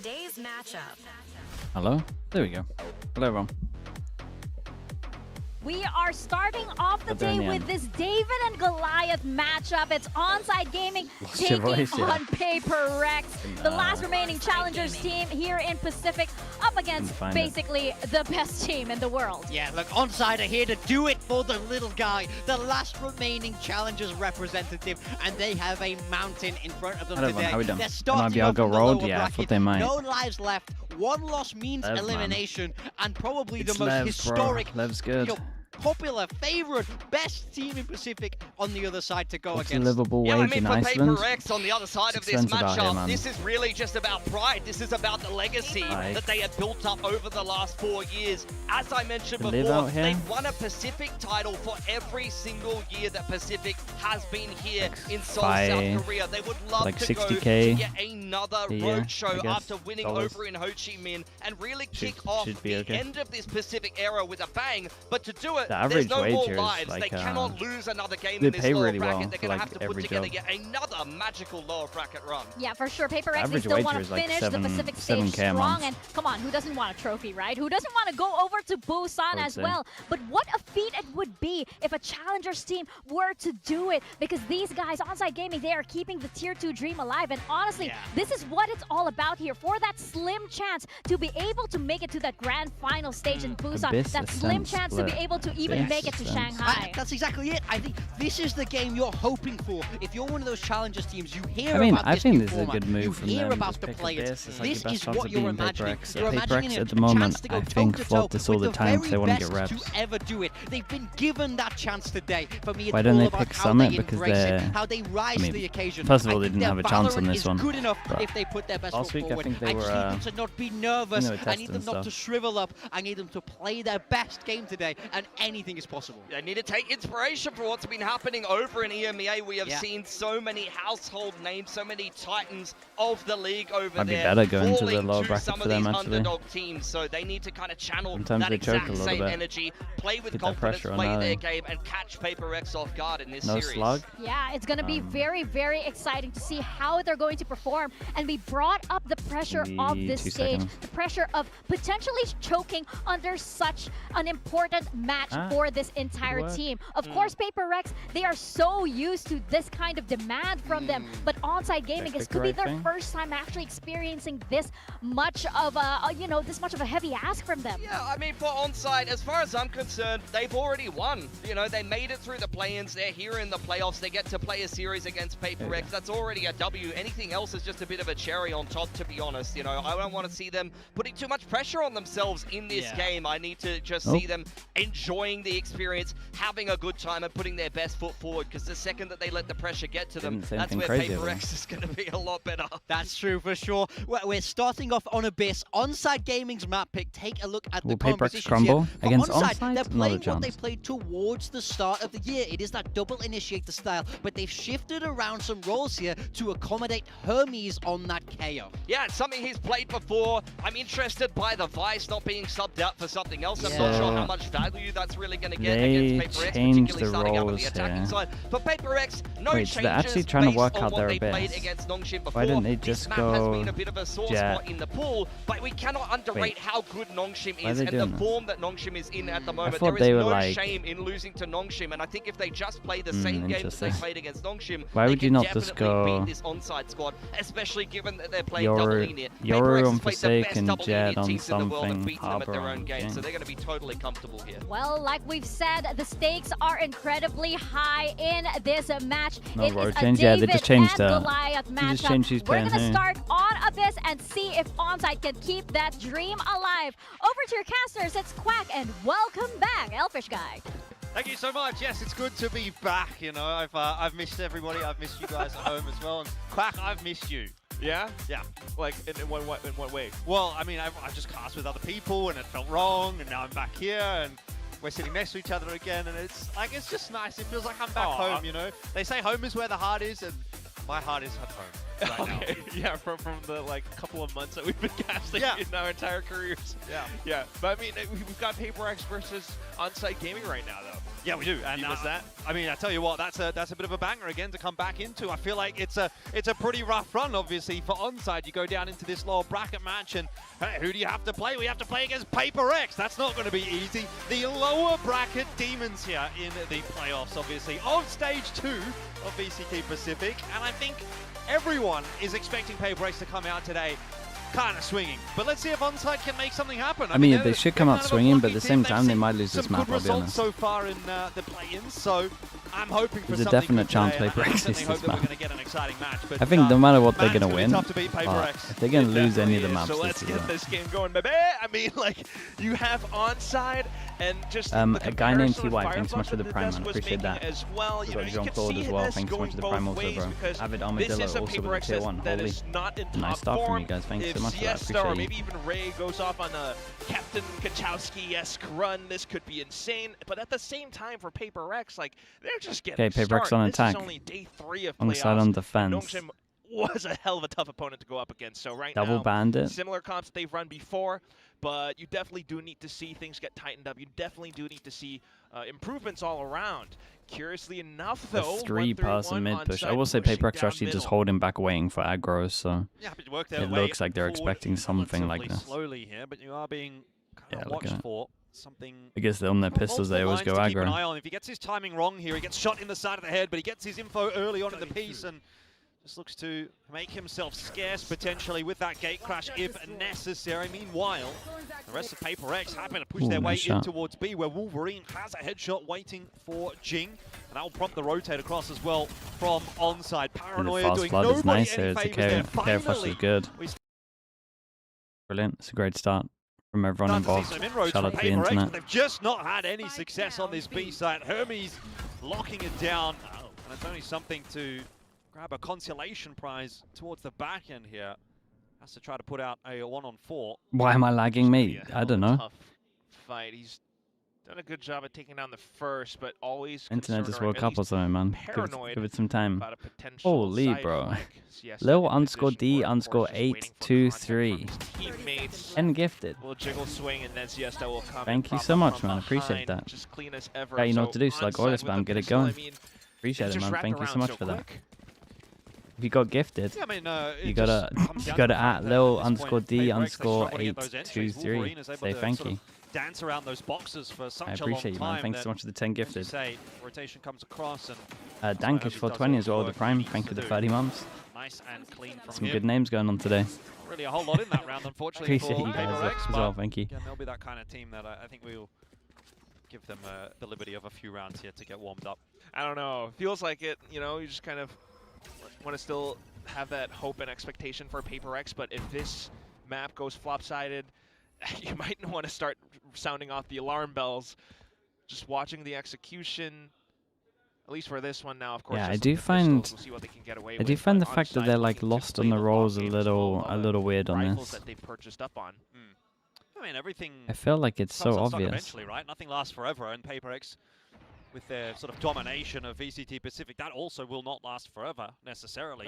Today's matchup. Hello? There we go. Hello, everyone. We are starting off the day with this David and Goliath matchup. It's ONSIDE Gaming taking on PRX, the last remaining challengers team here in Pacific, up against basically the best team in the world. Yeah, look, ONSIDE are here to do it for the little guy, the last remaining challengers representative, and they have a mountain in front of them today. How we done? They're starting off go from the road. lower Yeah, I bracket. thought they might. No lives left. One loss means elimination, and probably It's the most Lev, historic, Lev's good. popular, favorite, best team in Pacific on the other side to go What's against. a livable wage I mean, in for Iceland? PRX on the other side of this matchup, this is really just about pride. This is about the legacy that they have built up over the last 4 years. As I mentioned before, they've won a Pacific title for every single year that Pacific has been here in Seoul, South Korea. They would love like to go 60K to get another roadshow after winning over in Ho Chi Minh and really kick off the end of this Pacific era with a bang. But to do it, there's no more lives. They cannot lose another game in this lower bracket. They're going to have to put together yet another magical lower bracket run. Yeah, for sure. PRX, they still want to finish the Pacific Stage strong. And come on, who doesn't want a trophy, right? Who doesn't want to go over to Busan as well? But what a feat it would be if a challengers team were to do it. Because these guys, ONSIDE Gaming, they are keeping the Tier 2 dream alive. And honestly, this is what it's all about here. For that slim chance to be able to make it to that grand final stage in Busan. That slim chance to be able to even make it to Shanghai. That's exactly it. I think this is the game you're hoping for. If you're one of those challengers teams, you hear about this think new this is a format. good move You from hear them. about the players. This is what you're imagining. PRX. You're imagining PRX at the a moment, chance to go I think, fault this all the time because they want to get reps. to ever do it. They've been given that chance today. For me, it's Why don't all they about pick how Summit? they Because embrace it, they're... how they rise to the occasion. First of all, I they think didn't have a chance on Valorant this one. is good enough if they put their best foot forward. I just need them to not be nervous. I need them not to shrivel up. I need them to play their best game today, and anything is possible. They need to take inspiration from what's been happening over in EMEA. We have seen so many household names, so many titans of the league over there. Might be better going to the lower to bracket some for of them, these actually. underdog teams, so they need to kind of channel Sometimes that they choke a exact little same bit. energy, play with Get that confidence, pressure on play their early. game, and catch PRX off guard in this No series. slug? Yeah, it's going to be very, very exciting to see how they're going to perform. And we brought up the pressure of this stage, the pressure of potentially choking under such an important match for this entire team. Of course, PRX, they are so used to this kind of demand from them. But ONSIDE Gaming, this could be their first time actually experiencing this much of a, this much of a heavy ask from them. Yeah, I mean, for ONSIDE, as far as I'm concerned, they've already won. You know, they made it through the play-ins. They're here in the playoffs. They get to play a series against PRX. That's already a W. Anything else is just a bit of a cherry on top, to be honest. You know, I don't want to see them putting too much pressure on themselves in this game. I need to just see them enjoying the experience, having a good time, and putting their best foot forward, because the second that they let the pressure get to them, that's where PRX is going to be a lot better. That's true for sure. We're starting off on Abyss. ONSIDE Gaming's map pick. Take a look at the compositions crumble here. against ONSIDE, they're ONSIDE? playing what they played towards the start of the year. It is that double initiator style, but they've shifted around some roles here to accommodate Hermes on that KO. Yeah, it's something he's played before. I'm interested by the Vice not being subbed out for something else. I'm not sure how much value that's really going to get against PRX, particularly starting out on the attacking side. For PRX, no changes they're actually trying to work on out what their they played Abyss. against Nongshim before. Why didn't they just this map go has been a bit of a sore Jet? spot in the pool, but we cannot underrate how good Nongshim is and the form that Nongshim is in at the moment. There is no shame in losing to Nongshim, and I think if they just play the same game that they played against Nongshim, Why would you not definitely just go beat this ONSIDE squad, especially given that they're playing double linear. Yoru on PRX has played the best Forsaken, double linear Jet on teams in the world and something, beaten them at their Harbor own on game, so game. they're going to be totally comfortable here. Well, like we've said, the stakes are incredibly high in this match. No, it bro, is change- a yeah, they David just changed and the- Goliath they just changed who's matchup. We're playing going to who. start on Abyss and see if ONSIDE can keep that dream alive. Over to your casters, it's Quack, and welcome back, Elfish Guy. Thank you so much. Yes, it's good to be back. You know, I've missed everybody. I've missed you guys at home as well. And Quack, I've missed you. Yeah? Yeah. Like, in what way? Well, I mean, I just cast with other people and it felt wrong, and now I'm back here and we're sitting next to each other again, and it's like, it's just nice. It feels like I'm back home, you know? They say home is where the heart is, and my heart is at home. Right now. Yeah, from the like couple of months that we've been casting in our entire careers. Yeah. Yeah, but I mean, we've got PRX versus ONSIDE Gaming right now, though. Yeah, we do. And you missed that? I mean, I tell you what, that's a bit of a banger again to come back into. I feel like it's a pretty rough run, obviously, for ONSIDE. You go down into this lower bracket match, and hey, who do you have to play? We have to play against PRX. That's not going to be easy. The lower bracket demons here in the playoffs, obviously, on stage 2 of VCT Pacific, and I think everyone is expecting PRX to come out today kind of swinging. But let's see if ONSIDE can make something happen. I mean, they should come out swinging, but at the same time, they might lose this map, I'll be honest. So far in the play-ins, so I'm hoping for There's a something definite chance today, PRX and loses I this hope that we're map. going to get an exciting match. But, I think no matter what they're man, going to win, tough to beat PRX. if they're going to lose any of the maps, So let's get this game going, baby. I mean, like, you have ONSIDE and just a guy named TY, thanks so much for the prime, man. Appreciate that. As well. We've You know, got you Jean can Claude see as well. this Thanks so much going for the both prime also, ways bro. because Avid this Armadillo is a also with PRX the tier 1. that Holy, is not in top nice start from form. you guys. Thanks If so much for that. Siesta or Appreciate maybe you. even Ray goes off on a Captain Kachowski-esque run, this could be insane. But at the same time, for PRX, like, they're just getting Okay, PRX started. on This attack. is only day 3 of ONSIDE playoffs. on defense. Nongshim was a hell of a tough opponent to go up against. So right Double now, bandit. similar comps that they've run before, but you definitely do need to see things get tightened up. You definitely do need to see improvements all around. Curiously enough, A though, 3-person mid push. I ONSIDE will say pushing PRX are down actually just middle. holding back, waiting for aggro, so Yeah, happy to work their it way looks like they're forward expecting something like relatively this. slowly here, but you are being kind Yeah, of look at watched it. for something. I guess on their pistols they always go Multiple lines to keep an eye aggro. on. If he gets his timing wrong here, he gets shot in the side of the head, but he gets his info early on in the piece and just looks to make himself scarce potentially with that gate crash if necessary. Meanwhile, the rest of PRX happen to push Ooh, their way nice in shot. towards B, where Wolverine has a headshot waiting for Jing, and that will prompt the rotate across as well from ONSIDE. And the Paranoia fast doing flood is nobody nice any here. It's a favors there. care flush is Finally, good. we Brilliant. It's a great start from everyone start to see involved. some inroads Shout from out to the PRX, internet. but they've just not had any success on this B side. Hermes locking it down, and it's only something to grab a consolation prize towards the back end here. Has to try to put out a 1-on-4. Why am I lagging, mate? Yeah, I don't hell of a know. tough fight. He's done a good job at taking down the first, but always Internet concerned just or woke at up or least something, man. paranoid Give it some time. about a potential Holy, side bro. flank. Siesta Lil in underscore position D for it, of underscore course, just waiting for 823. contact from his teammates. And gifted. Will jiggle swing and then Siesta will come. Thank and you prop so up much, from man. Appreciate behind, that. Just clean as ever. Yeah, you know what So to do, so like oil ONSIDE with spam, the get it pistol, going. I mean, Appreciate it's it, just man. wrapped Thank you so around much so for that. quick. If you got gifted, Yeah, I mean, you it gotta just comes you down gotta to the fact at that Lil at this underscore point, D PRX, they underscore struggle to get those entries. 823. Wolverine is able Say to thank sort of you. dance around those boxes for such I a long appreciate you, man. time Thanks so that, much for the 10 as you gifted. say, rotation comes across and Dankish for 20 as well with the prime. Thank you for the 30 months. nice and clean from Some him. good names going on today. Not really a whole lot in that round, unfortunately. Appreciate for you guys PRX, as but well. Thank you. again, they'll be that kind of team that I think we'll give them the liberty of a few rounds here to get warmed up. I don't know. Feels like it, you know, you just kind of want to still have that hope and expectation for PRX, but if this map goes flop-sided, you might want to start sounding off the alarm bells. Just watching the execution, at least for this one now, of course. Yeah, I just do with the find pistols, we'll see what they can get away I with, do find the but fact that ONSIDE they're like looking to lost on play the long rolls a game as well. little weird on Rifles this. that they've purchased up on. I mean, everything I feel like it's comes so unstuck obvious. eventually, right? Nothing lasts forever, and PRX, with their sort of domination of VCT Pacific, that also will not last forever necessarily.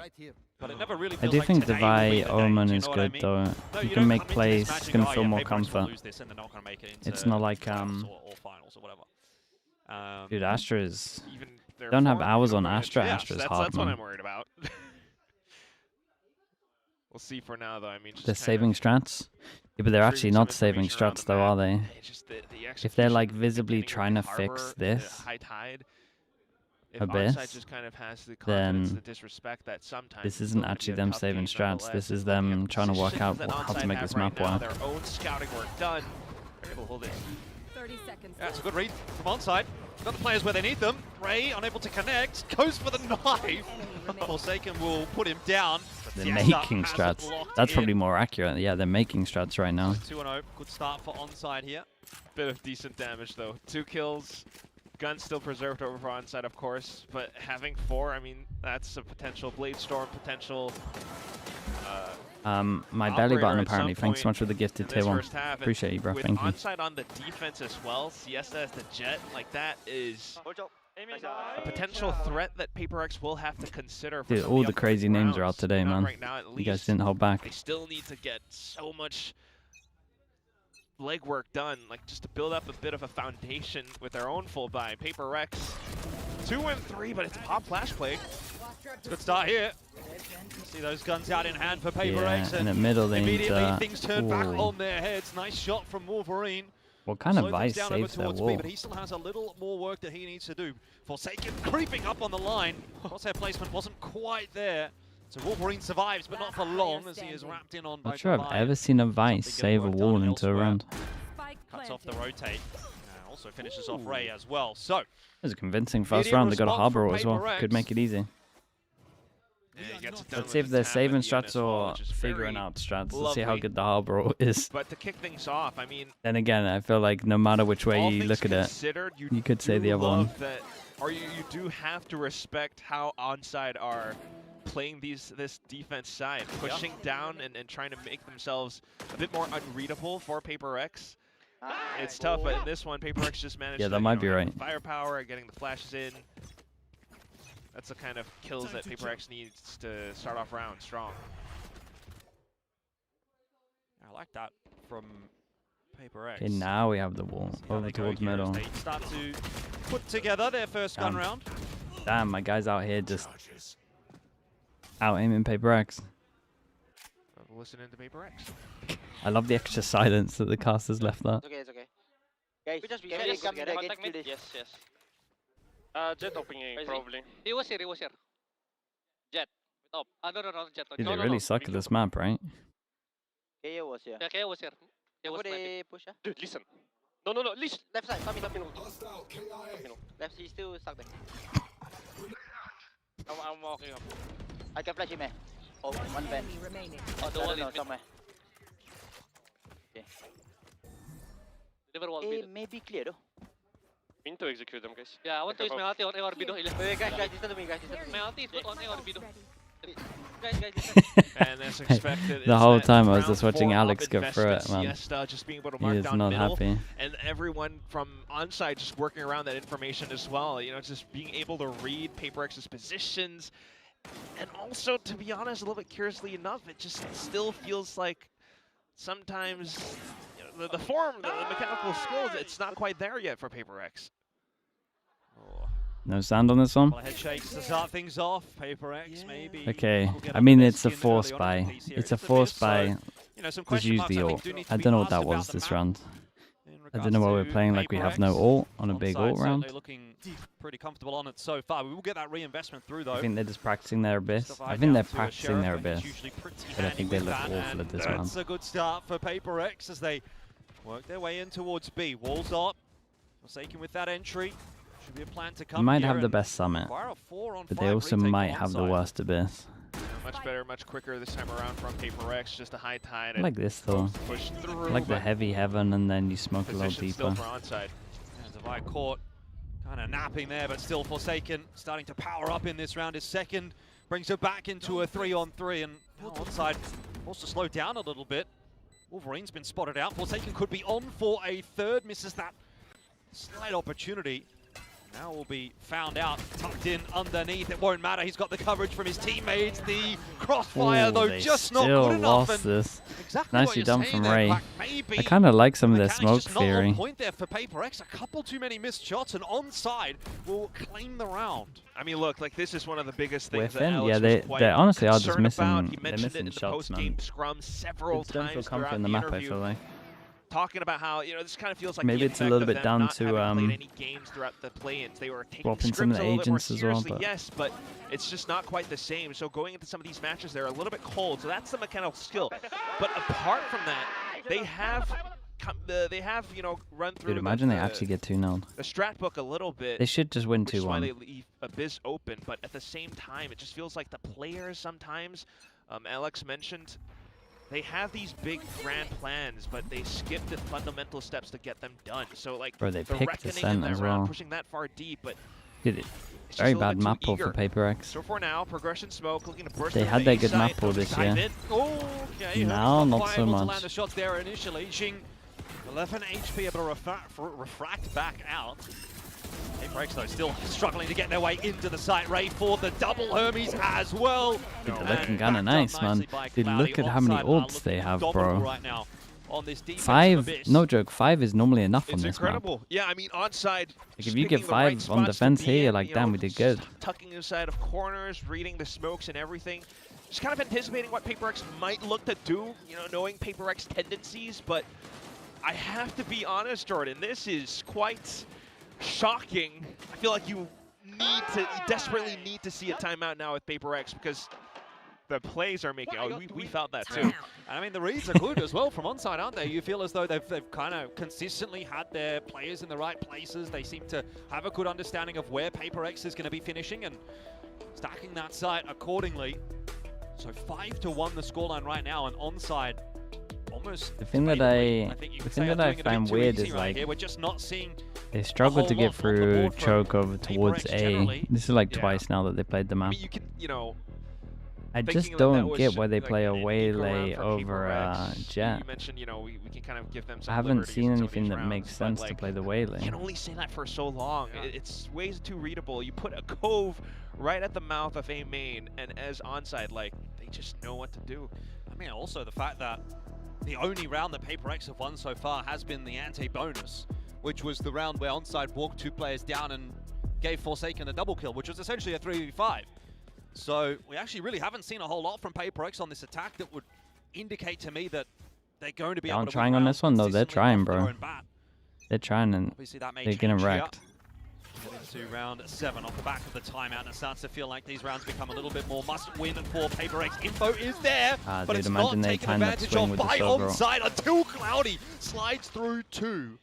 But it never really I feels do like think today will Devi be the day, Omen do you is know what I good mean? though. No, You don't can make come into this plays, match you and can go, feel yeah, more PRX will comfort. lose this and they're not going to make it into It's not like playoffs or finals or whatever. Dude, Astra is Even their don't have form, hours you on know, Astra. yeah, Astra's that's hard, what man. I'm worried about. We'll see for now, though. I mean, just They're kind saving of strats. Yeah, but they're actually intriguing some not saving information around strats the though, map. are they? It's just the If they're like execution, visibly depending trying to on the fix harbor, this the high tide, if abyss, ONSIDE just kind of has the confidence then to disrespect that sometimes this it's isn't still gonna actually be a them tough saving game strats. nonetheless. This is Looking at them trying to work out positions that how to ONSIDE make have this right map now, work. Their own scouting work done. They're able to hold it. 30 seconds. Yeah, it's a good read from ONSIDE. Got the players where they need them. Ray, unable to connect, goes for the knife. Forsaken will put him down. They're Siesta making has it strats. locked That's probably in. more accurate. Yeah, they're making strats right now. 2-0, good start for ONSIDE here. Bit of decent damage, though. 2 kills. Gun still preserved over for ONSIDE, of course. But having 4, I mean, that's a potential Blade Storm, potential... My belly operator button at apparently. some Thanks so point much for the gifted in tier this 1. first half. And Appreciate you, bro. with Thank you. ONSIDE on the defense as well, Siesta as the Jet, like that is a potential threat that PRX will have to consider for Dude, some of all the the crazy upcoming names are out rounds. today, Not man. Right now, at You guys least. didn't hold They back. still need to get so much legwork done, like just to build up a bit of a foundation with their own full buy. PRX 2 and 3, but it's a pop flash play. It's a good start here. See those guns out in hand for PRX. Yeah, in the middle they need immediately things turn back on their heads. Nice shot from Wolverine. What kind of Slow vice things down over saves that towards wall? B, but he still has a little more work that he needs to do. Forsaken creeping up on the line. Crosshair placement wasn't quite there. So Wolverine survives, but not for long, as he is wrapped in on by Not sure I've Goliath. ever seen a vice Something save a getting work wall done into a elsewhere. round. Cuts off the rotate. Also finishes off Ray as well. So, It was a convincing first Immediate round. They got a response harbor from as well. PRX. Could make it easy. Yeah, he gets it done Let's with see if his they're Tap saving and Ian strats as well, or which is figuring very out strats. Let's see how lovely. good the harbor is. But to kick things off, I mean, Then again, I feel like no matter which way all you things look at it, considered, you could say do the other one. love that, or you do have to respect how ONSIDE are playing this defense side, pushing down and trying to make themselves a bit more unreadable for PRX. It's tough, but in this one, PRX just managed Yeah, to that might be have right. the firepower, getting the flashes in. That's the kind of kills that PRX needs to start off round strong. I like that from PRX. Okay, now we have the wall See how over they go towards here as middle. They start to put together their first gun round. Damn, my guy's out here just out aiming PRX. Listening to PRX. I love the extra silence that the casters left there. It's okay, it's okay. Guys, We just can we come together. against Contact me? this? Yes, yes. Jet opening, Crazy. probably. He was here, Jet. Oh, no, Jet. Dude, no, they no, really no. suck at this map, right? KO was here. Yeah, Kaya was here. Kaya was Would planting. they push? Dude, listen. No, listen. Left side, come in. Let Left, he's still stuck there. I'm walking up. I can flash him, eh? Oh, one bend. Oh, the No, wall no, is mid. somewhere. Deliver wall Eh, mid. maybe clear though. We need to execute them, guys. Yeah, I want to use my ulti on ARB though. Wait, guys, listen to me, guys, listen to me. My ulti is put on ARB though. Guys, listen. And as expected, The it's whole that time I was round just watching 4 Alex up go through it, investment. man. Siesta just being able to He mark is down not middle, happy. and everyone from ONSIDE just working around that information as well. You know, just being able to read PRX's positions, and also, to be honest, a little bit curiously enough, it just still feels like sometimes you know, the form, the mechanical skills, it's not quite there yet for PRX. No sound on this one? Well, head shakes to start things off. PRX maybe. Okay, will get I under mean their it's a skin force early on in buy. the piece here. It's a It's a force miss, buy. so, you know, some Just question use marks, the I think, ult. do need to I be don't know what asked that about was the this map round. in I regards don't know why we're to playing like we have no PRX. ult on a big ONSIDE ult round. certainly looking pretty comfortable on it so far. We will get that reinvestment through though. I think they're just practicing their abyss. Stuff I think they're down to a practicing Sheriff, their and he's abyss. usually pretty But I handy think they with look that, awful at and this round. that's a good start for PRX as they work their way in towards B. Walls up. Forsaken with that entry. Should be a plan to come They might here have the and best summit, acquire a 4-on-5 but they also retake might on have the ONSIDE. worst abyss. Much better, much quicker this time around from PRX. Just a high tide I and like this though. push through. I like the but heavy heaven and then you smoke a little position deeper. still for ONSIDE. There's the Divide caught, kind of napping there, but still Forsaken. Starting to power up in this round. His second brings it back into a 3-on-3, and now ONSIDE wants to slow down a little bit. Wolverine's been spotted out. Forsaken could be on for a third, misses that slight opportunity. Now will be found out, tucked in underneath. It won't matter. He's got the coverage from his teammates. The crossfire, Ooh, though, they just not still good enough. lost And this. exactly Nicely what you're done saying from there, Ray. Quack. Maybe I kind of like some of their mechanics smoke just not on theory. point there for PRX. A couple too many missed shots, and ONSIDE will claim the round. I mean, look, like this is one of the biggest things that Whiffing? Alex Yeah, was they quite honestly are just concerned about. missing. He They're mentioned it missing in the shots, man. post-game scrum several They don't feel times throughout confident in the the map. I interview, feel like. talking about how, you know, this kind of feels like Maybe the it's a effect little of bit them down not to, having played any games throughout the play-ins. They were taking swapping scripts some of a the little bit more agents as well, seriously, but- yes, but it's just not quite the same. So going into some of these matches, they're a little bit cold. So that's the mechanical skill. But apart from that, they have, you know, run through. Dude, imagine they actually get 2-0. the strat book a little bit. They should just win Which is why they 2-1. leave Abyss open, but at the same time, it just feels like the players sometimes, Alex mentioned, they have these big grand plans, but they skip the fundamental steps to get them done. So like Bro, they the picked reckoning Descent in that as round, well. pushing that far deep, but Dude, it's just very a little bad bit map too pull for eager. PRX. So for now, progression smoke looking to burst. They through had the their A good side, map pull looking this to dive year. in. Okay, Now, not quite so able to much. land the shots there initially. Xing, 11 HP able to refract back out. PRX though still struggling to get their way into the site. Ray for the double Hermes as well. Dude, they're And looking backed kinda up nice, man. nicely by Dude, Cloudy. look at how many ONSIDE are ults they looking have, dominant bro. right now. on this defensive 5, abyss. no joke, 5 is normally enough on It's this incredible. Yeah, I mean, onside. Like if you get 5 on defense here, you're like, damn, we did good. Tucking inside of corners, reading the smokes and everything. Just kind of anticipating what PRX might look to do, you know, knowing PRX tendencies. But I have to be honest, Jordan, this is quite shocking. I feel like you desperately need to see a timeout now with PRX because the plays are making. Oh, we felt that too. I mean, the reads are good as well from onside, aren't they? You feel as though they've kind of consistently had their players in the right places. They seem to have a good understanding of where PRX is going to be finishing and stacking that site accordingly. So 5-1 the scoreline right now, and onside almost. The thing that I find weird is like we're just not seeing. They struggle to get through choke over towards A. This is like twice now that they played the map. I mean, you can, you know. I just don't get why they play a waylay over Jet. You mentioned, you know, we can kind of give them some I haven't liberties seen in some of anything these that rounds, makes but, sense like, to play the you waylay. can only say that for so long. It's ways too readable. You put a cove right at the mouth of A main, and as onside, like, they just know what to do. I mean, also the fact that the only round that PRX have won so far has been the ante-bonus, which was the round where onside walked 2 players down and gave Forsaken a double kill, which was essentially a 3v5. So we actually really haven't seen a whole lot from PRX on this attack that would indicate to me that they're going to be able to trying on this one though. They're trying, bro. They're trying, and they're getting wrecked. Into round 7 off the back of the timeout, and it starts to feel like these rounds become a little bit more must-win for PRX. Info is there, but dude, it's imagine not they taken timed that advantage swing of with the by silver. onside until Cloudy slides through 2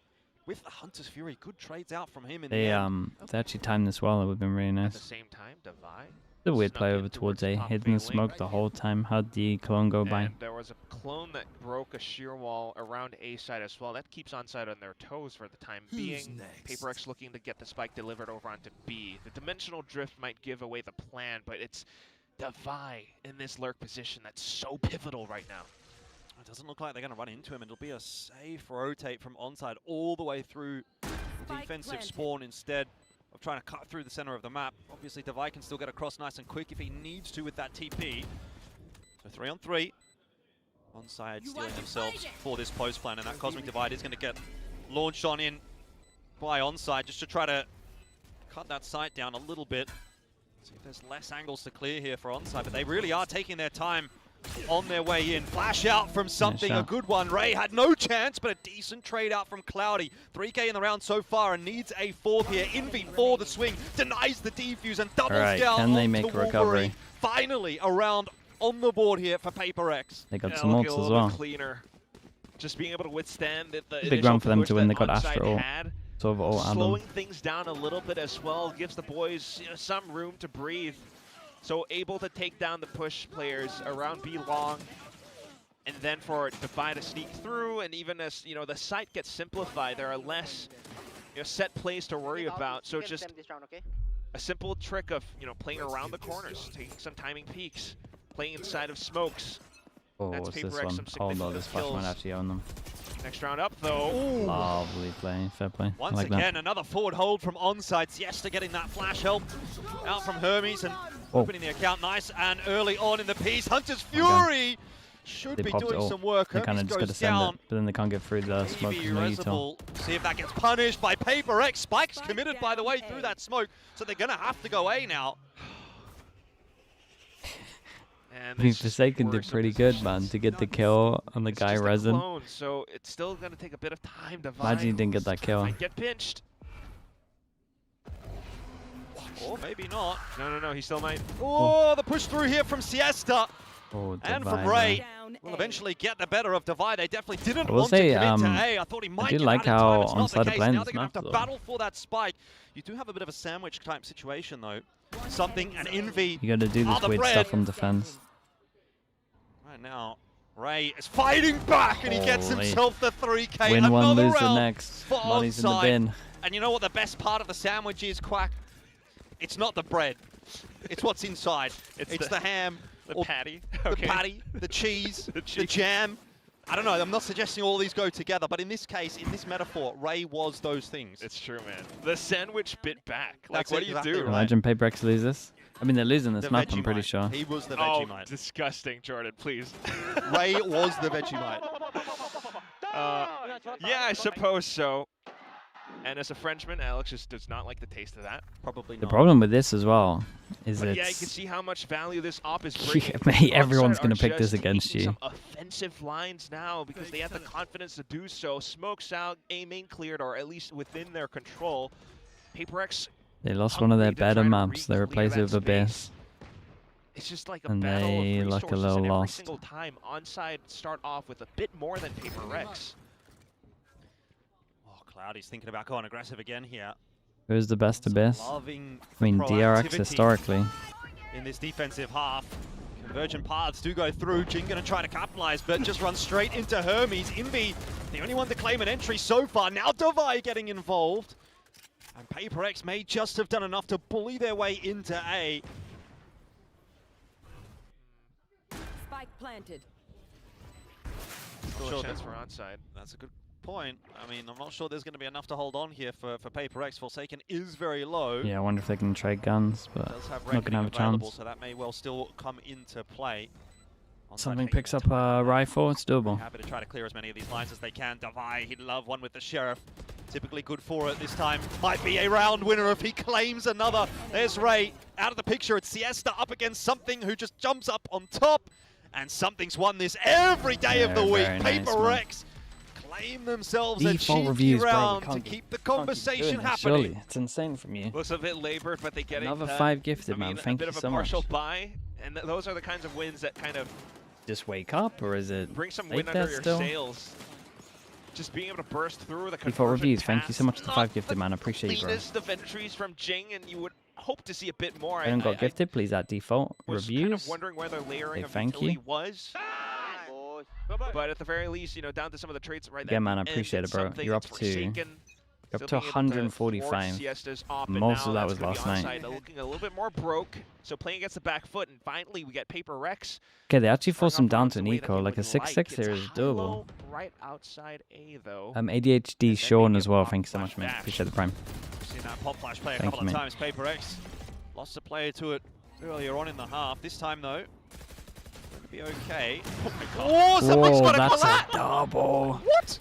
with the Hunter's Fury. Good trades out from him in the end. They actually timed this well. It would have been really At nice. the same time, Divide. The weird snuck play in over towards A, top hidden the B smoke lane. the whole time. How'd the clone go by? And there was a clone that broke a shear wall around A side as well. That keeps onside on their toes for the time being. PRX looking to get the spike delivered over onto B. The dimensional drift might give away the plan, but it's Divide in this lurk position that's so pivotal right now. It doesn't look like they're going to run into him. It'll be a safe rotate from onside all the way through the defensive spawn instead of trying to cut through the center of the map. Obviously, Divide can still get across nice and quick if he needs to with that TP. So 3-on-3. Onside stealing themselves for this post plan, and that Cosmic Divide is going to get launched on in by onside just to try to cut that site down a little bit. See if there's less angles to clear here for onside, but they really are taking their time on their way in. Flash out from something, a good one. Ray had no chance, but a decent trade out from Cloudy. 3K in the round so far and needs a 4th here. Envy for the swing, denies the defuse and doubles down. Can they onto make a recovery? Finally, a round on the board here for PRX. They got some ults as well. Cleaner. Just being able to withstand the Big round for them to win. They got Onside Astra ult. had. So Slowing things down a little bit as well gives the boys, you know, some room to breathe. So able to take down the push players around B long, and then for Divide to sneak through, and even as, you know, the site gets simplified, there are less, you know, set plays to worry about. So just a simple trick of, you know, playing around the corners, taking some timing peeks, playing inside of smokes. Oh, That's what's this PRX, one? some Hold on, this significant flash might kills. actually own them. Next round up though. Lovely play, fair play. Once I like again, that. another forward hold from onside. Siesta getting that flash help out from Hermes and opening the account nice and early on in the piece. Hunter's Fury should They be popped doing ult. some work. They kind Hermes of just got to goes send down. it, but then they can't get through the smoke from the util. Reservoir. See if that gets punished by PRX. Spike's committed, by the way, through that smoke, so they're going to have to go A now. And I mean, this is Forsaken did worse pretty of a good, position. man, to get the kill on the It's guy just a resin. clone, so it's still going to take a bit of time to Imagine he didn't get that kill. Might get pinched. Or maybe not. No, he still might. Oh, the push through here from Siesta Oh, and from Divide, Ray. man. Will eventually get the better of Divide. They definitely didn't I will want say, to commit to A. I thought he might do get like out in time. how It's not the Onside are case. playing Now this they're going map, to have to though. battle for that spike. You do have a bit of a sandwich type situation, though. Something, an Envy. You got to do this the weird bread. stuff on defense. Right now, Ray is fighting back, and he gets Holy. himself the 3K. Win one, Another lose the round next. for Money's in the onside. bin. And you know what the best part of the sandwich is, Quack? It's not the bread. It's what's inside. It's the ham, The or patty. the Okay. patty, the cheese, The the cheese. jam. I don't know, I'm not suggesting all these go together, but in this case, in this metaphor, Ray was those things. It's true, man. The sandwich bit back. Like, That's what do you exactly do? right. Imagine PRX lose this. I mean, they're losing this The map, I'm pretty Vegemite. sure. He was the Oh, Vegemite. disgusting, Jordan, please. Ray was the Vegemite. Yeah, I suppose so. And as a Frenchman, Alex just does not like the taste of that. Probably The not. problem with this as well is But it's... yeah, you can see how much value this op is bringing. Yeah, mate, everyone's ONSIDE going are to pick this just against taking you. Some offensive lines now because they have the confidence to do so. Smokes out, A main cleared, or at least within their control. PRX. They lost one of their hungry to better try to maps. They re-clear replaced it that with Abyss. space. It's just like a And battle they of look a resources, little and every lost. single time ONSIDE start off with a bit more than PRX. Oh, Cloudy's thinking about going aggressive again here. Who's the best Abyss? Loving I mean, the DRX proactivity historically. in this defensive half. Convergent paths do go through. Jin gonna try to capitalize, but just run straight into Hermes. Invi, the only one to claim an entry so far. Now Devi getting involved. And PRX may just have done enough to bully their way into A. Spike planted. Still Sure, a chance for ONSIDE. That's a good point. I mean, I'm not sure there's going to be enough to hold on here for PRX. Forsaken is very low. Yeah, I wonder if they can trade guns, but Does have not going to have a available, chance. so that may well still come into play. ONSIDE Something taking picks their up time a on that. rifle, it's doable. Happy to try to clear as many of these lines as they can. Devi, he'd love one with the Sheriff. Typically good for it this time. Might be a round winner if he claims another. There's Ray out of the picture. It's Siesta up against Something who just jumps up on top. And Something's won this every day of the week. Very nice, PRX claim themselves a Default cheeky reviews, bro. We round to can't keep the Can't keep conversation doing this, happening. Surely. It's insane from you. Looks a bit labored, but they get Another it done. 5 gifted, I man. mean, Thank a you bit of so a partial much. buy, and those are the kinds of wins that kind of Just wake up, or is it bring some late wind there under your still? sails. Just being able to burst through the Default conversion reviews, thank you so much paths. to the Not 5 gifted, man. I appreciate you, bro. cleanest of entries from Jing, and you would hope to see a bit more. I haven't got gifted, please add default. Was kind Reviews. of wondering where their layering Say of thank you. utility was. But at the very least, you know, down to some of the traits right Yeah, at man, the I end, appreciate it's it, bro. something You're up that's to- Forsaken, You're still up to being able to thwart 145. Siesta's op, and Most of now that that's was gonna be last night. ONSIDE, looking a little bit more broke, so playing against the back foot, and finally we get PRX. Okay, they actually forced him starting down off to an the way that eco. he Like a would 6-6 like. there It's is high doable. low right outside A though. ADHD then Sean maybe as a well. pop Thank you so flash much, man. dash. Appreciate the prime. Seen that pop flash play a Thank couple you, of mate. times. PRX lost a player to it earlier on in the half. This time though, it'll be okay. Oh, somebody's Whoa, got a that's collab! a double. What?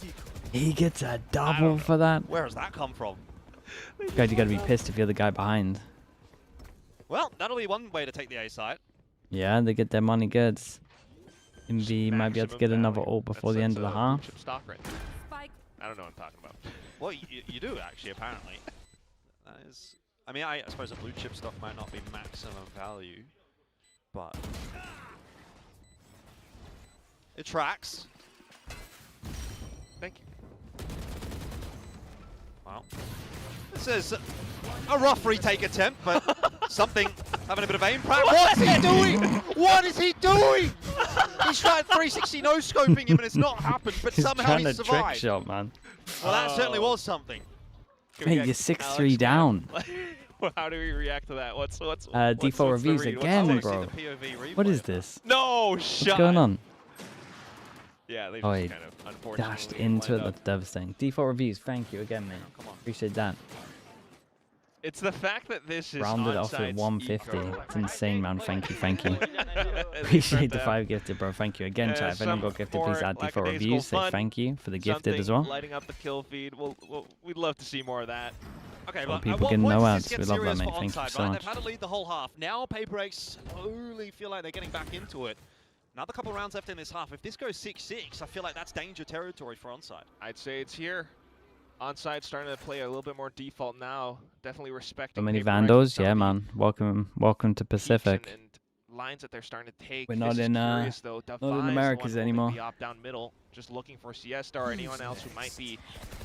He gets a don't double know. for that. Where has that come from? God, you gotta be pissed if you're the guy behind. Well, that'll be one way to take the A side. Yeah, they get their money goods. Envy Just might be able to maximum get another value. ult before the end of the That's half. blue chip stock right there. Spike. I don't know what I'm talking about. Well, you do actually, apparently. That is, I mean, I suppose a blue chip stock might not be maximum value, but it tracks. Thank you. Well, this is a rough retake attempt, but Something having a bit of aim practice. What's he doing? What is he doing? He's tried 360 no-scoping him and it's not happened, but He's somehow trying he to trick survived. shot, man. Well, that certainly was something. Mate, you're 6-3 down. How do we react to that? What's Default what's the reviews read? What's again, the- I bro. want to see the POV replay. What is this? No shot. What's going on? Yeah, they Oh, just he kind of unfortunately dashed into it. lined That's up. devastating. Default reviews, thank you again, mate. Come on. Appreciate that. It's the fact that this is Rounded off at ONSIDE's 150. eco. It's insane, man. Thank you, thank you. They Appreciate start the to 5 gifted, bro. Thank you again, Yeah, chat. If anyone some got gifted, please more add default lackadaisical reviews. Say fun, thank you for the gifted as something well. lighting up the kill feed. We'd love to see more of that. Okay, Well, but people at what getting point no does this ads. get We love that, serious mate. for Thank you ONSIDE, so right? much. They've had to lead the whole half. Now PRX slowly feel like they're getting back into it. Another couple rounds left in this half. If this goes 6-6, I feel like that's danger territory for ONSIDE. I'd say it's here. ONSIDE starting to play a little bit more default now. Definitely respecting. So many PRX Vandos, some yeah, of the man. Welcome to peaks Pacific. and lines that they're starting to take. We're This not is in, curious, though. not in Devi's the Americas one holding anymore. the op down middle, just looking for Siesta or anyone else who might be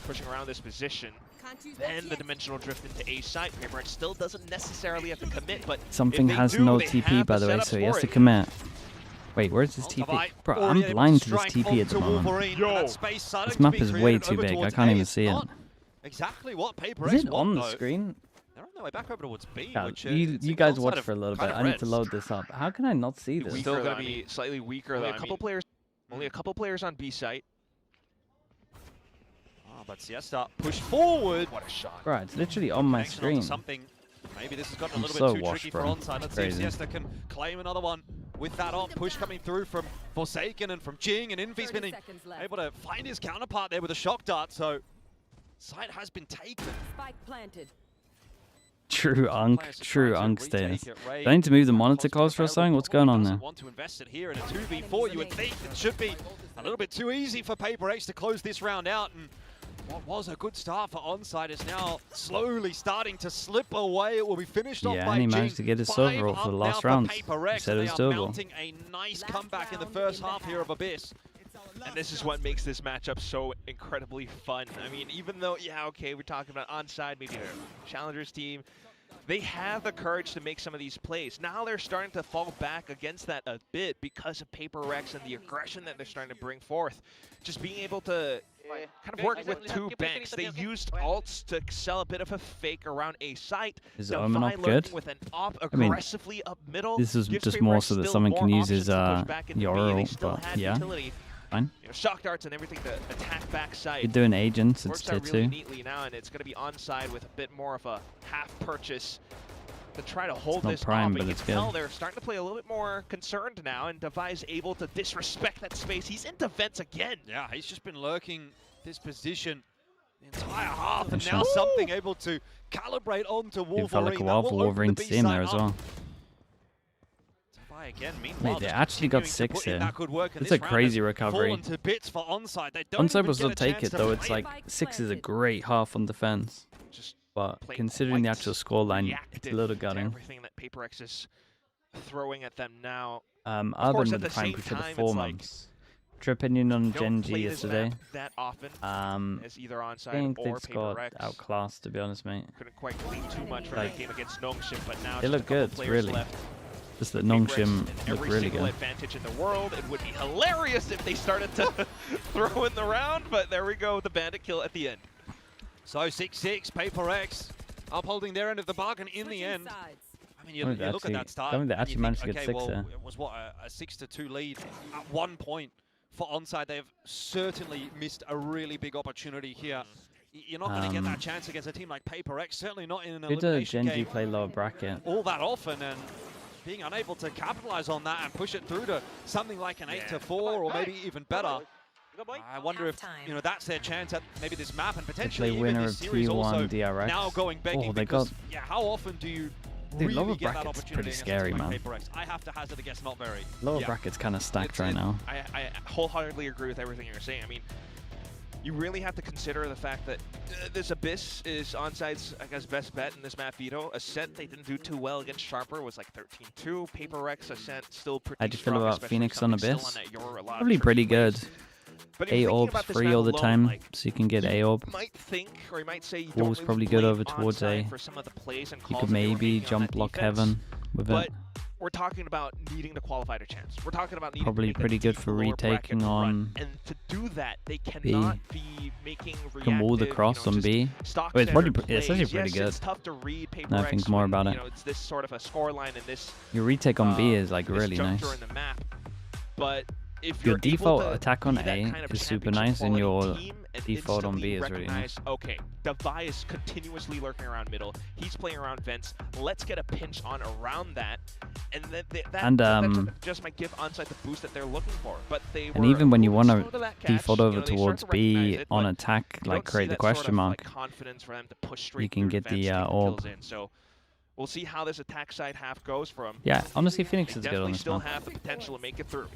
pushing around this position. Can't use that Then the yet. dimensional drift into A side. PRX still doesn't necessarily have to commit, but Something if they has do, no they TP, have by the the way, setups so he has for to it. commit. Wait, where's his Devi TP? Bro, already I'm able to blind to this strike TP at the onto moment. Wolverine, Yo. but that space starting This to map be is way created too over big. I towards can't A. even It's see it. not exactly what PRX Is it want, on the though. screen? They're on their way back over towards B, Yeah, which you seems guys ONSIDE watch have for a little kind bit. of I need read. to load this up. How can I not see this? Still Weaker, going though, to I be mean. slightly weaker, Only though. a couple players. Only a couple players on B site. Oh, but Siesta pushed forward. What a shot. Bro, it's literally on my Connection onto screen. Something. Maybe this has gotten a I'm little so bit too washed, tricky for bro. ONSIDE. Let's see if Crazy. Siesta can claim another one. with that off push coming through from Forsaken and from Jing, and Envy's been able to find his counterpart there with a shock dart, so site has been taken. Spike planted. True Unk status. Do I need to move the monitor closer or something? What's going on there? Want to invest it here in a 2v4, you would think it should be a little bit too easy for PRX to close this round out, and what was a good start for ONSIDE is now slowly starting to slip away. It will be finished off by Yeah, and he managed to get his silver for the last round. He said it was doable. Mounting a nice comeback in the first half here of Abyss. And this is what makes this matchup so incredibly fun. I mean, even though, yeah, okay, we're talking about ONSIDE, maybe their challengers team, they have the courage to make some of these plays. Now they're starting to fall back against that a bit because of PRX and the aggression that they're starting to bring forth. Just being able to kind of work with two banks. They used ults to sell a bit of a fake around a site. Is Omen up good? With an op aggressively up middle. This is just more so that someone can use his Yoro, but yeah. Fine. You know, shock darts and everything to attack backside. You're doing agents, it's Works tier out really 2. neatly now, and it's going to be ONSIDE with a bit more of a half purchase to try to hold not this prime, off. but You it's can tell good. they're starting to play a little bit more concerned now, and Devi's able to disrespect that space. He's in defense again. Yeah, he's just been lurking this position the entire half, and now something able to calibrate onto Wolverine. It felt like a while for Wolverine to see him there as well. Again, Wait, they actually got 6 here. It's a crazy recovery. ONSIDE will still take it though. It's like 6 is a great half on defense. But considering the actual scoreline, it's a little gutting. Everything that PRX is throwing at them now. Other than the prime push of the 4 months. What's your opinion on Genji yesterday? That often as either I ONSIDE think they or just got PRX. outclassed, to be honest, mate. Couldn't quite glean too much from that game against Nongshim, but now They just look a couple good, players really. left. Just that Nongshim look every really single good. advantage in the world. It would be hilarious if they started to throw in the round, but there we go with the bandit kill at the end. So 6-6, PRX upholding their end of the bargain in the end. I mean, you look at that start. I think they actually managed to get okay, 6 well, there. it was what, a 6-2 lead at one point for ONSIDE. They've certainly missed a really big opportunity here. You're not going to get that chance against a team like PRX, certainly not in an elimination Genji game play lower bracket? all that often, and being unable to capitalize on that and push it through to something like an 8-4 or maybe even better. I wonder if that's their chance at maybe this map and potentially even winner this of series also T1 now DRX. going begging They because got how often do you Dude, really lower get that bracket's opportunity pretty against a scary, team man. like PRX? I have to hazard a guess, not very. Lower bracket's kind of stacked right now. I wholeheartedly agree with everything you're saying. I mean, you really have to consider the fact that this Abyss is ONSIDE's, I guess, best bet in this map veto. Ascent, they didn't do too well against Sharper, was like 13-2. PRX, Ascent, still pretty How'd you feel strong, about especially Phoenix on something Abyss? still on that Euro, a lot of Probably tricky pretty plays. good. But if you're thinking A-orbs about this free map all the alone, time, like, so you can get A-orb. You might think, or you might say you Wolves don't probably really good over blame towards ONSIDE A. for some of the plays and You calls could that they were maybe making on jump that block defense. heaven with But it. we're talking about needing to qualify their chance. We're talking about needing Probably to make pretty that good deep for lower bracket retaking run. on And to do that, they cannot be making reactive, can wall the cross on B. stock Oh, it's standard probably it's actually plays. pretty Yes, good. it's tough to read Now I PRX think more when, about it. it's this sort of a score line and this Your retake on B is like this really nice. juncture in the map. But if Your you're able default to attack on be that A kind of is super championship nice, and your quality team and default on B instantly is really nice. recognize, okay, Devi is continuously lurking around middle. He's playing around vents. Let's get a pinch on around that, and that just might give ONSIDE the boost that they're looking for. But they And were even when you want slow to that catch, default over they start towards to B recognize it, on but attack, you like don't see create the that sort question of, mark, like, confidence for them to push straight you can through get vents, the get orb. kills in. So we'll see how this attack side half goes for them. Yeah, honestly, Phoenix They is good on definitely this still map. have the potential to make it through.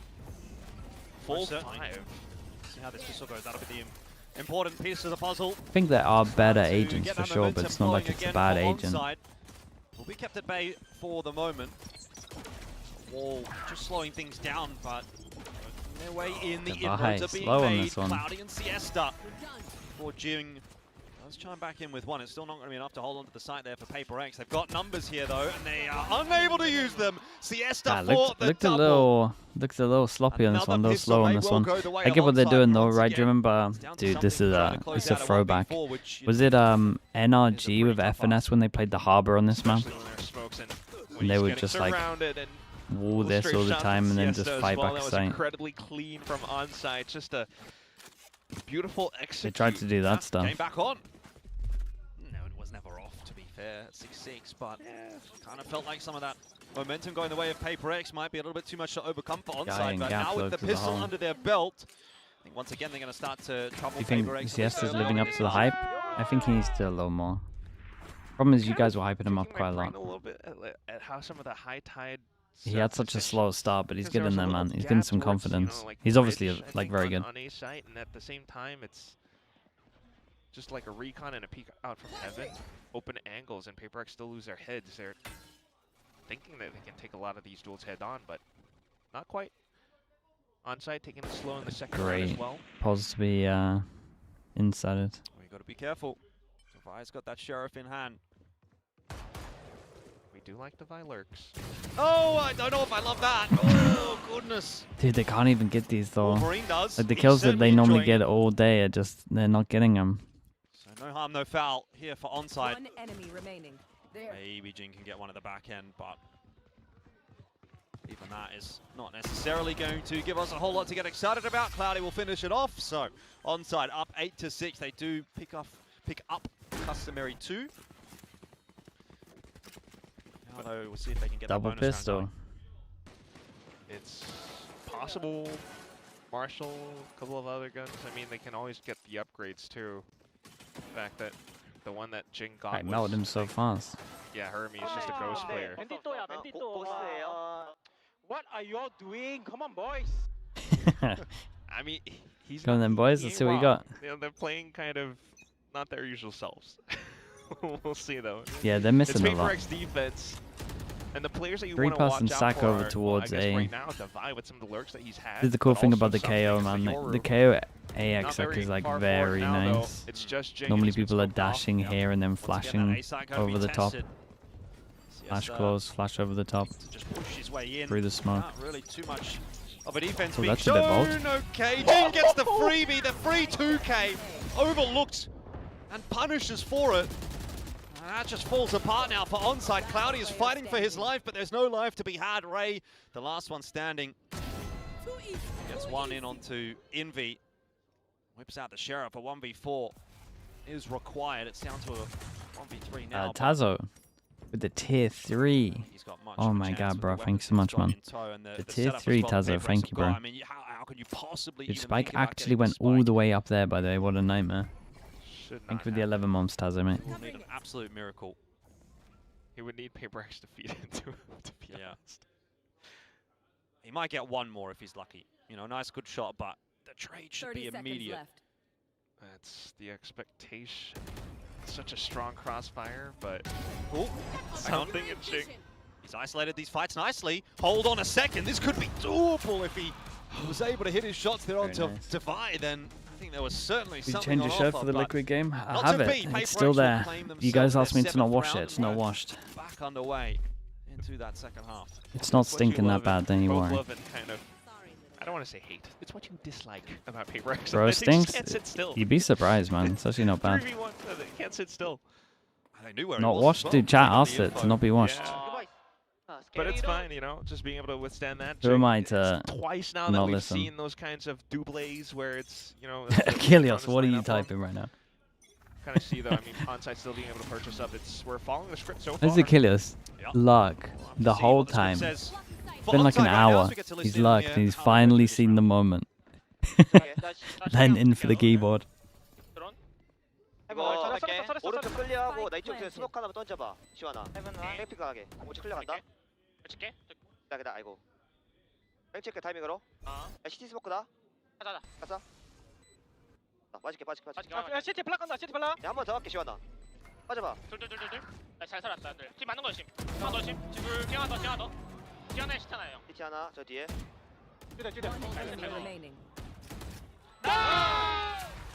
Full Certainly. 5. See how this pistol goes. That'll be the important piece of the puzzle. I think there are better To agents get for that sure, but momentum it's not like flowing it's a again bad for agent. ONSIDE. Will be kept at bay for the moment. Wall just slowing things down, but working their way in. The Devi inroads are being slow on made. this one. Cloudy and Siesta for Jing. Let's chime back in with one. It's still not going to be enough to hold on to the site there for PRX. They've got numbers here though, and they are unable to use them. Siesta for the Looked a double. little sloppy on this one, a little pistol slow on may this well one. go the way I get of what they're ONSIDE doing though, once right? Do you again. remember, It's down to dude? This something is trying to close it's a out at throwback. 1v4, which, Was it NRG with FNS when they played the Harbor on this map? Especially when there's smokes and when And they he's would getting just like surrounded and wall this straight all the shots time and then Siesta just as fight well. back That was site. incredibly clean from ONSIDE. Just a beautiful execute. They tried to do that stuff. Came back on. No, it was never off, to be fair. pair at 6-6, but kind of felt like some of that momentum going the way of PRX might be a little bit too much to overcome for ONSIDE, but now with the pistol under their belt, I think once again they're going to start to trouble Do you think PRX. Siesta's living up to the hype? I think he needs to do a little more. Problem is, you guys were hyping him up quite a lot. A little bit at how some of the high tide. He had such a slow start, but he's Because there getting was a there, little man. He's getting gap some towards, you know, confidence. like He's obviously Bridge, I like think, very good. on A site, and at the same time, it's just like a recon and a peek out from heaven, open angles, and PRX still lose their heads. They're thinking that they can take a lot of these duels head on, but not quite. ONSIDE taking it slow in the second round as Great. well. Pause to be insided. We got to be careful. Vi's got that sheriff in hand. We do like the Vi lurks. Oh, I don't know if I love that. Oh, goodness. Dude, they can't even get these though. Wolverine does. Like the He's kills that they certainly normally enjoying get all day are just, they're not getting them. So no harm, no foul here for ONSIDE. One enemy remaining. There. Maybe Jin can get one at the back end, but even that is not necessarily going to give us a whole lot to get excited about. Cloudy will finish it off. So ONSIDE up 8-6. They do pick up customary 2. Although we'll see if they can get Double that bonus round pistol. going. It's possible. Marshall, a couple of other guns. I mean, they can always get the upgrades too. The fact that the one that Jin got I melted him so fast. yeah, Hermes is just a ghost player. 밴디또야, 밴디또. What are you all doing? Come on, boys. I mean, he's Come on then, boys. Let's see what you got. You know, they're playing kind of not their usual selves. We'll see though. Yeah, they're It's missing a lot. PRX defense, and the players that you Three want to watch person out stack for over are, towards well, I guess A. right now, Devi with some of the lurks that he's had. This is the cool but thing also about the something KO, for man. Yoru. The KO Not AX very is like far very forward now, though. nice. It's just Jin Normally who's been people are smoked off. dashing here and then Once again, that flashing A side gonna over be the top. tested. Flash Siesta close, flash over the top. to just push his way in. Through the smoke. Not really too much of a defense So being that's a bit bold. shown. Okay, Jin gets the freebie, the free 2K, overlooked and punishes for it. And that just falls apart now for ONSIDE. Cloudy is fighting for his life, but there's no life to be had. Ray, the last one standing, gets one in onto Envy. Whips out the Sheriff. A 1v4 is required. It's down to a 1v3 now. but Tazo with the tier 3. he's got much Oh of a my chance god, with bro. the Thanks so weapons much, he's got man. in tow and The the tier setup as 3 well Tazo, PRX thank have you, got. bro. I mean, how could you possibly Dude, even Spike think about actually getting went the all spike? the way up there, by the way. What a nightmare. Should Thank not you for the happen. 11 months, Tazo, mate. We'll need an absolute miracle. He would need PRX to feed into him, to be Yeah. honest. He might get one more if he's lucky. You know, nice good shot, but the trade should 30 be seconds immediate. left. That's the expectation. Such a strong crossfire, but Oh, something in Jing. he's isolated these fights nicely. Hold on a second. This could be doable if he was able to hit his shots there onto nice. Devi. Then I think there was certainly Did you something change on your shirt offer, for the but liquid game? I not have to it. be. It's PRX still will there. claim You guys themselves asked me their to not 7th wash it. round It's not and washed. back underway into that second half. It's not What you stinking that love bad, and don't you both worry. love and kind of, I don't want to say hate. It's what you dislike about PRX. Bro, They stinks. just can't sit still. You'd be surprised, man. It's actually not bad. 3v1, they can't sit still. They knew where he Not was as washed? well. Dude, chat They got asked the it to info. not be washed. Yeah. Goodbye. But it's Scary, fine, you know, just being able to withstand that. Who am I It's to twice now not that we've listen? seen those kinds of doubles where it's, you know... Achilles, what are you typing right now? Kind of see though, I mean, ONSIDE still being able to purchase up. We're following the script so far. This is Achilles. Yeah. Luck. The See whole what the script time. says. It's For been like an ONSIDE right now, hour. so we get to He's listen in lucked here and he's how finally this seen the round. moment. Okay, dash. Then in for the keyboard. 이거 할게. 오른쪽 클리어하고 나 이쪽 planted. 스모크 하나만 던져봐. 시원아. 백픽 가게. 오른쪽 클리어 간다. 붙일게. 기다 아이고. 백체크 타이밍으로. 야 시티 스모크다. 가자. 가자. 빠질게. 야, CT 플락 간다. CT 플락. 야 한 번 더 할게 시원아. 빠져봐. 둘. 나잘 살았다. 둘. 팀 맞는 거야, 심. 하나 더 심. 지금 기아 더. 기아네 시타나요. 시티 하나 저 뒤에. One enemy remaining.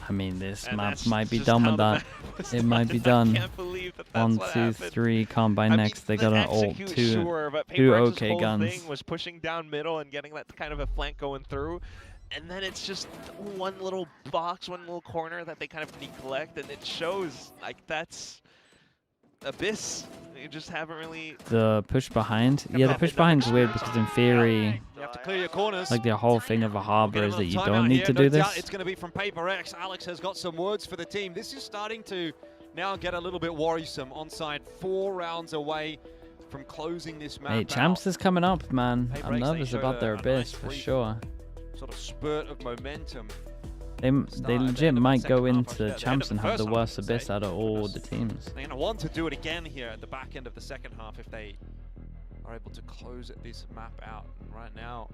I mean, this And map that's might be just done how with the that. map was It might be done. done. I can't believe that that's 1, what 2, happened. 3, combine I mean, next. They the got an ult. execute, 2. sure, but two PRX's okay whole guns. thing was pushing down middle and getting that kind of a flank going through. And then it's just one little box, one little corner that they kind of neglect, and it shows like that's Abyss. You just haven't really. The push behind. Yeah, the push behind is weird because in theory, You have to clear your corners. like the whole thing of a harbor We'll is get that a you little don't timeout need here. to No do doubt this. It's going to be from PRX. Alex has got some words for the team. This is starting to now get a little bit worrisome. ONSIDE 4 rounds away from closing this map Hey, Champs out. is coming up, man. PRX, I'm they nervous showed about their a abyss nice for brief sure. Sort of spurt of momentum. They at the legit end of the might second go half, into actually, at the end Champs of and the have first the half, I worst should abyss say. out of all the teams. They're going to want to do it again here at the back end of the second half if they are able to close this map out. Right now,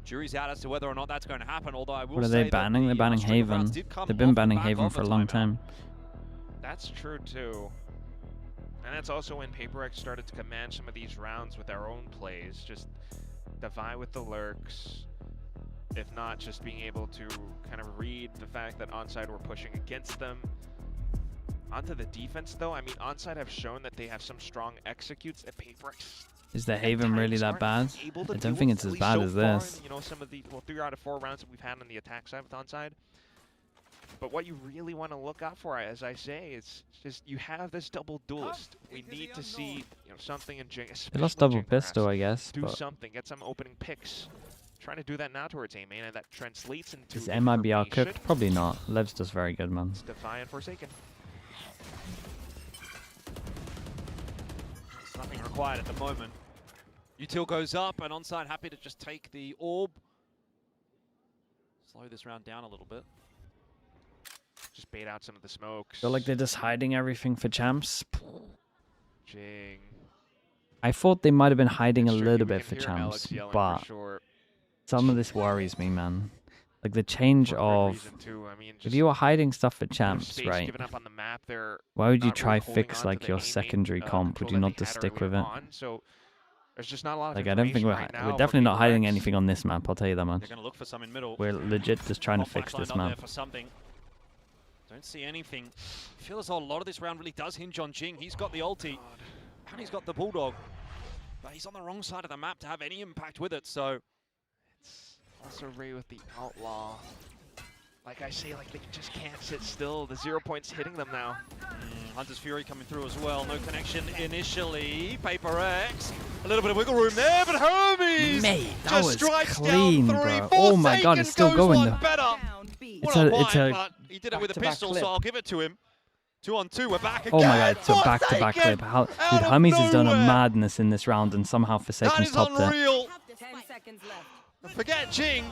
jury's out as to whether or not that's going to happen, although I will What are say they that banning? They're the banning string of rounds Haven. did come They've been off the banning back Haven of for a the long timeout. time. That's true too. And that's also when PRX started to command some of these rounds with their own plays. Just divide with the lurks. If not, just being able to kind of read the fact that ONSIDE were pushing against them. Onto the defense though, I mean ONSIDE have shown that they have some strong executes at PRX. Is the Haven really that bad? I don't think it's as bad as this. You know, some of the 3 out of 4 rounds that we've had on the attack side with ONSIDE. But what you really want to look out for, as I say, is just you have this double duelist. We need to see something in Jing. They lost double pistol, I guess. Do But something, get some opening picks. Trying to do that now towards A main, and that translates into. is MIBR cooked? Probably not. Lev's just very good, man. Defy and Forsaken. There's nothing required at the moment. Util goes up, and ONSIDE happy to just take the orb. Slow this round down a little bit. Just bait out some of the smokes. Feel like they're just hiding everything for Champs. Jing. I thought they might have been hiding a It's tricky. little We bit can for hear Champs, Alex yelling for but sure. some of this worries me, man. Like the change For a good of reason, too. I mean, if just you were hiding stuff for enough Champs, space right? given up on the map, they're Why would you not try really holding fix on to like the your aiming, secondary comp? Would control you that not they just had stick with earlier it? on, so there's just not a lot of Like I don't think information right now we're for definitely not hiding PRX. anything on this map. I'll tell you that much. They're going to look for some in middle. We're legit just trying to Hot fix flash this lined up map. there for something. Don't see anything. I feel as though a lot of this round really does hinge on Jing. He's got the ulti, and he's got the Bulldog. But he's on the wrong side of the map to have any impact with it, so... It's also Ray with the Outlaw. Like I say, like they just can't sit still. The 0 points hitting them now. Hunter's Fury coming through as well. No connection initially. PRX. A little bit of wiggle room there, but Hermes Mate, that just was strikes clean, down 3. bro. Oh my god, it's still Forsaken goes going one though. better. Down B. It's Well, a- not it's quite, a but he did it with a back-to-back pistol, clip. so I'll give it to him. 2 on 2, we're back again. Oh my god, it's a back-to-back clip. How, Out dude, of Hermes has done a nowhere. madness in this round, and somehow That Forsaken's is topped it. unreal. 10 seconds left. Forget Jing.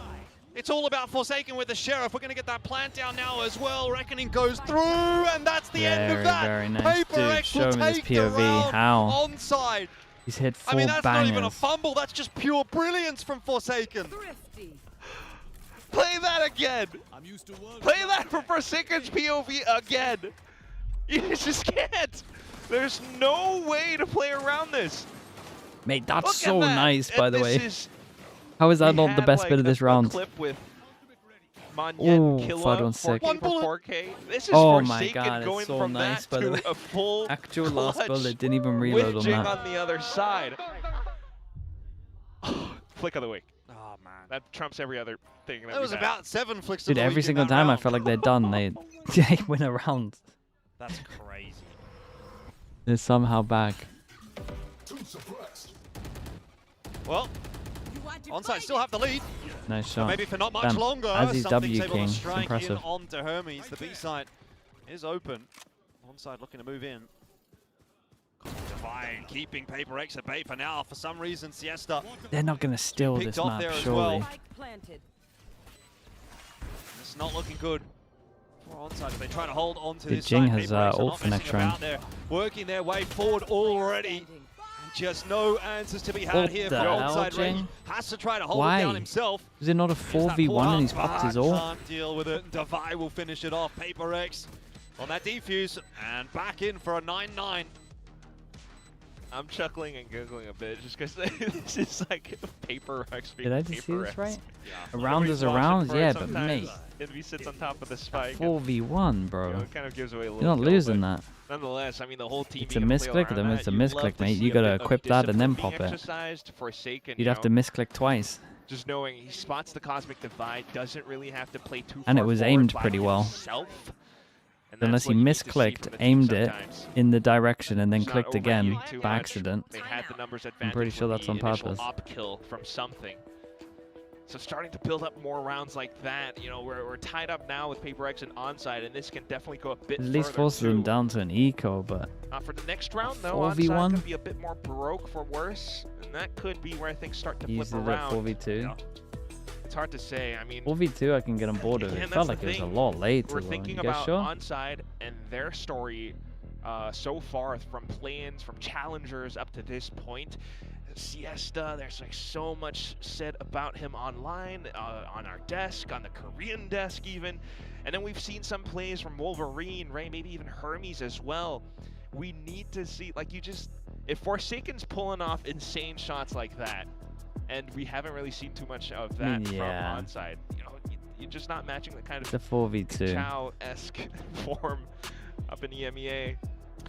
It's all about Forsaken with the Sheriff. We're going to get that plant down now as well. Reckoning goes through, and that's the end of Very, that. very nice. Dude, PRX show will me this take the POV. round How? ONSIDE. He's hit 4 I mean, that's not even a bangers. fumble. That's just pure brilliance from Forsaken. Thrifty. Play that again. Play that for Forsaken's POV again. You just can't. There's no way to play around this. Mate, that's Look so at that. nice, by And the this way. is- How is that we not the had, best like, bit of this a round? clip with Manyan, Ooh, Killa, 516. 4K for 4K. This is Oh my Forsaken god, going it's so from nice, that by the to way. a full Actual last clutch bullet, didn't even reload with on Jing that. on the other side. Flick of the week. Oh, man. That trumps every other thing. That was we've had. about 7 flicks of Dude, the every week in single that time I round. felt like they're done, they win a round. That's crazy. They're somehow back. Well, ONSIDE still have the lead. Nice shot. Maybe for not much Damn, longer. as he's Something's W able King, to it's strike impressive. in onto Hermes. The B side is open. ONSIDE looking to move in. Divine keeping PRX at bay for now. For some reason, Siesta They're not going to steal picked this off map, there as surely. well. Spike planted. It's not looking good for ONSIDE as they try to hold on to Dude, this Jing side. has, PRX are ult not for next messing about. round. They're working their way forward already. Standing. Just no answers to be had What here the for hell, ONSIDE. Ray Jing? has to try to hold Why? it down himself. Is it not a Here's that 4v1 pull and he's up, popped his but ult? can't deal with it. Divide will finish it off. PRX on that defuse and back in for a 9-9. I'm chuckling and giggling a bit just because this is like PRX. Did I just see this PRX. right? Yeah. A round is a Nobody's round, watching for it yeah, but sometimes. mate, Envy sits on top of the spike. and, 4v1, you bro. know, it kind of gives away a little You're not kill, losing but that. Nonetheless, I mean, the whole team. It's a being able to play misclick, around then it's a that, you'd misclick, love to mate. see You a gotta bit of equip that and then discipline pop being it. exercised, Forsaken, You'd you have to know, misclick twice. just knowing he spots the Cosmic Divide, doesn't really have to play too And far it was forward aimed by pretty well. himself. And Unless that's he what you need to see misclicked, from the team aimed it sometimes. in the direction and then It's not clicked again overheating too by much. accident. They had the numbers advantage. pretty sure with that's the on initial purpose. op kill from something. So starting to build up more rounds like that, you know, we're tied up now with PRX and ONSIDE, and this can definitely go a bit At least further forces too. them down to an eco, but For the next round, though, 4v1? ONSIDE could be a bit more broke for worse, and that could be where things start to flip uses it at around. 4v2. Yeah. It's hard to say. I mean, 4v2 I can get on board with. again, It felt that's like the it was a thing. lot later. We're though. thinking You guys about sure? ONSIDE and their story so far, from play-ins, from challengers up to this point. Siesta, there's like so much said about him online, on our desk, on the Korean desk even. And then we've seen some plays from Wolverine, Ray, maybe even Hermes as well. We need to see, like, if Forsaken's pulling off insane shots like that, and we haven't really seen too much of that yeah. from ONSIDE, you know, you're just not matching the kind It's a of 4v2. Chow-esque form up in EMEA.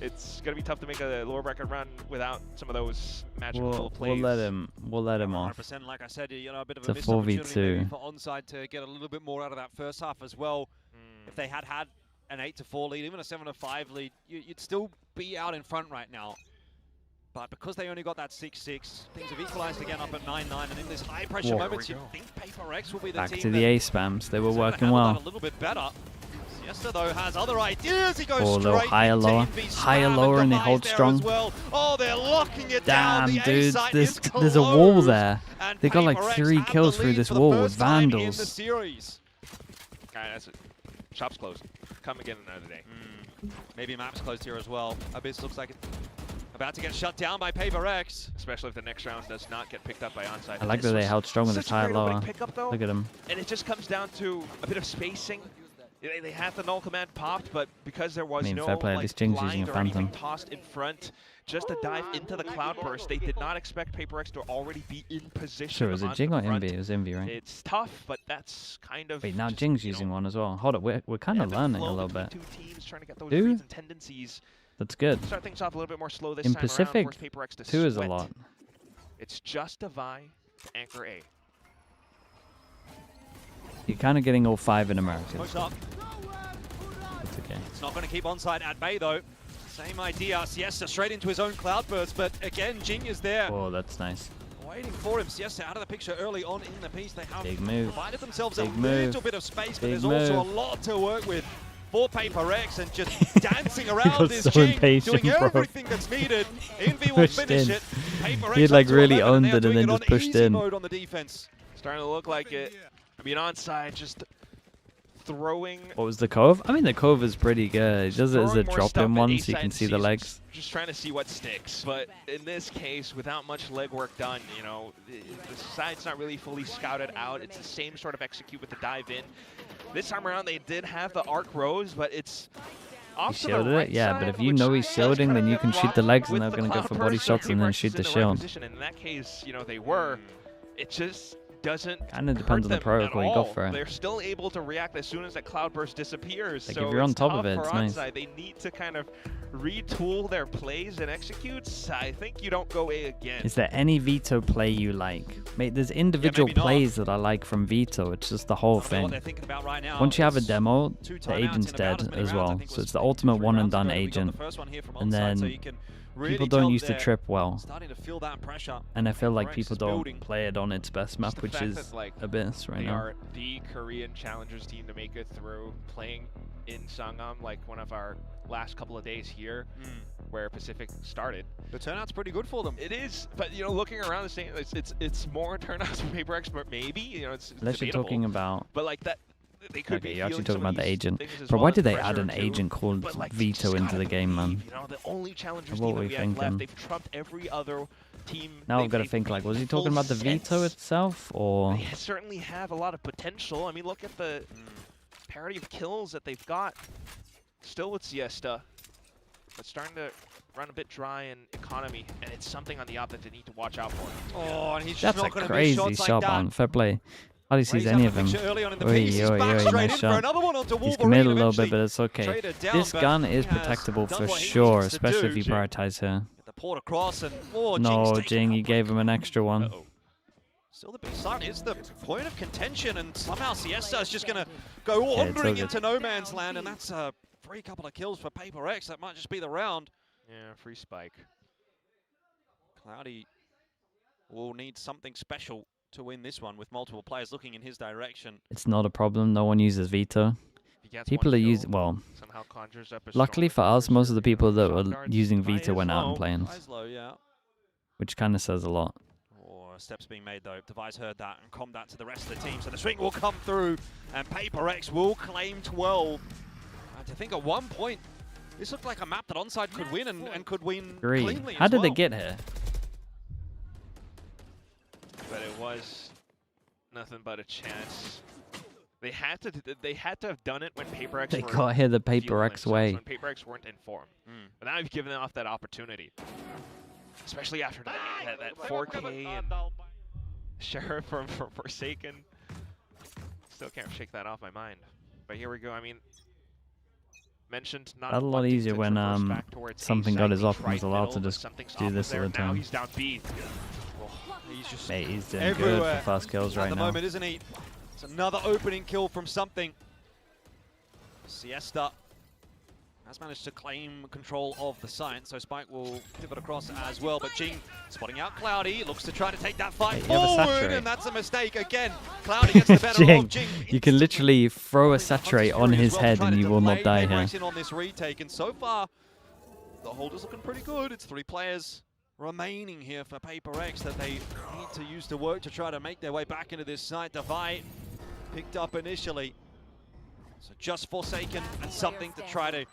It's gonna be tough to make a lower bracket run without some of those magical plays. We'll let him off. 100%, like I said, you know, a bit of It's a a missed opportunity 4v2. maybe for ONSIDE to get a little bit more out of that first half as well. If they had an 8-4 lead, even a 7-5 lead, you'd still be out in front right now. But because they only got that 6-6, things have equalized again up at 9-9, and in this high pressure moments, you think PRX will be the Back team to the A spams. They were that's gonna working handle that well. a little bit better. Siesta though has other ideas. He goes Oh, a straight little higher, into lower. Envy Higher, spam lower, and they highs hold there strong. as well. Oh, they're locking it down. Damn, The A dude. site is There's a wall closed, there. and They got like PRX 3 have the kills through lead this for the wall with first time in the Vandals. series. Alright, that's it. Shop's closed. Come again another day. Maybe map's closed here as well. Abyss looks like it's about to get shut down by PRX. Especially if the next round does not get picked up by ONSIDE. I like that they held strong with this high lower. Look at them. And it just comes down to a bit of spacing. They had the null command popped, but because there was no fair play, at like, least Jing's blind using a or anything Phantom. tossed in front, just to dive into the cloudburst, they did not expect PRX to already be in position. Sure, was it on Jing the or front. Envy? It was Envy, right? It's tough, but that's kind of. Wait, now just, Jing's you know, using one as well. Hold up, we're kind of the learning flow a little between bit. two teams, trying to get those Two? reads and tendencies. That's good. Start things off a little bit more slow this In time Pacific, around. Force PRX to 2 is a sweat. lot. It's just Divide to anchor A. You're kind of getting all 5 in America. Push up. It's okay. It's not going to keep ONSIDE at bay though. Same idea. Siesta straight into his own cloudburst, but again, Jing is there. Oh, that's nice. Waiting for him. Siesta out of the picture early on in the piece. They have Big move. provided themselves Big a move. little bit of space, but Big there's also a move. lot to work with for PRX, and just dancing around got is so Jing, impatient, doing bro. everything that's needed. Envy will Pushed finish in. it. PRX He had, like, up to really 11, owned they're it and doing then on just pushed easy in. mode on the defense. Starting to look like it. I mean, ONSIDE just throwing. What was the Cove? I mean, the Cove is pretty good. He does it as a throwing more drop stuff in at one A so you side can see the seasons, legs. Just trying to see what sticks. But in this case, without much legwork done, you know, the side's not really fully scouted out. It's the same sort of execute with the dive in. This time around, they did have the arc rose, but it's off He to the shielded right it? Yeah, side, but if you which know he's does shielding, kind then of you get can shoot the blocked legs and with they're the going to go for cloud body burst, shots and then PRX shoot is the in right shield. position, and in that case, you know, they were. It just doesn't Kinda depends on the hurt them protocol at you go all. for it. They're still able to react as soon as that cloudburst disappears. Like, so if you're on it's top tough of it, for it's nice. ONSIDE. They need to kind of retool their plays and executes. I think you don't go A again. Is there any Veto play you like? Mate, there's individual maybe not. plays that I like from Veto. It's just the whole I don't know what thing. they're thinking about right now. Once you have a It's demo, 2 the timeouts agent's in about dead many as rounds. I well. think So was it's the 2 ultimate 3 one and rounds done ago that we got agent. the first one here from And ONSIDE, so then you can really people tell don't use the they're trip well. starting to feel that pressure. And I feel like PRX people is don't building. play it on its best map, the which fact is that, like, Abyss right They now. are the Korean challengers team to make it through, playing in Sangam, like one of our last couple of days here, where Pacific started. The turnout's pretty good for them. It is, but you know, looking around the same, it's more turnouts for PRX, but maybe you know it's Unless you're debatable. talking about. But like that, they could Okay, be you're actually feeling talking some about the of these agent. things as But well why as did they pressure add an too. agent called But, like, you Veto just into gotta the game, man? believe, you know, the only challengers What team were that we we have thinking? left, they've trumped every other team. Now I've got to they've think, like, was he talking full about the Veto sets. itself, or They certainly have a lot of potential. I mean, look at the parity of kills that they've got. Still with Siesta, but starting to run a bit dry in economy, and it's something on the op that they need to watch out for. Oh, and he's just that's a not going to miss crazy shots like shot that. on. Fair play. Hardly sees Raised any out of the them. picture early on in the Oi, piece. He's oi, back oi, straight nice in for shot. another one onto He's Wolverine. committed a little bit, Eventually but it's okay. traded down, This but gun is he has protectable done for what he sure, needs to especially if do. you prioritize her. Get the port across, and oh, No, Jing's taking Jing, a you gave him an extra one. Uh-oh. Still the big sun is the point of contention, and somehow Siesta is just going to go Yeah, it's all wandering good. into no man's land, and that's a free couple of kills for PRX. That might just be the round. Yeah, free spike. Cloudy will need something special to win this one with multiple players looking in his direction. It's not a problem. No one uses Veto. People are using, well, luckily for us, most of the people that were using Veto went out and playing, which kind of says a lot. Steps being made though. Device heard that and commed that to the rest of the team. So the swing will come through and PRX will claim 12. And I think at one point, this looked like a map that ONSIDE could win and could win cleanly. How did they get here? But it was nothing but a chance. They had to have done it when PRX They got here the PRX way. When PRX weren't in form. But now you've given off that opportunity. Especially after that 4K and Sheriff from Forsaken. Still can't shake that off my mind. But here we go. I mean, mentioned not a lot easier when something got his off and was allowed to just do this all the time. He's down B. He's just he's doing good for fast kills right now. At the moment, isn't he? It's another opening kill from something. Siesta has managed to claim control of the site, so Spike will pivot across as well. But Jing spotting out Cloudy, looks to try to take that fight forward, and that's a mistake again. Cloudy gets the better of Jing. You can literally throw a saturate on his head and you will not die here. On this retake, and so far, the hold is looking pretty good. It's 3 players remaining here for PRX that they need to use to work to try to make their way back into this site. Divide picked up initially, so just Forsaken and something to try to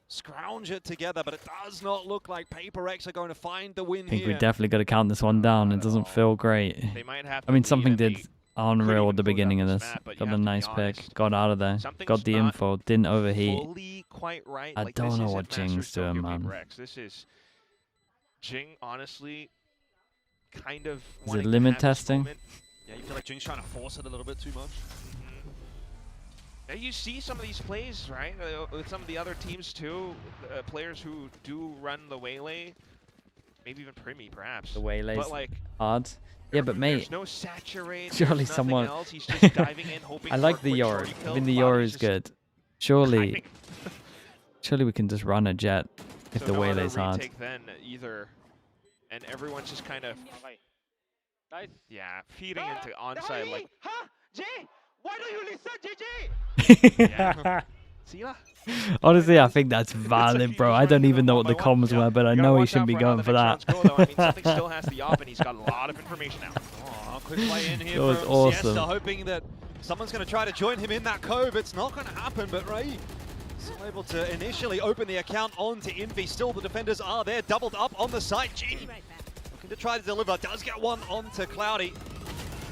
scrounge it together, but it does not look like PRX are going to find the win here. I think we definitely got to count this one down. It doesn't feel great. They might have I mean, something did unreal at the beginning of this. Got a nice pick, got out of there, got the info, didn't overheat. Quite right. I don't know what Jing's doing, man. This is Jing, honestly, kind of. Is it limit testing? Yeah, you feel like Jing's trying to force it a little bit too much. Now you see some of these plays, right? With some of the other teams too, players who do run the waylay, maybe even Primi, perhaps. The waylay's but like hard. Yeah, but mate, there's no saturate. surely someone. Else. He's just diving in, hoping I like for the a Yoru. quick I mean, the Yoru is good. Surely, surely we can just run a jet if the waylay's hard. Then either, and everyone's just kind of, yeah, feeding into onside like. Huh? Jay, why don't you listen, JJ? Yeah. See ya? Honestly, I think that's valid, bro. I don't even know what the comms were, but I know he shouldn't be going for that. I mean, something still has the op, and he's got a lot of information now. Oh, quick play in here that was from awesome. Siesta, hoping that someone's going to try to join him in that cove. It's not going to happen, but Ray still able to initially open the account onto Envy. Still, the defenders are there, doubled up on the site. Jing looking to try to deliver, does get one onto Cloudy.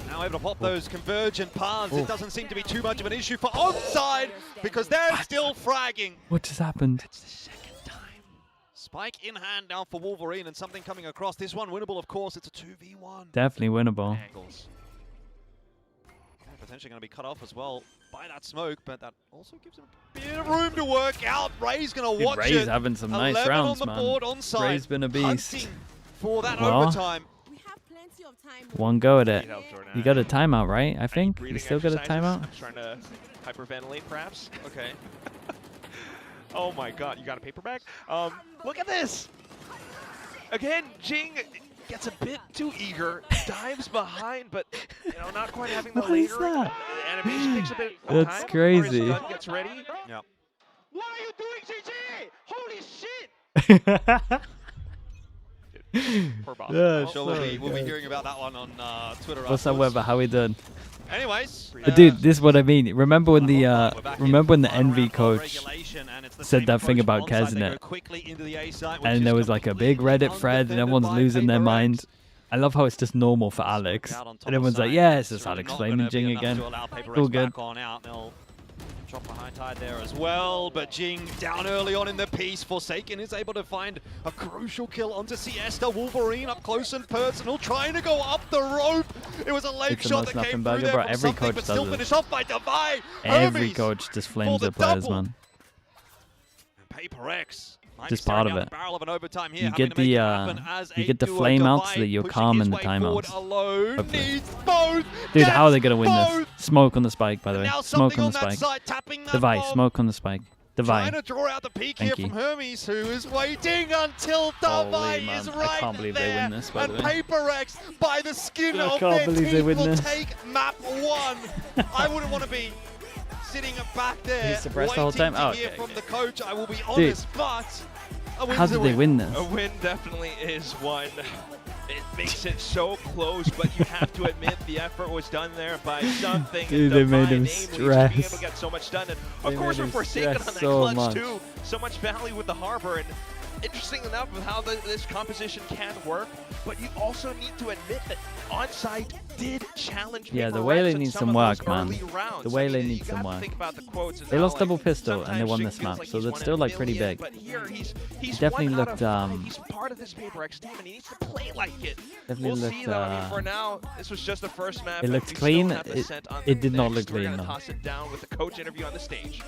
Now able to pop those convergent paths. It doesn't seem to be too much of an issue for ONSIDE because they're still fragging. What just happened? That's the second time. Spike in hand now for Wolverine and something coming across. This one winnable, of course. It's a 2v1. Definitely winnable. Angles. Potentially going to be cut off as well by that smoke, but that also gives him a bit of room to work out. Ray's going to watch it. Ray's having some nice rounds, on the man. board, ONSIDE Ray's been a beast. Hunting for that overtime. One go at it. You got a timeout, right? I think you still got a timeout. I'm trying to hyperventilate, perhaps. Okay. Oh my God, you got a paper bag? Look at this. Again, Jing gets a bit too eager, dives behind, but not quite having the later. That? The animation takes a bit of time. That's crazy. His gun gets ready. Yep. What are you doing, JJ? Holy shit! Poor Bob. Yeah, Sure, we'll be hearing about that one on Twitter. What's that weather? How we done? Anyways, But dude, this is what I mean. Remember when the NV coach said that thing about Kesnet, and there was like a big Reddit thread, and everyone's losing their mind. I love how it's just normal for Alex, and everyone's like, "Yeah, it's just Alex flaming Jing again." All good. Drop the high tide there as well, but Jing down early on in the piece. Forsaken is able to find a crucial kill onto Siesta. Wolverine up close and personal, trying to go up the rope. It was a late shot that came through there from every something, coach but still does finished off by Divide. Every coach just flames their players, man. PRX. Just part of it. Barrel of an overtime here, You get the flame out so that you're calm in the timeouts. Dude, how are they gonna win this? Smoke on the spike, by the way. Smoke on the spike. Device, smoke on the spike. Divine. Trying to draw out the peak Thank here you. from Hermes, who is waiting until Holy Divine man, is I right can't believe there. they win this, by and the way. PRX, by the skin I of can't their believe they teeth, win will this. take map 1. I wouldn't want to be sitting back there He's suppressed the waiting whole time? to hear Okay, from okay. the coach. I will be honest, but a win's How a did they win this? A win definitely is one. It makes it so close, but you have to admit the effort was done there by something. Dude, they made him to be stress. able to get so much done, and They of course made we're him forsaken on stress that so clutch much. too. So much value with the harbor, and interesting enough with how this composition can work. But you also need to admit that ONSIDE did challenge. Yeah, the PRX Waylay in needs some some of work, those man. early rounds. The I mean, Waylay you needs some gotta work. think about the quotes and They how, lost like, double pistol and they sometimes won Shing this feels map, like so he's that's one still in a like pretty million, big. But here he's definitely one looked, out of, he's part of this PRX team and he needs to play like it. Definitely We'll looked, see though. I mean, for now, this was just the first map. it and looked we clean. still have the It- scent on it did not next. look We're clean, gonna though. toss it down with the coach interview on the stage.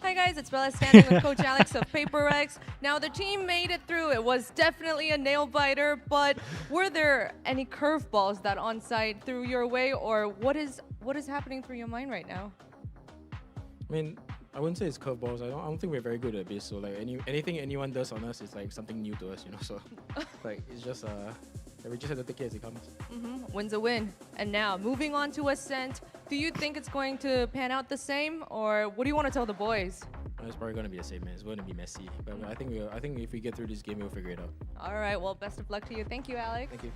Hi guys, it's Bella standing with Coach Alex of PRX. Now the team made it through. It was definitely a nail biter, but were there any curveballs that ONSIDE threw your way, or what is happening through your mind right now? I mean, I wouldn't say it's curveballs. I don't think we're very good at this. So like anything anyone does on us is like something new to us, you know. So like it's just we just have to take it as it comes. Win's a win. And now moving on to Ascent. Do you think it's going to pan out the same, or what do you want to tell the boys? It's probably gonna be the same, man. It's gonna be messy, but I think if we get through this game, we'll figure it out. All right. Well, best of luck to you. Thank you, Alex. Thank you.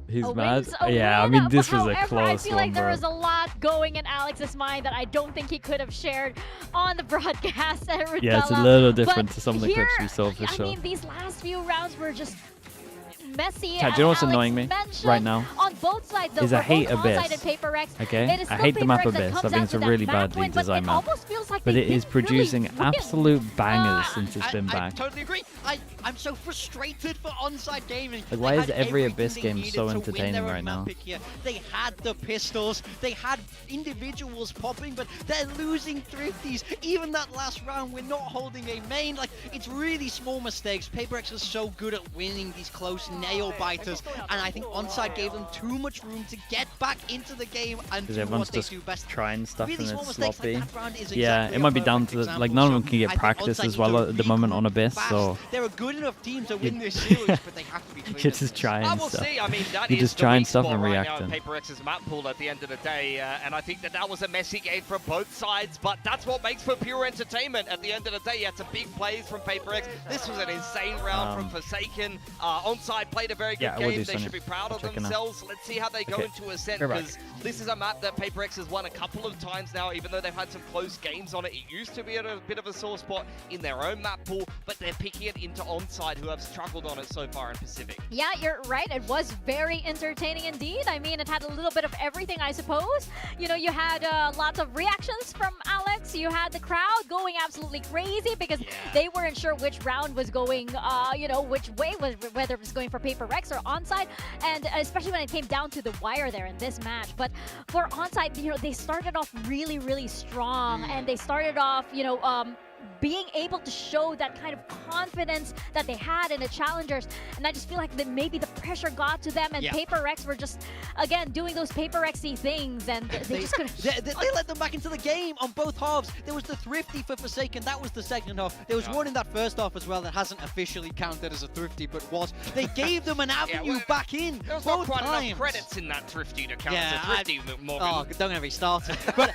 He's A mad. win's a Yeah, I win, mean, this was a however, close I feel one, like there bro. was a lot going in Alex's mind that I don't think he could have shared on the broadcast. Yeah, it's a little But different to some of the clips we here, saw for I sure. mean, these last few rounds were just messy. Chad, as do you know what's Alex annoying me mentioned, right now? On both sides, though, Is I for hate both Abyss. ONSIDE and PRX, Okay? it is I still hate the map PRX that Abyss. comes I think out it's a with really that map badly win, but designed it map. almost feels like But they it is didn't really producing win. absolute bangers since it's been I back. totally agree. I'm so frustrated for ONSIDE Gaming. Like, why They is had every everything Abyss they game needed so to win entertaining their right own now? map pick here. They had the pistols, they had individuals popping, but they're losing thrifties. Even that last round, we're not holding a main. Like, it's really small mistakes. PRX is so good at winning these close nail biters, and I think ONSIDE gave them too much room to get back into the game and Because do everyone's what they just do best. trying stuff Really and small it's mistakes sloppy. like that round is Yeah, exactly it a might be down perfect to like example. none of them So can I get think practice ONSIDE as need well to at the moment on regroup Abyss, fast. so They're a good enough team to win this series, but they have to be clean. you're just trying I will stuff. see. I mean, that You're is just the trying weak stuff spot and right now in reacting. PRX's map pool at the end of the day, and I think that was a messy game from both sides, but that's what makes for pure entertainment. At the end of the day, you had some big plays from PRX. This was an insane round from Forsaken. ONSIDE played a very good Yeah, I will game. do They Sonya. should be proud of Check it out. themselves. Let's see how they go Okay. into Ascent, Go back. because this is a map that PRX has won a couple of times now, even though they've had some close games on it. It used to be at a bit of a sore spot in their own map pool, but they're picking it into ONSIDE, who have struggled on it so far in Pacific. Yeah, you're right. It was very entertaining indeed. I mean, it had a little bit of everything, I suppose. You know, you had lots of reactions from Alex. You had the crowd going absolutely crazy because they weren't sure which round was going, you know, which way, whether it was going for PRX or ONSIDE. And especially when it came down to the wire there in this match. But for ONSIDE, you know, they started off really, really strong. And they started off, you know, being able to show that kind of confidence that they had in the challengers, and I just feel like that maybe the pressure got to them, and PRX were just again doing those PRX-y things, and they just couldn't. They let them back into the game on both halves. There was the thrifty for Forsaken, that was the second half. There was one in that first half as well that hasn't officially counted as a thrifty, but was. They gave them an avenue back in. There was both not quite times. enough credits in that thrifty to count as a thrifty, Morgan. Oh, don't get me started. But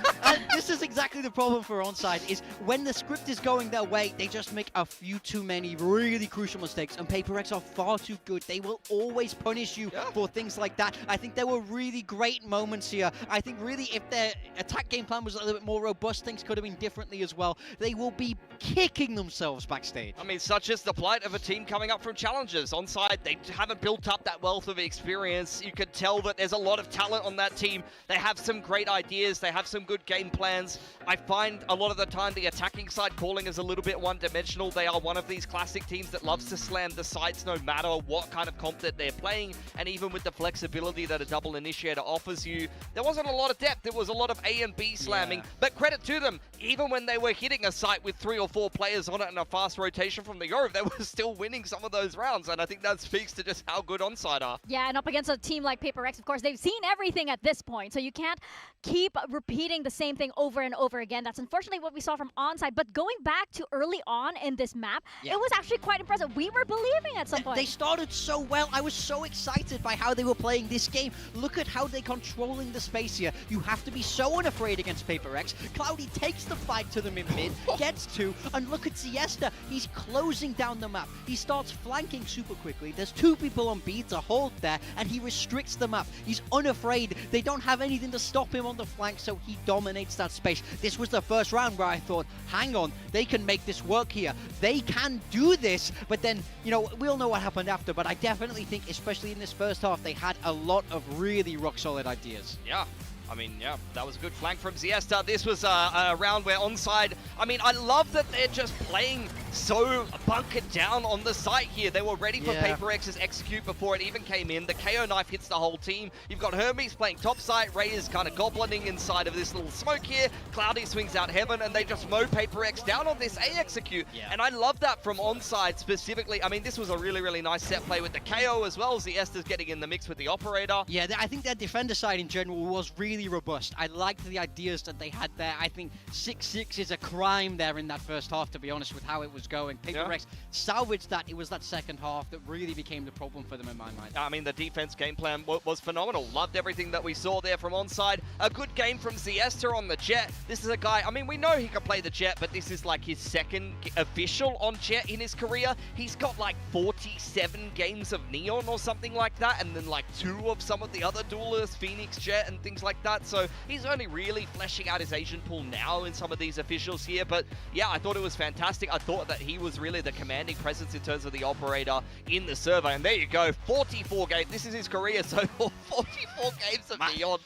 this is exactly the problem for ONSIDE, is when the script is going their way, they just make a few too many really crucial mistakes, and PRX are far too good. They will always punish you for things like that. I think there were really great moments here. I think really if their attack game plan was a little bit more robust, things could have been differently as well. They will be kicking themselves backstage. I mean, such is the plight of a team coming up from challengers. ONSIDE, they haven't built up that wealth of experience. You could tell that there's a lot of talent on that team. They have some great ideas. They have some good game plans. I find a lot of the time the attacking side caught calling as a little bit one-dimensional. They are one of these classic teams that loves to slam the sites no matter what kind of comp that they're playing, and even with the flexibility that a double initiator offers you, there wasn't a lot of depth. It was a lot of A and B slamming, but credit to them, even when they were hitting a site with 3 or 4 players on it and a fast rotation from the Yoro, they were still winning some of those rounds, and I think that speaks to just how good ONSIDE are. Yeah, and up against a team like PRX, of course, they've seen everything at this point, so you can't keep repeating the same thing over and over again. That's unfortunately what we saw from ONSIDE, but going back to early on in this map, it was actually quite impressive. We were believing at some point. They started so well. I was so excited by how they were playing this game. Look at how they're controlling the space here. You have to be so unafraid against PRX. Cloudy takes the fight to them in mid, gets 2, and look at Siesta. He's closing down the map. He starts flanking super quickly. There's 2 people on B to hold there, and he restricts the map. He's unafraid. They don't have anything to stop him on the flank, so he dominates that space. This was the first round where I thought, hang on, they can make this work here. They can do this, but then, you know, we all know what happened after, but I definitely think, especially in this first half, they had a lot of really rock-solid ideas. Yeah. I mean, yeah, that was a good flank from Siesta. This was a round where ONSIDE, I mean, I love that they're just playing so bunkered down on the site here. They were ready for PRX's execute before it even came in. The KO knife hits the whole team. You've got Hermes playing top site. Ray is kind of goblining inside of this little smoke here. Cloudy swings out heaven, and they just mow PRX down on this A execute. And I love that from ONSIDE specifically. I mean, this was a really, really nice set play with the KO as well. Siesta's getting in the mix with the operator. Yeah, I think their defender side in general was really robust. I liked the ideas that they had there. I think 6-6 is a crime there in that first half, to be honest, with how it was going. PRX salvaged that. It was that second half that really became the problem for them in my mind. I mean, the defense game plan was phenomenal. Loved everything that we saw there from ONSIDE. A good game from Siesta on the Jet. This is a guy, I mean, we know he can play the Jet, but this is like his second official on Jet in his career. He's got like 47 games of Neon or something like that, and then like 2 of some of the other duelists, Phoenix, Jet, and things like that. So he's only really fleshing out his Asian pool now in some of these officials here. But yeah, I thought it was fantastic. I thought that he was really the commanding presence in terms of the operator in the server. And there you go, 44 games. This is his career so far, 44 games of Neon.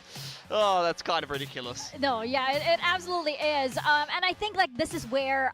Oh, that's kind of ridiculous. No, yeah, it absolutely is. And I think like this is where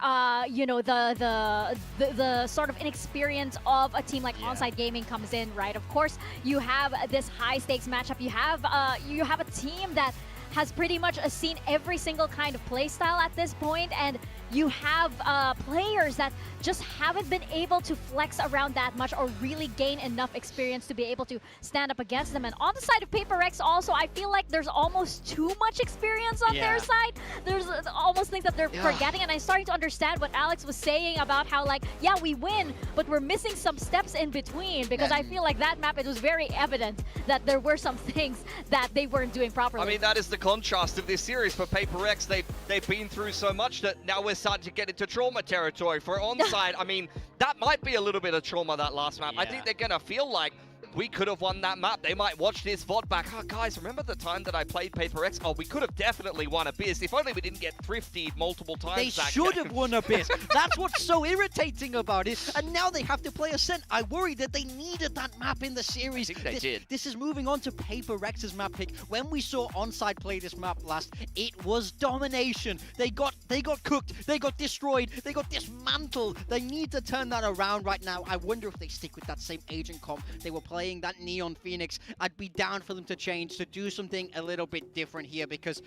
you know, the sort of inexperience of a team like ONSIDE Gaming comes in, right? Of course, you have this high stakes matchup. You have a team that has pretty much seen every single kind of play style at this point, and you have players that just haven't been able to flex around that much or really gain enough experience to be able to stand up against them. And on the side of PRX also, I feel like there's almost too much experience on their side. There's almost things that they're forgetting, and I'm starting to understand what Alex was saying about how, like, yeah, we win, but we're missing some steps in between, because I feel like that map, it was very evident that there were some things that they weren't doing properly. I mean, that is the contrast of this series for PRX. They've been through so much that now we're starting to get into trauma territory. For ONSIDE, I mean, that might be a little bit of trauma, that last map. I think they're going to feel like we could have won that map. They might watch this VOD back. Oh, guys, remember the time that I played PRX? Oh, we could have definitely won Abyss. If only we didn't get thrifty multiple times. They should have won Abyss. That's what's so irritating about it. And now they have to play Ascent. I worry that they needed that map in the series. I think they did. This is moving on to PRX's map pick. When we saw ONSIDE play this map last, it was domination. They got cooked. They got destroyed. They got dismantled. They need to turn that around right now. I wonder if they stick with that same agent comp they were playing, that Neon Phoenix. I'd be down for them to change, to do something a little bit different here, because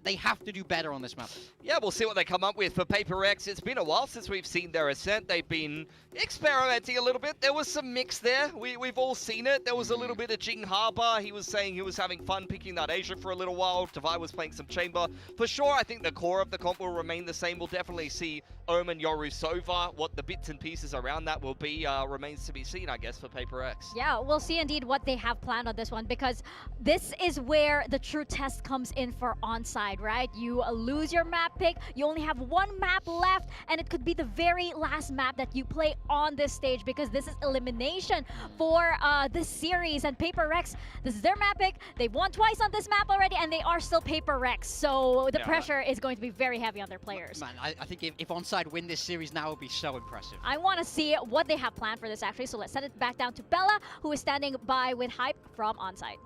they have to do better on this map. Yeah, we'll see what they come up with for PRX. It's been a while since we've seen their Ascent. They've been experimenting a little bit. There was some mix there. We've all seen it. There was a little bit of Jing Harbor. He was saying he was having fun picking that Asia for a little while. Devi was playing some Chamber. For sure, I think the core of the comp will remain the same. We'll definitely see Omen, Yoru, Sova. What the bits and pieces around that will be remains to be seen, I guess, for PRX. Yeah, we'll see indeed what they have planned on this one, because this is where the true test comes in for ONSIDE, right? You lose your map pick, you only have one map left, and it could be the very last map that you play on this stage, because this is elimination for this series. And PRX, this is their map pick. They've won twice on this map already, and they are still PRX, so the pressure is going to be very heavy on their players. Man, I think if ONSIDE win this series now, it would be so impressive. I want to see what they have planned for this, actually, so let's send it back down to Bella, who is standing by with Hype from ONSIDE.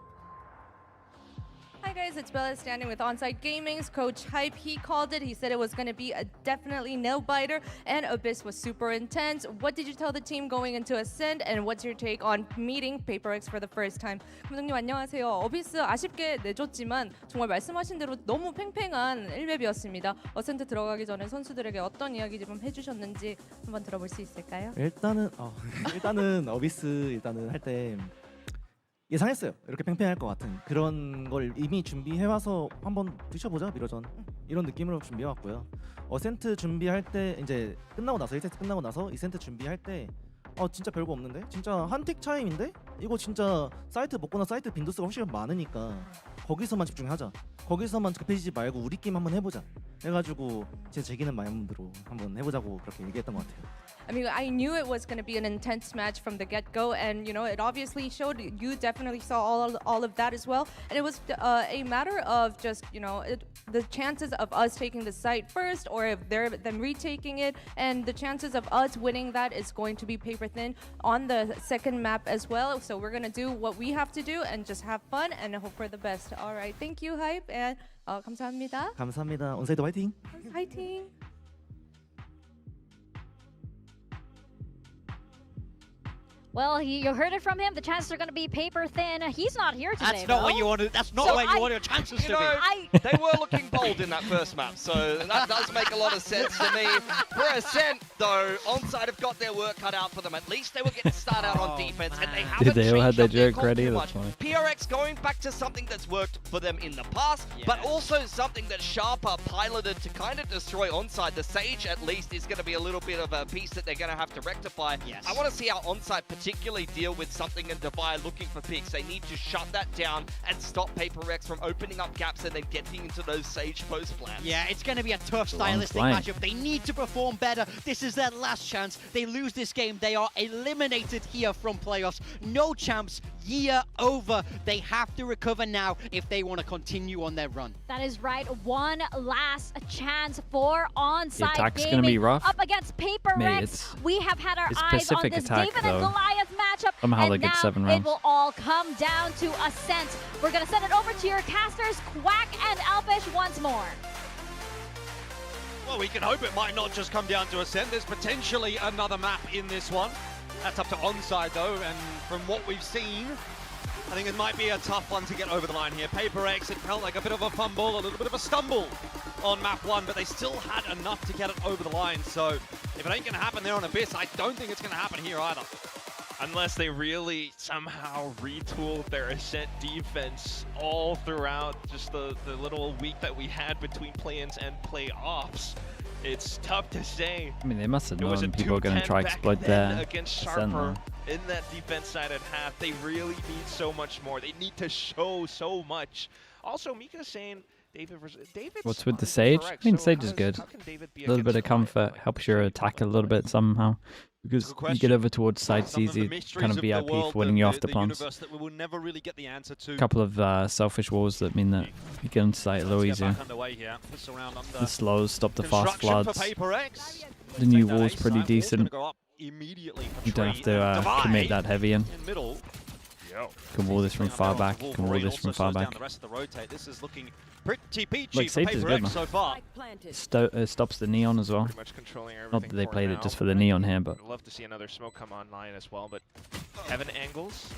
Hi guys, it's Bella standing with ONSIDE Gaming's Coach Hype. He called it. He said it was going to be a definitely nail-biter, and Abyss was super intense. What did you tell the team going into Ascend, and what's your take on meeting PRX for the first time? 감독님 안녕하세요. 어비스 아쉽게 내줬지만 정말 말씀하신 대로 너무 팽팽한 1맵이었습니다. 어센트 들어가기 전에 선수들에게 어떤 이야기 좀 해주셨는지 한번 들어볼 수 있을까요? 일단은 어비스 할 때 예상했어요. 이렇게 팽팽할 것 같은 그런 걸 이미 준비해와서 한번 부셔보자 미러전 이런 느낌으로 준비해왔고요. 어센트 준비할 때 이제 끝나고 나서 1세트 끝나고 나서 2세트 준비할 때 진짜 별거 없는데? 진짜 한 틱 차이인데? 이거 진짜 사이트 먹거나 사이트 빈도수가 훨씬 많으니까 거기서만 집중하자. 거기서만 급해지지 말고 우리 게임 한번 해보자. 해가지고 제 즐기는 마음으로 한번 해보자고 그렇게 얘기했던 것 같아요. I mean, I knew it was going to be an intense match from the get-go, and it obviously showed. You definitely saw all of that as well, and it was a matter of just the chances of us taking the site first, or if them retaking it, and the chances of us winning that is going to be paper thin on the second map as well. So we're gonna do what we have to do and just have fun and hope for the best. All right, thank you, Hype, and 감사합니다. 감사합니다. 온사이드 화이팅. 화이팅. Well, you heard it from him. The chances are going to be paper thin. He's not here today. That's not what you wanted. That's not where you want your chances to be. They were looking bold in that first map, so that does make a lot of sense to me. For Ascent, though, ONSIDE have got their work cut out for them. At least they were getting started out on defense, and they haven't They all had changed their up joke ready. too That's much. funny. PRX going back to something that's worked for them in the past, but also something that Sharper piloted to kind of destroy ONSIDE. The Sage, at least, is going to be a little bit of a piece that they're going to have to rectify. Yes. I want to see how ONSIDE particularly deal with something and Divide looking for picks. They need to shut that down and stop PRX from opening up gaps and then getting into those Sage post plans. Yeah, it's going to be a tough stylistic matchup. They need to perform better. This is their last chance. They lose this game, they are eliminated here from playoffs. No champs, year over. They have to recover now if they want to continue on their run. That is right. One last chance for ONSIDE The attack's Gaming gonna be rough. up against PRX. We have had our eyes on Pacific this attack, David though. and Goliath matchup, Somehow they and get now 7 it rounds. will all come down to Ascent. We're gonna send it over to your casters, Quack and Elfish, once more. Well, we can hope it might not just come down to Ascent. There's potentially another map in this one. That's up to ONSIDE, though, and from what we've seen, I think it might be a tough one to get over the line here. PRX, it felt like a bit of a fumble, a little bit of a stumble on map 1, but they still had enough to get it over the line. So if it ain't going to happen there on Abyss, I don't think it's going to happen here either. Unless they really somehow retooled their Ascent defense all throughout just the little week that we had between play-ins and playoffs. It's tough to say. I mean, they must have It was a known people were going to 2-10 try back exploit then their against Ascent, Sharper though. in that defense side at half. They really need so much more. They need to show so much. Also, Mika's saying David's What's with the on Sage? PRX, I mean, so Sage is good. how can David be A little bit of against Goliath? comfort helps your attack a little bit somehow. Because you get over towards side, it's easy, kind of VIP for winning you off the plants. That we will never really get the answer to. A couple of selfish walls that mean that you get into sight a little easier. The slows stop the fast floods. The new wall's pretty decent. You don't have to commit that heavy in. You can wall this from far back, you can wall this from far back. Like Sage is good, man. So far. Stops the neon as well. Pretty much controlling everything. Not that they for played now. it just for the neon here, but I'd love to see another smoke come online as well, but Heaven angles.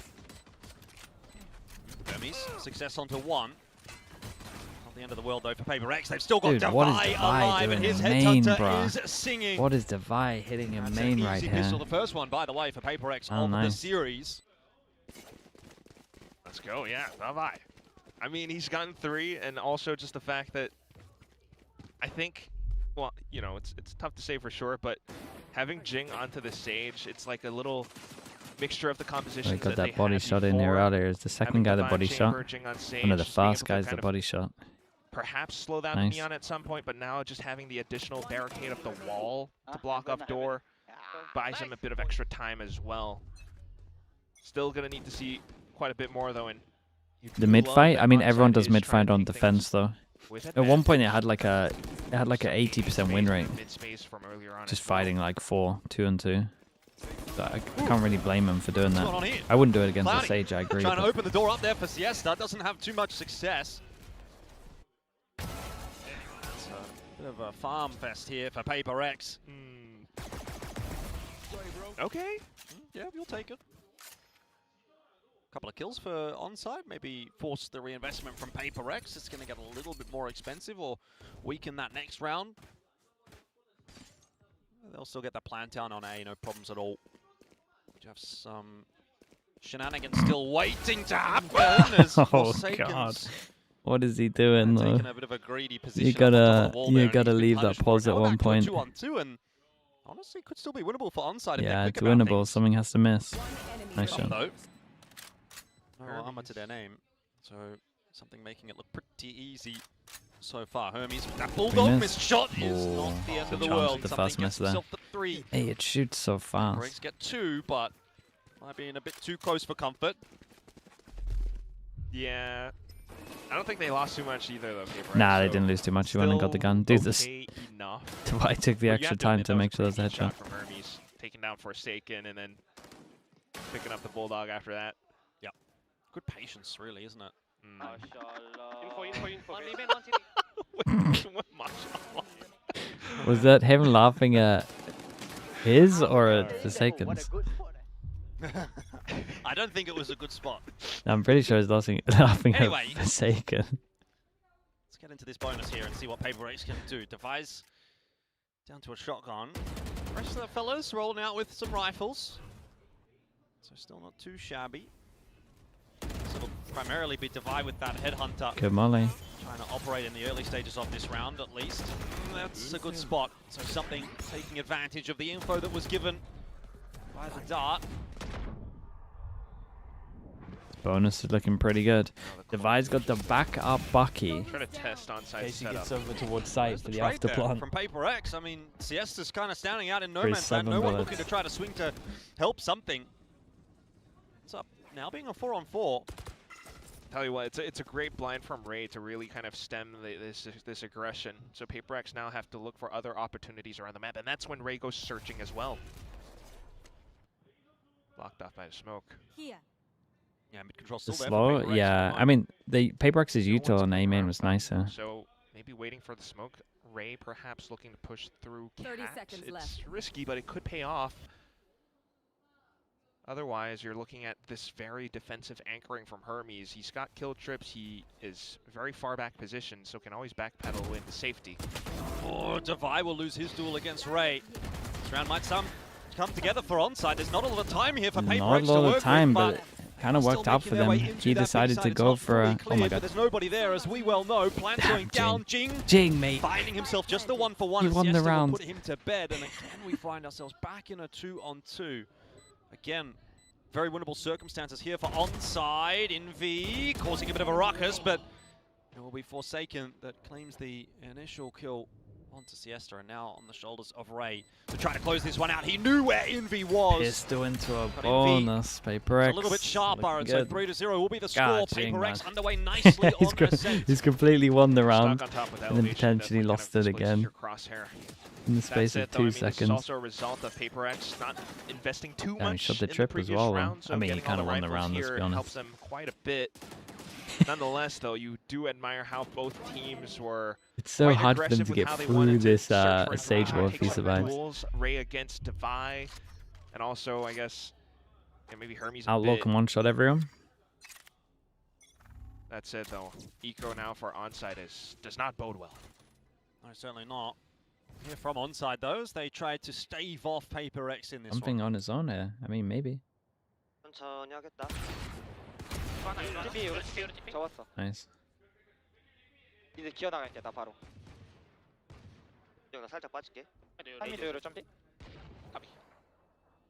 Hermes, success onto 1. Not the end of the world though for PRX. They've still got dude, what is Divide Divide alive, doing and his in main, headhunter bruh? is singing. What is Divide hitting in That's main an right easy here? pistol, the first one, by the way, for PRX Oh, of the nice. series. Let's go, yeah, Davai. I mean, he's gotten 3, and also just the fact that I think, well, you know, it's tough to say for sure, but having Jing onto the Sage, it's like a little mixture of the compositions They got that that body shot in there earlier. It's the second guy that body shot. One of the fast guys that body shot. Perhaps slow down Nice. Neon at some point, but now just having the additional barricade of the wall to block off door buys him a bit of extra time as well. Still gonna need to see quite a bit more though in The mid fight, I mean, everyone does mid fight on defense though. At one point, it had like a 80% win rate. Just fighting like 2 and 2. So I can't really blame him for doing that. I wouldn't do it against the Sage, I agree. Trying to but open the door up there for Siesta. Doesn't have too much success. Bit of a farm fest here for PRX. Okay. Yeah, we'll take it. Couple of kills for ONSIDE, maybe force the reinvestment from PRX. It's going to get a little bit more expensive or weaken that next round. They'll still get that plant down on A, no problems at all. We have some shenanigans still waiting to happen. As Oh Forsaken's God, what is he doing though? taking a bit of a greedy position. You gotta leave that pause at one point. 2-on-2 and honestly, could still be winnable for ONSIDE. Yeah, if it's they're quick about winnable. things. Something has to miss. Nice Not shot. though. No armor to their name, so something making it look pretty easy so far. Hermes with that bulldog missed shot is not the end of the world. The fast miss there. Three. Hey, it shoots so fast. Breaks get 2, but might be in a bit too close for comfort. Yeah. I don't think they lost too much either, though. PRX, Nah, they so didn't lose too much. He went and got the gun. Dude, this. okay enough. Why took the But you extra have time admit to that was make sure a there's a pretty good headshot. shot from Hermes, taking down Forsaken and then picking up the bulldog after that. Yeah. Good patience, really, isn't it? Was that him laughing at his or at Forsaken's? I don't think it was a good spot. I'm pretty sure he's laughing Anyway. at Forsaken. Let's get into this bonus here and see what PRX can do. Device down to a shotgun. The rest of the fellas rolling out with some rifles. So still not too shabby. So it'll primarily be Devi with that headhunter. Good molly. Trying to operate in the early stages of this round, at least. That's a good spot. So something taking advantage of the info that was given by the dart. Bonus is looking pretty good. Devi's got the back up Bucky. Try to test onside In case he gets setup. over towards site for the after plant. From PRX, I mean, Siesta's kind of standing out in no For his man's land. 7 No one bullets. looking to try to swing to help something. It's up now, being a 4-on-4. Tell you what, it's a great blind from Ray to really kind of stem this aggression. So PRX now have to look for other opportunities around the map, and that's when Ray goes searching as well. Blocked off by the smoke. Here. Yeah, mid-control The still there for slow, PRX, yeah. online. I mean, the PRX's No util one's on A coming main around was from. nicer. So maybe waiting for the smoke. Ray perhaps looking to push through 30 Cat. seconds It's left. risky, but it could pay off. Otherwise, you're looking at this very defensive anchoring from Hermes. He's got kill trips. He is very far back positioned, so can always backpedal into safety. Oh, Devi will lose his duel against Ray. This round might come together for ONSIDE. There's not a lot of time here for PRX Not a to lot work of time, with, but it kind of still worked out making for their way them. into He that B decided side. to It's go not for a... fully Oh clear, my but god. there's nobody there, as we well know. Plant Damn, going down. Jing Jing, mate. finding himself just the 1-for-1. He and won the Siesta will round. put him to bed, and again we find ourselves back in a 2-on-2. Again, very winnable circumstances here for ONSIDE. Envy causing a bit of a ruckus, but it will be Forsaken that claims the initial kill onto Siesta, and now on the shoulders of Ray to try to close this one out. He knew where Envy was. Pistol into a But bonus. PRX. A little bit sharper, and so Looking 3-0 will be the score. God, Jing, PRX man. underway nicely he's, on Ascent. he's completely won the round. Stuck on top with And then elevation, potentially definitely lost kind of it displaces again. your crosshair. In the space That's of it, though. 2 I mean, This seconds. is also a result of PRX not investing too Damn, he much shot the in trip the as previous well, though. round, so I mean, he getting all kinda won the rifles round, let's here be honest. helps them quite a bit. Nonetheless, though, you do admire how both teams were It's so quite hard for them aggressive to with get how they through wanted to this search for stage Devi, war if take he some survives. duels, Ray against Devi, and also, I guess, yeah, maybe Hermes a Outlaw bit. can one-shot everyone. That's it, though. Eco now for ONSIDE does not bode well. No, certainly not. Here from ONSIDE, though, as they tried to stave off PRX in this Something one. on his own here. I mean, maybe. 천천히 하겠다. 하나 이거 하나. TP 우리 TP. 접었어. Nice. 이제 기어나갈게 나 바로. 형, 나 살짝 빠질게. 3미터로 점핑.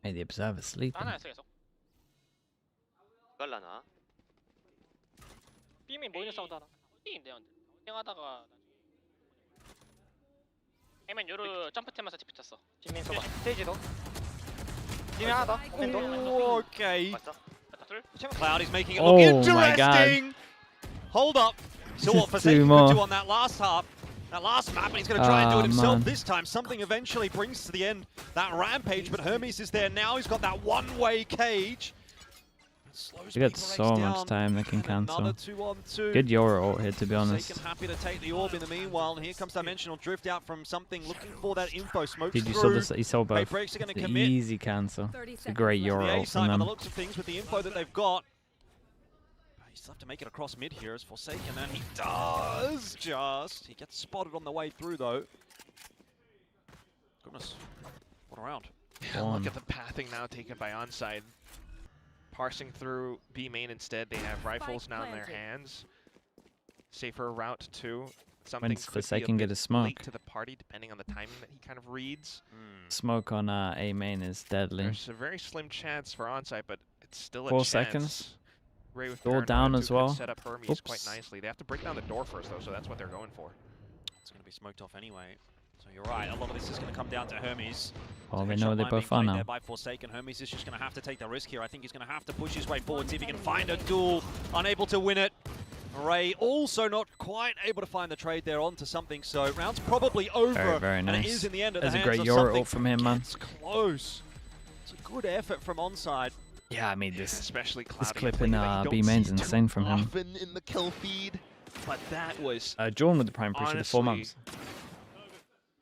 Hey, the observer's sleeping. 하나였어 계속. 갈라나. B맨 모이는 사운드 하나. B인데요. 땡하다가 A맨 요르 점프 템에서 TP 쳤어. 팀민 써봐. 스테이지도. 팀이 하나 더. 팀도. Ooh, okay. 맞어. 됐다 둘. Cloud is making it Oh look my God. interesting. Hold up. So what Two Forsaken more. could do on that last half. That last map, and he's going to try and do Ah, it himself man. this time. Something eventually brings to the end that rampage, but Hermes is there now. He's got that one-way cage. Slows We got PRX so much down. time they can cancel. Another 2-on-2. Good Euro ult here, to be honest. Forsaken happy to take the orb in the meanwhile, and here comes Dimensional Drift out from something, looking for that info. Smokes Did you saw through. this? You saw both. PRX are going to The commit. easy cancel. It's a great The Euro A ult side from by the them. looks of things with the info that they've got. He still have to make it across mid here as Forsaken, and he does just. He gets spotted on the way through though. Goodness, what a round. Yeah, look at the pathing now taken by ONSIDE. Parsing through B main instead. They have rifles now in their hands. Safer route too. Something When's could be Forsaken a get bit a smoke? late to the party, depending on the timing that he kind of reads. Smoke on A main is deadly. There's a very slim chance for ONSIDE, but it's still a 4 chance. seconds. Ray with Door Paranoia down too as could well. Set up Hermes Oops. quite nicely. They have to break down the door first though, so that's what they're going for. It's going to be smoked off anyway. So you're right, a lot of this is going to come down to Hermes. Oh, So they headshot know they line both being are played now. there by Forsaken. Hermes is just going to have to take the risk here. I think he's going to have to push his way forward, see if he can find a duel. Unable to win it. Ray also not quite able to find the trade there onto something, so round's probably over. Very, very and it nice. is in the end of That's the a hands great of Euro something. ult from him, man. It's close. It's a good effort from ONSIDE. Yeah, I mean this. Especially This Cloudy, clip a in player that you B don't main's see too insane from him. often in the kill feed, but that was Jordan with the prime appreciate the 4 honestly months.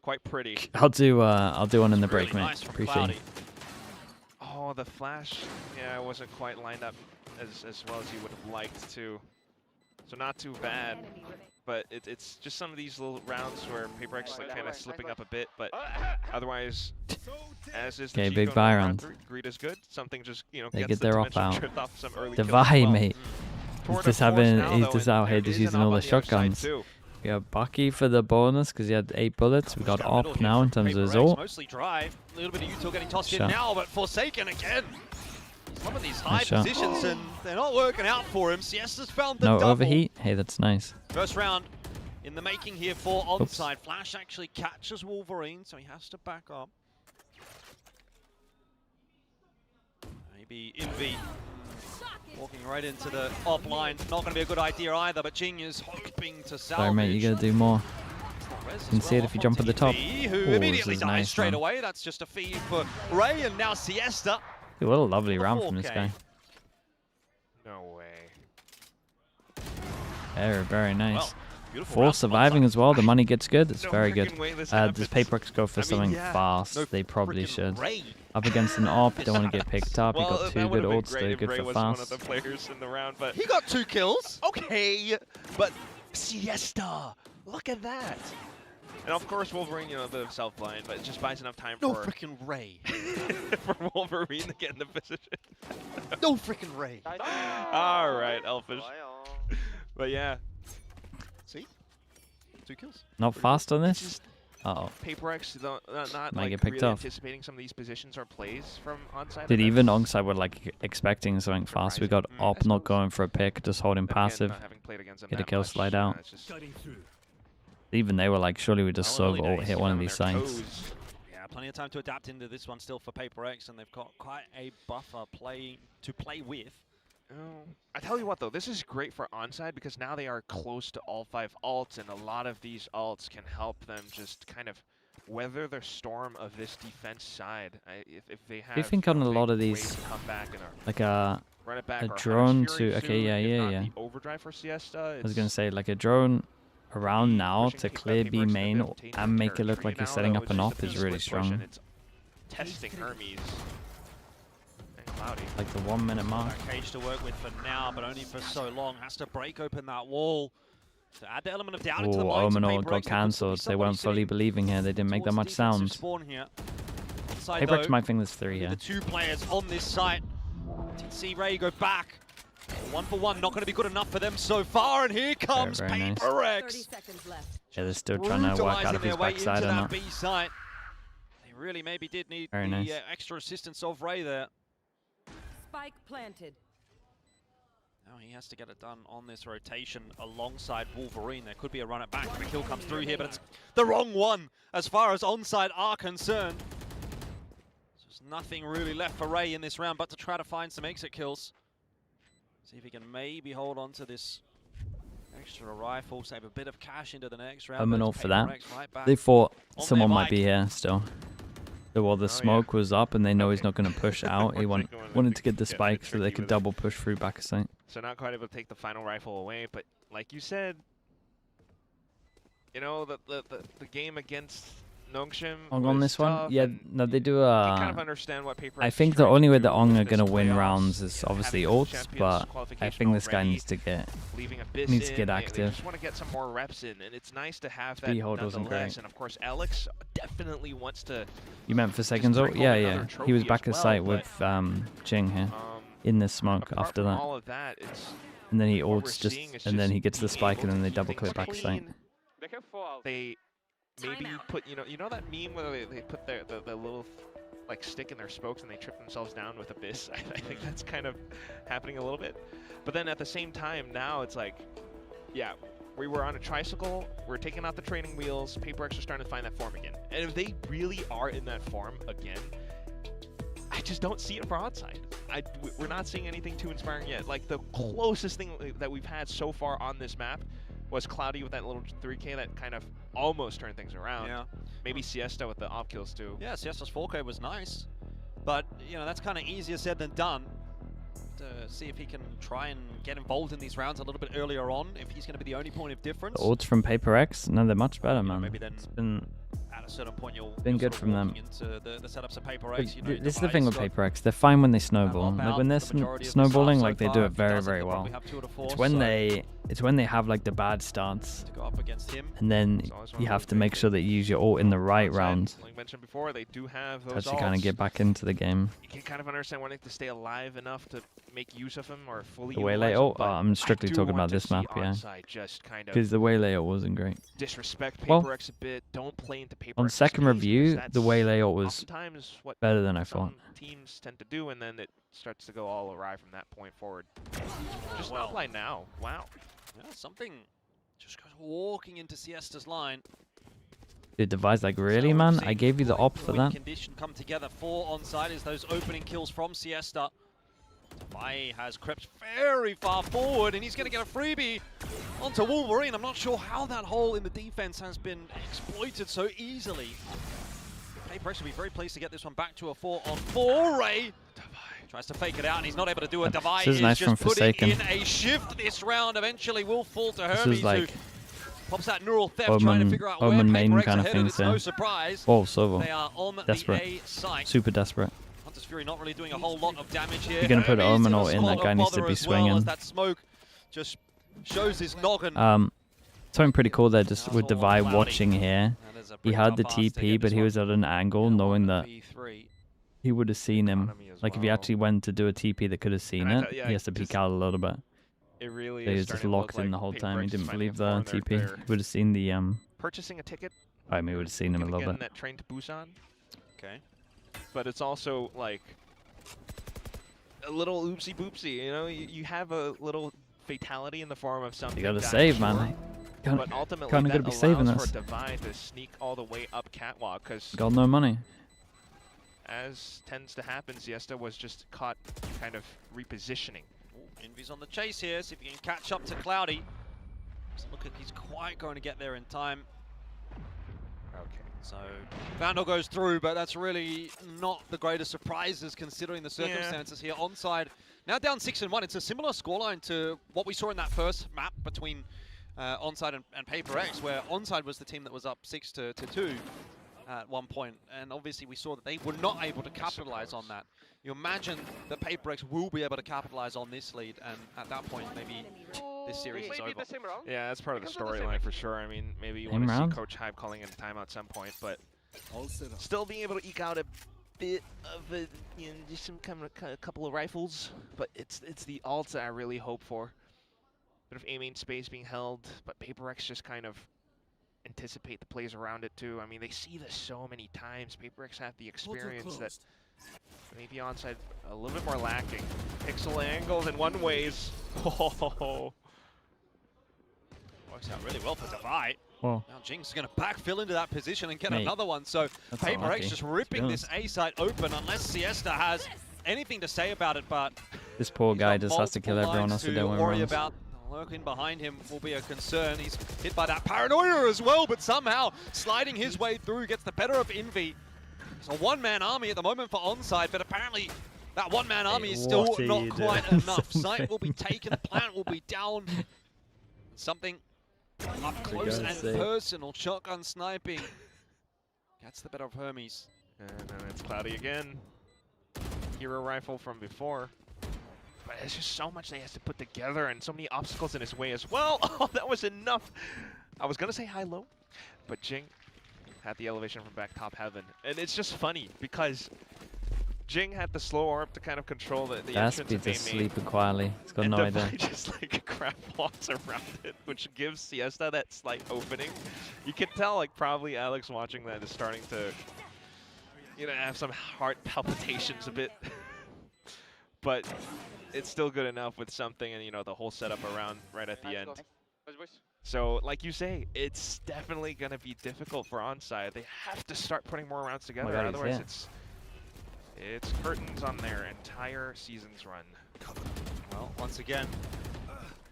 quite pretty. I'll do one in the break, Really mate. nice from Appreciate Cloudy. it. Oh, the flash, yeah, wasn't quite lined up as well as you would have liked to. So not too bad, but it's just some of these little rounds where PRX like kind of slipping up a bit, but otherwise, as is the Okay, cheat big code on round Byron. 3, Greed is good. Something just, you know, They gets get the their op dimensional out. drift off some early The kills as vibe, well. mate. Tour He's de just force having, now, he's though, just and out here there just is using an all op the on other side shotguns. too. We got Bucky for the bonus because he had 8 bullets. We got Down middle Op here now in from terms of his PRX, ult. Mostly drive. A little bit of Util getting tossed in Shot. now, but Forsaken again. Some of these high Nice shot. positions and they're not working out for him. Siesta's found the No double. overheat. Hey, that's nice. First round in the making here for ONSIDE. Flash actually catches Wolverine, so he has to back up. Maybe Envy walking right into the op line. Not going to be a good idea either, but Jing is hoping to salvage. Sorry, mate. You gotta do more. Rez You can as see it well if you off jump onto at the top. Envy, who Oh, this immediately is dies nice, straight man. away. That's just a feed for Ray, and now Siesta. Dude, what a lovely round from this 4K. guy. No way. Very, very nice. Well, beautiful 4 round from surviving ONSIDE. as well. The money gets good. It's No very good. freaking way this Does happens. PRX go for I mean, something yeah, fast? no They probably freaking should. Ray. Up against an op, don't want to get picked up. You Well, got 2 that good would've been ults. great They're if good Ray for was one of fast. the players in the round, but He got 2 kills. okay, but Siesta, look at that. And of course, Wolverine, you know, a bit of self-blind, but it just buys enough time No for freaking Ray. for Wolverine to get in the position. No freaking Ray. All right, Elfish. But yeah, See? 2 kills. Not fast on it's this? just Uh-oh. PRX not Might like get picked really off. anticipating some of these positions or plays from ONSIDE. Dude, and even that's ONSIDE were like expecting something fast. We got surprising. I Op not suppose. going for a pick, just holding then again, passive. not having played against them Get a that kill, much, slide out. it's just Even they were like, surely we just Well, sove early ult, days, hit keep one of on these their signs. toes. Yeah, plenty of time to adapt into this one still for PRX, and they've got quite a buffer to play with. Oh, I tell you what though, this is great for ONSIDE because now they are close to all 5 ults, and a lot of these ults can help them just kind of weather the storm of this defense side. If they have, Do you think on a know, lot of big these, ways to come back and like run it back, a or Hunter's drone Fury to- okay, soon, yeah, if yeah, not yeah. the overdrive for Siesta. I was it's- gonna say like a drone around now pushing to people clear that B PRX have main been taking and make it territory look like you're now, setting though, up it's an just op a is split really push, strong. and it's testing Hermes and Cloudy. Like the 1 minute mark. That cage to work with for now, but only for so long. Has to break open that wall to add the element of doubt into the Oh, minds of Omenor PRX. got There could still be cancelled. They somebody weren't fully sitting believing here. They didn't make that towards much defensive sound. spawn here. Inside PRX though, might think there's 3 only here. the 2 players on this site. Did see Ray go back. 1 for 1, not going to be good enough for them so far. And here comes very nice. 30 PRX. seconds left. Yeah, they're still trying to work Brutalizing out if their he's way backside into or that not. B site. They really maybe did need Very the nice. extra assistance of Ray there. Spike planted. Now he has to get it done on this rotation alongside Wolverine. There could be a run it back. The kill comes through here, but it's the wrong one as far as ONSIDE are concerned. There's nothing really left for Ray in this round but to try to find some exit kills. See if he can maybe hold on to this extra rifle, save a bit of cash into the next round. I'm but an it's ult for that. PRX right back They thought on someone their might be bike. here still. So while the smoke was up and they know he's not going to push out, he wanted to get the spike so they could double push through back of sight. So not quite able to take the final rifle away, but like you said, you know, the game against Nongshim On this one? Yeah, no, they do kind of understand what I think the only way the ONG are going to win rounds is obviously ults, but I think this guy needs to get active. Just want to get some more reps in, and it's nice to have that Speed hold wasn't nonetheless. great. And of course, Alex definitely wants to. You meant for seconds ult? Yeah. He was back of sight with Jing here in the smoke after that. All of that, it's And then he ults and then he gets the spike and then they double click back of sight. They maybe put, you know that meme where they put the little like stick in their spokes and they trip themselves down with Abyss? I think that's kind of happening a little bit. But then at the same time, now it's like, yeah, we were on a tricycle, we're taking out the training wheels, PRX are starting to find that form again. And if they really are in that form again, I just don't see it for ONSIDE. We're not seeing anything too inspiring yet. Like, the closest thing that we've had so far on this map was Cloudy with that little 3K that kind of almost turned things around. Yeah. Maybe Siesta with the op kills too. Yeah, Siesta's 4K was nice. But, you know, that's kind of easier said than done. To see if he can try and get involved in these rounds a little bit earlier on, if he's going to be the only point of difference. The ults from PRX? No, they're much better, man. Maybe then it's been at a certain point you'll good from them. into the setups of PRX. You know, this is the thing with PRX. They're fine when they snowball. Like when they're snowballing, like they do it very, very well. It's when they have like the bad starts, to go up against him. and then you have to make sure that you use your ult in the right round. Like mentioned before, they do have those To actually kind of get back into the game. You can kind of understand wanting to stay alive enough to make use of him or fully The waylay ult? Oh, I'm strictly talking about this map, yeah. Because the waylay ult wasn't great. Disrespect PRX a bit. Don't play into PRX. On second review, the waylay ult was what better than I thought. Teams tend to do, and then it starts to go all awry from that point forward. Just not play now. Wow. Yeah, something just goes walking into Siesta's line. Dude, Device, like, really, man? I gave you the op for that? Condition come together for ONSIDE is those opening kills from Siesta. Device has crept very far forward, and he's going to get a freebie onto Wolverine. I'm not sure how that hole in the defense has been exploited so easily. PRX will be very pleased to get this one back to a 4-on-4. Ray tries to fake it out, and he's not able to do it. Device is nice just putting Forsaken. in a shift this round. Eventually will fall to This Hermes, is like who pops that neural theft, trying to figure out where Omen main PRX kind of are headed. things It's no there. surprise. Oh, Sovo. They are on Desperate. the A site. Super desperate. Hunter's Fury not really doing a whole lot of damage here. You're going to put Hermes Omen a ult in, that spot guy of needs to bother be as well, swinging. as that smoke just shows his noggin. Something pretty cool there, just with Devi watching here. He had the TP, but he was at an angle, knowing that he would have seen him. Like, if he actually went to do a TP that could have seen it, he has to peek out a little bit. It really So he is was just starting to look locked in like the whole time. He PRX didn't finding believe a the form. TP. They're He would have seen the purchasing a ticket. I mean, he would have seen him a little Getting bit. that train to Busan. Okay. But it's also like a little oopsie boopsie. You know, you have a little fatality in the form of something. You gotta save, man. But ultimately, Kinda that gotta be saving allows this. for Devi to sneak all the way up catwalk, because Got no money. as tends to happen, Siesta was just caught kind of repositioning. Ooh, Envy's on the chase here, see if he can catch up to Cloudy. Doesn't look like he's quite going to get there in time. Okay, so Vandal goes through, but that's really not the greatest surprises considering the circumstances here. ONSIDE now down 6-1. It's a similar scoreline to what we saw in that first map between ONSIDE and PRX, where ONSIDE was the team that was up 6-2 at one point, and obviously we saw that they were not able to capitalize on that. You imagine that PRX will be able to capitalize on this lead, and at that point maybe this series is over. Yeah, that's part of the storyline for sure. I mean, maybe you want to see Coach Hype calling in time at some point, but still being able to eke out a bit of a, you know, just some kind of a couple of rifles. But it's the ults that I really hope for. Bit of aiming space being held, but PRX just kind of anticipate the plays around it too. I mean, they see this so many times. PRX have the experience that maybe ONSIDE a little bit more lacking. Pixel angles in one ways. Oh. Works out really well for Devi. Whoa. Now Jinx is going to backfill into that position and get Mate, another one. So that's PRX unlucky, just ripping this A site open, unless Siesta has anything to say about it. But this poor guy just has to kill everyone else who don't win worry rounds. about. Lurking behind him will be a concern. He's hit by that paranoia as well, but somehow sliding his way through gets the better of Envy. It's a one-man army at the moment for ONSIDE, but apparently that one-man army is still what are not you quite doing? enough. Site will be taken, plant will be down. Something up close and personal. Shotgun sniping gets the better of Hermes. And then it's Cloudy again. Hero rifle from before. But it's just so much that he has to put together and so many obstacles in his way as well. Oh, that was enough. I was going to say high-low, but Jing had the elevation from back top heaven. And it's just funny because Jing had the slow orb to kind of control the entrance of Just main. sleeping quietly. He's got no idea. And just like crab walks around it, which gives Siesta that slight opening. You can tell, like, probably Alex watching that is starting to, you know, have some heart palpitations a bit. But it's still good enough with something, and you know, the whole setup around right at the end. So, like you say, it's definitely going to be difficult for ONSIDE. They have to start putting more rounds together, otherwise it's curtains on their entire season's run. Well, once again,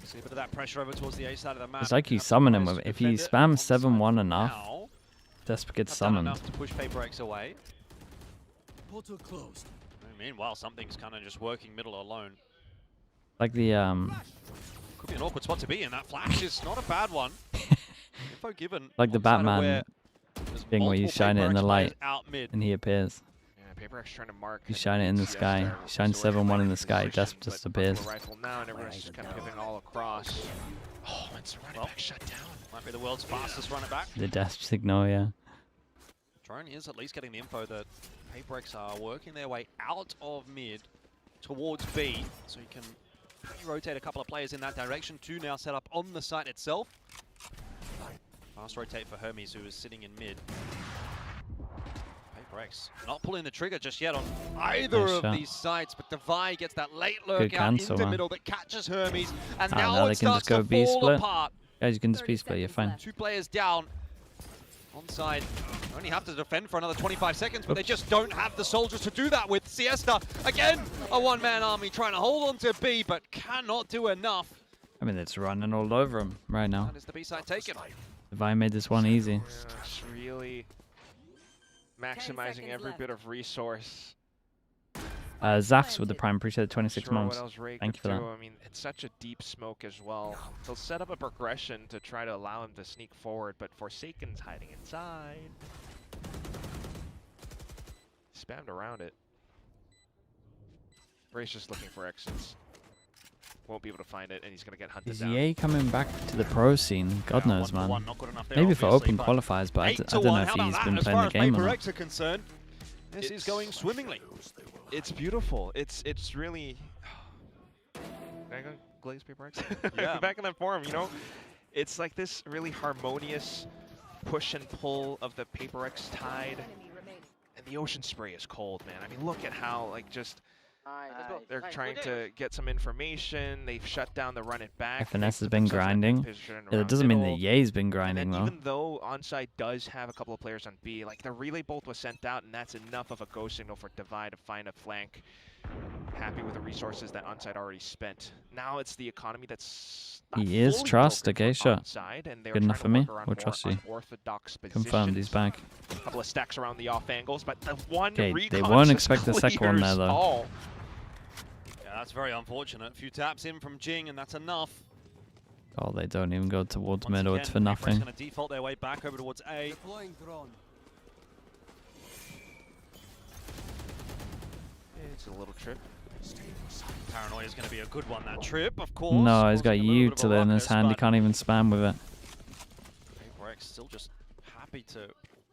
see a bit of that pressure over towards the A side of the map. It's like you summon him. If he spams 7-1 enough, Desp gets summoned. Enough to push PRX away. Portal closed. Meanwhile, something's kind of just working middle alone. Like the Could be an awkward spot to be in. That flash is not a bad one. Info given. like the Batman thing where you shine it in the light and he appears. Yeah, PRX trying to mark. You shine it in the sky. You shine 7-1 in the sky. Desp just appears. Rifle now, and everyone's just kind of pivoting all across. Oh, it's running back shut down. Might be the world's fastest runner back. The Desp signal, yeah. Drone is at least getting the info that PRX are working their way out of mid towards B, so you can rotate a couple of players in that direction. 2 now set up on the site itself. Fast rotate for Hermes, who is sitting in mid. PRX not pulling the trigger just yet on either of these sites, but Devi gets that late lurk out into middle that catches Hermes, and now it starts to fall apart. Guys, you can just B-split, you're fine. 2 players down. ONSIDE only have to defend for another 25 seconds, but they just don't have the soldiers to do that with. Siesta, again, a one-man army trying to hold on to B, but cannot do enough. I mean, it's running all over him right now. And is the B side taken? Devi made this one easy. Yeah, it's really maximizing every bit of resource. Zafs with the prime, appreciate the 26 Sure, months. what else Ray Thank you could for that. do. I mean, it's such a deep smoke as well. They'll set up a progression to try to allow him to sneak forward, but Forsaken's hiding inside. Spammed around it. Ray's just looking for exits. Won't be able to find it, and he's going to get hunted Is down. EA coming back to the pro scene? God knows, man. Maybe for open qualifiers, but I don't know if he's been playing the game or not. Are concerned, this is going swimmingly. It's beautiful. It's really. Can I go glaze PRX? Yeah. Back in that form, you know, it's like this really harmonious push and pull of the PRX tide, and the ocean spray is cold, man. I mean, look at how just. They're trying to get some information. They've shut down the run it back. FNS has been grinding. Yeah, that doesn't mean that EA's been grinding, though. Even though ONSIDE does have a couple of players on B, like the relay bolt was sent out, and that's enough of a go signal for Devi to find a flank. Happy with the resources that ONSIDE already spent. Now it's the economy that's He is trust, okay, sure. Good enough for me. We'll trust you. Confirmed, he's back. A couple of stacks around the off angles, but the one Okay, they won't expect the second one there, though. All. Yeah, that's very unfortunate. A few taps in from Jing, and that's enough. Oh, they don't even go towards Once middle. again, It's for PRX nothing. going to default their way back over towards A. Deploying drone. It's a little trip. Paranoia is going to be a good one, that trip, of course. No, he's got Causing a little bit of a util in his ruckus, hand. He but can't even spam with it. PRX still just happy to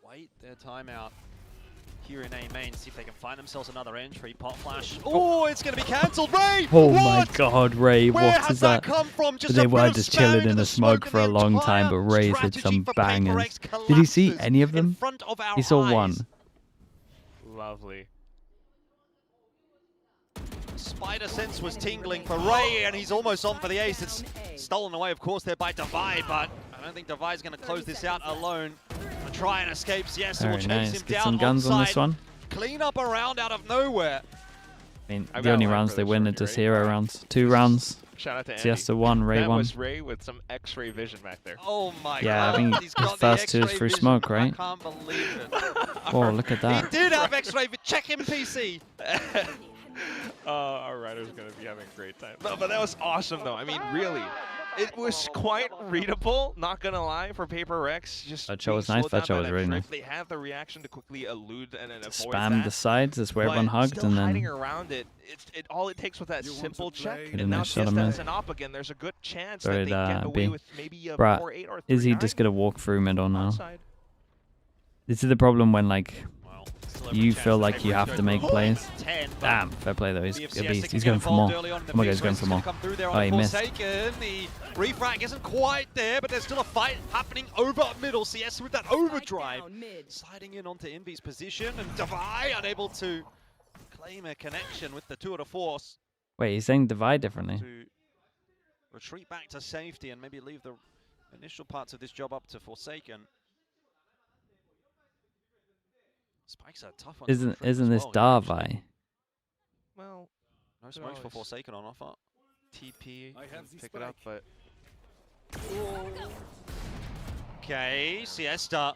wait their time out here in A main, see if they can find themselves another entry. Pot flash. Oh, it's going to be cancelled. Ray! Oh what? my God, Ray! Where What has is that? come from? Just They a were bit of just spam chilling into in the the smoke for a and the long time, but entire Ray's hit some strategy for bangers. PRX Did he see collapses any of in them? front of our He saw eyes. one. Lovely. Spider sense was tingling for Ray, and he's almost on for the ace. It's stolen away, of course, there by Devi, but I don't think Devi's going to close this out alone. Gonna try and escape. Yes, we'll Very chase nice. him Get down some guns on this side. one. Clean up a round out of nowhere. I mean, I've the got only a line rounds for they this win are rookie, just right? hero rounds. 2 rounds. Shout out to Andy. Siesta 1, Ray that 1. was Ray with some X-ray vision back there. Oh my Yeah, god. I think He's his got first the two is X-ray through vision. smoke, right? I can't believe it. Oh, look at He that. did have X-ray vision. Check him, PC. Our rider's going to be having a great time. No, but that was awesome, though. I mean, really. It was quite readable, not gonna lie, for PRX. Just That show was nice. That show was really nice. They have the reaction to quickly elude and then avoid Spam that. the sides, that's where everyone But hugged, still and hiding then around it, all it takes was that simple check, Get in and now there, shut him Siesta in. is an op again. There's a good chance Sorry, that they get away B. with maybe a Bruh, 4-8 or 3-9. is he just gonna walk through mid or no? Onside. This is the problem when like Still every you chance feel that like you PRX have go to make through. plays. 10, but Damn, fair play though. He's a VCT beast. can He's get going for more. involved early on in the Oh my god, piece. he's going for Race is more. gonna come through there Oh, on he missed. Forsaken. The refrag isn't quite there, but there's still a fight happening over middle. CS with that overdrive. Sliding in onto Envy's position, and Devi unable to claim a connection with the tour de force Wait, he's saying divide differently. to retreat back to safety and maybe leave the initial parts of this job up to Forsaken. Spikes are tough on Isn't this Darvi? Well, no smokes for Forsaken on offer. TP, I have the pick it up, but Okay, Siesta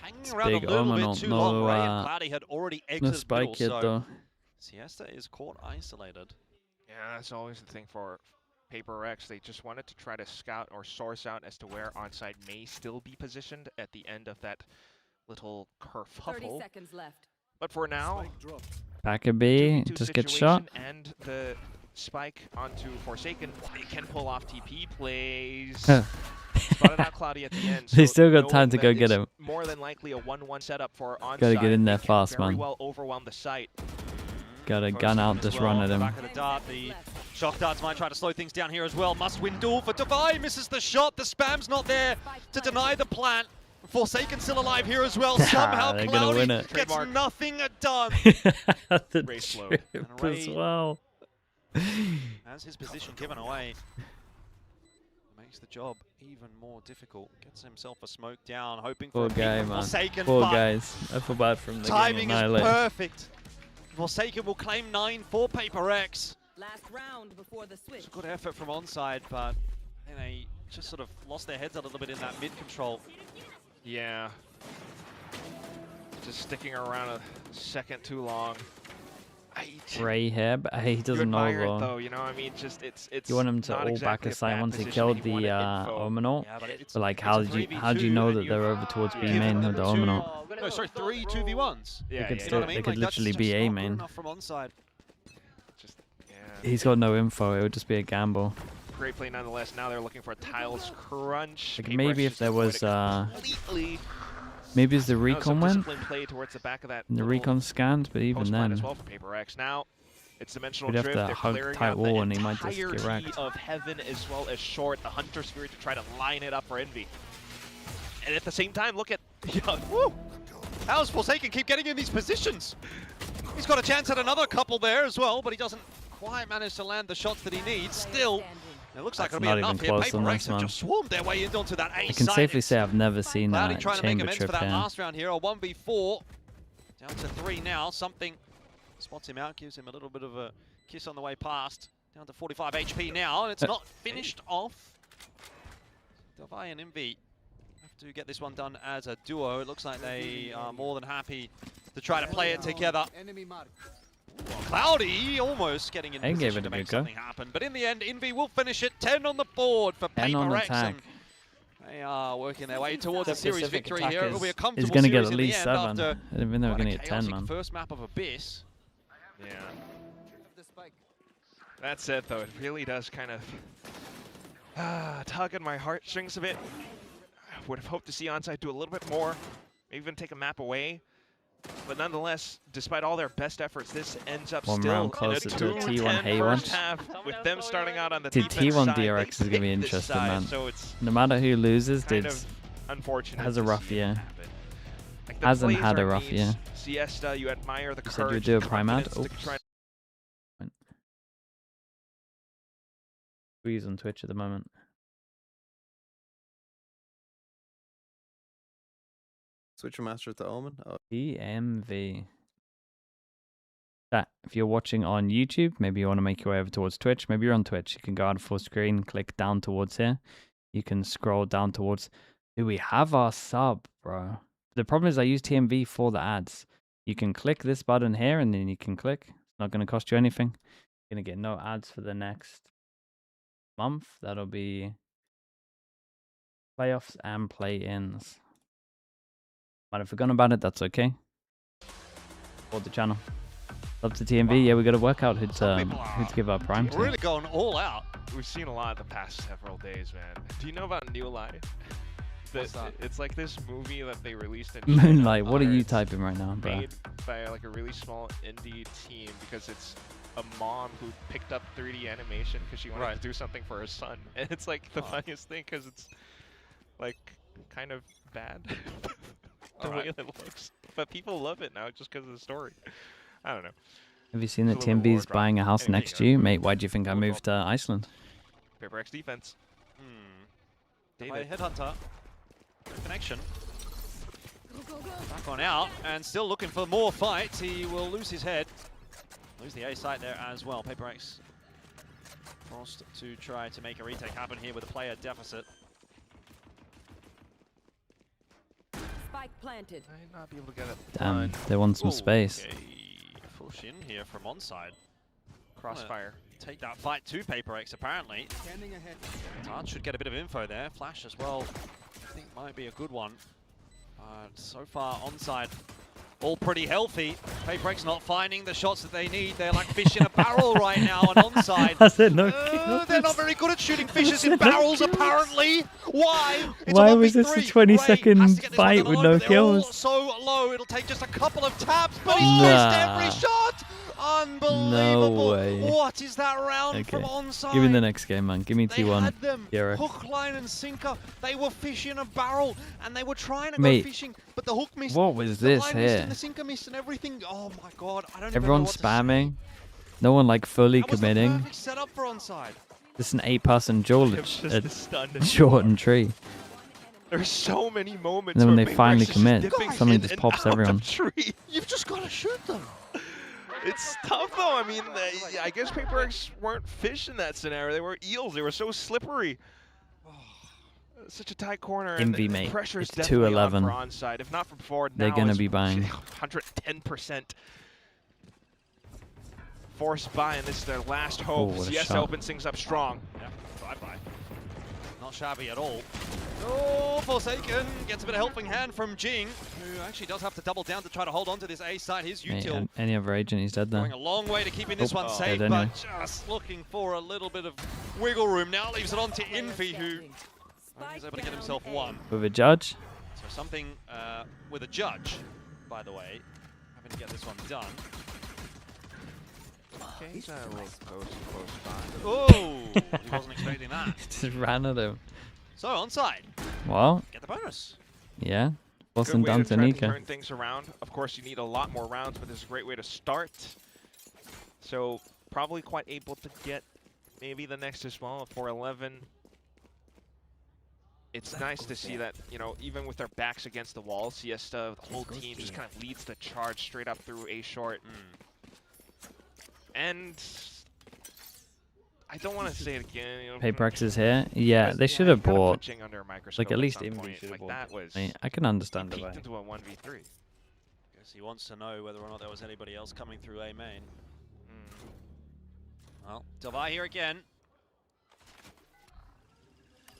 hanging around big a little Omen, bit too no, long. Ray and Cloudy had already No exited spike middle, yet so though. Siesta is caught isolated. yeah, that's always the thing for PRX. They just wanted to try to scout or source out as to where onside may still be positioned at the end of that little 30 kerfuffle. seconds left. But for now, Spike dropped. Back a B, 2v2 just get shot. situation and the spike onto Forsaken, they can pull off TP plays. Huh. Spotted out Cloudy at the end. They so still got time knowing to that go get it's him. More than likely a 1-1 setup for onside. Gotta get in there They can fast, very man. well overwhelm the site. Got a gun out, just run at him. Back of the dart, the shock darts might try to slow things down here as well. Must win duel for Devi, misses the shot. The spam's not there to deny the plant. Forsaken still alive here as well. Somehow They're gonna Cloudy win it. gets Trademark. nothing done. The Race load. trip And as Ray- well. Has his position given away. Makes the job even more difficult. Gets himself a smoke down, hoping for Poor a peek guy, from man. Forsaken. Poor but guys. I feel bad from the timing game is annihilated. perfect. Forsaken will claim 9 for PRX. Last round before the switch. It's a good effort from onside, but they just sort of lost their heads a little bit in that mid control. Yeah. Just sticking around a second too long. Ray here, but he doesn't you know admire it, though. though, you know, I mean, just it's You want him to not all back exactly a side bad once he position killed that you the wanted info. Omenal. Yeah, but it's, But like, it's how a did you 3v2 know and that they're over towards B given main them with the two- Omenal? No, sorry, 3 2v1s. Yeah, They could yeah, still- You know what I they mean? could Like, that's literally just be A not good main. enough from onside. Just, yeah. He's got no info. It would just be a gamble. Great play nonetheless. Now they're looking for a tiles crunch. Like PRX maybe if just there avoided was completely. maybe as the That was recon some went disciplined play towards the back of that and the little recon scanned, but even post plant then, as well for PRX. Now it's dimensional we'd have drift. to They're hug clearing tight out wall the and he might just get entirety wrecked. of heaven as well as short. The hunter spirit to try to line it up for Envy. And at the same time, look at Woo! How's Forsaken keep getting in these positions? He's got a chance at another couple there as well, but he doesn't quite manage to land the shots that he needs. Still, it looks like That's it'll be not enough even here. close on PRX this have one. just swarmed their way into that A I can side. safely say I've never seen Cloudy that trying to make chamber amends for trip that here. last round here. A 1v4. Down to 3 now. Something spots him out, gives him a little bit of a kiss on the way past. Down to 45 HP now, and it's not finished off. Devi and Envy have to get this one done as a duo. It looks like they are more than happy to try to play it together. Enemy mark. Cloudy almost getting in They gave position it to a make good go. something happen. But in the end, Envy will finish it. 10 on the board for 10 on PRX. attack. And they are working their way towards The a series Pacific victory attack here. It will be a is comfortable gonna get series at in the least end 7. after I didn't think they were what gonna a get 10, chaotic man. first map of Abyss. Yeah. The spike. That said, though, it really does kind of tug at my heartstrings a bit. I would have hoped to see onside do a little bit more, maybe even take a map away. But nonetheless, despite all their best efforts, this ends up One still round in a closer to the 2-10 T1 Hayward. first half, with them starting out on the The defense T1 side. DRX They is gonna be picked this interesting, side, man. So it's No matter who loses, kind it's of unfortunate. has a to rough see it year. happen. Like, the Hasn't plays had a are rough neat. year. Siesta, you admire the You said you would courage do a and prime ad? confidence to try. Squeeze on Twitch at the moment. Switcher Master to Omen. Oh. EMV. that if you're watching on YouTube, maybe you want to make your way over towards Twitch. Maybe you're on Twitch. You can go out full screen, click down towards here. You can scroll down towards. Do we have our sub, bro? The problem is I use TMV for the ads. You can click this button here and then you can click. It's not going to cost you anything. You're going to get no ads for the next month. That'll be playoffs and play-ins. Might have forgotten about it. That's okay. Support the channel. Love to TMV. Yeah, we got to work out who to give our prime to. We're really going all out. We've seen a lot the past several days, man. Do you know about New Life? It's like this movie that they released in Moonlight. What are you typing right now, bro? Made by like a really small indie team because it's a mom who picked up 3D animation because she wanted to do something for her son, and it's like the funniest thing because it's like kind of bad the way it looks, but people love it now just because of the story. I don't know. Have you seen that TMV's buying a house next to you, mate? Why do you think I moved to Iceland? PRX defense. David Headhunter. Connection. Back on out and still looking for more fights. He will lose his head. Lose the A site there as well. PRX forced to try to make a retake happen here with a player deficit. Spike planted. Might not be able to get it. Damn, they want some space. Okay. Push in here from onside. Crossfire. Take that fight to PRX apparently. Standing ahead. Tard should get a bit of info there. Flash as well. I think might be a good one. So far onside all pretty healthy. PRX not finding the shots that they need. They're like fish in a barrel right now on onside. I said no they're not very good at shooting fishes in barrels apparently. Why? It's Why a was this a 1v3. 20-second fight with no kills? So low, it'll take just a couple of taps, but he missed every shot. Unbelievable. No way. What is that round from onside? Give me the next game, man. Give me They T1. had them KRX. hook, line, and sinker. They were fish in a barrel, and they were trying to Mate, go fishing, but the hook missed. what was the this line missed here? and the sinker missed and everything. Oh my god, I don't Everyone even know what spamming. No one like fully to say. committing. That was the perfect setup for onside. Just an 8-person duel Just at stunned. short and tree. There's so many moments. And then when where they finally PRX is commit, dipping something in just and pops out of everyone. Tree. You've just got to shoot them. It's tough though. I mean, I guess PRX weren't fish in that scenario. They were eels. They were so slippery. Such a tight corner. Envy, and mate. Pressure is It's definitely on 2-11. for onside. If not from forward, They're now gonna it's be buying. 110%. Forced buy, and this is their last hope. Oh, what a CS shot. opens things up strong. Yeah, bye-bye. Not shabby at all. Oh, Forsaken gets a bit of helping hand from Jing, who actually does have to double down to try to hold on to this A side. His Mate, util any other agent, he's dead there. going a long way to keeping this one safe, dead but anyway. just looking for a little bit of wiggle room. Now leaves it on to Envy, who is able to get himself one. With a judge. So something with a judge, by the way, having to get this one done. Okay, he's a little close by. Oh, he wasn't expecting that. Just ran at him. So onside, Well, get the bonus. yeah. Good Wasn't way down to to try Nika. turn things around. Of course, you need a lot more rounds, but this is a great way to start. So probably quite able to get maybe the next as well, 4-11. It's nice to see that, you know, even with their backs against the wall, Siesta, the whole team just kind of leads the charge straight up through A short. And I don't want to say it again. You know, PRX is here. Yeah, they should have kinda bought. flinching under a microscope Like at least some Envy point. should have Like, bought. that was. Mate, I can understand he the way. peaked into a 1v3. Guess he wants to know whether or not there was anybody else coming through A main. Well, Delvi here again.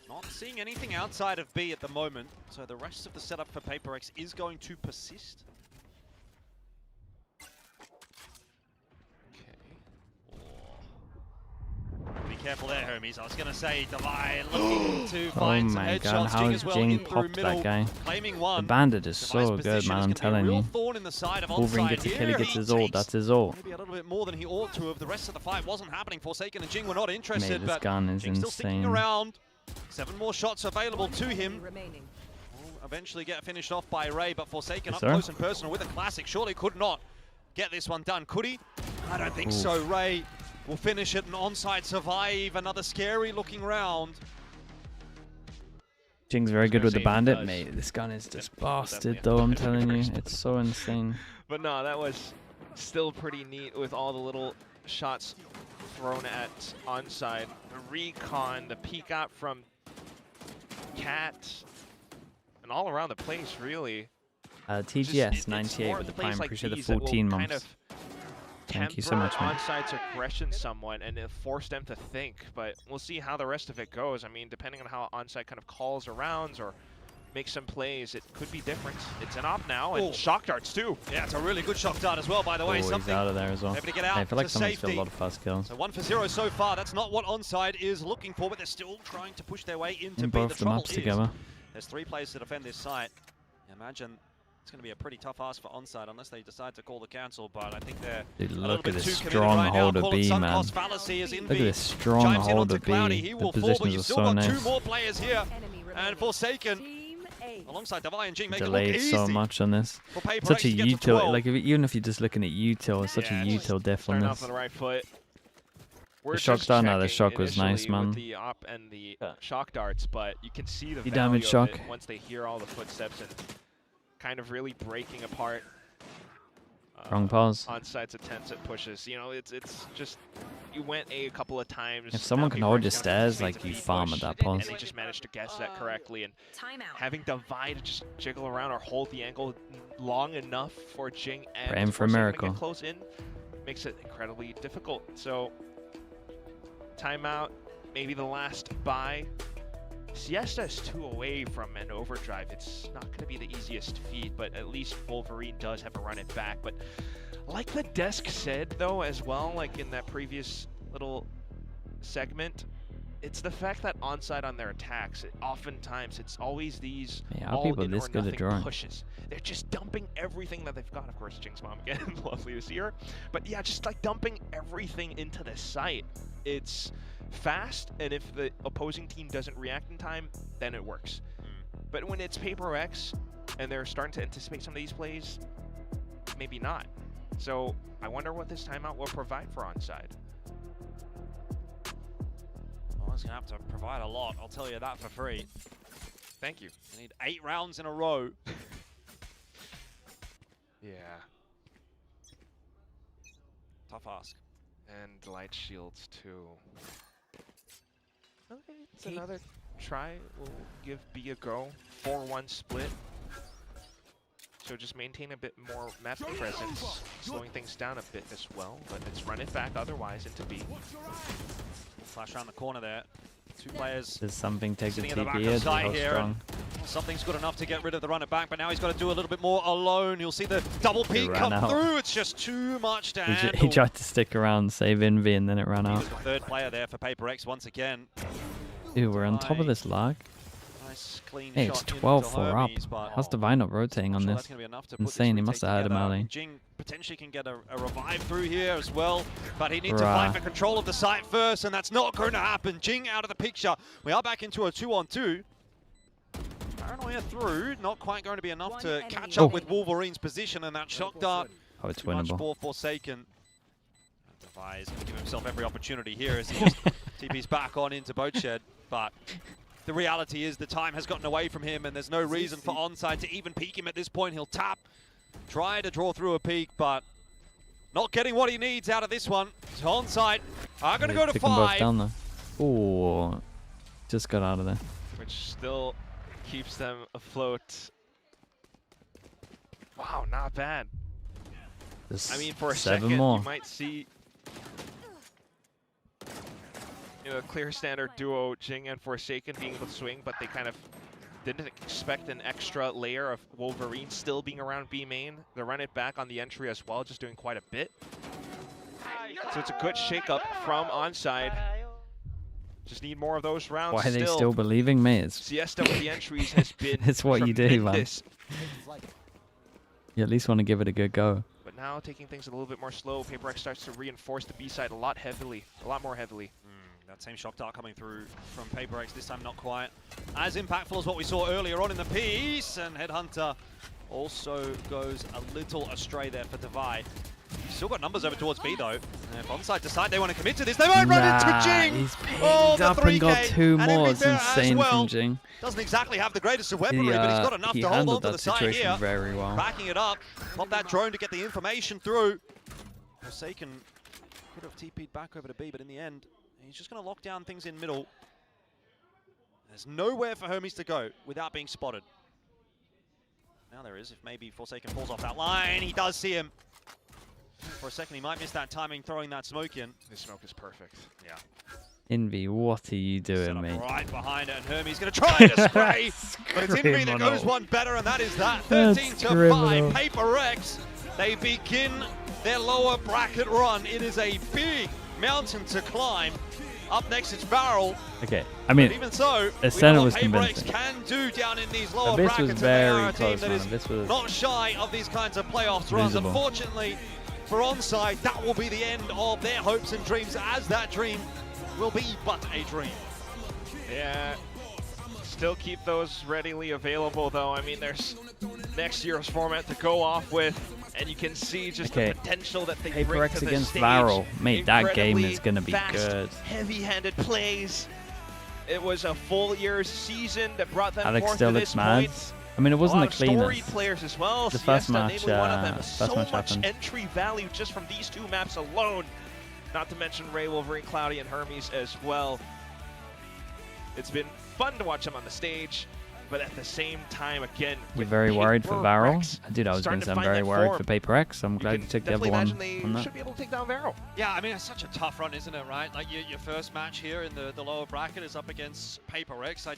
Not seeing anything outside of B at the moment, so the rest of the setup for PRX is going to persist. Be careful there, homies. I was going to say, Delvi looking to find some my headshots. God, how Jing as well Jing in through popped middle, that guy. claiming The one. bandit is so Devi's good, position man. is I'm gonna be a telling real you. thorn in the side of Wolverine onside gets a kill, he here. gets his ult. That's his ult. Maybe a little bit more than he ought to have. The rest of the fight wasn't happening. Forsaken and Jing were not interested, Mate, this but gun is Jing's still sticking insane. around. 7 more shots available to him. Remaining. Will eventually get finished off by Ray, but Forsaken Yes, up sir. close and personal with a classic. Surely could not get this one done, could he? I don't think so. Ray will finish it and onside survive. Another scary looking round. Jing's very good with the say he bandit, does. mate. This gun is just Definitely bastard, have though. to I'm defend telling you, first. it's so insane. But no, that was still pretty neat with all the little shots thrown at onside. The recon, the peek out from Cat, and all around the place, really. TGS 98 with the prime. Appreciate the 14 months. Thank you so much, man. Onside's aggression somewhat, and it forced them to think, but we'll see how the rest of it goes. I mean, depending on how Onside kind of calls arounds or makes some plays, it could be different. It's an op now, and shock darts too. Yeah, it's a really good shock dart as well, by the way. He's out of there as well. Able to get out I feel like to someone's safety. got a lot of fast kills. So 1 for 0 so far. That's not what Onside is looking for, but they're still trying to push their way into B. Both the maps together. There's 3 players to defend this site. Imagine it's going to be a pretty tough ask for Onside unless they decide to call the cancel, but I think they're Dude, a look little at bit this too stronghold right of B, man. Look at this stronghold of B. He The will fall, but positions you've are still so got nice. 2 more players here. And Forsaken, alongside Devi and Jing, make it look Delayed easy. so much on this. PRX Such a to get to util. 12. Like even if you're just looking at util, it's such a util def on Starting this. off on the right foot. We're The shock just dart, no, the checking shock was nice, initially man. with the op and the shock darts, but you can see the The value damage of shock. it once they hear all the footsteps and kind of really breaking apart Wrong pause. Onside's attempts at pushes. You know, it's just you went a couple of times. If someone now can hold PRX your down stairs, to like you B farm push, at that pause. and they just managed to guess that correctly. And having Devi to just jiggle around or hold the angle long enough for Jing and Praying for a Forsaken to miracle. get close in makes it incredibly difficult. So timeout, maybe the last buy. Siesta is 2 away from an overdrive. It's not going to be the easiest feat, but at least Wolverine does have a run it back. But like the desk said, though, as well, like in that previous little segment, it's the fact that onside on their attacks, oftentimes it's always these How are people all-in this or good at nothing drawing? pushes. They're just dumping everything that they've got. Of course, Jing's mom again, lovely to see her. But yeah, just like dumping everything into the site. It's fast, and if the opposing team doesn't react in time, then it works. But when it's PRX and they're starting to anticipate some of these plays, maybe not. So I wonder what this timeout will provide for onside. Well, it's going to have to provide a lot, I'll tell you that for free. Thank you. You need 8 rounds in a row. Yeah. Tough ask. And light shields too. Okay, it's another try. We'll give B a go. 4-1 split. So just maintain a bit more map presence, slowing things down a bit as well, but it's run it back otherwise into B. Flash around the corner there. 2 players. Does something take the sitting in the back TP of here? side How here. strong? Something's good enough to get rid of the runner back, but now he's got to do a little bit more alone. You'll see the double peek ran come out. through. It's just too much to handle. He tried to stick around, save Envy, and then it ran He out. was the 3rd player there for PRX once again. Dude, we're on top of this lag. Nice clean Hey, shot it's into 12-4 Hermes, but up. How's Divine not rotating on sure this? that's gonna be enough to put this Insane, he retake must have had him together. early. Jing potentially can get a revive through here as well, but he needs to Bruh. fight for control of the site first, and that's not going to happen. Jing out of the picture. We are back into a 2-on-2. Paranoia through, not quite going to be enough to catch up with Wolverine's position, and that shock dart. Oh, it's Too much winnable. for Forsaken. Devi is going to give himself every opportunity here as he just TP's back on into Boatshed, but the reality is the time has gotten away from him, and there's no reason for onside to even peek him at this point. He'll tap, try to draw through a peek, but not getting what he needs out of this one. So onside are going to go to Pick them both 5. down though. Ooh, just got out of there. Which still keeps them afloat. Wow, not bad. Just I mean, for a 7 second, more. you might see a clear standard duo, Jing and Forsaken being able to swing, but they kind of didn't expect an extra layer of Wolverine still being around B main. They run it back on the entry as well, just doing quite a bit. So it's a good shakeup from onside. Just need more of those rounds. Why are they still believing me? It's Siesta with the entries has been it's what you do, man. tremendous. You at least want to give it a good go. But now taking things a little bit more slow, PRX starts to reinforce the B side a lot more heavily. That same shock dart coming through from PRX, this time not quite as impactful as what we saw earlier on in the piece, and Headhunter also goes a little astray there for Devi. So still got numbers over towards B though. And if ONSIDE decide they want to commit to this, they might run into Jing! He's pinned up and got 2 more. It's insane from Jing. Doesn't exactly have the greatest of weaponry, but he's got enough to hold on to the side here. Very well. Backing it up, pop that drone to get the information through. Forsaken could have TP'd back over to B, but in the end, he's just going to lock down things in middle. There's nowhere for Hermes to go without being spotted. Now there is, if maybe Forsaken falls off that line, he does see him. For a second, he might miss that timing, throwing that smoke in. This smoke is perfect. Yeah. Envy, what are you doing, mate? Right behind it, and Hermes going to try to spray, but it's Envy that goes one better, and that is that. 13-5, PRX. They begin their lower bracket run. It is a big mountain to climb. Up next, it's Barrel. Okay, I mean, but even so, Ascena was PRX convincing. can do down in these lower Abyss brackets, was very and they are a team close, that man. is Abyss was not shy of these kinds of playoffs runs. visible. Unfortunately, for ONSIDE, that will be the end of their hopes and dreams, as that dream will be but a dream. Yeah, still keep those readily available though. I mean, there's next year's format to go off with, and you can see just the potential that they bring PRX to the against stage. Varel. Mate, that game Incredibly is going to be fast, good. heavy-handed plays. It was a full year's season that brought them Alex forth still to looks this mad. point. I mean, it wasn't the A lot of story cleanest. players as well. The first Siesta, match, namely one of them. first So match much happened. entry value just from these 2 maps alone. Not to mention Ray, Wolverine, Cloudy, and Hermes as well. It's been fun to watch them on the stage, but at the same time, again, You're very worried for Varel? Dude, I was going starting to to say I'm find very that worried form. for PRX. I'm glad you took the other one on that. should be able to take down Varel. Yeah, I mean, it's such a tough run, isn't it, right? Like, your first match here in the lower bracket is up against PRX. I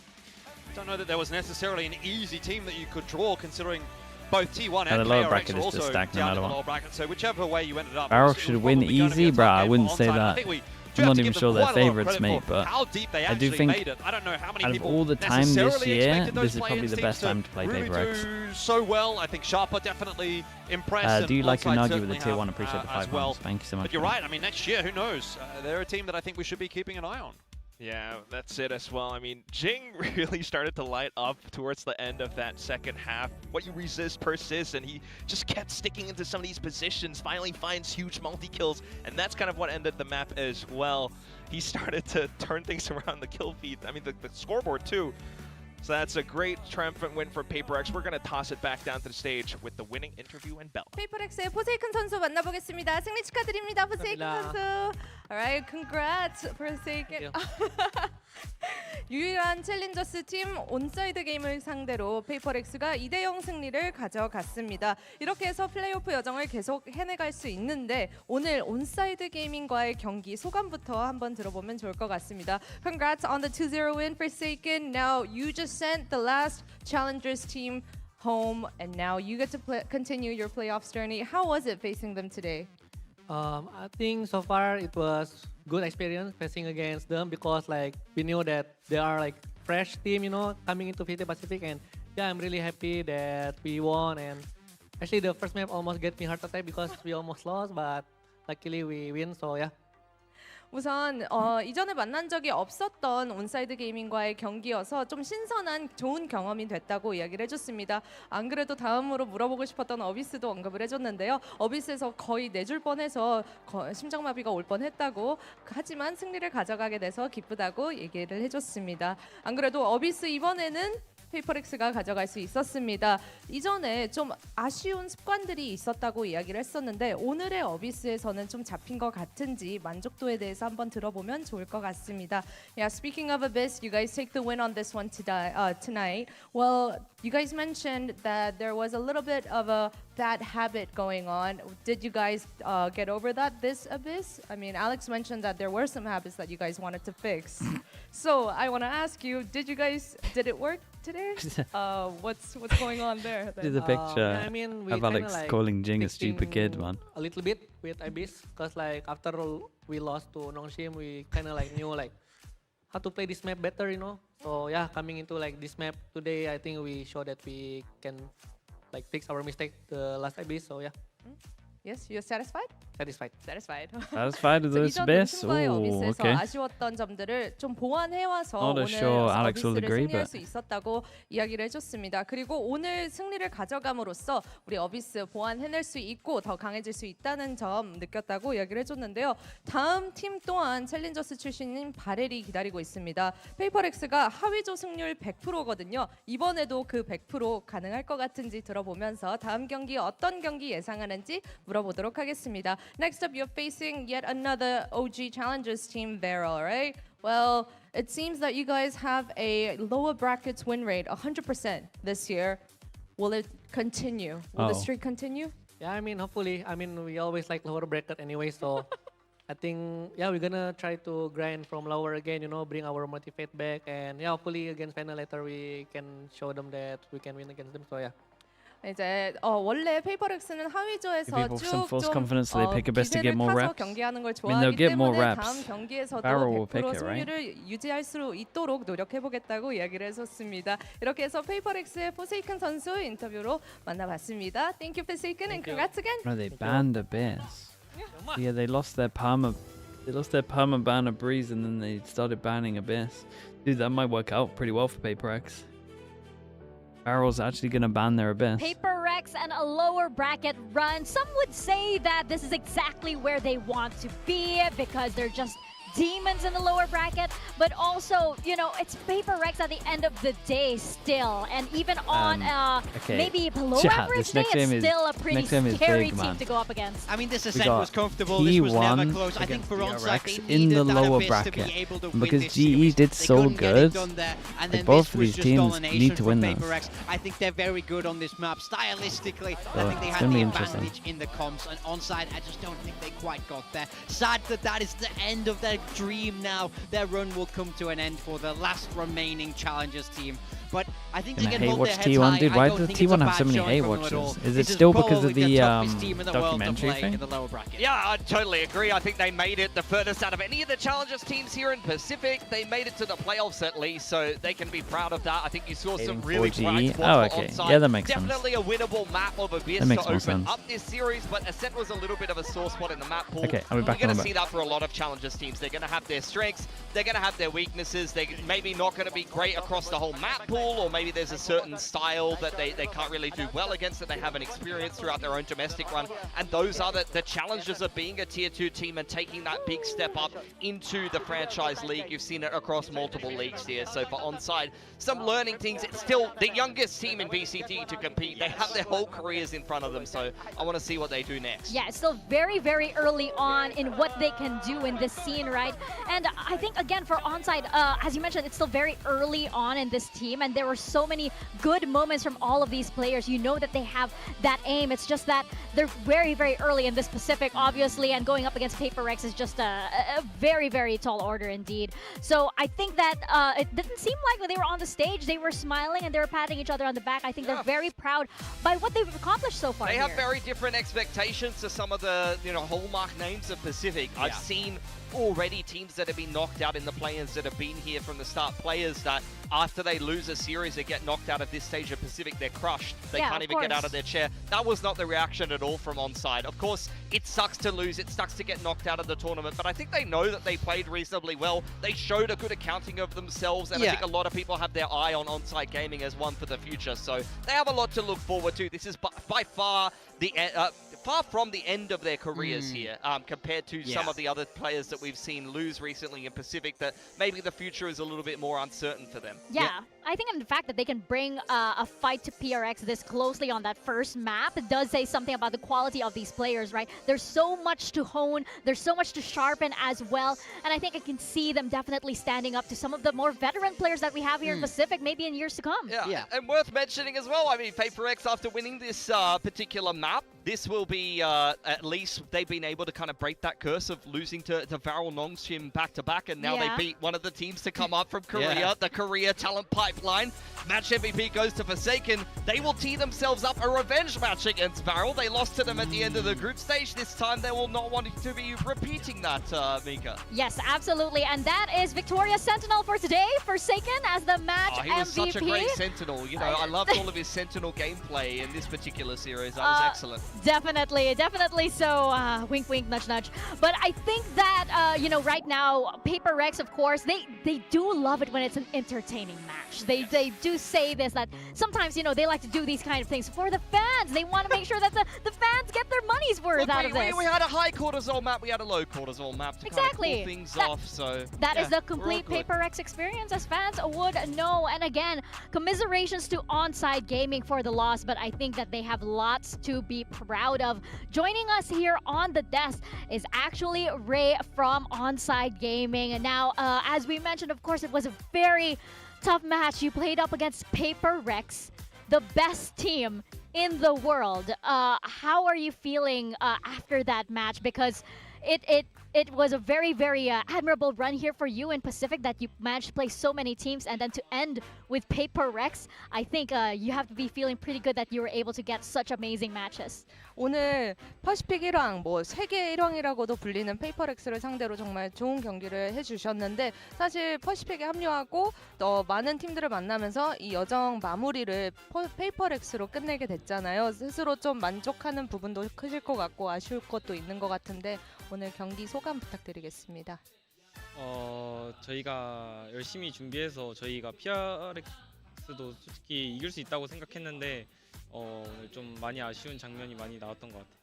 don't know that there was necessarily an easy team that you could draw, considering both T1 and the lower KRX bracket are is just also stacked no down matter in the what. lower bracket. So whichever way you ended up, Varel it was should win probably gonna be easy, a tough bro. I game wouldn't for say ONSIDE. I that. think we I'm do have not to even give sure them they're quite a lot of favourites, credit mate, for but how deep they I do actually think made it. I don't know how many out of people all the time this necessarily year, expected those this is probably play-ins the teams best time to play really PRX. do so well. I think Sharper definitely impressed. Do you and like ONSIDE Unagi with the certainly tier 1? have, Appreciate the as 5 well. months. Thank you so much. But you're right. I mean, next year, who knows? They're a team that I think we should be keeping an eye on. Yeah, that's it as well. I mean, Jing really started to light up towards the end of that second half. What you resist persists, and he just kept sticking into some of these positions, finally finds huge multi-kills, and that's kind of what ended the map as well. He started to turn things around the kill feed, I mean the scoreboard too. So that's a great triumphant win for PRX. We're going to toss it back down to the stage with the winning interview and bell. PRX의 포세이큰 선수 만나보겠습니다. 승리 축하드립니다, 포세이큰 선수. Alright, congrats, Forsaken. 유일한 챌린저스 팀 온사이드 게임을 상대로 PRX가 2대0 승리를 가져갔습니다. 이렇게 해서 플레이오프 여정을 계속 해내갈 수 있는데 오늘 온사이드 게이밍과의 경기 소감부터 한번 들어보면 좋을 것 같습니다. Congrats on the 2-0 win, Forsaken. Now you just sent the last challengers team home, and now you get to continue your playoffs journey. How was it facing them today? I think so far it was good experience facing against them because like we knew that they are like fresh team, you know, coming into VCT Pacific, and yeah, I'm really happy that we won. And actually the first map almost get me heart attack because we almost lost, but luckily we win. So yeah. 우선 이전에 만난 적이 없었던 온사이드 게이밍과의 경기여서 좀 신선한 좋은 경험이 됐다고 이야기를 해줬습니다. 안 그래도 다음으로 물어보고 싶었던 어비스도 언급을 해줬는데요. 어비스에서 거의 내줄 뻔해서 심장마비가 올 뻔했다고, 하지만 승리를 가져가게 돼서 기쁘다고 얘기를 해줬습니다. 안 그래도 어비스 이번에는 PRX가 가져갈 수 있었습니다. 이전에 좀 아쉬운 습관들이 있었다고 이야기를 했었는데 오늘의 어비스에서는 좀 잡힌 것 같은지 만족도에 대해서 한번 들어보면 좋을 것 같습니다. Yeah, speaking of Abyss, you guys take the win on this one tonight. Well, you guys mentioned that there was a little bit of a bad habit going on. Did you guys get over that this Abyss? I mean, Alex mentioned that there were some habits that you guys wanted to fix. So I want to ask you, did it work today? What's going on there? See the picture I mean, we of Alex like calling Jing a stupid kid, man. A little bit with Abyss, because like after we lost to Nongshim, we kind of like knew like how to play this map better, you know. So yeah, coming into like this map today, I think we show that we can like fix our mistake the last Abyss. So yeah. Yes, you're satisfied? satisfied. Satisfied with this best? 팀과의 Ooh, 어비스에서 okay. 아쉬웠던 점들을 좀 보완해와서 Not 오늘 sure Alex will 어비스를 agree, 승리할 but- 수 있었다고 이야기를 해줬습니다. 그리고 오늘 승리를 가져감으로써 우리 어비스 보완해낼 수 있고 더 강해질 수 있다는 점 느꼈다고 이야기를 해줬는데요. 다음 팀 또한 챌린저스 출신인 바렐이 기다리고 있습니다. 페이퍼렉스가 하위조 승률 100%거든요. 이번에도 그 100% 가능할 것 같은지 들어보면서 다음 경기 어떤 경기 예상하는지 물어보도록 하겠습니다. Next up, you're facing yet another OG Challengers team, Vero, right? Well, it seems that you guys have a lower brackets win rate, 100% this year. Will it continue? Will the streak continue? Yeah, I mean, hopefully. I mean, we always like lower bracket anyway, so I think, yeah, we're gonna try to grind from lower again, you know, bring our motivate back, and yeah, hopefully against final later we can show them that we can win against them. So yeah. 이제 원래 페이퍼렉스는 하위조에서 Give people some false 좀 confidence so they pick a best to get 기세를 more 타서 reps. 경기하는 걸 I mean, they'll 좋아하기 get more 때문에 reps. 다음 경기에서도 Barrel will 100% pick it, right? 승률을 유지할 수 있도록 노력해보겠다고 이야기를 해줬습니다. 이렇게 해서 페이퍼렉스의 포세이큰 선수 인터뷰로 만나봤습니다. Thank you, Forsaken, and congrats again. No, they banned Abyss. Yeah, they lost their perma ban of Breeze, and then they started banning Abyss. Dude, that might work out pretty well for PaperX. Barrel's actually gonna ban their Abyss. PaperX and a lower bracket run. Some would say that this is exactly where they want to be because they're just demons in the lower bracket, but also, you know, it's PaperX at the end of the day still, and even on okay. maybe below Yeah, average this day, next game it's is- still a pretty next game is scary big, team man. to go up against. I mean, this We ascent got was comfortable. This was never T1 close. I think against for onside, PRX they in needed the that lower abyss to be bracket. able to And win because this GE series. did They so couldn't get it good, done there. And like then both this of was these just teams domination need to from win this. PaperX. I think they're very good on this map. Stylistically, I So think they it's had gonna the be interesting. advantage in the comps. And onside, I just don't think they quite got there. Sad that that is the end of their dream now. Their run will come to an end for the last remaining Challengers team. But I think they Gonna can hate hold watch their heads T1, high. dude. I Why don't does think it's a T1 have bad so many showing hate from them at all. watches? Is it This still because probably of the toughest team in the world to documentary play thing? in the lower bracket. Yeah, I totally agree. I think they made it the furthest out of any of the Challengers teams here in Pacific. They made it to the playoffs at least, so they can be proud of that. I think you saw some really 4G. bright spots Oh, for okay. onside. Yeah, that makes sense. Definitely a winnable map of Abyss That makes to more open sense. up this series, but Ascent was a little bit of a sore spot in the map pool. Okay, I'll be back We're on going to the see that for a lot of Challengers teams. They're going to have their strengths, they're going to have their weaknesses. They're maybe not going to be great across the whole map pool, or maybe there's a certain style that they can't really do well against, that they haven't experienced throughout their own domestic run. And those are the challenges of being a tier 2 team and taking that big step up into the franchise league. You've seen it across multiple leagues here. So for onside, some learning things. It's still the youngest team in VCT to compete. They have their whole careers in front of them. So I want to see what they do next. Yeah, it's still very, very early on in what they can do in this scene, right? And I think, again, for onside, as you mentioned, it's still very early on in this team, and there were so many good moments from all of these players. You know that they have that aim. It's just that they're very, very early in this Pacific, obviously, and going up against PaperX is just a very, very tall order indeed. So I think that it didn't seem like when they were on the stage, they were smiling and they were patting each other on the back. I think they're very proud by what they've accomplished so far. They have here. very different expectations to some of the hallmark names of Pacific. I've seen already teams that have been knocked out in the play-ins that have been here from the start. Players that after they lose a series, they get knocked out of this stage of Pacific, they're crushed. They can't even get out of their chair. That was not the reaction at all from onside. Of course, it sucks to lose. It sucks to get knocked out of the tournament, but I think they know that they played reasonably well. They showed a good accounting of themselves, and I think a lot of people have their eye on onside gaming as one for the future. So they have a lot to look forward to. This is by far the far from the end of their careers here, compared to some of the other players that we've seen lose recently in Pacific, that maybe the future is a little bit more uncertain for them. Yeah, I think in the fact that they can bring a fight to PRX this closely on that first map, it does say something about the quality of these players, right? There's so much to hone, there's so much to sharpen as well, and I think I can see them definitely standing up to some of the more veteran players that we have here in Pacific, maybe in years to come. Yeah, and worth mentioning as well, I mean, PaperX, after winning this particular map, this will be, at least they've been able to kind of break that curse of losing to Varel Nongshim back-to-back, and now they beat one of the teams to come up from Korea, the Korea talent pipeline. Match MVP goes to Forsaken. They will tee themselves up a revenge match against Varel. They lost to them at the end of the group stage. This time they will not want to be repeating that, Mika. Yes, absolutely, and that is Victoria Sentinel for today. Forsaken as the match MVP. He was such a great Sentinel. You know, I loved all of his Sentinel gameplay in this particular series. That was excellent. Definitely so. Wink, wink, nudge, nudge. But I think that, you know, right now, PRX, of course, they do love it when it's an entertaining match. They do say this, that sometimes, you know, they like to do these kind of things for the fans. They want to make sure that the fans get their money's worth out of this. We had a high cortisol map, we had a low cortisol map to kind of cool things off. So that is the complete PRX experience, as fans would know. And again, commiserations to ONSIDE Gaming for the loss, but I think that they have lots to be proud of. Joining us here on the desk is actually Ray from ONSIDE Gaming. And now, as we mentioned, of course, it was a very tough match. You played up against PRX, the best team in the world. How are you feeling after that match? Because it was a very admirable run here for you in Pacific, that you managed to play so many teams, and then to end with PRX. I think you have to be feeling pretty good that you were able to get such amazing matches. 오늘 퍼시픽 1왕, 뭐 세계 1왕이라고도 불리는 페이퍼렉스를 상대로 정말 좋은 경기를 해주셨는데, 사실 퍼시픽에 합류하고 많은 팀들을 만나면서 이 여정 마무리를 페이퍼렉스로 끝내게 됐잖아요. 스스로 좀 만족하는 부분도 크실 것 같고 아쉬울 것도 있는 것 같은데, 오늘 경기 소감 부탁드리겠습니다. 저희가 열심히 준비해서 저희가 PRX도 솔직히 이길 수 있다고 생각했는데 오늘 좀 많이 아쉬운 장면이 많이 나왔던 것 같아요.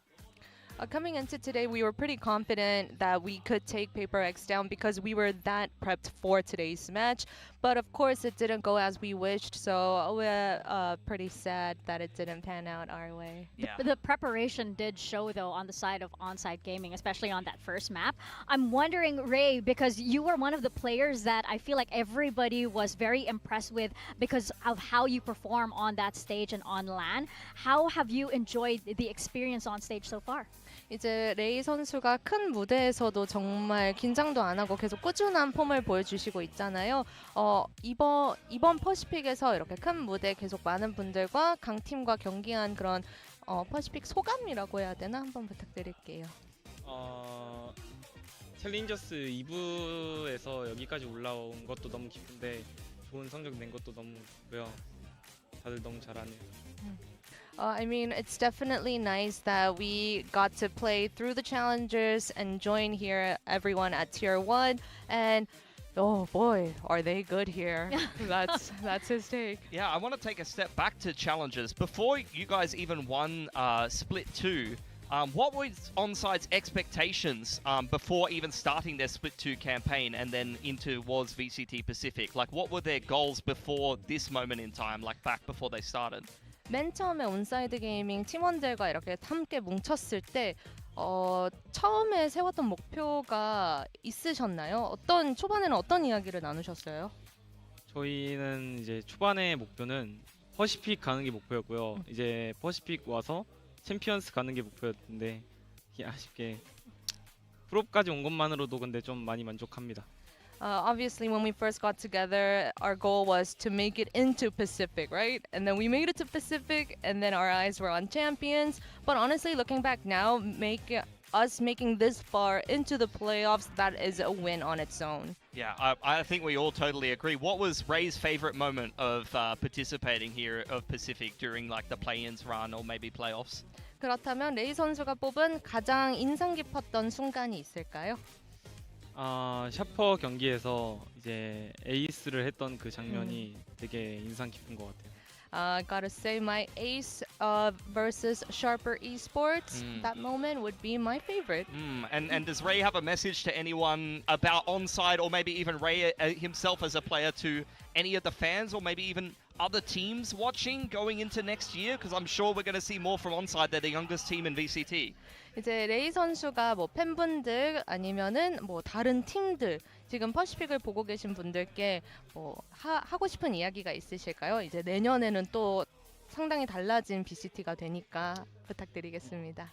Coming into today, we were pretty confident that we could take PRX down because we were that prepped for today's match. But of course, it didn't go as we wished, so we're pretty sad that it didn't pan out our way. Yeah. The preparation did show, though, on the side of ONSIDE Gaming, especially on that first map. I'm wondering, Ray, because you were one of the players that I feel like everybody was very impressed with because of how you perform on that stage and on LAN. How have you enjoyed the experience on stage so far? 이제 레이 선수가 큰 무대에서도 정말 긴장도 안 하고 계속 꾸준한 폼을 보여주시고 있잖아요. 이번 퍼시픽에서 이렇게 큰 무대 계속 많은 분들과 강팀과 경기한 그런 퍼시픽 소감이라고 해야 되나? 한번 부탁드릴게요. 챌린저스 2부에서 여기까지 올라온 것도 너무 기쁜데 좋은 성적 낸 것도 너무 기쁘고요. 다들 너무 잘하네요. I mean, it's definitely nice that we got to play through the challengers and join here everyone at tier 1, and oh boy, are they good here. That's his take. Yeah, I want to take a step back to challengers. Before you guys even won Split 2, what was ONSIDE's expectations before even starting their Split 2 campaign and then into was VCT Pacific? Like, what were their goals before this moment in time, like back before they started? 맨 처음에 온사이드 게이밍 팀원들과 이렇게 함께 뭉쳤을 때 처음에 세웠던 목표가 있으셨나요? 초반에는 어떤 이야기를 나누셨어요? 저희는 이제 초반의 목표는 퍼시픽 가는 게 목표였고요. 이제 퍼시픽 와서 챔피언스 가는 게 목표였는데 아쉽게 프로까지 온 것만으로도 근데 좀 많이 만족합니다. Obviously, when we first got together, our goal was to make it into Pacific, right? And then we made it to Pacific, and then our eyes were on champions. But honestly, looking back now, making this far into the playoffs, that is a win on its own. Yeah, I think we all totally agree. What was Ray's favorite moment of participating here of Pacific during like the play-ins run or maybe playoffs? 그렇다면 레이 선수가 뽑은 가장 인상 깊었던 순간이 있을까요? 샤퍼 경기에서 이제 에이스를 했던 그 장면이 되게 인상 깊은 것 같아요. Gotta say, my ace versus Sharper Esports, that moment would be my favorite. And does Ray have a message to anyone about ONSIDE, or maybe even Ray himself as a player, to any of the fans, or maybe even other teams watching going into next year? Because I'm sure we're going to see more from ONSIDE. They're the youngest team in VCT. 이제 레이 선수가 뭐 팬분들 아니면은 뭐 다른 팀들, 지금 퍼시픽을 보고 계신 분들께 뭐 하고 싶은 이야기가 있으실까요? 이제 내년에는 또 상당히 달라진 VCT가 되니까 부탁드리겠습니다.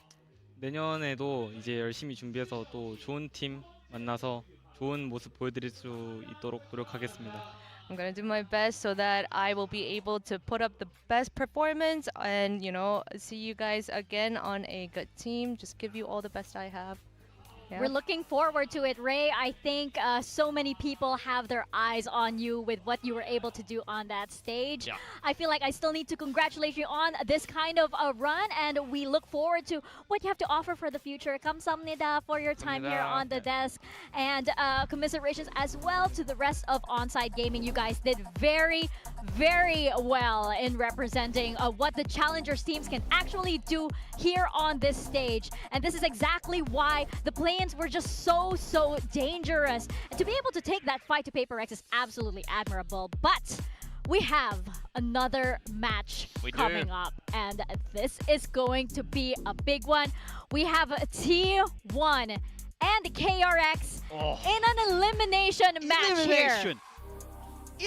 내년에도 이제 열심히 준비해서 또 좋은 팀 만나서 좋은 모습 보여드릴 수 있도록 노력하겠습니다. I'm gonna do my best so that I will be able to put up the best performance and, you know, see you guys again on a good team. Just give you all the best I have. We're looking forward to it, Ray. I think so many people have their eyes on you with what you were able to do on that stage. Yeah. I feel like I still need to congratulate you on this kind of a run, and we look forward to what you have to offer for the future. Kamsahamnida for your time here on the desk, and commiserations as well to the rest of ONSIDE Gaming. You guys did very, very well in representing what the challengers teams can actually do here on this stage, and this is exactly why the play-ins were just so dangerous. And to be able to take that fight to PRX is absolutely admirable. But we have another match coming up, and this is going to be a big one. We have T1 and KRX in an elimination match here.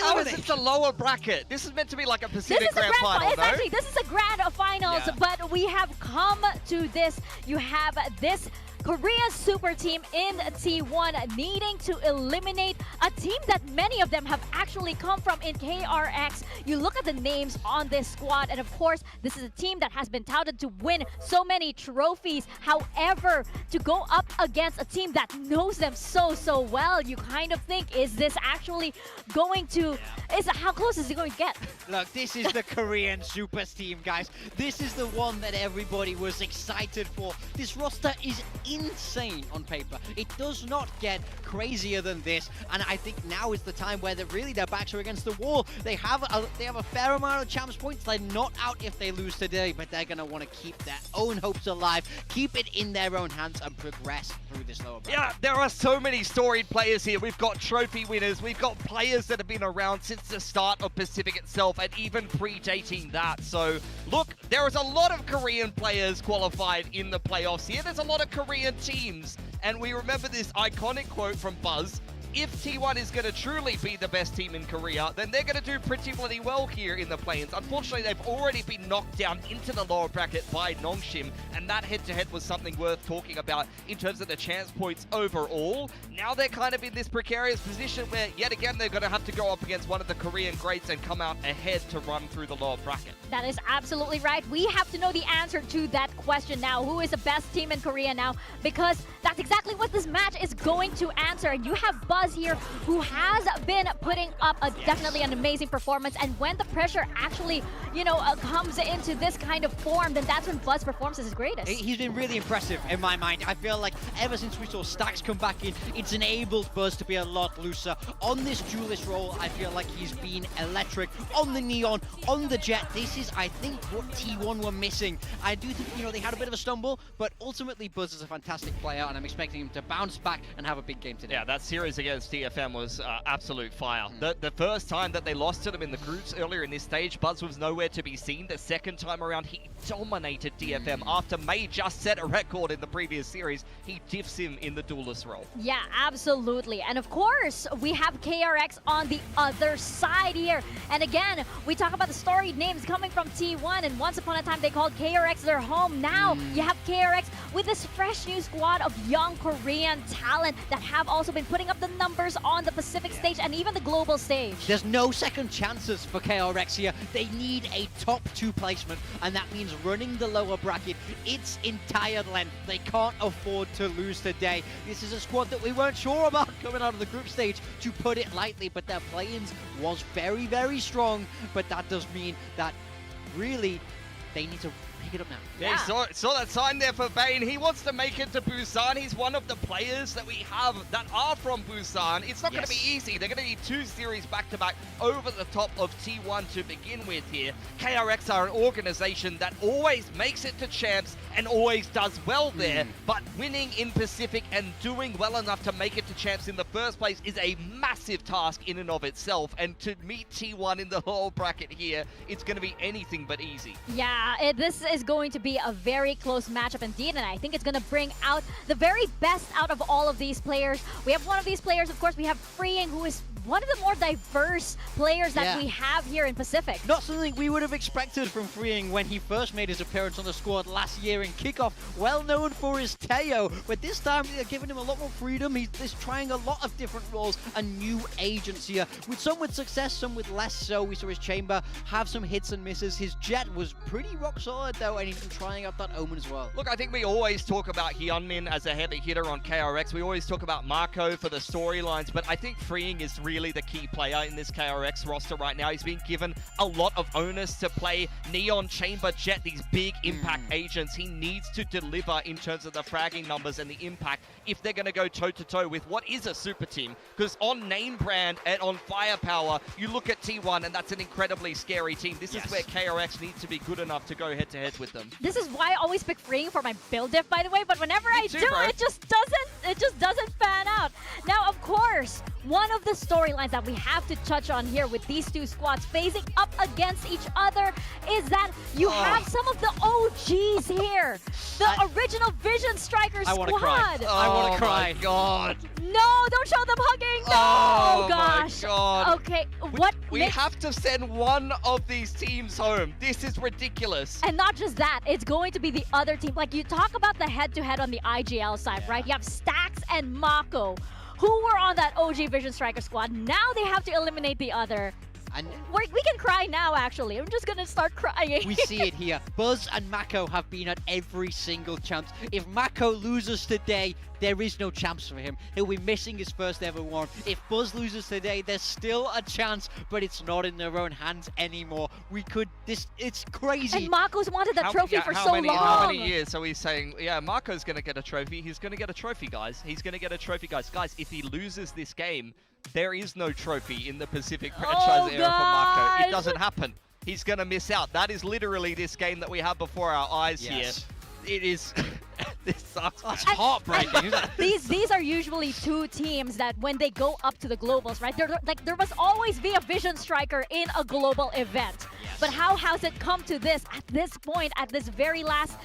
How is it the lower bracket? This is meant to be like a Pacific Grand Final, It's no? actually, this is a Grand Finals, but we have come to this. You have this Korean super team in T1 needing to eliminate a team that many of them have actually come from in KRX. You look at the names on this squad, and of course, this is a team that has been touted to win so many trophies. However, to go up against a team that knows them so well, you kind of think, is this actually going to, how close is it going to get? Look, this is the Korean super team, guys. This is the one that everybody was excited for. This roster is insane on paper. It does not get crazier than this, and I think now is the time where really their backs are against the wall. They have a fair amount of champs points. They're not out if they lose today, but they're gonna want to keep their own hopes alive, keep it in their own hands, and progress through this lower bracket. Yeah, there are so many storied players here. We've got trophy winners. We've got players that have been around since the start of Pacific itself, and even predating that. So, look, there is a lot of Korean players qualified in the playoffs here. There's a lot of Korean teams, and we remember this iconic quote from Buzz: if T1 is going to truly be the best team in Korea, then they're going to do pretty bloody well here in the play-ins. Unfortunately, they've already been knocked down into the lower bracket by Nongshim, and that head-to-head was something worth talking about in terms of the chance points overall. Now they're kind of in this precarious position where, yet again, they're going to have to go up against one of the Korean greats and come out ahead to run through the lower bracket. That is absolutely right. We have to know the answer to that question now. Who is the best team in Korea now? Because that's exactly what this match is going to answer. And you have Buzz here, who has been putting up definitely an amazing performance, and when the pressure actually, comes into this kind of form, then that's when Buzz performs at his greatest. He's been really impressive in my mind. I feel like ever since we saw Stacks come back in, it's enabled Buzz to be a lot looser. On this duelist role, I feel like he's been electric. On the Neon, on the Jet, this is, I think, what T1 were missing. I do think, they had a bit of a stumble, but ultimately Buzz is a fantastic player, and I'm expecting him to bounce back and have a big game today. Yeah, that series against TFM was absolute fire. The first time that they lost to them in the groups earlier in this stage, Buzz was nowhere to be seen. The second time around, he dominated TFM. After May just set a record in the previous series, he diffs him in the duelist role. Yeah, absolutely. And of course, we have KRX on the other side here. And again, we talk about the storied names coming from T1, and once upon a time, they called KRX their home. Now, you have KRX with this fresh new squad of young Korean talent that have also been putting up the numbers on the Pacific stage and even the global stage. There's no second chances for KRX here. They need a top 2 placement, and that means running the lower bracket its entire length. They can't afford to lose today. This is a squad that we weren't sure about coming out of the group stage, to put it lightly, but their play-ins was very, very strong. But that does mean that really they need to pick it up now. Yeah, saw that sign there for Bane. He wants to make it to Busan. He's one of the players that we have that are from Busan. It's not going to be easy. They're going to need 2 series back-to-back over the top of T1 to begin with here. KRX are an organization that always makes it to champs and always does well there, but winning in Pacific and doing well enough to make it to champs in the first place is a massive task in and of itself. And to meet T1 in the whole bracket here, it's going to be anything but easy. Yeah, this is going to be a very close matchup indeed, and I think it's going to bring out the very best out of all of these players. We have one of these players, of course, we have Freeing, who is one of the more diverse players that we have here in Pacific. Not something we would have expected from Freeing when he first made his appearance on the squad last year in Kickoff. Well known for his Teo, but this time they're giving him a lot more freedom. He's trying a lot of different roles and new agents here, with some with success, some with less so. We saw his Chamber have some hits and misses. His Jet was pretty rock solid though, and even trying out that Omen as well. Look, I think we always talk about Hyunmin as a heavy hitter on KRX. We always talk about Marco for the storylines, but I think Freeing is really the key player in this KRX roster right now. He's been given a lot of onus to play Neon, Chamber, Jet, these big impact agents. He needs to deliver in terms of the fragging numbers and the impact if they're going to go toe-to-toe with what is a super team. Because on name brand and on firepower, you look at T1 and that's an incredibly scary team. This is where KRX needs to be good enough to go head-to-head with them. This is why I always pick Freeing for my build diff, by the way, but whenever I do, it just doesn't pan out. Now, of course, one of the storylines that we have to touch on here with these two squads facing up against each other is that you have some of the OGs here. The original Vision Striker squad. I want to cry. I want to cry. God. No, don't show them hugging. No, oh gosh. My God. Okay, we have to send one of these teams home. This is ridiculous. And not just that, it's going to be the other team. Like, you talk about the head-to-head on the IGL side, right? You have Stax and Mako, who were on that OG Vision Striker squad. Now they have to eliminate the other. And we can cry now, actually. I'm just gonna start crying. We see it here. Buzz and Mako have been at every single chance. If Mako loses today, there is no chance for him. He'll be missing his first ever one. If Buzz loses today, there's still a chance, but it's not in their own hands anymore. It's crazy. And Mako's wanted that trophy for so long. How many years are we saying, yeah, Marco's going to get a trophy. He's going to get a trophy, guys. He's going to get a trophy, guys. Guys, if he loses this game, there is no trophy in the Pacific franchise era for Marco. It doesn't happen. He's going to miss out. That is literally this game that we have before our eyes here. It is... This sucks. That's heartbreaking, isn't it? These are usually two teams that when they go up to the globals, right? There must always be a Vision Striker in a global event. But how has it come to this at this point, at this very last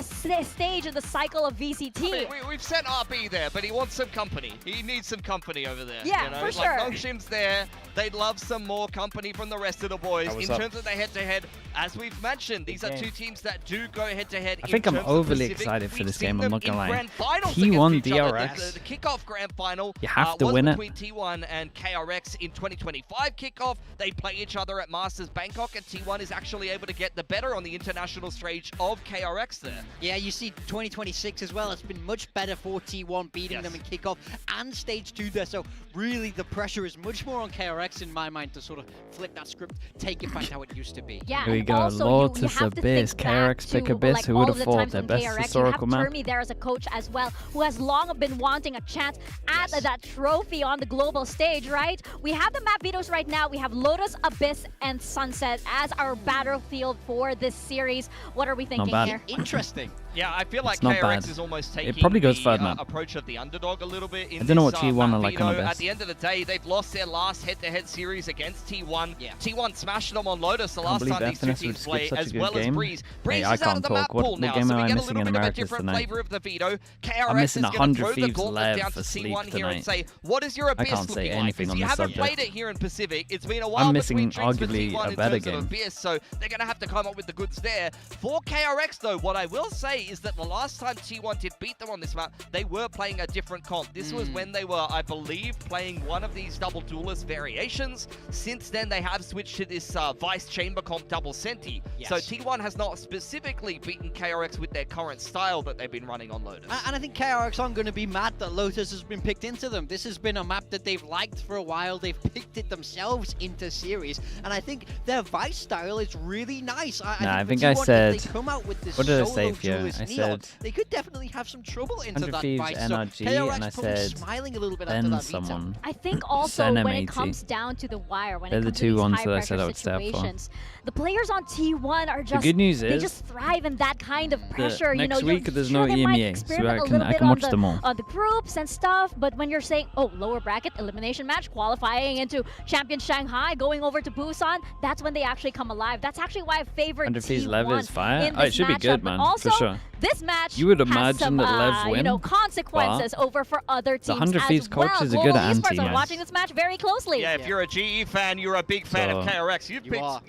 stage in the cycle of VCT? I mean, we've sent RB there, but he wants some company. He needs some company over there. Yeah, you know? for sure. Nongshim's there. They'd love some more company from the rest of the boys. In terms of the head-to-head, as we've mentioned, these are two teams that do go head-to-head. I think I'm overly excited for this game, I'm not gonna lie. T1 DRX. The kickoff grand final you have to win it. between T1 and KRX in 2025 kickoff. They play each other at Masters Bangkok, and T1 is actually able to get the better on the international stage of KRX there. Yeah, you see 2026 as well. It's been much better for T1 beating them in kickoff and stage 2 there. So really the pressure is much more on KRX in my mind to sort of flip that script, take it back to how it used to be. Yeah, here we go. Lotus Abyss, KRX pick Abyss. Who would have thought their best historical map? Termi there as a coach as well, who has long been wanting a chance at that trophy on the global stage, right? We have the map vetoes right now. We have Lotus, Abyss, and Sunset as our battlefield for this series. What are we thinking here? Interesting. Yeah, I feel like not KRX bad. is almost taking it probably goes the third map. approach of the underdog a little bit. I don't know what T1 are like on At Abyss. the end of the day, they've lost their last head-to-head series against T1. T1 smashed them on Lotus the last time these two teams played, as well as Breeze. Breeze is out of the map pool now, so we get a little bit of a different flavor of the veto. KRX is going to throw the gauntlet down to T1 here and say, what is your Abyss looking like? Because you haven't played it here in Pacific. It's been a while between drinks for T1 in terms of Abyss, so they're going to have to come up with the goods there. For KRX, though, what I will say is that the last time T1 did beat them on this map, they were playing a different comp. This was when they were, I believe, playing one of these double duelist variations. Since then, they have switched to this Vice Chamber comp double Senti. So T1 has not specifically beaten KRX with their current style that they've been running on Lotus. And I think KRX aren't going to be mad that Lotus has been picked into them. This has been a map that they've liked for a while. They've picked it themselves into series. And I think their Vice style is really nice. I think I said, come out with this what did I say here? I said, they could definitely have some trouble into that Thieves Vice. NRG, so and I said, smiling a little bit after that someone. I think also when it comes down to the wire, when it comes to these high-pressure situations, the players on T1 are just, the good news they is, just thrive in that kind of pressure. Next you know, week there's no EMEA, so I can watch them all. On the groups and stuff, but when you're saying, oh, lower bracket elimination match, qualifying into Champion Shanghai, going over to Busan, that's when they actually come alive. That's actually why I favorite T1 level is fire. in this it should be good, man. Also, for sure. this match You would has imagine some, that Lev win, you know, consequences over for other teams 100 as Thieves well. coach is a Global good Esports anti, are man. watching this match very closely. Yeah, if you're a GE fan, you're a big fan of So- KRX. You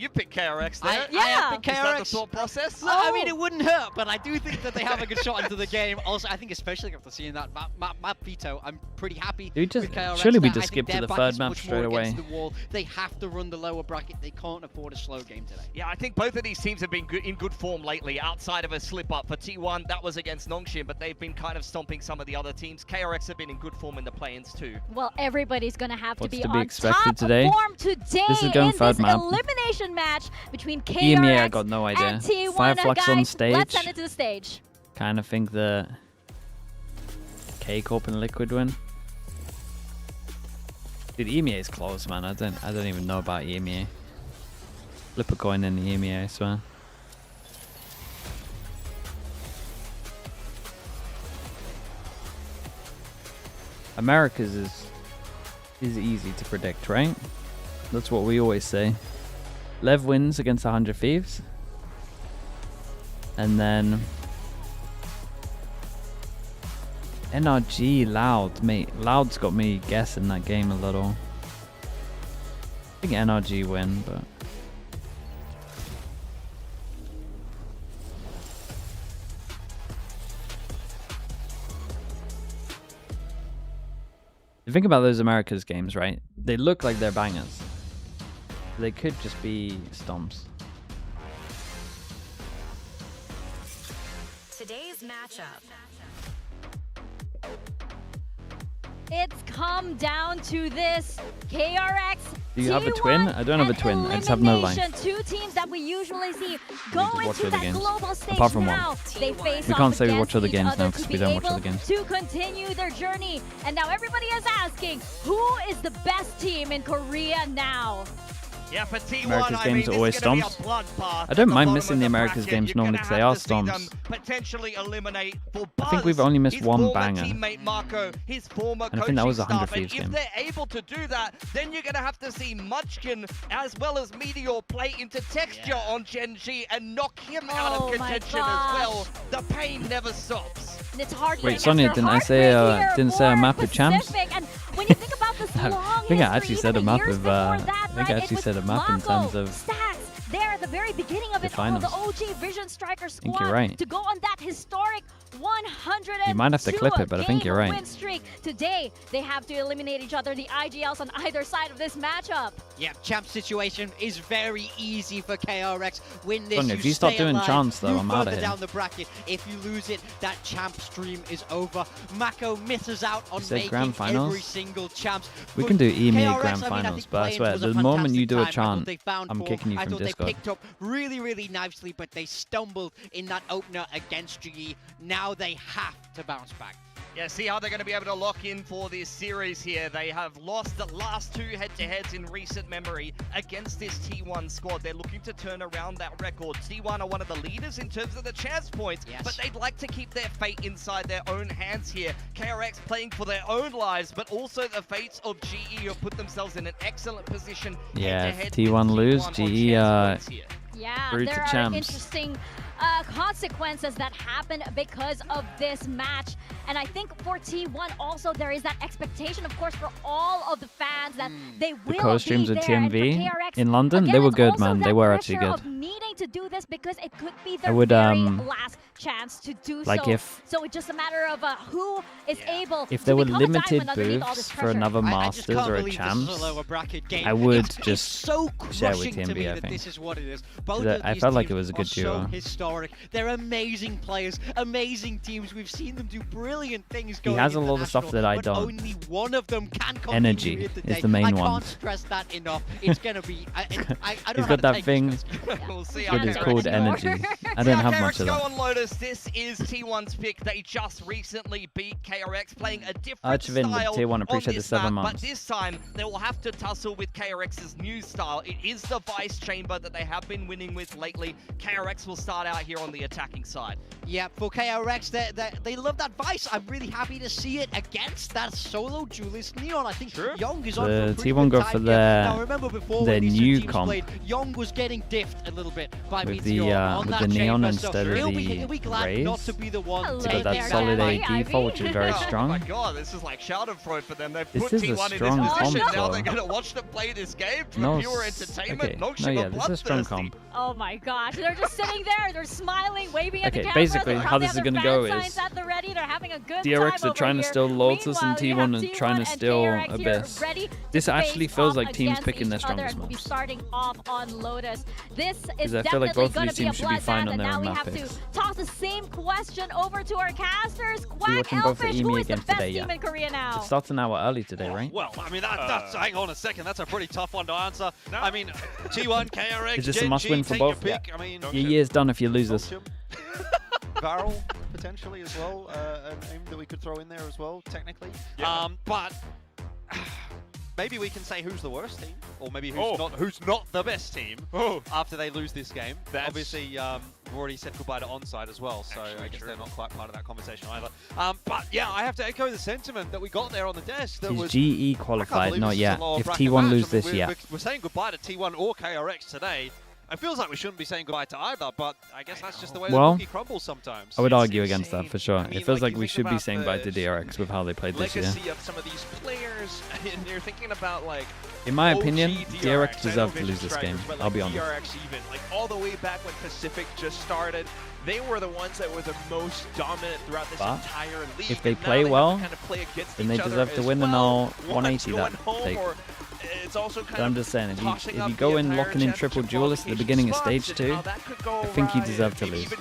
picked KRX there. I have picked Is that the KRX. thought process? I mean, it wouldn't hurt, but I do think that they have a good shot into the game. Also, I think especially after seeing that map veto, I'm pretty happy We just- with KRX. surely we there. just I think skip to their the back third is map much straight more against away. the wall. They have to run the lower bracket. They can't afford a slow game today. Yeah, I think both of these teams have been in good form lately, outside of a slip-up. For T1, that was against Nongshim, but they've been kind of stomping some of the other teams. KRX have been in good form in the play-ins too. Well, everybody's going to have What's to be to be on expected top today? form today This is going in third this map. elimination match between KRX EMEA, I got no idea. and T1. Fireflux on Guys, stage. let's send it to the stage. Kind of think that K-Corp and Liquid win. Dude, EMEA is close, man. I don't even know about EMEA. Flip a coin in the EMEA, I swear. America's is easy to predict, right? That's what we always say. Lev wins against 100 Thieves. And then NRG Loud, mate. Loud's got me guessing that game a little. I think NRG win, but you think about those Americas games, right? They look like they're bangers. They could just be stomps. Today's matchup. It's come down to this. KRX. Do you have a twin? I don't have a twin. I just have no line. Two teams that we usually see go watch into other that games. global stage Apart from now. one. They face We off can't say we against watch other each games other now to 'cause be we don't watch able other games. to continue their journey. And now everybody is asking, who is the best team in Korea now? Yeah, for T1, America's I games mean, are always this is gonna be a stomps. bloodbath I don't at mind the missing bottom the of the America's bracket. games You're normally gonna because they have are to see them stomps. potentially eliminate for I think we've Buzz, only missed his one former banger. teammate Marco, his former And I think that was a coaching 100 staff. And Thieves if game. they're able to do that, then you're gonna have to see Munchkin as well as Meteor play into Texture on Gen G and knock him out of Oh my contention as well. The pain never stops. And it's hard. Wait, Sonia, didn't I say didn't say a map with champs? And when you think about this long I think I actually history, said a even map years of before I that, think I right? actually It said a was map in Mako, terms of Stacks there at the very beginning of the it all, the finals. OG Vision Striker think squad you're right. to go on that historic 102 You might have to clip it, but I think game you're right. win streak. Today, they have to eliminate each other, the IGLs on either side of this matchup. Yeah, champ situation is very easy for KRX. Win this, Sonia, if you start stay doing alive, chants, though, move I'm outta further here. down the bracket. If you lose it, that champ stream is over. Mako misses out on said making grand finals? every single champ. We For can do EMEA KRX, grand I mean, I finals, think but I play-ins swear, was a the moment you fantastic do a time. I thought chant, they found I'm form. kicking you I from thought Discord. they picked up really, really nicely, but they stumbled in that opener against GE. Now they have to bounce back. Yeah, see how they're going to be able to lock in for this series here. They have lost the last two head-to-heads in recent memory against this T1 squad. They're looking to turn around that record. T1 are one of the leaders in terms of the chance points, but they'd like to keep their fate inside their own hands here. KRX playing for their own lives, but also the fates of GE who have put themselves in an excellent position. Yeah, if head-to-head T1 with lose, T1 on GE chance points here. Yeah, Through to there are champs. interesting consequences that happen because of this match. And I think for T1 also there is that expectation, of course, for all of the fans that they will The co-streams be with there. And for TMV KRX, in London, again, they were it's good, also man. They that were actually pressure good. of needing to do this because it could be I their would, very last chance to do like so. if- So it's just a matter of who is able If to there were become a limited diamond underneath all this booths for pressure. another I just Masters can't or a believe this is Champs, a lower bracket game. I would It's just so share with crushing to TMV, me I that think. this is what it is. Both That- of I these felt like teams it was a good are so duo. historic. They're amazing players, amazing teams. We've seen them do brilliant things. He Going has a lot of stuff international, that I but don't. Only one of them can continue Energy here is today. the main I one. can't stress that enough. It's gonna be. I don't He's know how got to that take thing this. We'll see that how is KRX called go. energy. I See don't how have much KRX of go that. on Lotus. This is T1's pick. They just recently beat KRX, playing a different Archivin with style T1, on appreciate the this 7 map, but months. this time they will have to tussle with KRX's new style. It is the Vice Chamber that they have been winning with lately. KRX will start out here on the attacking side. Yeah, for KRX, they love that Vice. I'm really happy to see it against that solo Julius Neon. I think Young is on for a The pretty T1 good go time for here. their Now remember before their when these two new teams comp played, Young was getting diffed a little bit by with Meteor the on with that the chamber. Neon first off. instead of He'll the be glad not Raze. to be the one Hello To get that there, solid Ivy. AD default, which is very Oh my strong. god, this is like Schadenfreude for them. They've This put is a T1 in strong this position. comp, Now though. they're going to watch them play this game for No, pure entertainment. okay. No No, sugar yeah, this is a strong bloodthirsty. comp. Oh my gosh, they're just sitting there, they're smiling, waving at the Okay, camera. basically, they how probably this have is their gonna go fan is signs at the ready. They're having a good DRX time are trying over to here. steal Lotus and Meanwhile, T1 we are have trying to T1 and steal KRX here Abyss. ready This to actually face feels off like teams against picking their each other strongest and we'll be maps. starting off on Lotus. This is I feel like definitely both of going these to be a teams should be fine bloodbath, on and their now own we map have picks. to toss the same question over to our casters. Quack watching both for Elfish, EME who is the against best today, team yeah. in Korea now? It starts an hour early today, right? Well, I mean, that's hang on a second. That's a pretty tough one to answer. I mean, T1, KRX, Is this a Gen must win G, for take both? your pick. I mean, Your year's done if you lose this. Varel potentially as well, a name that we could throw in there as well, technically. But maybe we can say who's the worst team, or maybe who's not the best team after they lose this game. Obviously, we've already said goodbye to ONSIDE as well, so I guess they're not quite part of that conversation either. But yeah, I have to echo the sentiment that we got there on the desk. That Is was GE qualified? Not yet. If bracket T1 match. lose I mean, this, we're, yeah. we're saying goodbye to T1 or KRX today. It feels like we shouldn't be saying goodbye to either, but I guess that's just the way the Well, cookie crumbles sometimes. I would argue against that for sure. I mean, It feels like, like you we think should be about saying bye to the DRX with how they played this year. legacy of some of these players, and you're thinking about like. In my OG opinion, DRX. DRX I deserved know to lose Vision this game. Strikers, but, I'll be like, honest. DRX even, like all the way back when Pacific just started, they were the ones that were the most dominant throughout this But entire league. if they and now play have to well, kind of play against then each they other deserve to as win, and well. I'll One's 180 going that home, take. or it's also kind But I'm of just saying, if tossing you up go the in entire looking in triple championship duelist at the qualification beginning of spots stage and 2, how that could go I think you awry, deserve to maybe lose. Even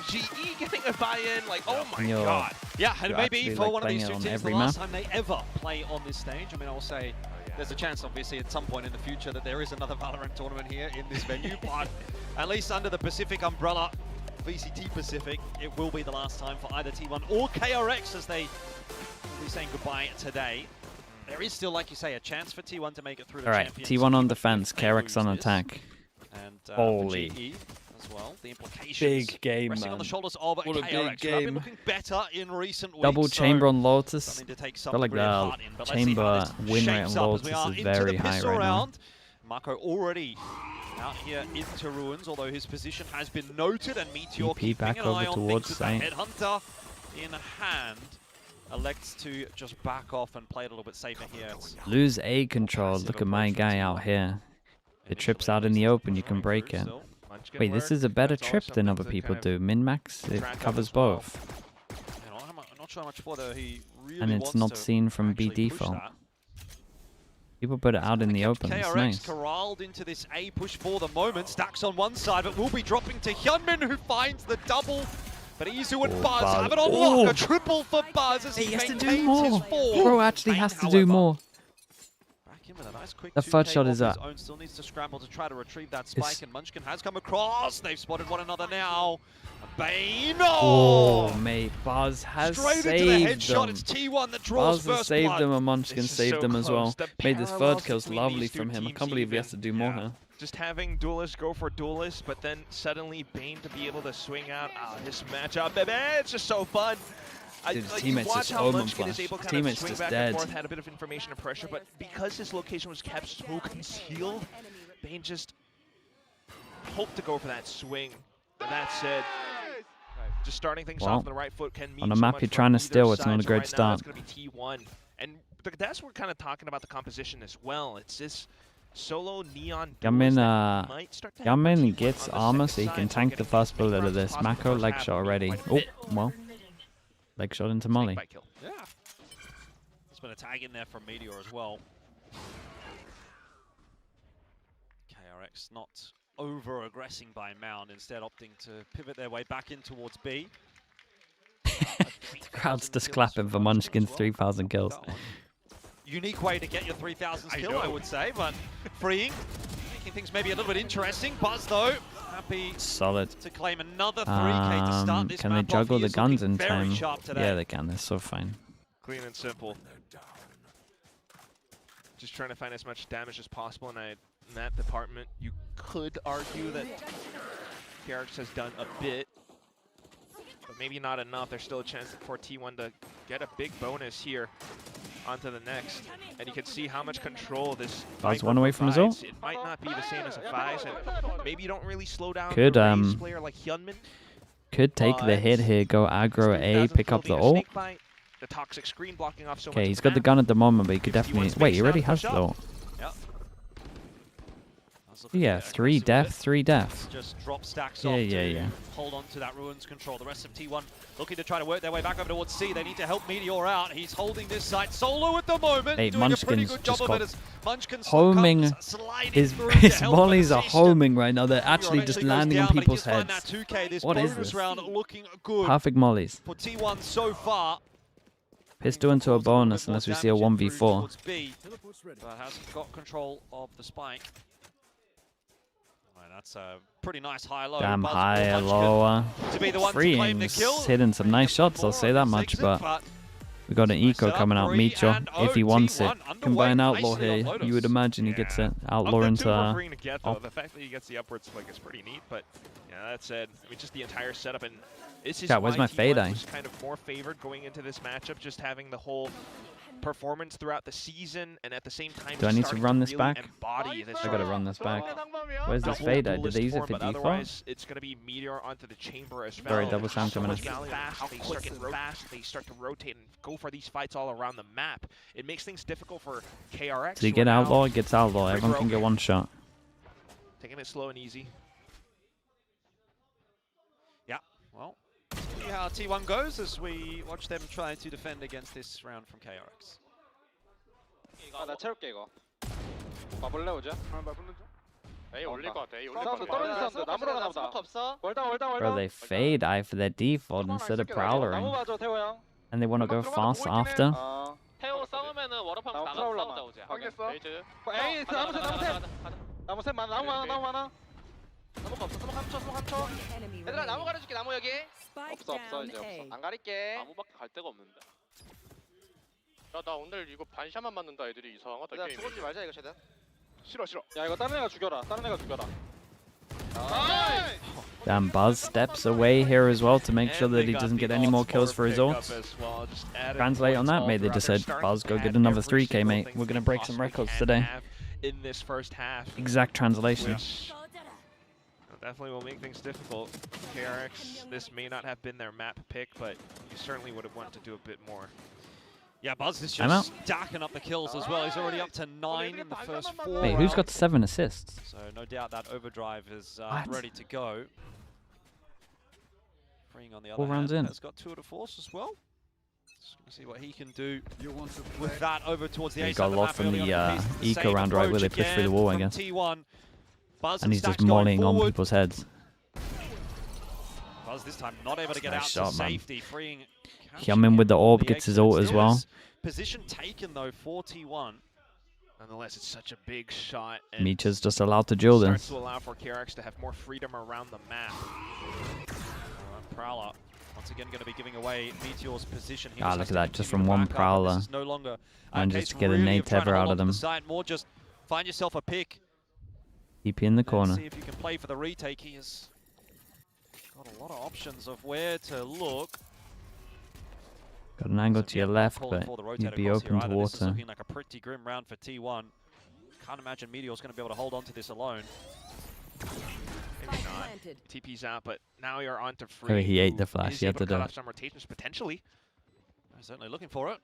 GE getting a buy-in, like oh my And you're- god. Yeah, and You're maybe actually, for like, one of playing these it two on teams, the every last map. time they ever play on this stage. I mean, I'll say there's a chance, obviously, at some point in the future that there is another Valorant tournament here in this venue, but at least under the Pacific umbrella, VCT Pacific, it will be the last time for either T1 or KRX as they will be saying goodbye today. There is still, like you say, a chance for T1 to make it through the Alright, Champions T1 on League defense, if they KRX on lose this. attack. And Holy. for GE as well, the implications. Big game, resting on the man. shoulders of What a big KRX, who have been game. looking better in recent weeks. Double so chamber on Lotus. something to take some Felt like degree of the heart in, but let's see how chamber this win rate shapes on up as we Lotus are is into very the high pistol right now. round. Marco already out here into ruins, although his position has been noted, and Meteor EP keeping back an over eye on towards things with that Saint. Headhunter in hand. Elects to just back off and play it a little bit safer here. It's Lose A control. Look at my guy out here. The trip's out in the open, you can break it. Wait, this is a better trip than other people do. Min-max, it covers both. I'm not sure how much further he really And it's wants not to seen from B actually push default. that. People put it out in the open, it's KRX nice. corralled into this A push for the moment. Stacks on one side, but will be dropping to Hyunmin, who finds the double. But Izu and Oh, Buzz Buzz. have it on Oh. lock. A triple for Buzz as he He has to do maintains more. his form. Bro actually has to do more. Back in with a nice quick The 2K third shot off is his up. own. Still needs to scramble to try to retrieve that spike, and Munchkin has come across. They've spotted one another now. Bane! Oh, mate, Buzz has Straight into the saved headshot. them. It's T1 that draws Buzz has first saved blood. them and Munchkin This is saved so them as well. close. The Made this parallels third kill's between lovely these two from him. I teams can't believe he even. has to do more here. Just having duelists go for duelists, but then suddenly Bane to be able to swing out. This matchup, baby, it's just so fun. Dude, his You teammate's watch just how omen Munchkin is flash. able to His kind of teammate's swing just back dead. and forth, had a bit of information and pressure, but because his location was kept so concealed, Bane just hoped to go for that swing. And that said, just starting things Well, off on the right foot can mean on a so map much you're for trying to either steal, it's side. not a So great right now, start. it's going to be T1. And that's what we're kind of talking about the composition as well. It's this solo neon Yamin, duelist that might start to have Yamin T1 gets on the armor second so he side, can so tank getting the first bullet out of as this. possible Mako first leg half shot would be already. quite a Oh, bit. well. Leg shot into Molly. Snake bite kill. Yeah. There's been a tag in there from Meteor as well. KRX not over-aggressing by Mound, instead opting to pivot their way back in towards B. The crowd's just clapping for Munchkin's 3,000 kills. Unique way to get your 3,000th I kill, know. I would say, but freeing, making things maybe a little bit interesting. Buzz, though, happy Solid. to claim another 3K to start this Can they map off. juggle He the is guns looking in very time? sharp today. Yeah, they can. They're so fine. Clean and simple. Just trying to find as much damage as possible, and in that department, you could argue that KRX has done a bit, but maybe not enough. There's still a chance for T1 to get a big bonus here onto the next, and you can see how much control this Buzz Viper one away from his provides. ult. It might not be the same as a Faiz, and maybe you don't really slow down Could, the Raze player like Hyunmin. could take the hit here, go aggro A, pick up the ult. The toxic screen blocking off so much Okay, of he's the got the map. gun at the moment, but he could definitely... Wait, he already has the ult. Yep. Yeah, 3 death, 3 death. Just drop stacks Yeah, off yeah, to yeah. hold on to that ruins control. The rest of T1 looking to try to work their way back over towards C. They need to help Meteor out. He's holding this site solo at the moment. Hey, doing a pretty Munchkin's good job just of got it as Munchkin homing. sliding His through to help volleys are assist. homing right now. They're Meteor actually just eventually goes landing down, on but he people's does find heads. that 2K. This What is bonus this? round looking good Perfect mollies. for T1 so far. Pistol into a bonus unless we see a 1v4. But hasn't got control of the spike. Well, that's a pretty nice high-low. Damn Buzz high, Munchkin lower. to be the one to claim the Freeing's kill. hitting some nice shots, I'll say that much, but we got an eco coming out, Meteor, if he wants it. Can buy an outlaw here, you would imagine he gets it. Outlaw Of the into... two we're agreeing to get, though, off. the fact that he gets the upwards flick is pretty neat, but yeah, that said, I mean, just the entire setup, and this is God, where's why my T1 fade eye? was kind of more favored going into this matchup, just having the whole performance throughout the season, and at the same time, Do I need to starting run this really back? embody this I gotta sort of run this back. Where's the this whole fade eye? Did duelist they use it form, for but default? otherwise, it's going to be Meteor onto the chamber as well. Sorry, double sound so coming much in. fast, they start getting fast, they start to rotate and go for these fights all around the map. It makes things difficult for KRX. So you who get are now outlaw, it gets outlaw. pretty Everyone can broke. get one shot. Taking it slow and easy. Yeah, well, see how T1 goes as we watch them try to defend against this round from KRX. 나 채울게 이거. 봐볼래 오자? A 올릴 것 같아. A 올릴 것 같아. 떨어진 사운드. 나무로 가나 보다. 없어. 월당. Bro, they fade eye for their default instead of prowlering. 나무 봐줘 태호 형. And they want to go fast after. 태호 싸우면은 워터팜 나가서 싸우자 오자. 확인했어. 에이 나무 셋 많아. 나무 많아. 나무가 없어. 스모크 3초. 얘들아 나무 가려줄게. 나무 여기. 없어 이제 없어. 안 가릴게. 나무밖에 갈 데가 없는데. 나 오늘 이거 반샷만 맞는다. 애들이 이상하다. 게임. 죽었지 말자 이거 최대한. 싫어. 야 이거 다른 애가 죽여라. Damn, Buzz steps away here as well to make sure that he doesn't get any more kills for his ults. Translate on that, mate. They just said, Buzz, go get another 3k, mate. We're going to break some records today. In this first half. Exact translation. Definitely will make things difficult. KRX, this may not have been their map pick, but you certainly would have wanted to do a bit more. Yeah, Buzz is I'm out. just stacking up the kills as well. He's already up to 9 in the first 4 Wait, who's rounds. got 7 assists? So no doubt that overdrive is What? ready to go. Freeing on the other 4 rounds hand in. has got 2 of the force as well. Just gonna see what he can do with that over towards the He ace got of the lost map from early the on. He's the eco same round, right, where they approach pushed through the again wall, I from guess. T1. Buzz And he's Stacks just going mollying on forward. people's heads. Buzz this time not able to get Nice out shot, to man. safety, freeing. Hyunmin with the orb the gets his exit. ult as Still well. is Position taken though for T1. Nonetheless, it's such a big shot. And Meech's just allowed to duel starts this. to allow for KRX to have more freedom around the map. Prowler once again going to be giving away Meteor's position. He Ah, just look has at to that, just continue from to one back up, but Prowler. This is no longer And case just get a really nade of trying to tether hold out on of to the them. side, more just find yourself a pick. TP in the And corner. see if you can play for the retake. He has got a lot of options of where to look. Got an angle to your left, Calling but for the rotate he'd be across here open to either. This is water. looking like a pretty grim round for T1. Can't imagine Meteor's going to be able to hold on to this alone. Maybe not. TP's out, but now you're on to Oh, Free. he ate the who flash. is He had able to cut do off it. some rotations potentially. Certainly looking for it.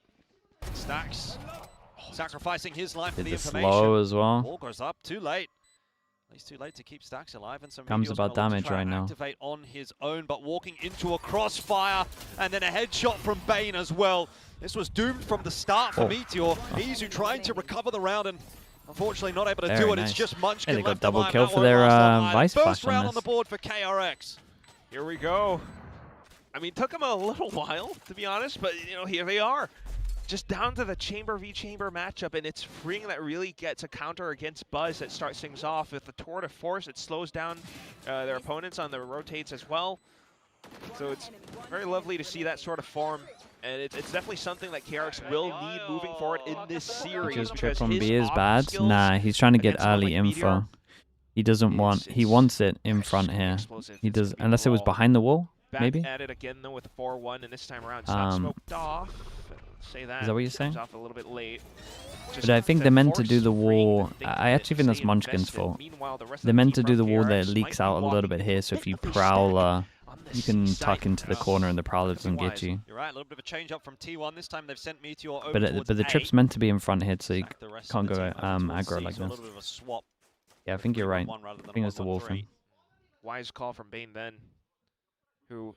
Stacks sacrificing his life for Did the the information. slow as well. Ball goes up too late. At least too late to keep Stacks alive, and some Comes Meteor's about gonna look to damage try right and now. activate on his own, but walking into a crossfire and then a headshot from Bane as well. This was doomed from the start for Oh. Meteor. Izu trying to recover the round and unfortunately not able to Very do it. nice. It's just Munchkin Hey, they got left double alive. kill That for won't their last long either. Vice First Flash on round on this. the board for KRX. Here we go. I mean, took him a little while, to be honest, but, you know, here they are. Just down to the Chamber v Chamber matchup, and it's Freeing that really gets a counter against Buzz that starts things off. With the Tour de Force, it slows down their opponents on the rotates as well. So it's very lovely to see that sort of form, and it's definitely something that KRX will need moving forward in this series. Just because trip on his B is off bad. skills Nah, he's trying to get against someone early like info. Meteor, He doesn't want. He wants it in front here. He does, unless it was behind the wall, Back maybe. at it again though with 4-1, and this time around it's not smoked off. Say that. Is that what you're saying? Comes off a little bit late. But I think they're meant to do the wall. I actually think that's Munchkin's fault. They're meant to do the wall that leaks out a little bit here. So if you prowl You can tuck into the corner and the Prowler doesn't get you. You're right, a little bit of a change up from T1. This time they've sent Meteor over But the trip's meant to be in front here, so you can't go aggro like this. Yeah, I think you're right. I think it's the Wolfen. Wise call from Bane then, who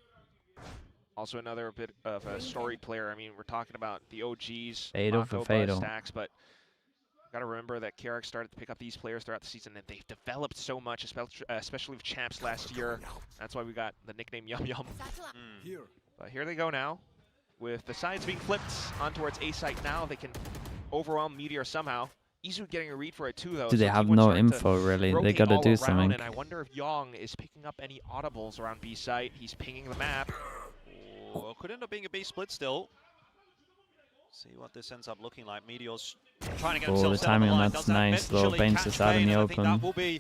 also another bit of a storied player. I mean, we're talking about the OGs, Fatal for Fatal. Stacks, but got to remember that KRX started to pick up these players throughout the season, and they've developed so much, especially with champs last year. That's why we got the nickname Yum Yum. But here they go now, with the sides being flipped on towards A site now. They can overwhelm Meteor somehow. Izu getting a read for it too, though. Do they have no info, really? They gotta do something. And I wonder if Yong is picking up any audibles around B site. He's pinging the map. Well, could end up being a B split still. See what this ends up looking like. Meteor's trying to get himself the timing on that's nice. Little Banes is out in the open. That will be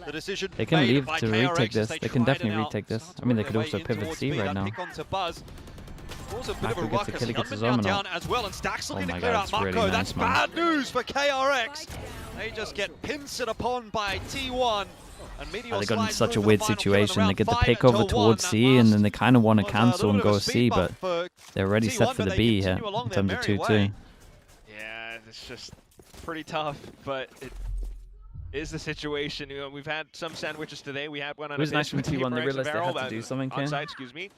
the decision they can leave by to KRX retake this. They can definitely now. retake this. I mean, they could also pivot C right now. Also a bit of a Mako ruckus. gets the kill, gets his Unman own down out. as well, and Stack's looking to my clear God, out it's Mako. really That's nice, man. bad news for KRX. They just get pincered upon by T1. And Meteor They got in slides such a through to weird the final kill in situation. They round get the 5 pick over until towards one. C, and then they kind of want to was a cancel and little go bit of a C, speed but bump for they're already set T1, for but the they B here continue along in their terms of merry 2-2. way. Yeah, it's just pretty tough, but it is the situation. You know, we've had some sandwiches today. We had one on It was a nice from bench with T1. They PRX realized they Barrel, had to do something here. ONSIDE, excuse me.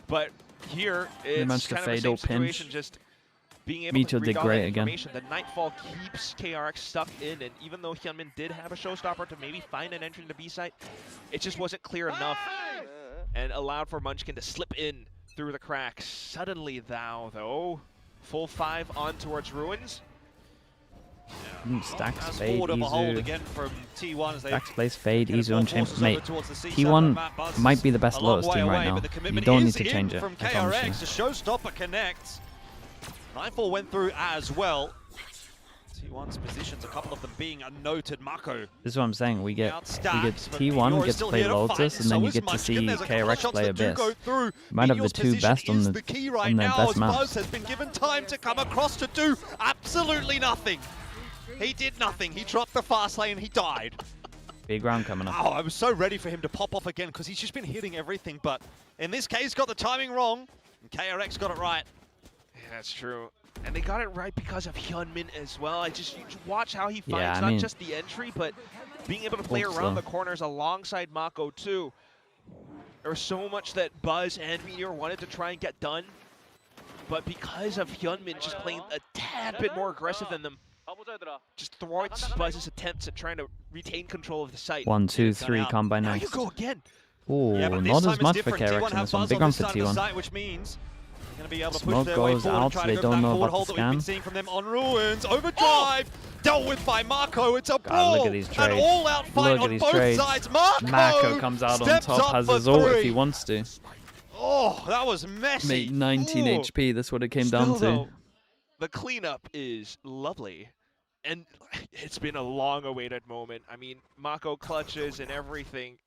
But here, They it's managed to kind of the fatal same pinch. situation, just being able Meteor to did read all great that again. information. The Nightfall keeps KRX stuck in, and even though Hyunmin did have a showstopper to maybe find an entry into B site, it just wasn't clear enough and allowed for Munchkin to slip in through the cracks. Suddenly, though, full 5 on towards Ruins. Stacks As fade, forward of a hold Izu. again from T1 as they Stacks plays fade, get Izu on champ. forces Mate, over towards the C side. T1 Matt Buzz might be the best a long Lotus way team right away, now. but the You commitment don't need is to change in it. from I promise you. KRX. The showstopper connects. Nightfall went through as well. T1's positions, a couple of them being a noted Mako. This is what I'm saying. We get Stacks, but T1 Meteor is gets to still play here to fight, Lotus, and then so you is get to see Munchkin. There's a couple of KRX shots play that do Abyss. go through. Might have the Meteor's 2 position best on is the the key right on their now, best as maps. Buzz has been given time to come across to do absolutely nothing. He did nothing. He dropped the fast lane. He died. Big round coming up. Oh, I was so ready for him to pop off again because he's just been hitting everything. But in this case, got the timing wrong. And KRX got it right. Yeah, that's true. And they got it right because of Hyunmin as well. You just watch how he finds Yeah, I not mean, just the entry, but being able to play Both around slow. the corners alongside Mako too. There was so much that Buzz and Meteor wanted to try and get done, but because of Hyunmin just playing a tad bit more aggressive than them, just thwarts Buzz's attempts at trying to retain control of the site. 1, 2, 3 combine Now next. you go again. Oh, Yeah, but this not time as it's much for different. KRX T1 in have this one. Buzz Big on round this for side of the T1. site, which means they're going to be able to push Smoke their way goes forward out, and try to they go don't for that know forward about hold the that we've been scan. seeing from them on Ruins. Overdrive, dealt with by Mako. It's a brawl. look at these An trades. all-out fight Look at on these both trades. sides. Mako comes out on steps top, up has for his ult if 3. he wants to. Oh, that was messy. Mate, 19 Ooh. HP, that's what it came Still, down to. though, the cleanup is lovely. And it's been a long-awaited moment. I mean, Mako clutches and everything.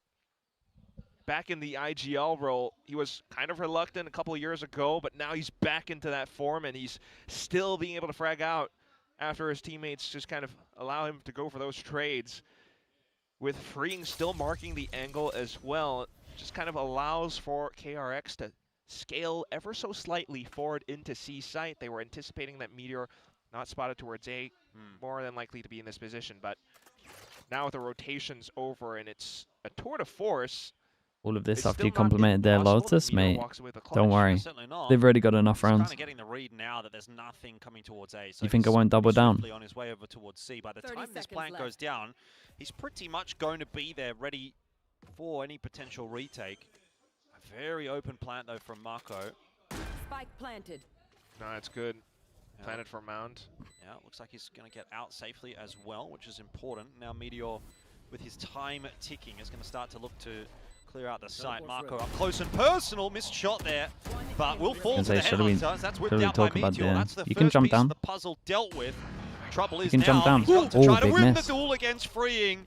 Back in the IGL role, he was kind of reluctant a couple of years ago, but now he's back into that form, and he's still being able to frag out after his teammates just kind of allow him to go for those trades. With Freeing still marking the angle as well, just kind of allows for KRX to scale ever so slightly forward into C site. They were anticipating that Meteor not spotted towards A, more than likely to be in this position, but now with the rotations over and it's a tour de force. All of this It's after still you not complimented their impossible that Lotus, Meteor mate. walks away with a Don't clutch. worry. Certainly not. They've already got enough He's kind rounds. of getting the read now that there's nothing coming towards A. So You think I he's won't double down? swiftly on his way over towards C. By the 30 time this seconds plan left. goes down, he's pretty much going to be there ready for any potential retake. A very open plant though from Mako. Spike planted. No, it's good. Planted for Mound. Yeah, looks like he's going to get out safely as well, which is important. Now Meteor, with his time ticking, is going to start to look to clear out the site. Mako up close and personal, missed shot there, but will fall to the headhunters. That's whipped out by Meteor. That's the You can first jump piece down. of the puzzle dealt with. Trouble is can now jump down. he's got to Ooh, try to big win miss. the duel against Freeing.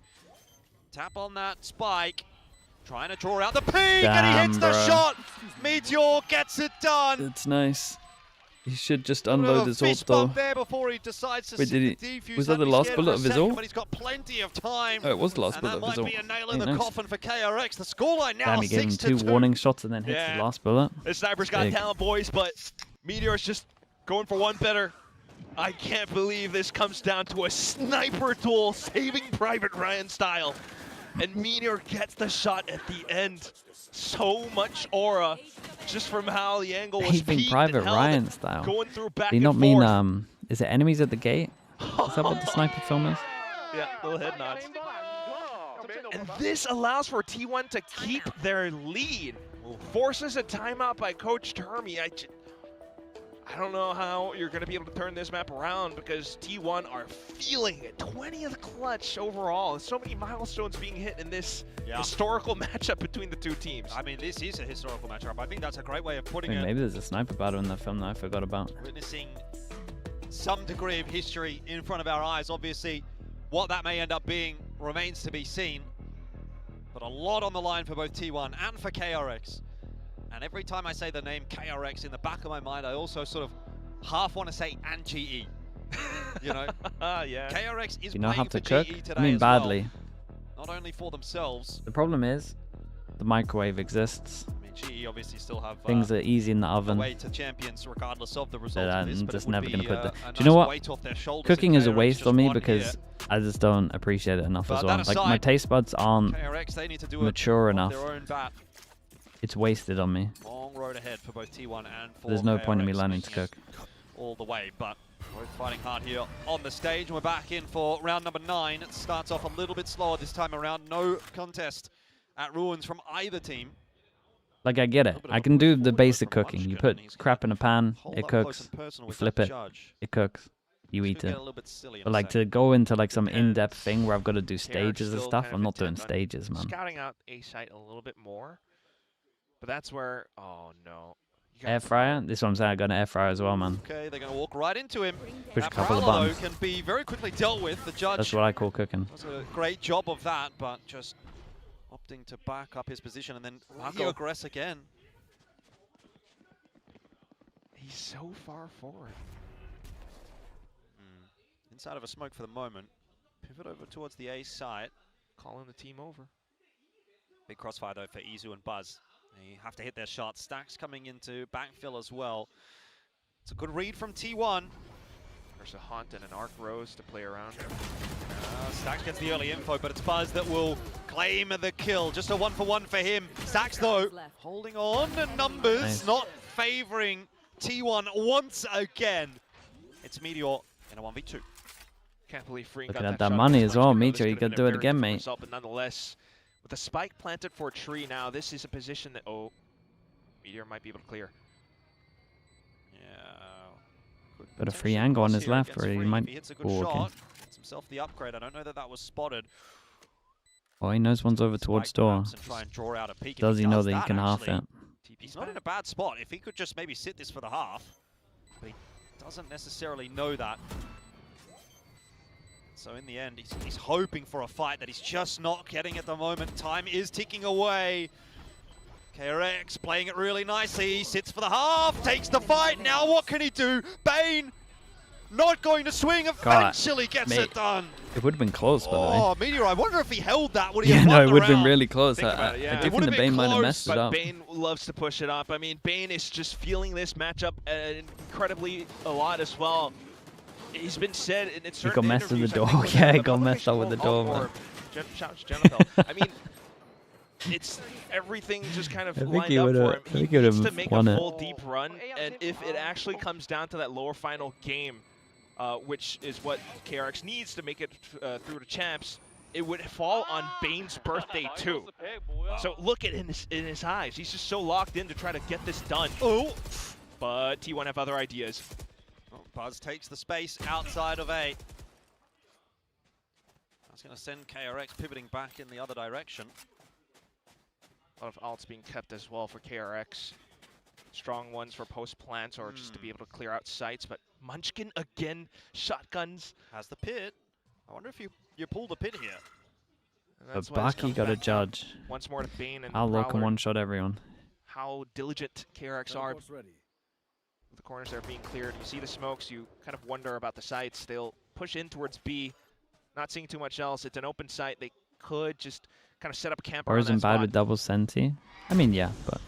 Tap on that spike. Trying to draw out the ping, and he hits the bro. shot. Meteor gets it done. It's nice. He should just A little unload his ult fist bump though. there before he decides to Wait, sit did the defuse. was that I'd the be last scared bullet for a of his second, ult? But he's got plenty of time. Oh, it was the last And bullet that of his might ult. be a nail Hey, in the nice. coffin for KRX. The scoreline now Damn, he gave him 2 6-2. warning shots and then hits Yeah. the last bullet. The Snipers got Big. talent, boys, but Meteor's just going for one better. I can't believe this comes down to a sniper duel, saving Private Ryan style. And Meteor gets the shot at the end. So much aura, just from how the angle was Saving peaked Private and held Ryan it, style. going through back Do you and not mean forth. is it enemies at the gate? Is that what the sniper film is? Yeah, little head nods. And this allows for T1 to keep their lead. Forces a timeout by Coach Termy. I don't know how you're going to be able to turn this map around because T1 are feeling it. 20th clutch overall. So many milestones being hit in this historical matchup between the two teams. I mean, this is a historical matchup. I think that's a great way of I putting mean, it. maybe there's a sniper battle in that film that I forgot about. Witnessing some degree of history in front of our eyes. Obviously, what that may end up being remains to be seen. But a lot on the line for both T1 and for KRX. And every time I say the name KRX, in the back of my mind, I also sort of half want to say and GE. You know? Yeah. KRX is You know how playing to for cook? GE today I mean, as badly. well. Not only for themselves. The problem is, the microwave exists. I mean, GE obviously still have Things are easy in the the oven. way to champions regardless of the But result of this. I'm But just it would never be, going to put the... a Do you know nice what? weight off their shoulders Cooking if is a KRX waste just on me won because here. I just don't appreciate it enough But as well. that Like, my aside, taste buds aren't KRX, they need to do mature it enough. off their own bat. It's wasted on me. Long road ahead for both T1 and for There's no point in me KRX, learning to making it cook. all the way, but both fighting hard here on the stage. We're back in for round number 9. It starts off a little bit slower this time around. No contest at Ruins from either team. Like, I get it. I can do the basic cooking. You put crap in a pan, it cooks. You flip it, it cooks. You eat it. But like, to go into like some in-depth thing where I've got to do stages and stuff, I'm not doing stages, man. Scouting out A site a little bit more, but that's where, oh no. Air fryer? This is what I'm saying. I got an air fryer as well, man. Okay, they're going to walk right into him. Push a That couple of Prowler, though, buttons. can be very quickly dealt with. The judge That's what I call cooking. does a great job of that, but just opting to back up his position and then aggress again. He's so far forward. Inside of a smoke for the moment. Pivot over towards the A site. Calling the team over. Big crossfire though for Izu and Buzz. They have to hit their shots. Stacks coming into backfill as well. It's a good read from T1. There's a Haunt and an Arc Rose to play around. Stacks gets the early info, but it's Buzz that will claim the kill. Just a 1-for-1 for him. Stacks though, holding on to numbers, Nice. not favoring T1 once again. It's Meteor in a 1v2. Can't believe Freen Looking got at that shot money this as much well, ago. This Meteor. You could have could been do a it very again, different mate. result, but nonetheless, with the spike planted for a tree now, this is a position that, oh, Meteor might be able to clear. Yeah. Got a free angle on his Here left against where he Freen. might... If he hits a good Oh, okay. shot, gets himself the upgrade. I don't know that that was spotted. Oh, he knows one's over towards Spike door. perhaps and try and draw out a peek. If Does he know does that he can half actually, it? He's not in a bad spot. If he could just maybe sit this for the half, but he doesn't necessarily know that. So in the end, he's hoping for a fight that he's just not getting at the moment. Time is ticking away. KRX playing it really nicely. He sits for the half, takes the fight. Now what can he do? Bane not going to swing. Eventually gets mate. it done. It would have been close, by the way. Oh, Meteor, I wonder if he held that. Would he Yeah, have no, won it the would have been round? really close. Think about I it, yeah. do It think the Bane might have messed it But up. Bane loves to push it up. I mean, Bane is just feeling this matchup incredibly a lot as well. He's been said in He certain got messed with the interviews, I door. think, Yeah, he the got messed up publication with the will door, call man. for Shouts Jennifer. I mean, it's everything just kind of I think lined he up would've- for him. I He think he would've needs to make a won it. full deep run, and if it actually comes down to that lower final game, which is what KRX needs to make it through to champs, it would fall on Bane's birthday too. So look at in his eyes. He's just so locked in to try to get this done. Oh, but T1 have other ideas. Oh, Buzz takes the space outside of A. That's going to send KRX pivoting back in the other direction. A lot of alts being kept as well for KRX. Strong ones for post plants or just to be able to clear out sites. But Munchkin again, shotguns. Has the pit. I wonder if you pull the pit here. And But why this Baki comes got a back down judge. once more to Bane and I'll look and Prowler. one-shot everyone. How diligent KRX are. The corners there being cleared. You see the smokes, you kind of wonder about the sites. They'll push in towards B, not seeing too much else. It's an open site. They could just kind of set up camp Or around isn't that bad spot. with double senti. I mean, yeah, but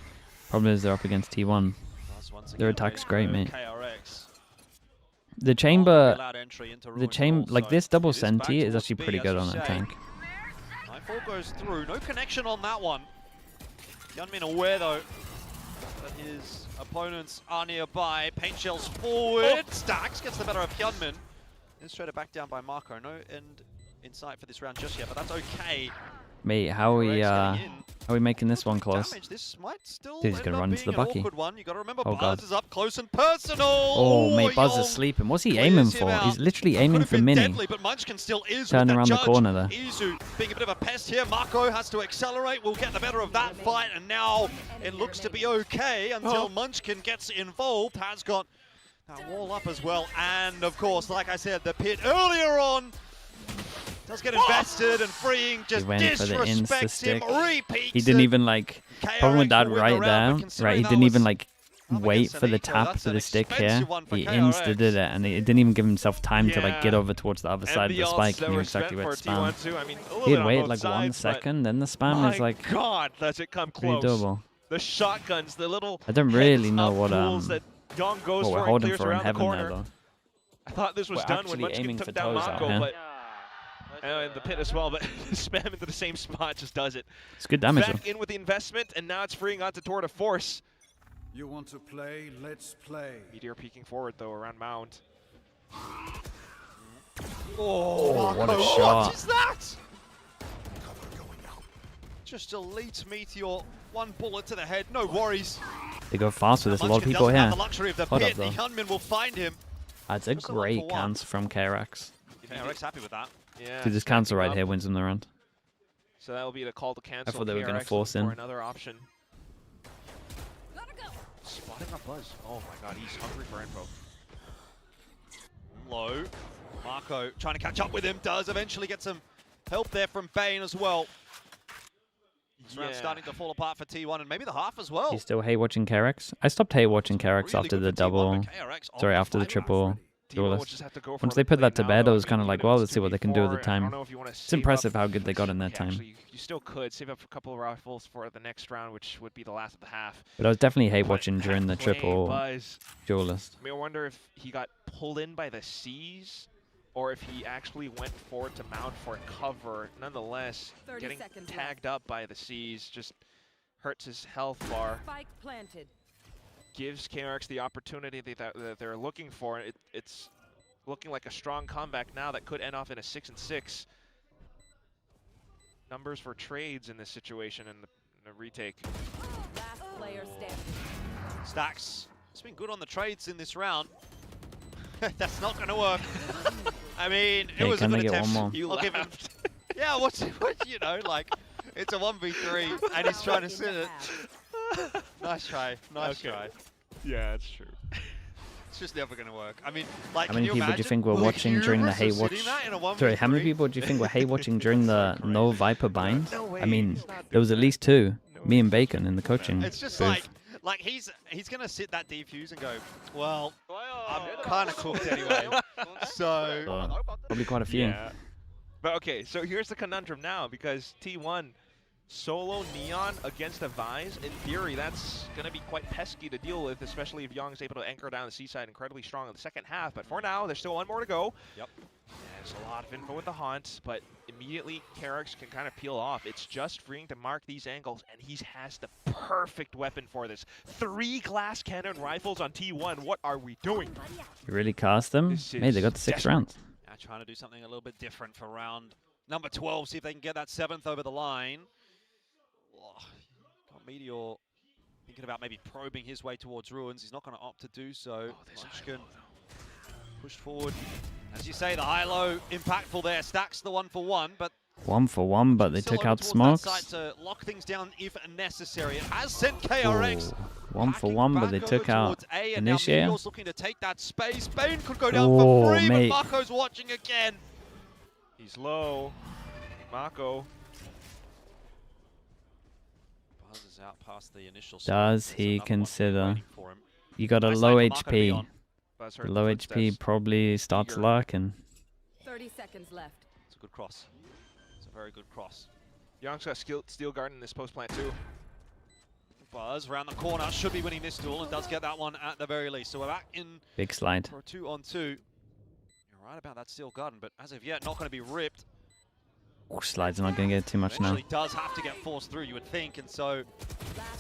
problem is they're up against T1. Their attack's great, mate. KRX. The chamber, like this double senti is actually pretty good on a tank. 9-4 goes through. No connection on that one. Hyunmin aware though that his opponents are nearby. Paint shells forward. Stacks gets the better of Hyunmin. Then straight back down by Marco. No end in sight for this round just yet, but that's okay. Mate, how are we making this one close? This might still Dude, he's gonna run into the bucky. You gotta remember, Oh Buzz god. is up close and personal. Oh mate, Buzz is sleeping. What's he aiming for? He's literally aiming for Mini. Deadly, but Munchkin still is Turn with around the judge. corner there. Izu being a bit of a pest here. Marco has to accelerate. We'll get the better of that fight, and now it looks to be okay until Munchkin gets involved. Has got that wall up as well, and of course, like I said, the pit earlier on does get invested, and freeing just disrespects him, repeats. He didn't even like. Problem with that right there, right? He didn't even like wait for the tap for the stick here. He insta did it, and he didn't even give himself time to like get over towards the other side of the spike. He knew exactly where to spam. He had waited like 1 second, then the spam is like God, does it come pretty close? doable. The shotguns, the little. I don't really know what that Young goes we're for holding and clears for in around the heaven corner. there though. I thought this was We're done when actually aiming Munchkin for took down toes out Marco, here. but the pit as well, but spam into the same spot just does it. It's good damage Back though. in with the investment, and now it's freeing onto Tour de Force. You want to play? Let's play. Meteor peeking forward though around Mount. Oh, what a shot. What is that? Just elites Meteor. 1 bullet to the head, no worries. They go fast with this. A lot of Munchkin people doesn't here. have the luxury of the Hold up pit. The though. Hyunmin will find him. That's a great cancel from KRX. KRX happy with that. Yeah. Dude, this cancel right here wins them the round. So that will be the call to cancel. I thought they were going to KRX force looking in. for another option. Spotting up Buzz. Oh my god, he's hungry for info. Low. Marco trying to catch up with him. Does eventually get some help there from Bane as well. This round starting to fall apart for T1 and maybe the half as well. You still hate watching KRX? I stopped hate watching KRX after the double. Sorry, after the triple duelist. Once they put that to bed, I was kind of like, well, let's see what they can do with the time. It's impressive how good they got in their time. Actually, you still could save up a couple of rifles for the next round, which would be the last of the half. But I was definitely hate watching during the triple Buzz. duelist. I mean, I wonder if he got pulled in by the C's, or if he actually went forward to Mount for cover. Nonetheless, getting tagged up by the C's just hurts his health bar. Spike planted. Gives KRX the opportunity that they're looking for. It's looking like a strong comeback now that could end off in a 6-6. Numbers for trades in this situation in the retake. Last player standing. Stacks. It's been good on the trades in this round. That's not going to work. I mean, it was a good attempt. One more? I'll give him. Yeah, what you know, like it's a 1v3 and he's trying to sit it. Nice try. Nice try. Yeah, it's true. It's just never going to work. I mean, like, How many people do you think were watching during the Hey Watch? Sorry, how many people do you think were Hey watching during the No Viper bind? I mean, there was at least 2. Me and Bacon in the coaching It's just booth. like he's gonna sit that defuse and go, well, I'm kind of cooked anyway. So Probably quite a few. Yeah. But okay, so here's the conundrum now, because T1 solo Neon against a Vise, in theory, that's going to be quite pesky to deal with, especially if Young's able to anchor down the C-side incredibly strong in the second half. But for now, there's still 1 more to go. Yep. There's a lot of info with the Haunt, but immediately KRX can kind of peel off. It's just freeing to mark these angles, and he has the perfect weapon for this. 3 glass cannon rifles on T1. What are we doing? You really cast them? Hey, they got the 6 rounds. Now trying to do something a little bit different for round number 12, see if they can get that 7th over the line. Oh, got Meteor thinking about maybe probing his way towards Ruins. He's not going to opt to do so. Munchkin pushed forward. As you say, the high-low impactful there. Stacks the 1-for-1, but 1 for 1, but they still took over out towards smokes. that side to lock things down if necessary. It has sent KRX. Ooh, 1 for 1, but they took out A, and now Initiator. Meteor's looking to take that space. Bane could go down Oh, for free, mate. but Marco's watching again. He's low. Mako. Buzz is out past the initial. Does he consider? You got a Nice low line for Marco to be HP. on. Buzz The heard low footsteps. HP probably starts luck and 30 seconds left. It's a good cross. It's a very good cross. Young's got steel guard in this post plant too. Buzz around the corner, should be winning this duel and does get that one at the very least. So we're back in big slide. for a 2-on-2. You're right about that steel garden, but as of yet, not going to be ripped. Ooh, slide's not going to get too much now. Eventually does have to get forced through, you would think, and so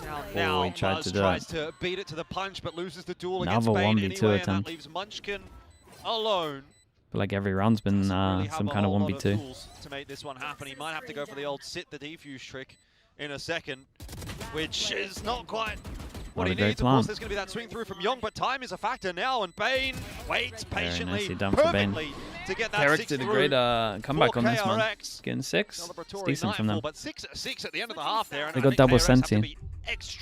down Oh, now. he tried Buzz to do tries it. to beat it to the punch, but loses the duel Another against Bane 1v2 anyway, and attempt. that leaves Munchkin alone. But like every round's been Really have some a kind of whole lot 1v2. tools to make this one happen. He might have to go for the old sit the defuse trick in a second, which is not quite what Not he a great needs. Of plan. course, there's going to be that swing through from Young, but time is a factor now, and Bane waits Very patiently, nicely done for Bane. perfectly to get that KRX 6 did a through great comeback for on this one. KRX. Getting 6. It's Celebratory decent from them. nightfall, but 6 at the end of the half there. and They I got think double KRX have to Sensi. be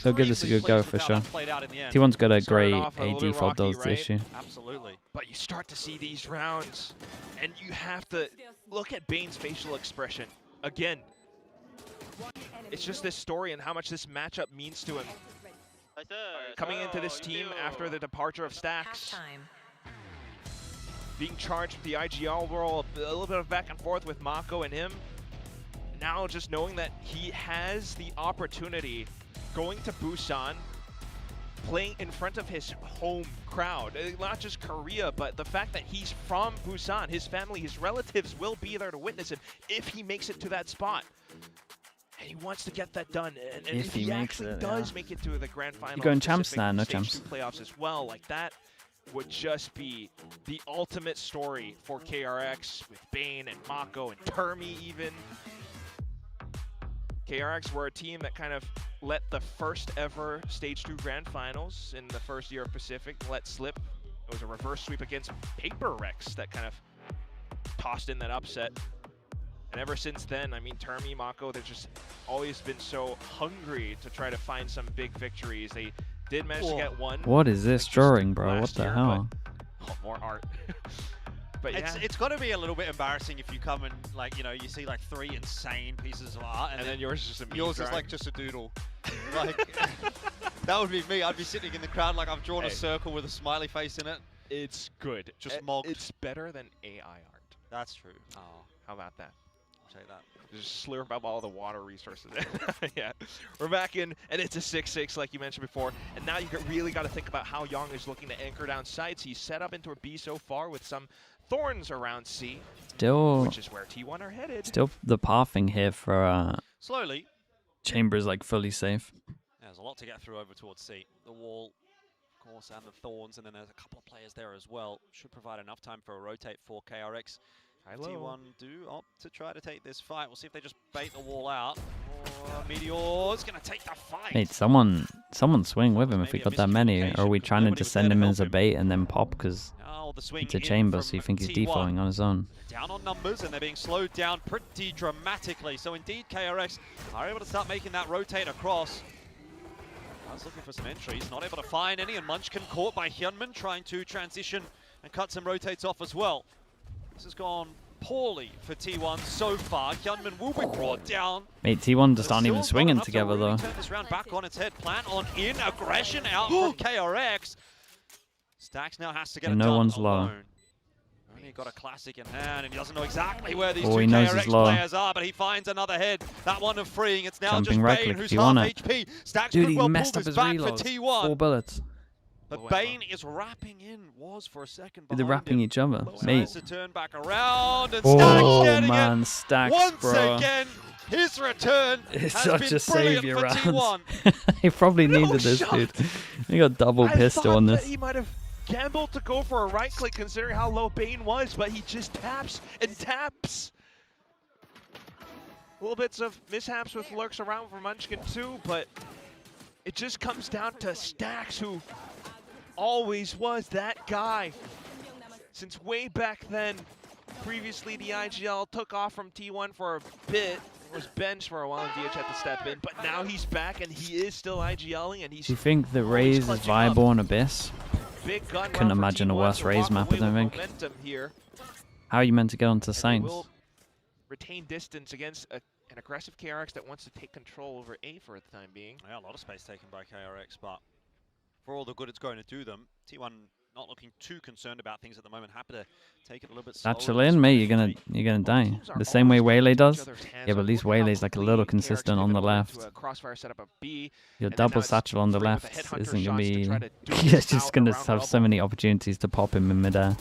They'll give this a good go pleased for with how sure. that played out in the end. T1's got a Started great off a little AD bit for rocky, those right? issue. Absolutely. But you start to see these rounds, and you have to look at Bane's facial expression. Again, it's just this story and how much this matchup means to him. Coming into this team after the departure of Stax, being charged with the IGL role, a little bit of back and forth with Mako and him. Now just knowing that he has the opportunity, going to Busan, playing in front of his home crowd, not just Korea, but the fact that he's from Busan, his family, his relatives will be there to witness him if he makes it to that spot. And he wants to get that done. And if he makes actually it, does make it to the grand final, You going of champs Pacific now? No Stage champs. 2 playoffs as well, like that would just be the ultimate story for KRX with Bane and Mako and Termi even. KRX were a team that kind of let the first ever Stage 2 Grand Finals in the first year of Pacific let slip. It was a reverse sweep against PRX that kind of tossed in that upset. And ever since then, I mean, Termi, Mako, they've just always been so hungry to try to find some big victories. They did manage to get one. What is this drawing, bro? What last the year, hell? but more art. But yeah. It's got to be a little bit embarrassing if you come and, like, you know, you see like 3 insane pieces of art, and then yours is just a meme yours is drawing. like just a doodle. Like that would be me. I'd be sitting in the crowd like I've drawn a circle with a smiley face in it. It's good. Just mocked. It's better than AI art. That's true. Oh, how about that? I'll take that. Just slurp up all the water resources. Yeah, we're back in, and it's a 6-6 like you mentioned before. And now you really got to think about how Young is looking to anchor down sites. He's set up into a B so far with some thorns around C, Still, which is where T1 are headed. still the pathing here for Slowly. Chamber is like fully safe. There's a lot to get through over towards C. The wall, of course, and the thorns, and then there's a couple of players there as well. Should provide enough time for a rotate for KRX. T1 do opt to try to take this fight. We'll see if they just bait the wall out. Or Meteor's going to take the fight. Mate, someone swing with him if we got that many. Or are we trying to just send him as a bait and then pop because Oh, the swing it's a in chamber, from so you think he's T1. defaulting on his own? Down on numbers, and they're being slowed down pretty dramatically. So indeed, KRX are able to start making that rotate across. I was looking for some entries, not able to find any, and Munchkin caught by Hyunmin trying to transition and cut some rotates off as well. This has gone poorly for T1 so far. Hyunmin will be brought down. Mate, T1 just aren't Still even not swinging enough to together really though. turn this round back on its head. Plan on in, aggression out from KRX. Stax now has to get And it no done one's low. alone. Only got a classic in hand, and he doesn't know exactly where these Oh, two he knows he's KRX low. players are, but he finds another head. That one of freeing. It's now Jumping just right Bane, click who's if you half want it. HP. Stax Dude, could he well messed pull up this his back reloads. for T1. 4 bullets. But Bane is wrapping in, was for a second They're behind wrapping him. each other. Tries Mate. to turn back around, and Oh, Stax getting man, it. Stax, Once bro. again, his return It's has such been a brilliant savior for round. T1. He probably No needed this, shot. dude. He got double pistol on I thought this. that he might have gambled to go for a right click considering how low Bane was, but he just taps and taps. Little bits of mishaps with lurks around for Munchkin too, but it just comes down to Stax, who always was that guy. Since way back then, previously the IGL took off from T1 for a bit, was benched for a while and DH had to step in, but now he's back and he is still IGLing and he's Do you think that Raze is viable on Abyss? big gun Couldn't round for imagine a T1 worse to Raze walk map, I away don't with think. momentum here. How are you meant to get onto And they Saints? will retain distance against an aggressive KRX that wants to take control over A for the time being. Yeah, a lot of space taken by KRX, but for all the good it's going to do them. T1 not looking too concerned about things at the moment. Happy to take it a little bit slower. Satchel in, mate, you're gonna die. The same way Waylay does. Yeah, but at least Waylay's like a little consistent on the left. Your double satchel on the left isn't gonna be. You're just gonna have so many opportunities to pop him in midair.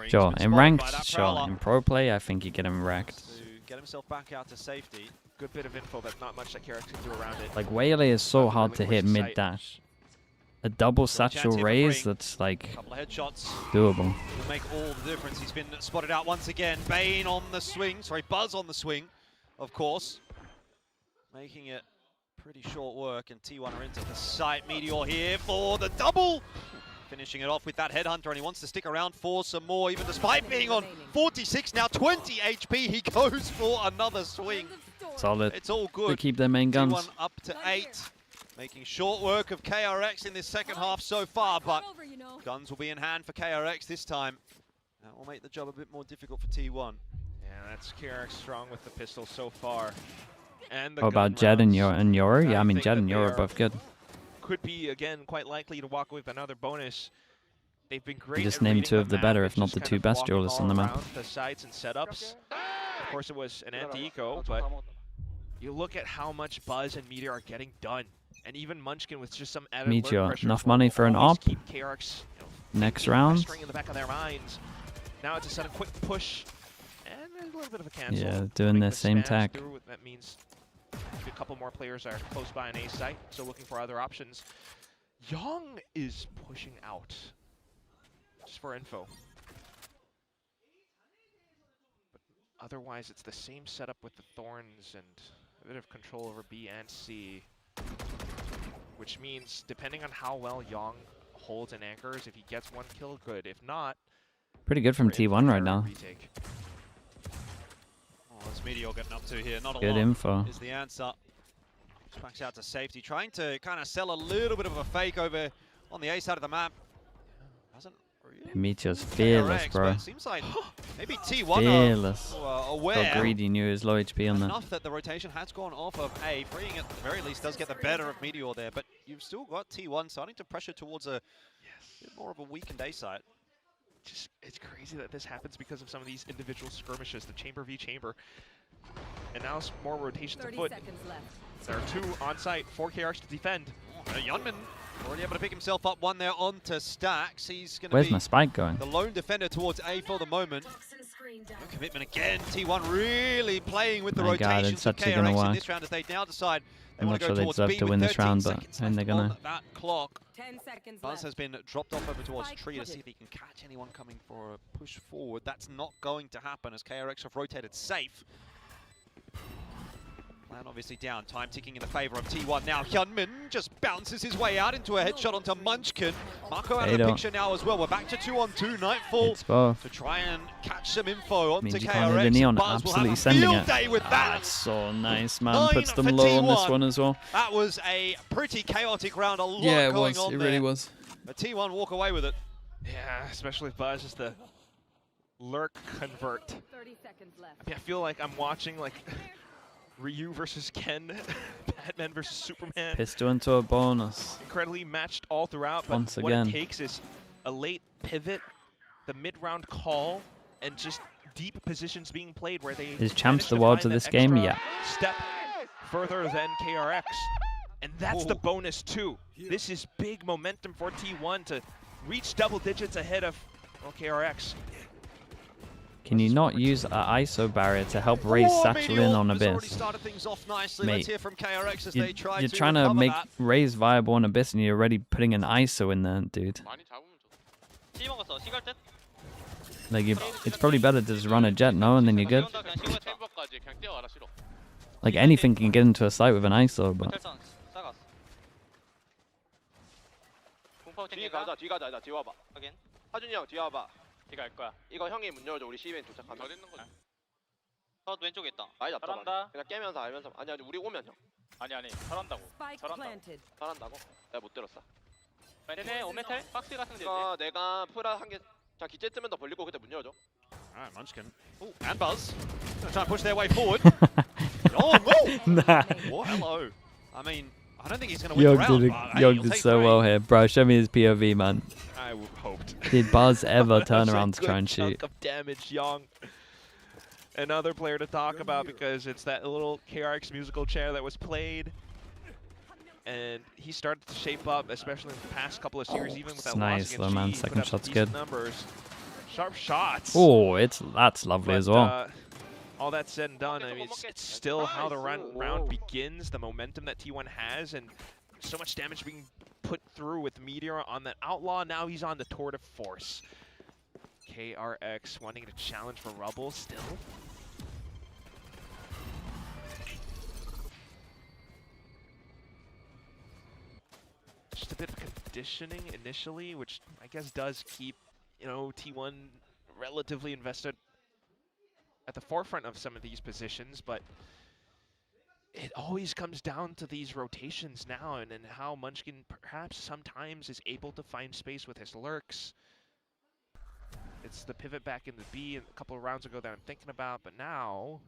Sure, in ranked, sure. In pro play, I think you get him wrecked. Get himself back out to safety. Good bit of info, but not much that KRX can do around it. Like Waylay is so hard to hit mid dash. A double satchel raise that's like doable. Will make all the difference. He's been spotted out once again. Bane on the swing, sorry, Buzz on the swing, of course. Making it pretty short work, and T1 are into the site. Meteor here for the double. Finishing it off with that headhunter, and he wants to stick around for some more, even despite being on 46, now 20 HP. He goes for another swing. Solid. It's all good. They keep their main guns. T1 up to 8. Making short work of KRX in this second half so far, but guns will be in hand for KRX this time. That will make the job a bit more difficult for T1. Yeah, that's KRX strong with the pistol so far. And the How about Jed and Yoru? Yeah, I mean, Jed and Yoru are both good. Could be, again, quite likely to walk with another bonus. They've been great. You just name two of the better, if not the two best duelists on the map. The sites and setups. Of course, it was an anti-eco, but you look at how much Buzz and Meteor are getting done. And even Munchkin with just some added Meteor, enough money for an op. KRX, Next round. In the back of their minds. Now it's a sudden quick push and a little bit of a cancel. Yeah, doing the same tack. That means a couple more players are close by an A site, so looking for other options. Young is pushing out. Just for info. But otherwise, it's the same setup with the Thorns and a bit of control over B and C. Which means, depending on how well Young holds and anchors, if he gets one kill, good. If not, pretty good from T1 right now. Oh, what's Meteor getting up to here? Not a Good lot info. is the answer. Just backs out to safety, trying to kind of sell a little bit of a fake over on the A side of the map. Hasn't really. Meteor's fearless, KRX, bro. but it seems like maybe T1 Fearless. are aware. Got greedy, knew his low HP on that. Enough that the rotation has gone off of A, freeing it at the very least does get the better of Meteor there, but you've still got T1 starting to pressure towards a bit more of a weakened A site. Just, it's crazy that this happens because of some of these individual skirmishes, the chamber v chamber. And now it's more rotations afoot. There are two on site, 4 KRX to defend. Yunman already able to pick himself up one there onto Stacks. He's going to Where's be my spike going? the lone defender towards A for the moment. No commitment again. T1 really playing with the My God, rotations it's of actually gonna KRX in work. this round as they now decide they I'm want not to sure go they towards deserve B to with win this 13 round, but seconds and they're left gonna. on that clock. 10 seconds Buzz left. has been dropped off over towards Tree to see if he can catch anyone coming for a push forward. That's not going to happen as KRX have rotated safe. Plan obviously down, time ticking in the favor of T1 now. Hyunmin just bounces his way out into a headshot onto Munchkin. Marco out of the picture now as well. We're back to 2-on-2, Nightfall to try and catch some info onto KRX. The Neon Buzz will absolutely have a sending field it. day with that. That's so nice, man. Puts them for low on this T1. one as well. That was a pretty chaotic round, a lot Yeah, it going was. on It there. really was. But T1 walk away with it. Yeah, especially if Buzz is the lurk convert. 30 seconds left. I mean, I feel like I'm watching like Ryu versus Ken, Batman versus Superman. Pistol into a bonus. Incredibly matched all throughout, but Once what again. it takes is a late pivot, the mid-round call, and just deep positions being played where they Is champs manage the to world find to that this game? extra Yeah. Step further than KRX. And that's the bonus too. This is big momentum for T1 to reach double digits ahead of KRX. Can you not use an ISO barrier to help raise Satchel in on Abyss? Mate, you're trying to make raise viable on Abyss and you're already putting an ISO in there, dude. Like, it's probably better to just run a jet, no? And then you're good. Like, anything can get into a site with an ISO, but... 뒤 가자, 뒤 와봐. 확인. 하준이 형, 뒤 와봐. 뒤 갈 거야. 이거 형이 문 열어줘, 우리 C맨 도착하면. 어디 있는 거야? 저 왼쪽에 있다. 많이 잡다. 잘한다. 그냥 깨면서 알면서. 아니, 우리 오면 형. 아니, 잘한다고. 잘한다고? 내가 못 들었어. 얘네 오메텔? 박스 같은 데 있지? 내가 프라 한 개, 자, 기재 뜨면 더 벌리고 그때 문 열어줘. Alright, Munchkin. Ooh, and Buzz. Gonna try and push their way forward. Nah. Well, hello. I mean, I don't think he's going to win the round. Young did so well here. Bro, show me his POV, man. I hoped. Did Buzz ever turn That was a around to try and good shoot? chunk of damage, Young. Another player to talk about because it's that little KRX musical chair that was played. And he started to shape up, especially in the past couple of series, even with It's that nice, loss though, against man. G, he Second put up shot's decent good. numbers. Sharp shots. Oh, that's lovely as well. All that said and done, I mean, it's still how the round begins, the momentum that T1 has, and so much damage being put through with Meteor on that Outlaw. Now he's on the Tour de Force. KRX wanting to challenge for Rubble still. Just a bit of conditioning initially, which I guess does keep, you know, T1 relatively invested at the forefront of some of these positions, but it always comes down to these rotations now and how Munchkin perhaps sometimes is able to find space with his lurks. It's the pivot back in the B a couple of rounds ago that I'm thinking about, but now,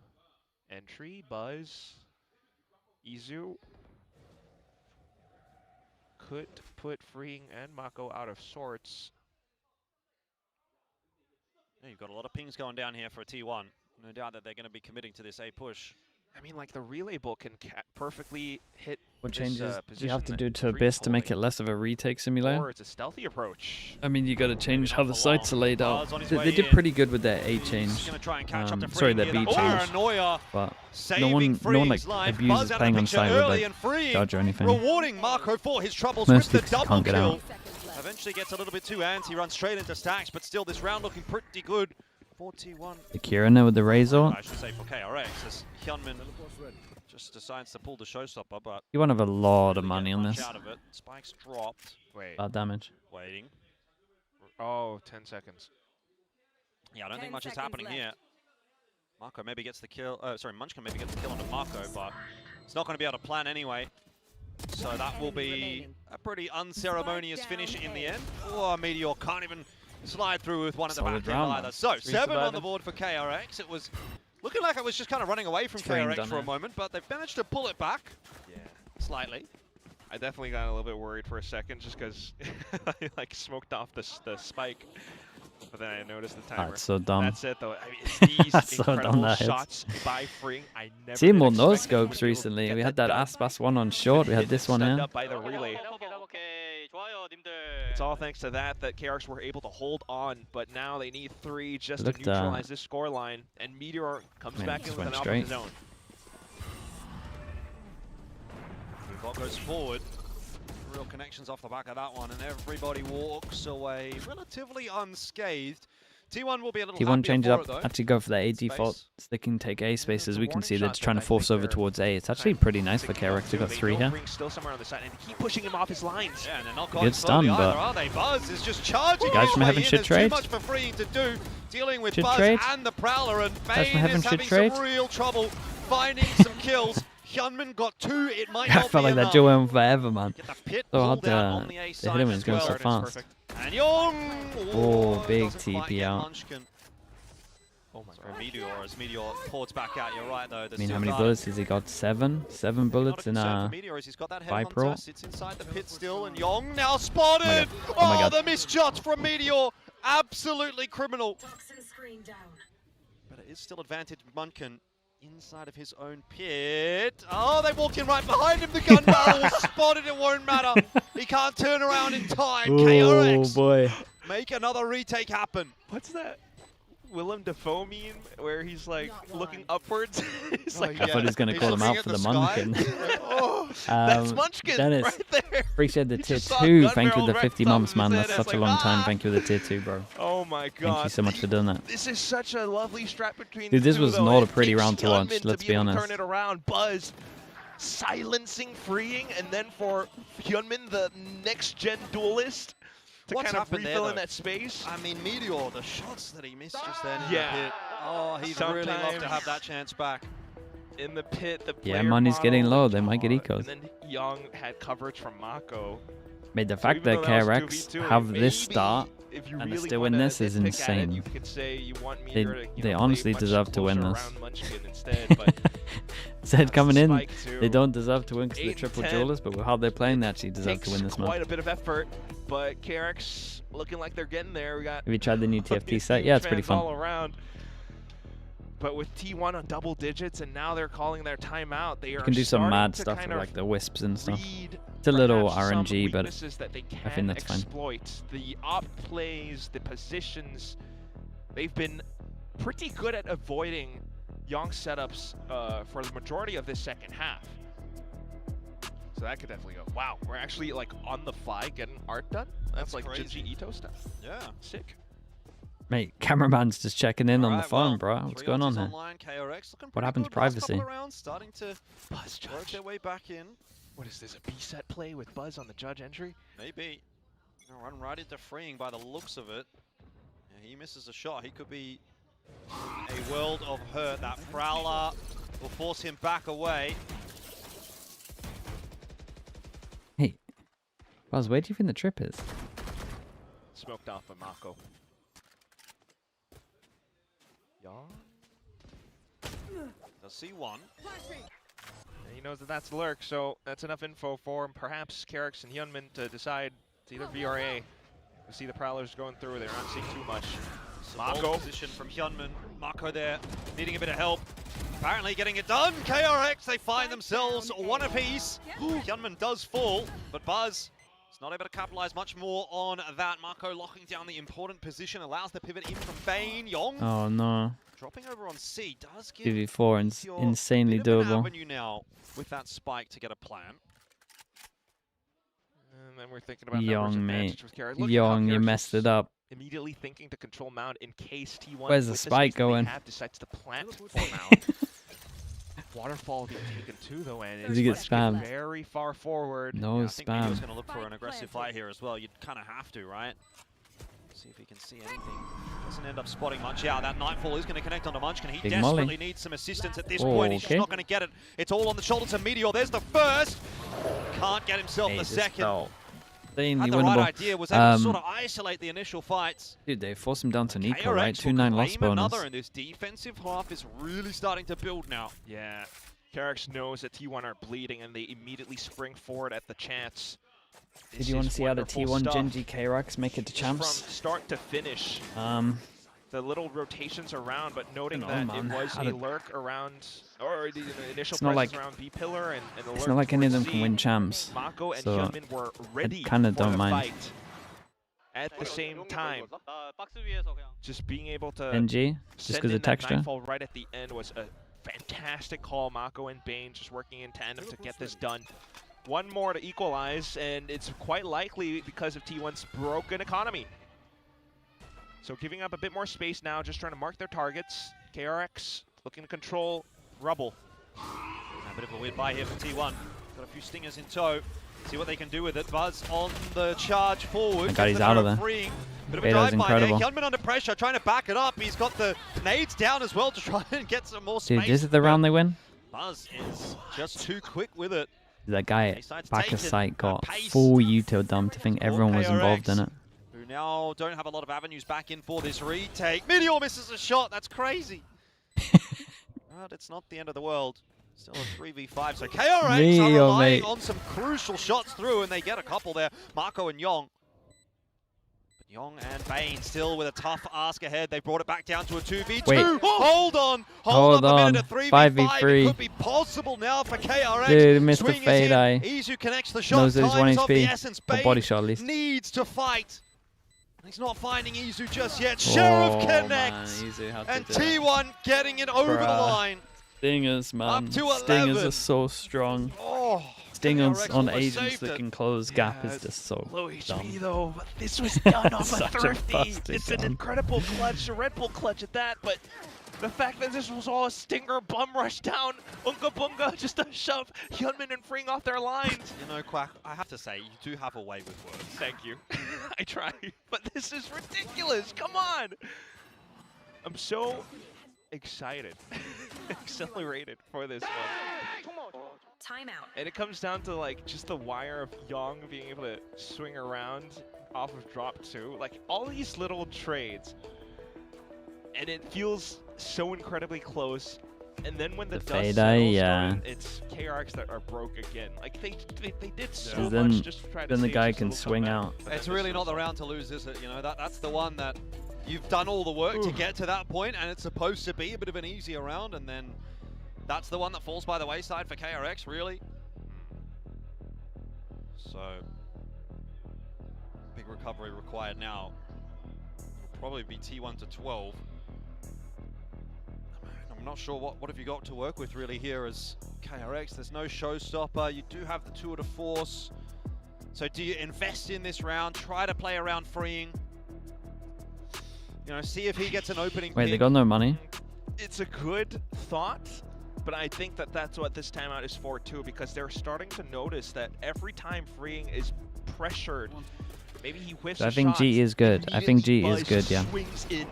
entry, Buzz, Izu could put Freeing and Mako out of sorts. Yeah, you've got a lot of pings going down here for a T1. No doubt that they're going to be committing to this A push. I mean, like, the relay bull can perfectly hit What this, changes do position you have to that do to Freeing's Abyss to make it holding. less of a retake Or simulator? it's a stealthy approach. I mean, you got to change how the sites are laid out. Buzz on his They way did in. pretty good with their A change. Gonna try and catch up to Sorry, Freeing their here. B That change. paranoia But saving no one like Freeing's life. abuses Buzz out of playing the on picture site with early like and Freeing dodge or anything. rewarding Marco for his troubles Mostly with the 'cause he double can't get kill. out. Eventually gets a little bit too antsy, runs straight into stacks, but still this round looking pretty good. 41. The Kira now with the Razor. I should say for KRX, as Hyunmin just decides to pull the showstopper, but You won't have a lot of really money get on much this. out of it. Spikes dropped. Wait. Bad damage. Waiting. Oh, 10 seconds. Yeah, I don't think much is happening here. Marco maybe gets the kill. Sorry, Munchkin maybe gets the kill onto Marco, but it's not going to be able to plan anyway. So that will be a pretty unceremonious finish in the end. Oh, Meteor can't even slide through with one at the Solid back end round, either. man. So, 3 7 on surviving. the board for KRX. It was looking like it was just kind of running away from Trained KRX on for a it. moment, but they've managed to pull it back. Yeah. Slightly. I definitely got a little bit worried for a second just because I like smoked off the spike. But then I noticed the timer. That's so dumb. That's it though. I mean, it's these That's so dumb, incredible that hits. shots by Freeing. I never Seen did more no expect that we would scopes be able to recently. get We had that done. Aspas one on short. We had Hit this one stunned here. up by the relay. It's all thanks to that KRX were able to hold on, but now they need 3 just Looked, to neutralize this scoreline, and Meteor comes Man, back in just with an went alpha of straight. his own. Bot goes forward. Real connections off the back of that one, and everybody walks away relatively unscathed. T1 will be a little T1 happier change it for up, it, though. actually go for the A default so they can take A space. As we can see, they're just trying to force over towards A. It's actually pretty nice for KRX. They got 3 here. Still somewhere on the side, and keep pushing him off his lines. Yeah, and they're not Good going stun, slowly either, but- are they? Buzz is just charging You guys his from way Heaven in. should There's trade? too much for Freeing to do, dealing with Should Buzz trade? and the Prowler, and Guys from Bane Heaven is should having trade? some real trouble finding some kills. Hyunmin got 2, it might I not felt be like that enough. duel went forever, man. Get the pit So hard pulled out on the A to hit side him when as he's going so well. fast. And Young! Oh, big doesn't quite TP get out. Munchkin. Oh my god. Meteor, as Meteor ports back out, you're right though. I mean, how many bullets has he got? 7? 7 bullets in a He's got that Viper. headhunter, sits inside the pit still, and Yong now spotted! Oh my God. The missed shots from Meteor! Absolutely criminal. But it is still advantage Munchkin inside of his own pit. Oh, they walked in right behind him. The gun barrel was spotted. It won't matter. He can't turn around in time. Oh KRX boy. make another retake happen. What's that Willem Dafoe meme where he's like looking upwards? He's like, I thought he was going to call him out for the Munchkin. That's Munchkin Dennis, right there. appreciate the He tier just saw a 2. gun Thank you barrel for the right 50 top of months, his man. head. That's It's such a like, long time. ah! Thank you for the tier 2, bro. Oh my god. Thank you so much for doing that. This is such a lovely strat between Dude, the this two, was though. not a It pretty takes round to Hyunmin watch, let's be able to honest. Turn it around. Buzz silencing, freeing, and then for Hyunmin, the next-gen duelist, to What's kind of happened there, refill in though? that space. I mean, Meteor, the shots that he missed just then in Yeah. the pit. Oh, he'd really love to Sometimes have that chance back. In the pit, the Yeah, player money's getting model, low. They might get and ecos. then Young had coverage from Mako. Made the So fact even that though was KRX 2v2, have this maybe start if you and really still win wanna this is nitpick at it, insane. you could say you want They Meteor to, they play honestly much deserve to win closer this. around Munchkin instead, but Said coming in, Spike too. they don't deserve to win because they're 8 triple 10. duelers, but with how they're playing, they actually deserve to Takes win this quite map. a bit of effort, but KRX looking like they're getting there. We got Have you tried the new TFT huge set? Yeah, it's pretty fans fun. all around. But with T1 on double digits, and now they're calling their timeout. They You are can do some starting mad to stuff kind with of like the wisps and stuff. read It's a little perhaps some RNG, but weaknesses that they I think that's fine. exploit. The op plays, the positions, they've been pretty good at avoiding Young setups for the majority of this second half. So that could definitely go. Wow, we're actually like on the fly getting art done? That's like crazy. Jinji Ito stuff. Yeah. Sick. Mate, cameraman's just checking in on the Alright, phone, well, bro. What's going on here? Online, KRX looking What pretty happened to good. Last privacy? couple of rounds, starting to work their way back in. What is this, a B-set play with Buzz on the judge entry? Maybe. Run right into freeing by the looks of it. Yeah, he misses a shot. He could be a world of hurt. That Prowler will force him back away. Hey, Buzz, where do you think the trip is? Smoked off by Mako. Does see one. And he knows that that's lurk, so that's enough info for perhaps KRX and Hyunmin to decide to either B or A. We see the Prowlers going through, they're not seeing too much. Mako position from Hyunmin. Mako there, needing a bit of help. Apparently getting it done. KRX, they find themselves one apiece. Hyunmin does fall, but Buzz is not able to capitalize much more on that. Mako locking down the important position, allows the pivot in from Bane. Yong Oh no. dropping over on C does give 2v4 is Meteor insanely a bit of an doable. avenue now with that spike to get a plan. And then we're thinking about Young, mate. Young, Young, you messed it up. Immediately thinking to control Mound in case T1 Where's the with spike space that they going? have, decides to plant for Mound. Waterfall being taken too though, and Does he get it's spammed? very far forward. No I think Meteor's spam. going to look for an aggressive fight here as well. You'd kind of have to, right? See if he can see anything. Doesn't end up spotting much out. That Nightfall is going to connect onto Munchkin. He Big desperately molly. needs some assistance at this Oh, point. He's okay. just not going to get it. It's all on the shoulders of Meteor. There's the first. Can't get himself Hey, the this second. felt insanely Had the winnable. right idea. Was able to sort of isolate the initial fights. Dude, they forced him down to Nico, KRX right? will 2-9 loss claim bonus. another, and this defensive half is really starting to build now. Yeah, KRX knows that T1 are bleeding, and they immediately spring forward at the chance. Did you want to see how the T1 Genji KRX make it to From champs? start to finish, the little rotations around, but noting I don't know, that man. it was How a did- lurk around, or the initial It's not presence like- around B pillar and the It's lurk not like any of them towards can C. win champs. Mako and So Hyunmin were ready I kinda for don't the mind. fight. At the same time, just being able to NG, just send because in of that texture. nightfall right at the end was a fantastic call. Mako and Bane just working in tandem to get this done. One more to equalize, and it's quite likely because of T1's broken economy. So giving up a bit more space now, just trying to mark their targets. KRX looking to control Rubble. A bit of a weird buy here from T1. Got a few stingers in tow. See what they can do with it. Buzz on the charge forward. My God, he's out of there. Freeing. Bit of a Bedo's drive by there. incredible. Hyunmin under pressure, trying to back it up. He's got the nades down as well to try and get some more space. Dude, this is the round they win? Buzz is just too quick with it. That guy Decides to back take of it sight at got pace. full Uto dump to think everyone was involved in it. Who now don't have a lot of avenues back in for this retake. Meteor misses a shot. That's crazy. But it's not the end of the world. Still a 3v5. So KRX are Meteor, relying mate. on some crucial shots through, and they get a couple there. Mako and Yong. But Yong and Bane still with a tough ask ahead. They brought it back down to a 2v2. Wait. Hold on. Hold Hold up a on. minute at 3v5. 5v3. It could be possible now for KRX. Dude, he missed the Swing is fade in. eye. Izu connects the shot. Knows that he's 1 Time's of the HP. essence. Or Bane body shot at least. needs to fight. He's not finding Izu just yet. Sheriff connects. And T1 getting it over the Bruh. line. Stingers, man. Up to Stingers 11. are so strong. Oh, Stingers KRX on almost agents saved that it. can close gap is just so Low HP dumb. though, but this was done off a Such a thrifty. busted It's an gun. incredible clutch, a Red Bull clutch at that, but the fact that this was all a stinger bum rush down, Unga Bunga just to shove Hyunmin and freeing off their lines. You know, Quack, I have to say, you do have a way with words. Thank you. I try, but this is ridiculous. Come on. I'm so excited, accelerated for this one. Timeout. And it comes down to like just the wire of Young being able to swing around off of drop 2. Like all these little trades. And it feels so incredibly close. And then when the dust fade settles, yeah. it's KRX that are broke again. Like they did so Because much just to try to then the save guy just a can little swing comeback. out. But It's then really this not the was- round to lose, is it? You know, that's the one that you've done all the work to get to that point, and it's supposed to be a bit of an easier round, and then that's the one that falls by the wayside for KRX, really. So, big recovery required now. It'll probably be T1 to 12. I'm not sure what have you got to work with really here as KRX. There's no showstopper. You do have the tour de force. So do you invest in this round, try to play around freeing? You know, see if he gets an opening Wait, pick. they got no money? It's a good thought, but I think that that's what this timeout is for too, because they're starting to notice that every time freeing is pressured, maybe he whiffs So I a think shot, GE is good. I think GE is good, yeah. swings in.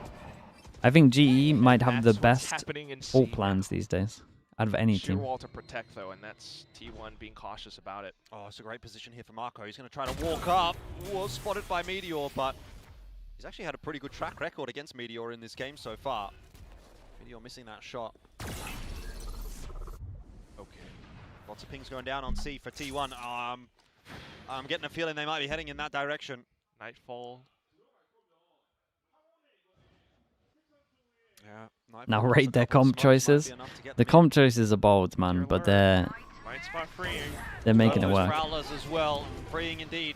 I think GE might have the That's what's best happening in ult C plans these days out of any Sheer team. wall to protect though, and that's T1 being cautious about it. Oh, it's a great position here for Marco. He's going to try to walk up. Was spotted by Meteor, but he's actually had a pretty good track record against Meteor in this game so far. Meteor missing that shot. Okay. Lots of pings going down on C for T1. I'm getting a feeling they might be heading in that direction. Nightfall. Yeah. Now rate their comp choices. The comp choices are bold, man, but they're making it work. Prowlers as well, freeing indeed.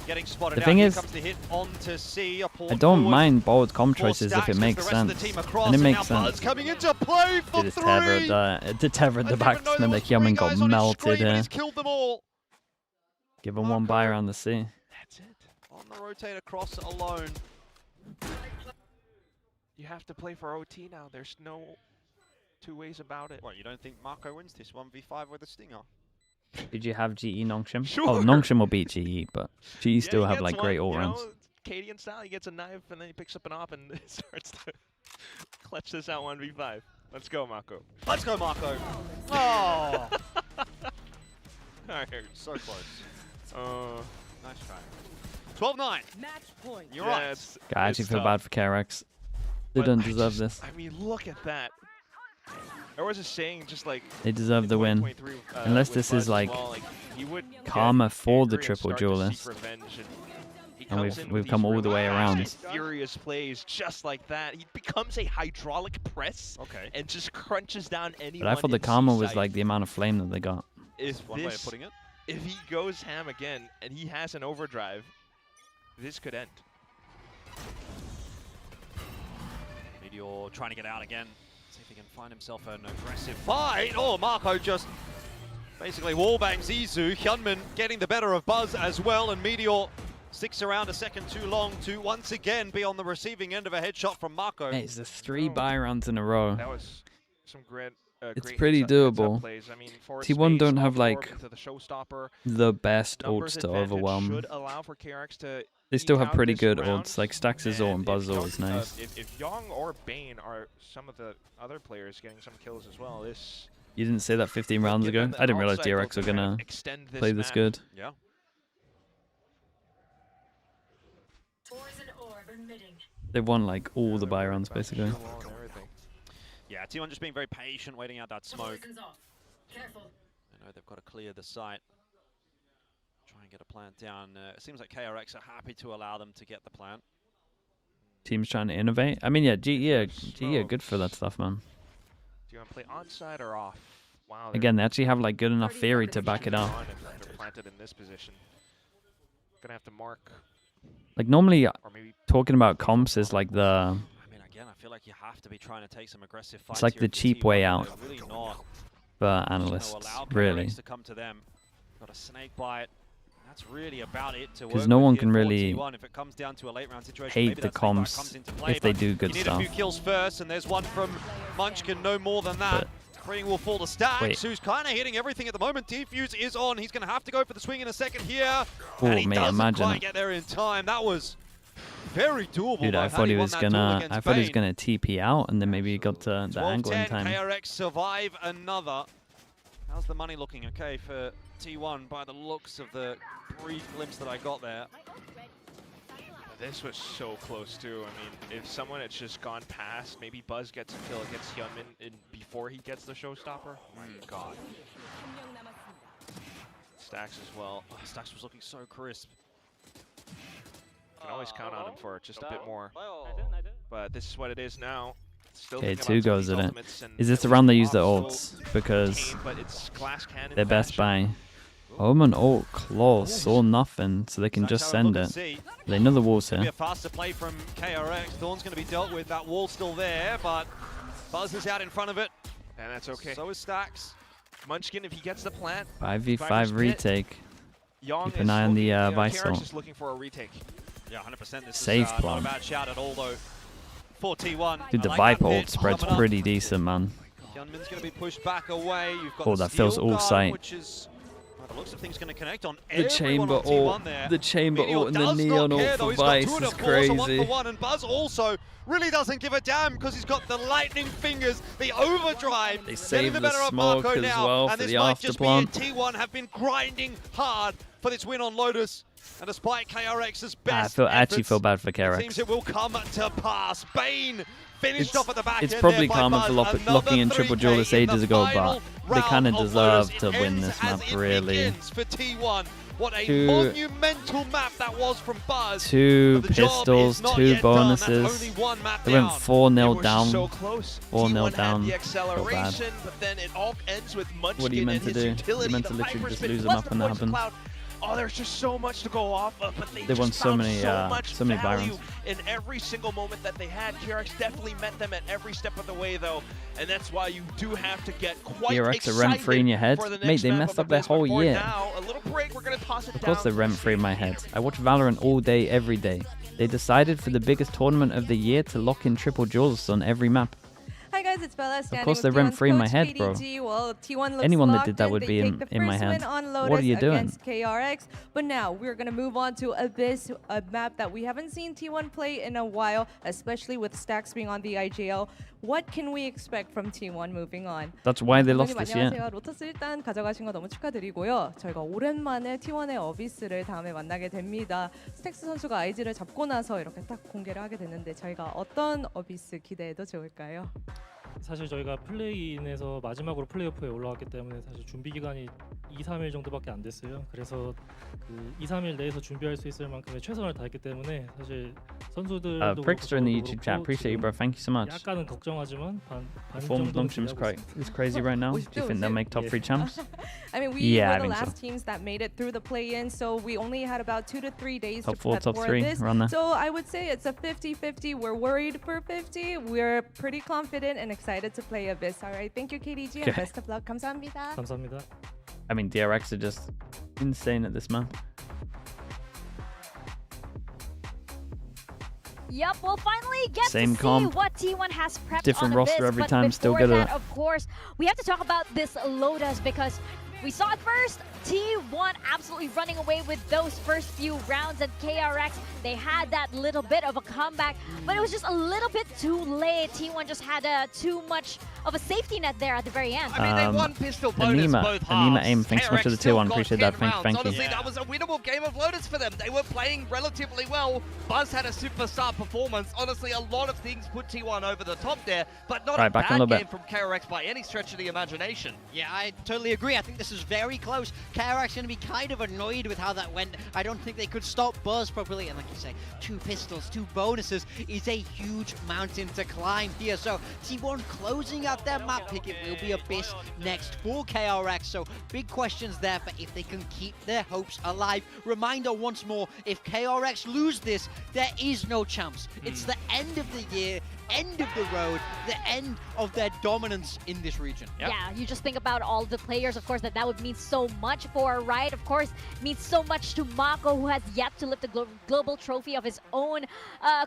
Getting spotted The out. thing Here is, comes the hit onto C. I don't mind bold comp choices if it makes sense. And it makes sense. Coming into play for It tethered the backsman that KIWOOM got melted here. Give him one buy around the C. That's it. On the rotator cross alone. You have to play for OT now. There's no two ways about it. What, you don't think Marco wins this 1v5 with a stinger? Did you have GE Nongshim? Sure. Oh, Nongshim will beat GE, but GE Yeah, still he have gets like one, great all you rounds. know, Cadian style, he gets a knife and then he picks up an op and starts to clutch this out 1v5. Let's go, Mako. Let's go, Marco. Oh! Alright. So close. Nice try. 12-9. Match point. You're Yeah, right. it's I actually feel tough. bad for KRX. They But don't I deserve just- this. I mean, look at that. There was a saying just like They deserve the win. 2023, Unless with this Buzz is as like well, he would karma get for the angry and triple start to seek duelist. revenge, and he And comes in with we've these come all the really way around. fast and furious plays just like that. He becomes a hydraulic press and just crunches down anyone. But I thought the in karma was C-side. like the amount of flame that they got. If one way of this- putting it. If he goes ham again and he has an overdrive, this could end. Meteor trying to get out again. See if he can find himself an aggressive fight. Oh, Marco just basically wallbangs Izu. Hyunmin getting the better of Buzz as well, and Meteor sticks around a second too long to once again be on the receiving end of a headshot from Marco. Hey, it's the 3 buy rounds in a row. That was some great. It's great pretty heads-up doable. plays. I mean, forward T1 space, don't have off like orb into the showstopper. the best Numbers ults to advantage overwhelm. should allow for KRX to They still eke have out pretty this good round. ults, like Stax' ult and Buzz ult is nice. If Young or Bane are some of the other players getting some kills as well, this You didn't say that 15 rounds give ago? them I didn't an realize outside DRX look were to kind gonna of extend this play this map. good. Yeah. They won like all the buy rounds basically. Yeah, T1 just being very patient, waiting out that smoke. I know they've got to clear the site. Try and get a plant down. It seems like KRX are happy to allow them to get the plant. Teams trying to innovate. I mean, yeah, GE are good for that stuff, man. Do you want to play onside or off? Wow. Again, they actually have like good enough theory to back it up. If they're planted in this position. Gonna have to mark. Like normally, maybe talking about comps is like the I mean, again, I feel like you have to be trying to take some aggressive fights. it's like here the if you're cheap way T1, out but they're really not. for Just analysts, gonna allow really, KRX to come to them. Got a snake bite. That's really about it to work because no with one here can for really T1. If it comes down to a late round situation, hate maybe the that snake bite comps comes into play, if they but do good you need stuff. a few kills first, and there's one from Munchkin, no more than that. Freeing will fall to Stax, Wait. who's kind of hitting everything at the moment. Defuse is on. He's going to have to go for the swing in a second here. Oh, and he mate, doesn't imagine quite it. get there in time. That was very doable. Dude, by I how thought he won was that duel gonna, against I thought he was Bane. gonna TP out, and then maybe he got to the angle in 12-10, time. KRX survive another. How's the money looking? Okay, for T1 by the looks of the brief glimpse that I got there. This was so close too. I mean, if someone had just gone past, maybe Buzz gets a kill against Hyunmin before he gets the showstopper. God. Stacks as well. Oh, Stacks was looking so crisp. Can always count on him for just a bit more. But this is what it is now. Still Okay, thinking 2 about some of goes these at it. ultimates and Is this at the least round they use the off ults? still Because contained, but it's glass cannon they're best fashion. by Omen ult, claw, saw nothing, so they can just send it. They know the wall's Be here. a faster play from KRX. Thorn's going to be dealt with. That wall's still there, but Buzz is out in front of it. And that's okay. So is Stacks. Munchkin, if he gets the plant. 5v5 retake. Young Keep an eye on the Vice KRX ult. is looking for a retake. Yeah, 100%. This Save is not a plan. bad shout at all, though. For T1. Dude, the I like Viper that ult pit spread's coming up. pretty decent, man. Hyunmin's going to be pushed back away. You've got Oh, the that feels steel all guard, sight. which is, by the looks of things, going to connect on The chamber everyone on ult, T1 there. the chamber Meteor ult and the does not neon care, ult though. for He's got Vice 2 is to 4, so 1 crazy. for 1, and Buzz also really doesn't give a damn because he's got the lightning fingers, the overdrive. They Getting save the better of smoke Marco as now, well and for this the might after just plant. be it. T1 have been grinding hard for this win on Lotus. And despite KRX's best I actually efforts, feel bad for it KRX. seems it will come to pass. Bane finished off at the back It's end probably there by karma Buzz. for Another locking in Triple 3K Duelist in the ages ago, final but they kind of round deserve to Lotus. win It this ends map, as it really. begins for T1. What a 2 monumental map that was from Buzz. 2 But the job pistols, is not 2 yet done. That's bonuses. only 1 map They went down. 4-0 It was down. so close. 4-0 T1 down. had the Felt bad. acceleration, but then it all ends with Munchkin What are you meant and to his do? utility. You're meant to The literally Viper just spin lose a plus map the when that poison happens. cloud. Oh, there's just so much to go off of, but they They won just so found many, so much so many value Byrons. in every single moment that they had. KRX definitely met them at every step of the way, though, and that's why you do have to get quite PRX are excited rent-free in your head? for the Mate, next they map messed of up their this. whole But for year. now, a little break. We're gonna toss it Of course down they're to rent-free in my head. I watch Valorant all day, every day. They decided for the biggest tournament of the year to lock in triple duels on every map. Hi guys, it's Bella standing course with they're T1's rent-free in my coach, head, bro. PDG. Well, T1 looks Anyone that locked did that in. would They be take in the my first head. win on Lotus What are you doing? against KRX. But now we're gonna move on to Abyss, a map that we haven't seen T1 play in a while, especially with Stacks being on the IGL. What can we expect from T1 moving on? That's why they lost 감독님 this year. 안녕하세요. 로터스 일단 가져가신 거 너무 축하드리고요. 저희가 오랜만에 T1의 어비스를 다음에 만나게 됩니다. 스택스 선수가 IG를 잡고 나서 이렇게 딱 공개를 하게 됐는데 저희가 어떤 어비스 기대해도 좋을까요? 사실 저희가 플레이인에서 마지막으로 플레이오프에 올라왔기 때문에 사실 준비 기간이 2-3일 정도밖에 안 됐어요. 그래서 그 2-3일 내에서 준비할 수 있을 만큼의 최선을 다했기 때문에 사실 선수들도 Pricks are in the YouTube chat. Appreciate you, bro. Thank you so much. 약간은 걱정하지만 반 Form 정도는 Longcham's 준비하고 is crazy right now. Do you think they'll make top 3 champs? I mean, we Yeah, I were the think so. last teams that made it through the play-in, so we only had about 2 to 3 days Top to 4, prep top for 3, this. around there. So I would say it's a 50-50. We're worried for 50. We're pretty confident and excited to play Abyss. All right, thank you, KDG, and Okay. best of luck. 감사합니다. 감사합니다. I mean, DRX are just insane at this map. Yep, we'll finally get Same to comp. see what T1 has prepped Different on roster Abyss, every but time, still before get that, a- of course, we have to talk about this Lotus because we saw it first. T1 absolutely running away with those first few rounds, and KRX, they had that little bit of a comeback, but it was just a little bit too late. T1 just had too much of a safety net there at the very end. I mean, they won pistol bonus both halves. Anima aim, thanks so much for the KRX still 2-1. got Appreciate 10 that. Thank rounds. you. Honestly, that was a winnable game of Lotus for them. They were playing relatively well. Buzz had a superstar performance. Honestly, a lot of things put T1 over the top there, but not Right, a back a bad little game bit. from KRX by any stretch of the imagination. Yeah, I totally agree. I think this is very close. KRX going to be kind of annoyed with how that went. I don't think they could stop Buzz properly. And like you say, 2 pistols, 2 bonuses is a huge mountain to climb here. So T1 closing out their map pick. It will be Abyss next for KRX. So big questions there for if they can keep their hopes alive. Reminder once more, if KRX lose this, there is no champs. It's the end of the year, end of the road, the end of their dominance in this region. Yeah, you just think about all the players, of course, that would mean so much for, right? Of course, means so much to Mako, who has yet to lift a global trophy of his own,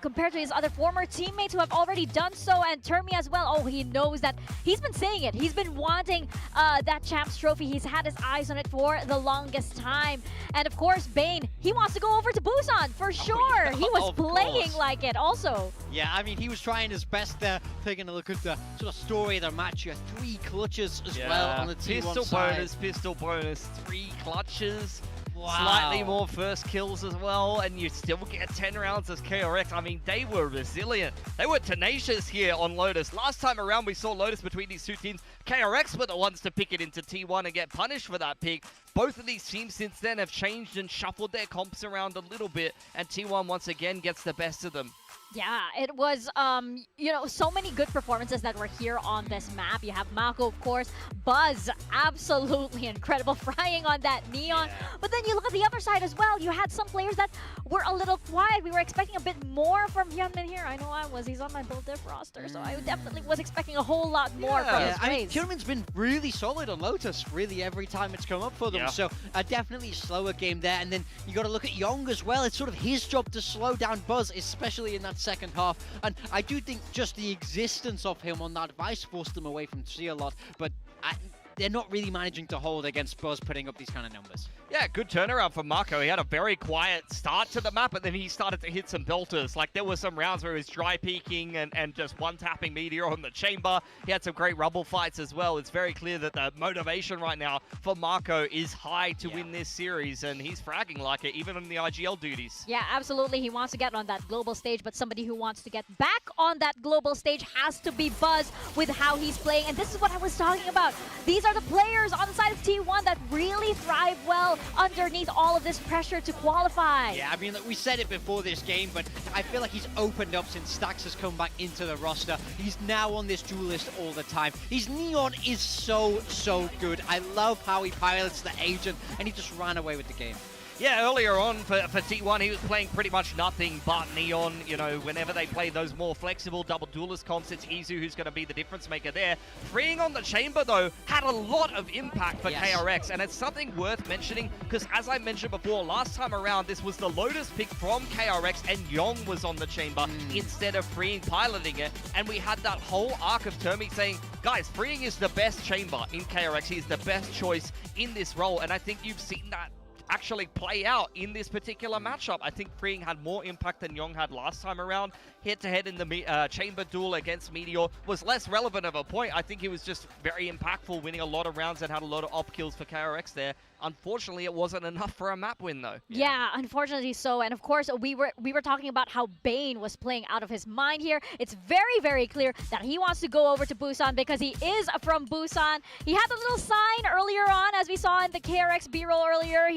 compared to his other former teammates who have already done so, and Termi as well. Oh, he knows that. He's been saying it. He's been wanting that champs trophy. He's had his eyes on it for the longest time. And of course, Bane, he wants to go over to Busan for sure. He was Of playing course. like it also. Yeah, I mean, he was trying his best there. Taking a look at the sort of story of the match, you have 3 clutches as well on the T1 pistol side. bonus, pistol bonus, 3 clutches. Slightly more first kills as well, and you still get 10 rounds as KRX. I mean, they were resilient. They were tenacious here on Lotus. Last time around, we saw Lotus between these two teams. KRX were the ones to pick it into T1 and get punished for that pick. Both of these teams since then have changed and shuffled their comps around a little bit, and T1 once again gets the best of them. Yeah, it was, you know, so many good performances that were here on this map. You have Mako, of course. Buzz, absolutely incredible, frying on that Neon. Yeah. But then you look at the other side as well. You had some players that were a little quiet. We were expecting a bit more from Hyunmin here. I know I was. He's on my build diff roster, so I definitely was expecting a whole lot more from his I mean, Hyunmin's been really solid on Lotus, really, every time it's come up for them. Yeah. So definitely a slower game there. And then you got to look at Young as well. It's sort of his job to slow down Buzz, especially in that second half. And I do think just the existence of him on that Vice forced them away from C a lot, but they're not really managing to hold against Buzz putting up these kind of numbers. Yeah, good turnaround for Mako. He had a very quiet start to the map, and then he started to hit some belters. Like, there were some rounds where he was dry peeking and just one-tapping Meteor on the chamber. He had some great rubble fights as well. It's very clear that the motivation right now for Mako is high to win this series, and he's fragging like it, even on the IGL duties. Yeah, absolutely. He wants to get on that global stage, but somebody who wants to get back on that global stage has to be Buzz with how he's playing. And this is what I was talking about. These are the players on the side of T1 that really thrive well underneath all of this pressure to qualify. Yeah, I mean, look, we said it before this game, but I feel like he's opened up since Stax has come back into the roster. He's now on this duelist all the time. His Neon is so good. I love how he pilots the agent, and he just ran away with the game. Yeah, earlier on for T1, he was playing pretty much nothing but Neon. You know, whenever they play those more flexible double duelist comps, it's Izu who's going to be the difference maker there. Freeing on the chamber, though, had a lot of impact for KRX, and it's something worth mentioning, because as I mentioned before, last time around, this was the Lotus pick from KRX, and Yong was on the chamber instead of Freeing piloting it, and we had that whole arc of Termi saying, guys, Freeing is the best chamber in KRX. He's the best choice in this role, and I think you've seen that actually play out in this particular matchup. I think Freeing had more impact than Yong had last time around. Head-to-head in the chamber duel against Meteor was less relevant of a point. I think he was just very impactful, winning a lot of rounds and had a lot of op kills for KRX there. Unfortunately, it wasn't enough for a map win, though. Yeah, unfortunately so. And of course, we were talking about how Bane was playing out of his mind here. It's very clear that he wants to go over to Busan because he is from Busan. He had a little sign earlier on, as we saw in the KRX B-roll earlier.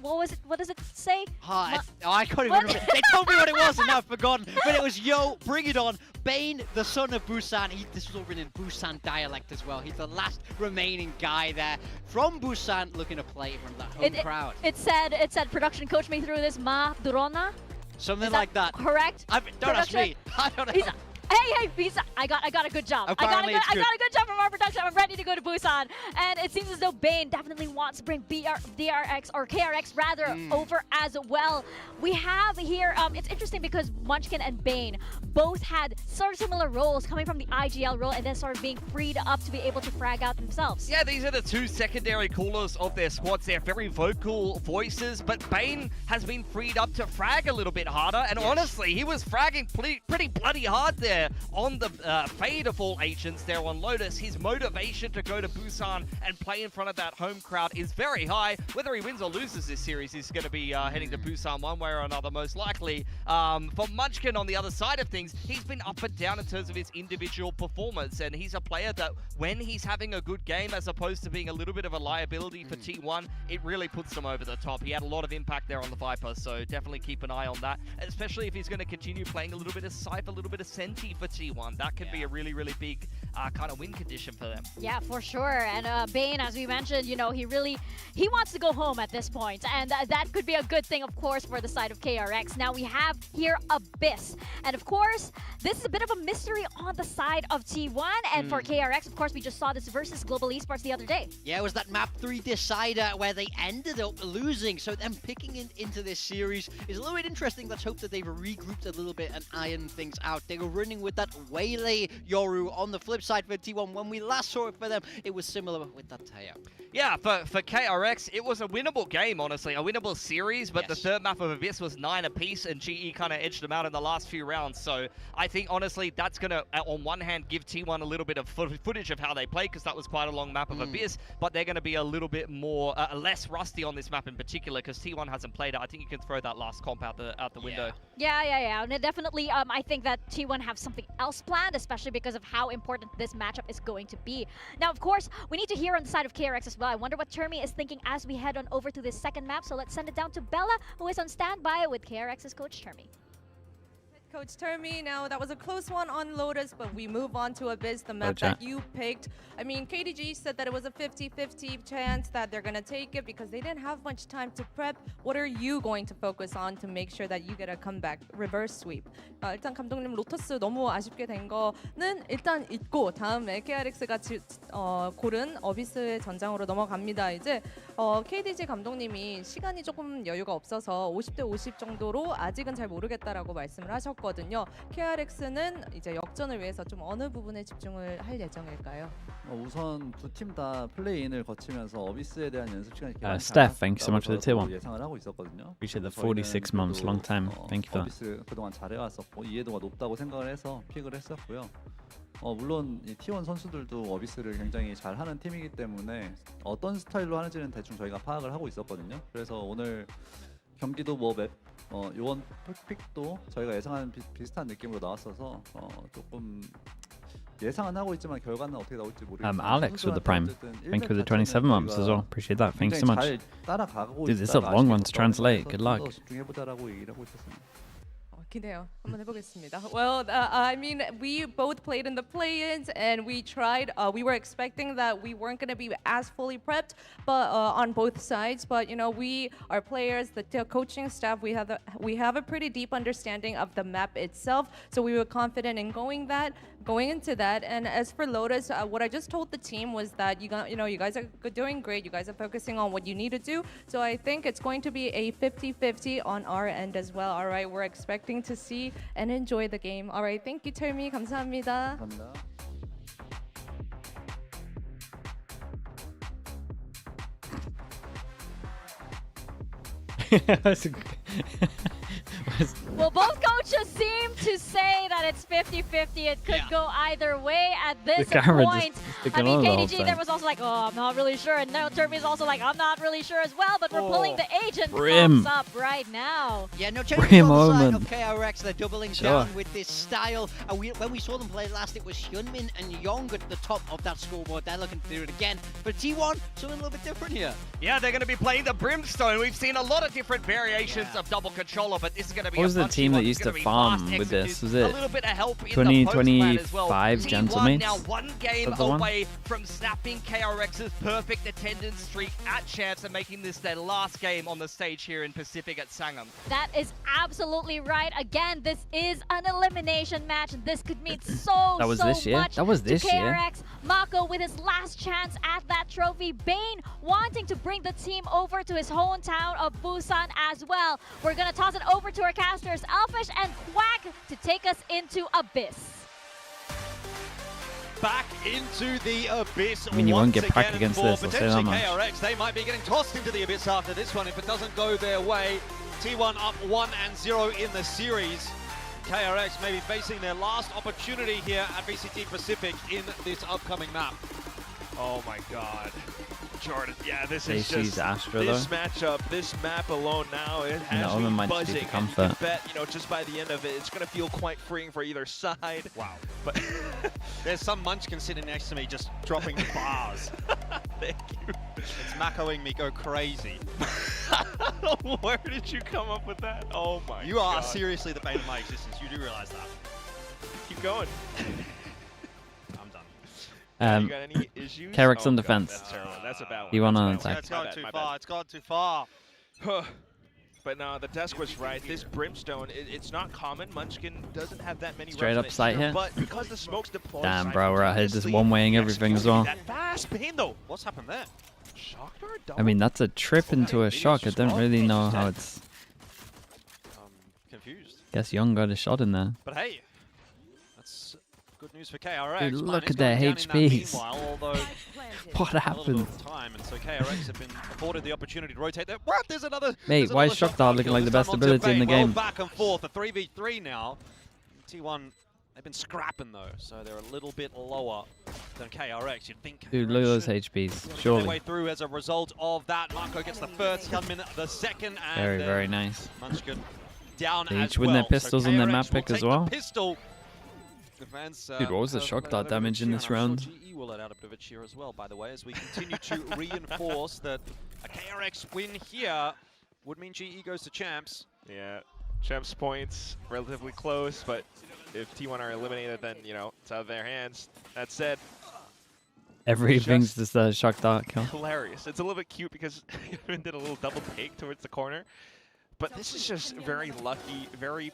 What was it? What does it say? I can't even remember. They told me what it was and now I've forgotten. But it was, yo, bring it on. Bane, the son of Busan. This was all written in Busan dialect as well. He's the last remaining guy there from Busan looking to play from that home crowd. It said production coach me through this, Ma Durona. Something like that. Correct? Don't ask me. I don't know. Hey, I got a good job. I got a good job from our production. I'm ready to go to Busan. And it seems as though Bane definitely wants to bring DRX, or KRX rather, over as well. We have here, it's interesting because Munchkin and Bane both had sort of similar roles coming from the IGL role and then sort of being freed up to be able to frag out themselves. Yeah, these are the two secondary callers of their squads. They're very vocal voices, but Bane has been freed up to frag a little bit harder. And honestly, he was fragging pretty bloody hard there on the fade of all agents there on Lotus. His motivation to go to Busan and play in front of that home crowd is very high. Whether he wins or loses this series, he's going to be heading to Busan one way or another, most likely. For Munchkin on the other side of things, he's been up and down in terms of his individual performance, and he's a player that when he's having a good game as opposed to being a little bit of a liability for T1, it really puts them over the top. He had a lot of impact there on the Viper, so definitely keep an eye on that, especially if he's going to continue playing a little bit of Cypher, a little bit of Senti for T1. That could be a really big kind of win condition for them. Yeah, for sure. And Bane, as we mentioned, you know, he wants to go home at this point, and that could be a good thing, of course, for the side of KRX. Now we have here Abyss, and of course, this is a bit of a mystery on the side of T1, and for KRX, of course, we just saw this versus Global Esports the other day. Yeah, it was that map 3 decider where they ended up losing, so them picking into this series is a little bit interesting. Let's hope that they've regrouped a little bit and ironed things out. They were running with that Waylay Yoru on the flip side for T1 when we we last saw it for them, it was similar with that Teo. Yeah, for KRX, it was a winnable game, honestly, a winnable series, but the third map of Abyss was 9 apiece, and GE kind of edged them out in the last few rounds. So I think, honestly, that's going to, on one hand, give T1 a little bit of footage of how they play, because that was quite a long map of Abyss, but they're going to be a little bit more, less rusty on this map in particular, because T1 hasn't played it. I think you can throw that last comp out the window. Yeah. And definitely, I think that T1 have something else planned, especially because of how important this matchup is going to be. Now, of course, we need to hear on the side of KRX as well. I wonder what Termi is thinking as we head on over to this second map. So let's send it down to Bella, who is on standby with KRX's coach Termi. Coach Termi, now that was a close one on Lotus, but we move on to Abyss, the map that you picked. I mean, KDG said that it was a 50-50 chance that they're going to take it because they didn't have much time to prep. What are you going to focus on to make sure that you get a comeback, reverse sweep? 일단 감독님 로터스 너무 아쉽게 된 거는 일단 잊고 다음에 KRX가 고른 어비스의 전장으로 넘어갑니다. 이제 KDG 감독님이 시간이 조금 여유가 없어서 50대 50 정도로 아직은 잘 모르겠다라고 말씀을 하셨고 KRX는 이제 역전을 위해서 좀 어느 부분에 집중을 할 예정일까요? 우선 두 팀 다 플레이인을 거치면서 어비스에 대한 연습 시간이 Steph, thank you so much for the tier 1. 예상을 하고 있었거든요. Appreciate the 46 months, long time. Thank you for that. 어비스 그동안 잘해왔었고 이해도가 높다고 생각을 해서 픽을 했었고요. 물론 이 T1 선수들도 어비스를 굉장히 잘하는 팀이기 때문에 어떤 스타일로 하는지는 대충 저희가 파악을 하고 있었거든요. 그래서 오늘 경기도 요원 픽도 저희가 예상하는 비슷한 느낌으로 나왔어서 조금 예상은 하고 있지만 결과는 어떻게 나올지 모르겠어요. Alex with the prime. Thank you for the 27 months as well. Appreciate that. Thanks so much. Dude, this is a long one to translate. Good luck. 집중해보자라고 얘기를 하고 있었습니다. 기대요. 한번 해보겠습니다. Well, I mean, we both played in the play-ins and we tried. We were expecting that we weren't going to be as fully prepped, but on both sides. But you know, we are players, the coaching staff. We have a pretty deep understanding of the map itself, so we were confident in going into that. And as for Lotus, what I just told the team was that you guys are doing great. You guys are focusing on what you need to do. So I think it's going to be a 50-50 on our end as well. All right, we're expecting to see and enjoy the game. All right, thank you, Termi. 감사합니다. 감사합니다. Well, both coaches seem to say that it's 50-50. It could go either way at this point. I mean, KDG there was also like, oh, I'm not really sure. And now Termi is also like, I'm not really sure as well. But we're pulling the agent thumbs up right now. Yeah, no change on the side of KRX. They're doubling down with this style. When we saw them play last, it was Hyunmin and Young at the top of that scoreboard. They're looking to do it again. But T1, something a little bit different here. Yeah, they're going to be playing the Brimstone. We've seen a lot of different variations of double controller, but this is going to be what was the team that used to farm with this? Was it 2025 Gentlemen? Now one game away from snapping KRX's perfect attendance streak at Champs and making this their last game on the stage here in Pacific at Sangam. That is absolutely right. Again, this is an elimination match. This could mean so much to this year. KRX. Mako with his last chance at that trophy. Bane wanting to bring the team over to his hometown of Busan as well. We're going to toss it over to our casters, Alfish and Quack, to take us into Abyss. Back into the Abyss. I mean, you won't get cracked against this, I'll say that much. KRX, they might be getting tossed into the Abyss after this one if it doesn't go their way. T1 up 1-0 in the series. KRX may be facing their last opportunity here at VCT Pacific in this upcoming map. Oh my god. Jordan, yeah, this they is just Astra, this though. matchup, this map alone now, it has me buzzing. And you can bet, just by the end of it, it's going to feel quite freeing for either side. Wow. But there's some munchkin sitting next to me just dropping bars. Thank you. It's Makoing me go crazy. Where did you come up with that? Oh my god. You are seriously the bane of my existence. You do realize that. Keep going. You got any issues? KRX on God, defense. That's terrible. That's a bad one. He won on attack. It's gone too far. It's gone too far. But no, the desk was right. This Brimstone, it's not common. Munchkin doesn't have that many straight up sight here. But because the smoke's deployed, damn, bro, we're out here just one-waying everything as well. That fast Bane though. What's happened there? Shock dart? I mean, that's a trip into a shock. I don't really know how it's. Confused. Guess Young got a shot in there. But hey, that's good news news for KRX. Dude, look at their HPs. What happened? And so KRX have been afforded the opportunity to rotate there. What? There's another. Mate, why is Shock Dart looking like the best ability in the game? Back and forth, a 3v3 now. T1, they've been scrapping though, so they're a little bit lower than KRX. You'd think. Dude, look at those HPs. Surely. Their way through as a result of that. Marco gets the first, Hyunmin the second, and Very nice. Munchkin down They as each win their well. pistols So on their KRX map will pick take as the well. Pistol. The fans, Dude, what was the Shock Dart damage in this round? GE will let out a bit of a cheer as well, by the way, as we continue to reinforce that a KRX win here would mean GE goes to champs. Yeah, champs points relatively close, but if T1 are eliminated, then you know it's out of their hands. That said, Everything's just a Shock Dart kill. hilarious. It's a little bit cute because Hyunmin did a little double take towards the corner, but this is just very lucky, very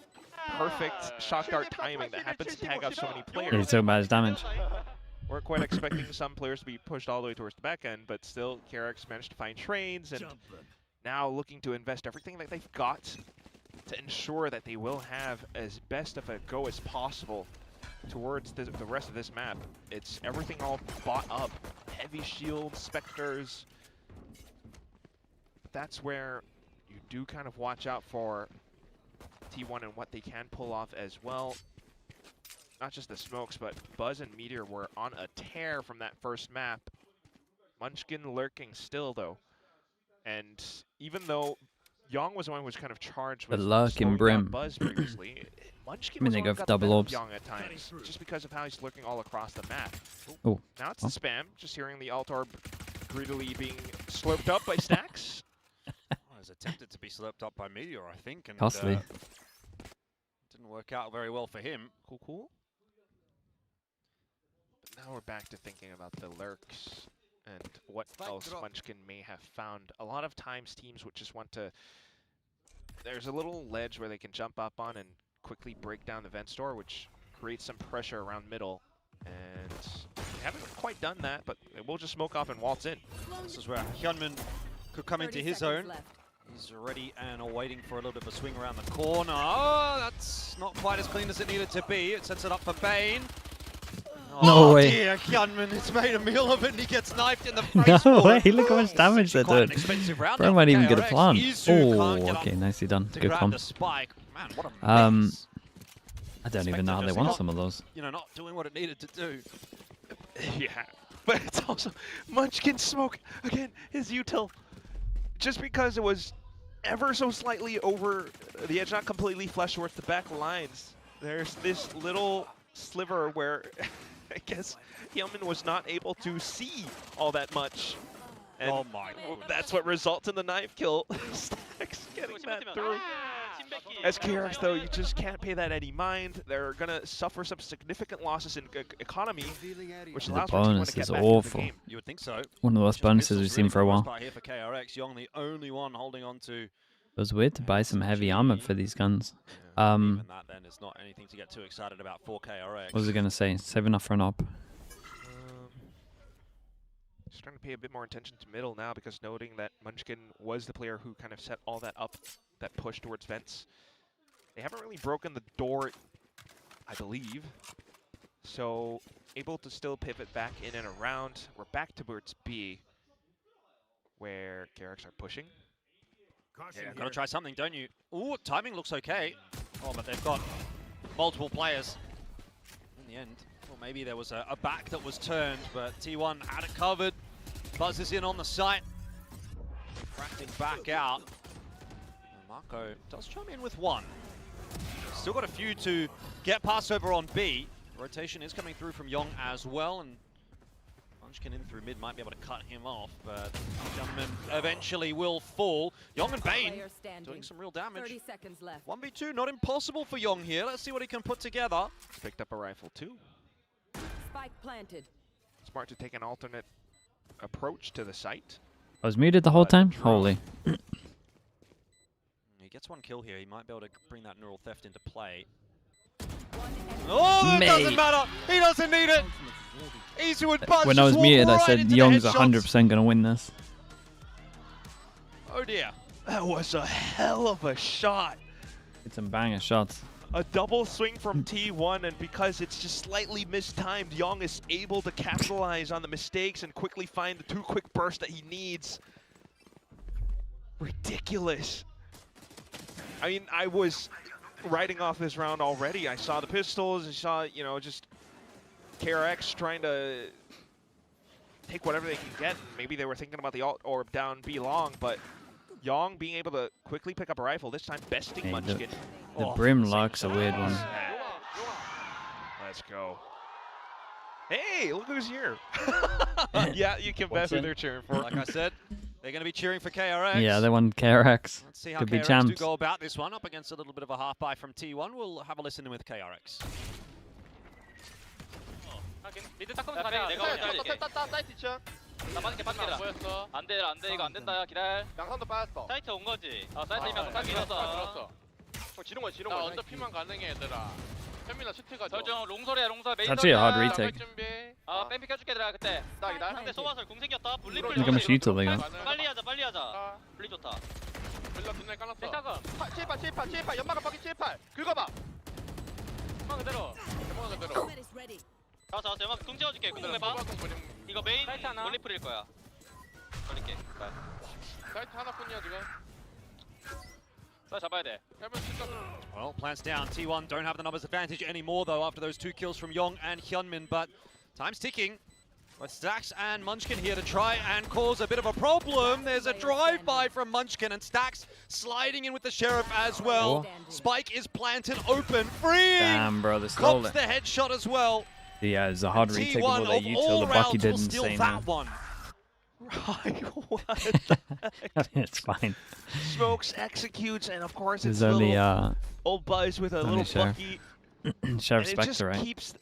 perfect Shock Dart timing that happens to tag out so many players. He's talking about his damage. We're quite expecting some players to be pushed all the way towards the back end, but still KRX managed to find trades and now looking to invest everything that they've got to ensure that they will have as best of a go as possible towards the rest of this map. It's everything all bought up. Heavy shields, specters. That's where you do kind of watch out for T1 and what they can pull off as well. Not just the smokes, but Buzz and Meteor were on a tear from that first map. Munchkin lurking still, though. And even though Young was the one who was kind of charged with lurking slowing Brim. down Buzz previously, Munchkin I mean, was they the go one for who got double the better of orbs. Young at times, just because of how he's lurking all across the map. Oh. Now it's the spam, just hearing the alt orb greedily being slurped up by Stacks. I was attempted to be slurped up by Meteor, I think. And, Costly. didn't work out very well for him. Cool. But now we're back to thinking about the lurks and what else Munchkin may have found. A lot of times teams would just want to... There's a little ledge where they can jump up on and quickly break down the vent store, which creates some pressure around middle. And they haven't quite done that, but they will just smoke off and waltz in. This is where Hyunmin could come into his own. He's ready and waiting for a little bit of a swing around the corner. Oh, that's not quite as clean as it needed to be. It sets it up for Bane. No way. Dear, Hyunmin has made a meal of it and he gets knifed in the face. No way, look how much damage they're doing. Bro might even get a KRX. plant. Izu Oh, can't get okay, up nicely done. to Good grab comp. the spike. Man, what a mess. I don't even know how they want some of those. You know, not doing what it needed to do. Yeah, but it's also Munchkin smoke again. His util, just because it was ever so slightly over the edge, not completely flush towards the back lines. There's this little sliver where I guess Hyunmin was not able to see all that much. And oh my! That's what results in the knife kill. Stacks getting that through. As KRX, though, you just can't pay that any mind. They're going to suffer some significant losses in economy, which The allows for T1 bonus to get is back into the awful. game. You would think so. One of the worst bonuses we've seen for a while. Here for KRX, Young the only one holding on to. It was weird to buy some heavy armor for these guns. Even that then is not anything to get too excited about for KRX. What was I going to say? Saving up for an op. Just trying to pay a bit more attention to middle now, because noting that Munchkin was the player who kind of set all that up, that push towards vents. They haven't really broken the door, I believe. So, able to still pivot back in and around. We're back towards B, where KRX are pushing. Yeah, gotta try something, don't you? Ooh, timing looks okay. Oh, but they've got multiple players. In the end, well, maybe there was a back that was turned, but T1 had it covered. Buzz is in on the site. Fracting back out. And Marco does chime in with one. Still got a few to get past over on B. Rotation is coming through from Young as well, and Munchkin in through mid might be able to cut him off, but Hyunmin eventually will fall. Young and Bane doing some real damage. 30 seconds left. 1v2, not impossible for Young here. Let's see what he can put together. Picked up a rifle too. Spike planted. Smart to take an alternate approach to the site. I was muted the whole time? Holy. He gets one kill here. He might be able to bring that neural theft into play. Oh, it doesn't matter. He doesn't need it. Easy with Buzz. When I was muted, I said Young's 100% going to win this. Oh dear. That was a hell of a shot. It's some banger shots. a double swing from T1, and because it's just slightly mistimed, Young is able to capitalize on the mistakes and quickly find the 2 quick bursts that he needs. Ridiculous. I mean, I was writing off this round already. I saw the pistols, I saw, you know, just KRX trying to take whatever they can get. Maybe they were thinking about the alt orb down B long, but Young being able to quickly pick up a rifle, this time besting Hey, Munchkin. the brim lock's a weird one. Let's go. Hey, look who's here. Yeah, you can bet who they're cheering for. Like I said, they're going to be cheering for KRX. Yeah, they won KRX. Let's see how Could be KRX do champs. go about this one up against a little bit of a half buy from T1. We'll have a listen in with KRX. 미드 딱 하면 가자. 내가 사이트 2층. 나 빠질게 빠질게. 보였어. 안돼 이거 안 된다. 기다려. 양산도 빠졌어. 사이트 온 거지. 사이트면 딱 밀었어. 지른 거야. 나 언더 피만 가능해 얘들아. 현민아 슈트가 저중 롱설이야 롱설 메인. It's actually a hard retake. 뺑피 켜줄게 얘들아 그때. 나 상대 소바설 궁 생겼다. 블리 Look how much util they got. 빨리 하자. 블리 좋다. 블리 뒷날 깔았어. 백타금. 78 연막을 빠기 78. 긁어봐. 연막 그대로. 자, 연막 궁 찍어줄게. 궁 해봐. 이거 메인 몰리플일 거야. 걸릴게. 사이트 하나뿐이야 지금. 사이트 잡아야 돼. Well, plants down. T1 don't have the numbers advantage anymore, though, after those 2 kills from Yong and Hyunmin. But time's ticking. With Stax and Munchkin here to try and cause a bit of a problem. There's a drive-by from Munchkin, and Stax sliding in with the Sheriff as well. Spike is planted open, freeing. Damn, bro, they stole Cops it. the headshot as well. Yeah, it's a hard retake of all their util. all The rounds Bucky will did steal insane. that one. Right, what I mean, it's fine. Smokes, executes, and of course There's it's only old Buzz with a only little Sheriff. Bucky. Sheriff And it just Spectre, right? keeps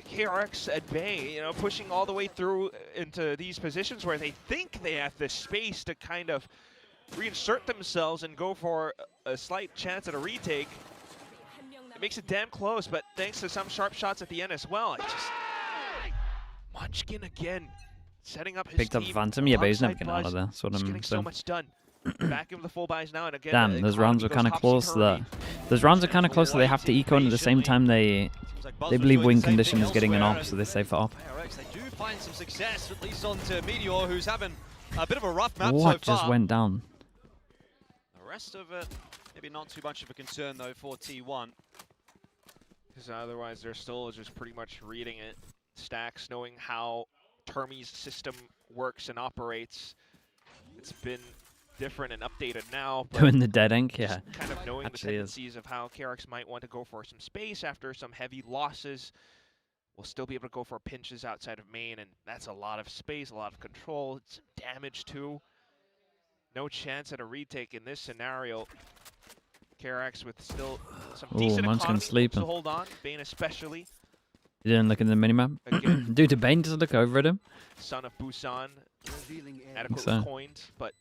KRX at bay, you know, pushing all the way through into these positions where they think they have the space to kind of reinsert themselves and go for a slight chance at a retake. It makes it damn close, but thanks to some sharp shots at the end as well. Munchkin again, setting up his Picked up team Phantom, yeah, but he's never alongside getting out of Buzz. there. That's what Just I'm getting so saying. much done. Back of the full buys now, and again. Damn, those rounds are kind of close that. Those rounds are kind of close that they have to eco, and at the same time they believe win condition is getting an op, so they say for op. KRX, they do find some success, at least onto Meteor, who's having a bit of a rough map What so far. just went down? The rest of it, maybe not too much of a concern though for T1. Because otherwise they're still just pretty much reading it. Stacks, knowing how Termi's system works and operates. It's been different and updated now. But Doing the dead ink, yeah. just kind of knowing the Actually is. tendencies of how KRX might want to go for some space after some heavy losses. We'll still be able to go for pinches outside of main, and that's a lot of space, a lot of control, some damage too. No chance at a retake in this scenario. KRX with still some decent Munchkin economy sleeping. to hold on, Bane especially. You didn't look at the minimap? Dude, did Bane just look over at him? Son of Busan, adequately so. coined, but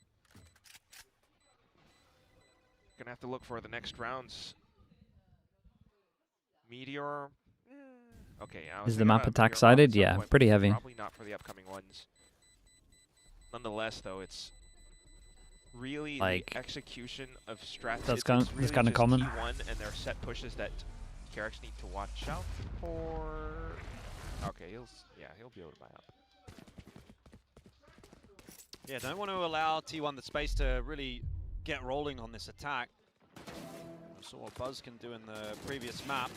gonna have to look for the next rounds. Meteor. Okay, I was Is the thinking map about attack Meteor sided? at some Yeah, point, pretty but heavy. Probably not for the upcoming ones. Nonetheless, though, it's really Like, the execution of strategy. that's kind of common. T1 and their set pushes that KRX need to watch out for. Okay, he'll be able to buy up. Yeah, don't want to allow T1 the space to really get rolling on this attack. Saw what Buzz can do in the previous map.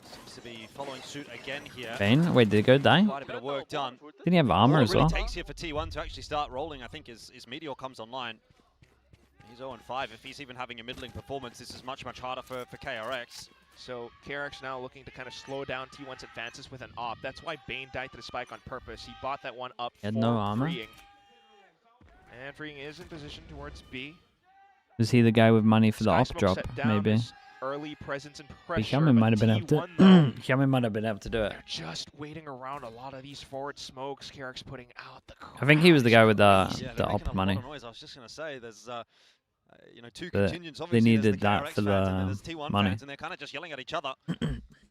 Seems to be following suit again here. Bane? Wait, did he go die? Quite a bit of work done. Didn't he have armor All as it really well? takes here for T1 to actually start rolling, I think, is Meteor comes online. He's 0-5. If he's even having a middling performance, this is much, much harder for KRX. So KRX now looking to kind of slow down T1's advances with an op. That's why Bane died to the spike on purpose. He bought that one up He had for no armor? freeing. And freeing is in position towards B. Was he the guy with money for the Sky op Smoke drop? set down Maybe. his early presence and pressure. Xiaomi but might have been able to. T1 though, Xiaomi might have been able to do it. they're just waiting around a lot of these forward smokes. KRX putting out the I think he was the guy with Yeah, the they're making op a money. lot of noise. I was just going to say, there's you know, two But contingents. they Obviously, there's needed the that KRX for fans and then the there's T1 money. fans, and they're kind of just yelling at each other.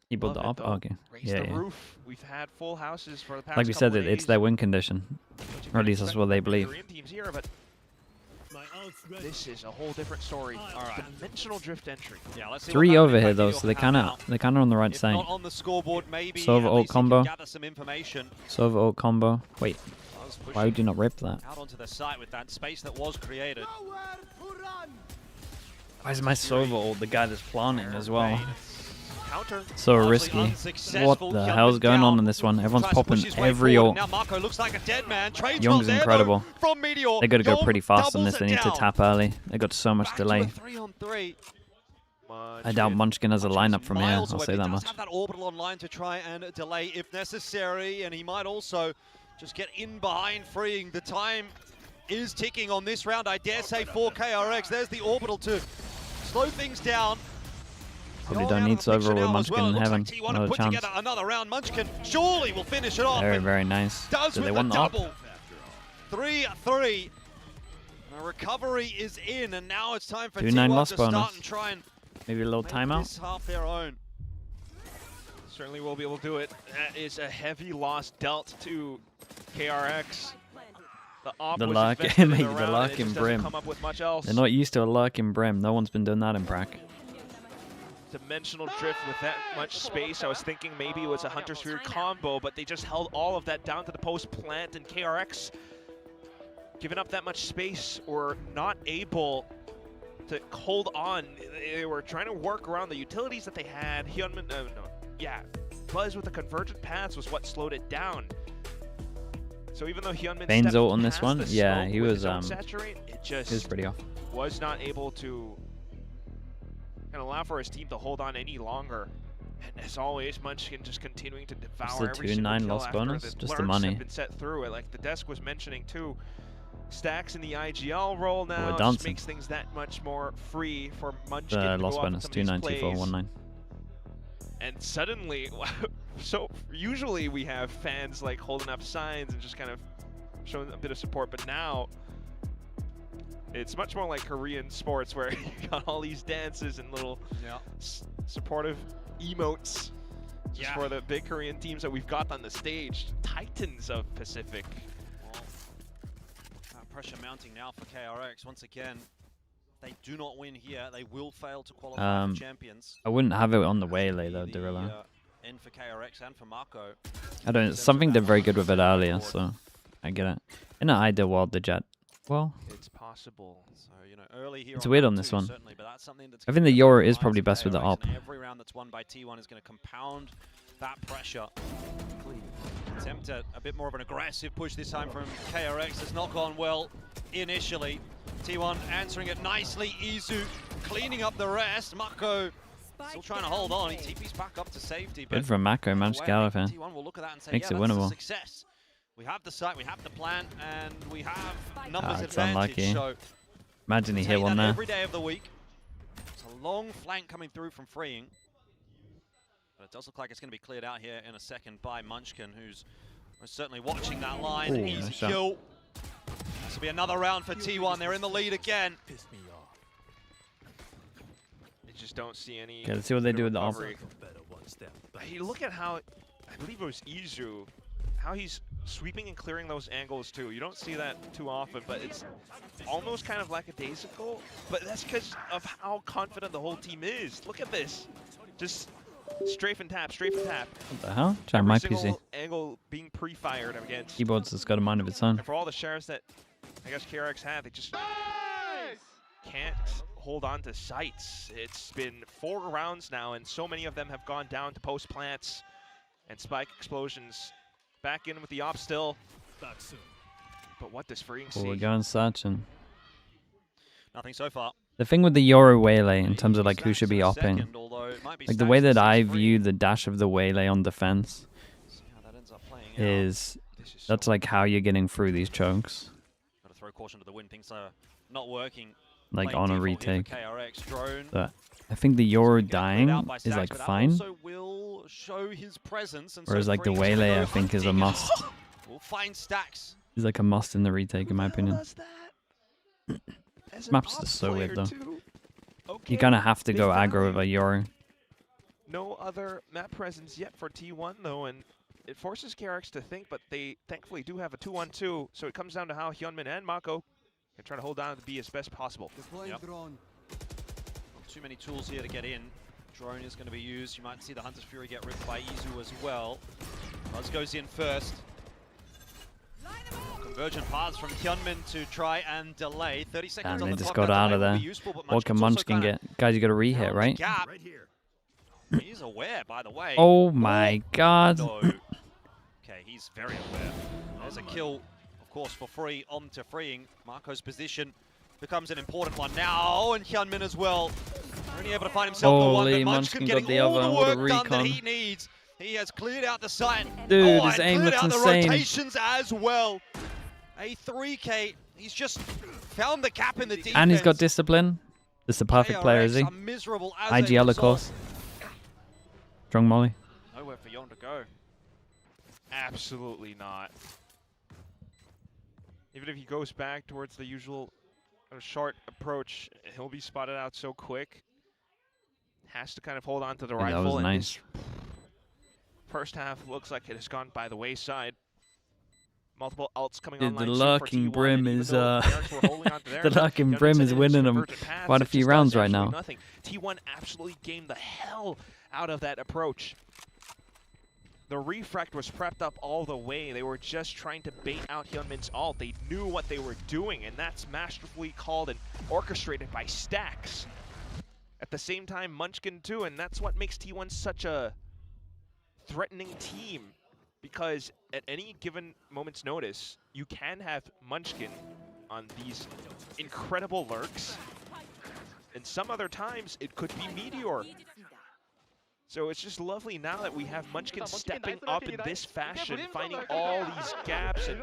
He bought the Love op? it, Oh, though. okay. Raise Yeah, the yeah. roof. We've had full houses for the past Like we said, couple of it's days. their win condition. Which you Or can at least that's expect what they from the believe. Korean teams here, but This is a whole different story. All right. Dimensional drift entry. Yeah, let's see 3 over here though, so they're kind of on the right side. Not on the scoreboard, maybe. Sova ult combo. Gather some information. Sova ult combo. Wait, why would you not rip that? Out onto the site with that space that was created. Why is my Sova ult the guy that's planting as well? Counter. So risky. What the hell's going on in this one? Everyone's popping every ult. Now Marco looks like a dead man. Young's incredible. From Meteor. They got to go pretty fast on this. They need to tap early. They got so much delay. 3-on-3. I doubt Munchkin has a lineup from here. I'll say that much. Have that orbital online to try and delay if necessary, and he might also just get in behind freeing. The time is ticking on this round, I dare say, for KRX. There's the orbital to slow things down. Probably don't need Sova with Munchkin in heaven. Another chance. Another round. Munchkin surely will finish it off. Very, very nice. So they won the up. 3-3. The recovery is in, and now it's time for 2-9 T1 loss to bonus. start and try and maybe a little timeout. this half their own. Certainly will be able to do it. That is a heavy loss dealt to KRX. The lurk, mate, the lurk in Brim. They're not used to a lurk in Brim. No one's been doing that in Prac. Dimensional drift with that much space. I was thinking maybe it was a Hunter Sphere combo, but they just held all of that down to the post plant, and KRX, giving up that much space, or not able to hold on. They were trying to work around the utilities that they had. Buzz with the convergent paths was what slowed it down. So even though Hyunmin Bane's stepped ult on this past one, the yeah, smoke he with was his own saturate, it just he was pretty off. was not able to kind of allow for his team to hold on any longer. And as always, Munchkin just continuing to devour every single 2-9 kill loss after bonus, the just the lurks money. have been set through it. Like the desk was mentioning too, Stacks in the IGL role now we're just dancing. makes things that much more free for Munchkin The to loss go bonus, off some of these 294, plays. 19. And suddenly, so usually we have fans like holding up signs and just kind of showing a bit of support, but now it's much more like Korean sports where you got all these dances and little supportive emotes just for the big Korean teams that we've got on the stage. Titans of Pacific. Pressure mounting now for KRX once again. They do not win here. They will fail to qualify for champions. I wouldn't have it on the Waylay though, Dorilla. End for KRX and for Marco. I don't. Something they're very good with it earlier, so I get it. In an ideal world, the Jet. Well, it's possible. So early here. It's weird on this one. But that's something that's I think the Yoru is probably best with the op. Every round that's won by T1 is going to compound that pressure. Attempt at a bit more of an aggressive push this time from KRX. Has not gone well initially. T1 answering it nicely. Izu cleaning up the rest. Mako still trying to hold on. He TP's back up to safety. Good from Mako, managed to get out of here. T1 will look at that and say, Makes yeah, it that's winnable. a success. We have the site, we have the plan, and we have numbers It's advantage. unlucky. So Imagine he take hit one that there. every day of the week. It's a long flank coming through from freeing. But it does look like it's going to be cleared out here in a second by Munchkin, who's certainly watching that line. Ooh, Easy nice shot. kill. This will be another round for T1. They're in the lead again. You just don't see any. Okay, let's see what they do with the op. recovery. Hey, look at how, I believe it was Izu, how he's sweeping and clearing those angles too. You don't see that too often, but it's almost kind of lackadaisical. But that's because of how confident the whole team is. Look at this. Just strafe and tap, strafe and tap. What the hell? Try Every my single PC. angle being pre-fired against. Keyboards has got a mind of its own. And for all the shares that I guess KRX had, they just can't hold on to sites. It's been 4 rounds now, and so many of them have gone down to post plants and spike explosions. Back in with the op still. But what does freeing Well, see? we're going searching. Nothing so far. The thing with the Yoru Waylay in terms of like who should be opping, like the way that I view the dash of the Waylay on defense is that's like how you're getting through these chokes. Got to throw caution to the wind. Things are not working. Like Playing on a default here retake. for KRX. Drone. But I think the Yoru dying out by is Stacks, like but that fine, also will show his presence, and whereas so like the Free's gonna Waylay go I think is a hunting. must. We'll find Stacks. Is like a must in the retake in my opinion. As This an map's op just so weird player though. too. You kind of have to big go aggro value. with a Yoru. No other map presence yet for T1 though, and it forces KRX to think, but they thankfully do have a 2-1-2, so it comes down to how Hyunmin and Mako They try to hold down the B as best possible. Yep. Too many tools here to get in. Drone is going to be used. You might see the Hunter's Fury get ripped by Izu as well. Buzz goes in first. Convergent paths from Hyunmin to try and delay. 30 seconds on they the just clock. got out of there. But What can Munchkin get? Guys, you got a re-hit, right? Gap. He's aware, by the way. Oh my god. No. Okay, he's very aware. There's a kill, of course, for free onto freeing. Marco's position becomes an important one now, and Hyunmin as well. Only able to find himself the one, Holy, but Munchkin got getting the all other. the What a work done that recon. he needs. He has cleared out the site. Dude, his and aim cleared looks out the insane. rotations as well. A 3K. He's just found the gap in the defense. And he's got discipline. This is the perfect player, is he? KRX are miserable as a IGL, of result. course. Strong molly. Nowhere for Yon to go. Absolutely not. Even if he goes back towards the usual short approach, he'll be spotted out so quick. Has to kind of hold on to the Yeah, that rifle. was and nice. this first half looks like it has gone by the wayside. Multiple ults coming Dude, online the soon for lurking T1, brim and even is though KRX were holding on to theirs, the lurking Hyunmin brim said is it winning them convergent paths, quite a it few just rounds does right now. absolutely nothing. T1 absolutely gamed the hell out of that approach. The refract was prepped up all the way. They were just trying to bait out Hyunmin's ult. They knew what they were doing, and that's masterfully called and orchestrated by Stacks. At the same time, Munchkin too, and that's what makes T1 such a threatening team. Because at any given moment's notice, you can have Munchkin on these incredible lurks, and some other times it could be Meteor. So it's just lovely now that we have Munchkin stepping up in this fashion, finding all these gaps and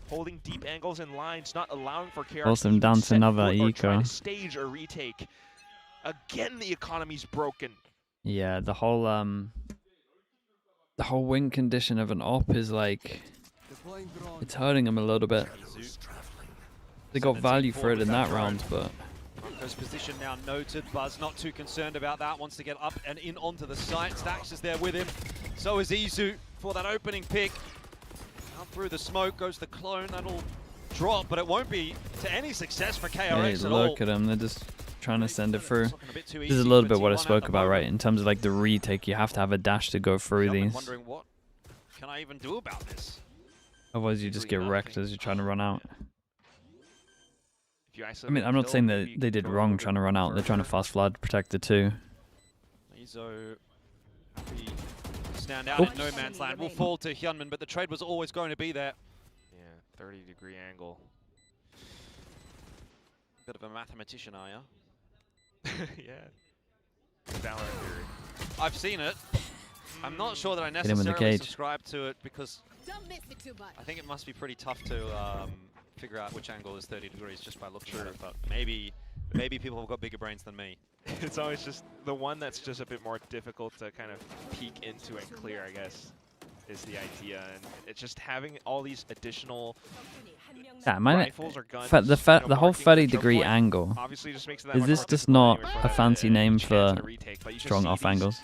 holding deep angles and lines, not allowing for KRX Also to down to set another foot or try eco. to stage a retake. Again, the economy's broken. Yeah, the whole win condition of an op is like, it's hurting them a little bit. They got value for it in that round, but Marco's position now noted. Buzz not too concerned about that. Wants to get up and in onto the site. Stacks is there with him. So is Izu for that opening pick. Out through the smoke goes the clone. That'll drop, but it won't be to any success for KRX hey, at all. look at them. They're just trying to send it through. A bit too This is a easy little for bit what I T1 spoke at the about, right? moment. In terms of like the retake, you have to have a dash to go through I'm these. wondering what can I even do about this? Otherwise, you just get wrecked as you're trying to run out. If you I mean, I'm not saying that they did wrong trying to run out. They're trying to fast flood protect the two. Izo happy to stand out in no man's land. Will fall to Hyunmin, but the trade was always going to be there. Yeah, 30-degree angle. Bit of a mathematician, are you? Yeah. Valorant theory. I've seen it. I'm not sure that I him in the necessarily cage. subscribe to it because Don't miss me too much. I think it must be pretty tough to figure out which angle is 30 degrees just by looking at it. But maybe people have got bigger brains than me. It's always just the one that's just a bit more difficult to kind of peek into and clear, I guess, is the idea. And it's just having all these additional Yeah, man, rifles or guns. the whole marking the choke 30-degree point angle. obviously just makes it that Is much this more just difficult not anyway a fancy name chance for to retake, but you just strong see off these angles?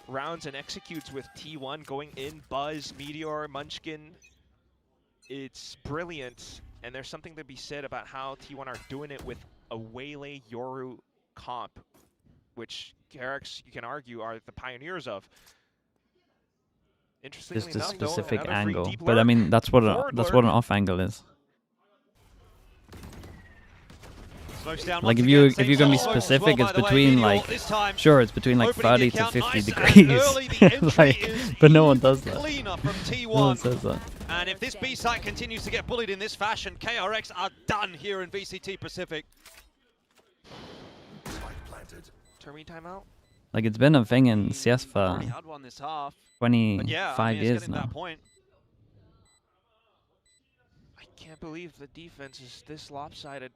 rounds and executes with T1 going in, Buzz, Meteor, Munchkin. It's brilliant, and there's something to be said about how T1 are doing it with a Waylay Yoru comp, which KRX, you can argue, are the pioneers of. Interestingly Just a enough, though, specific another free angle, deep but I lurk, mean that's what forward that's lurk. what an off angle is. Smokes down Like once if again, you're same gonna be solo as specific, well, it's by the way. between Meteor like this time sure it's between like opening the 30 to account 50 nice and degrees, early. The entry like, is but no one does that. cleaner from T1. No one says that. And if this B site continues to get bullied in this fashion, KRX are done here in VCT Pacific. Termine timeout. Like it's been a thing in CS for Already had one this half. 25 But yeah, I mean, it's years getting to now. that point. I can't believe the defense is this lopsided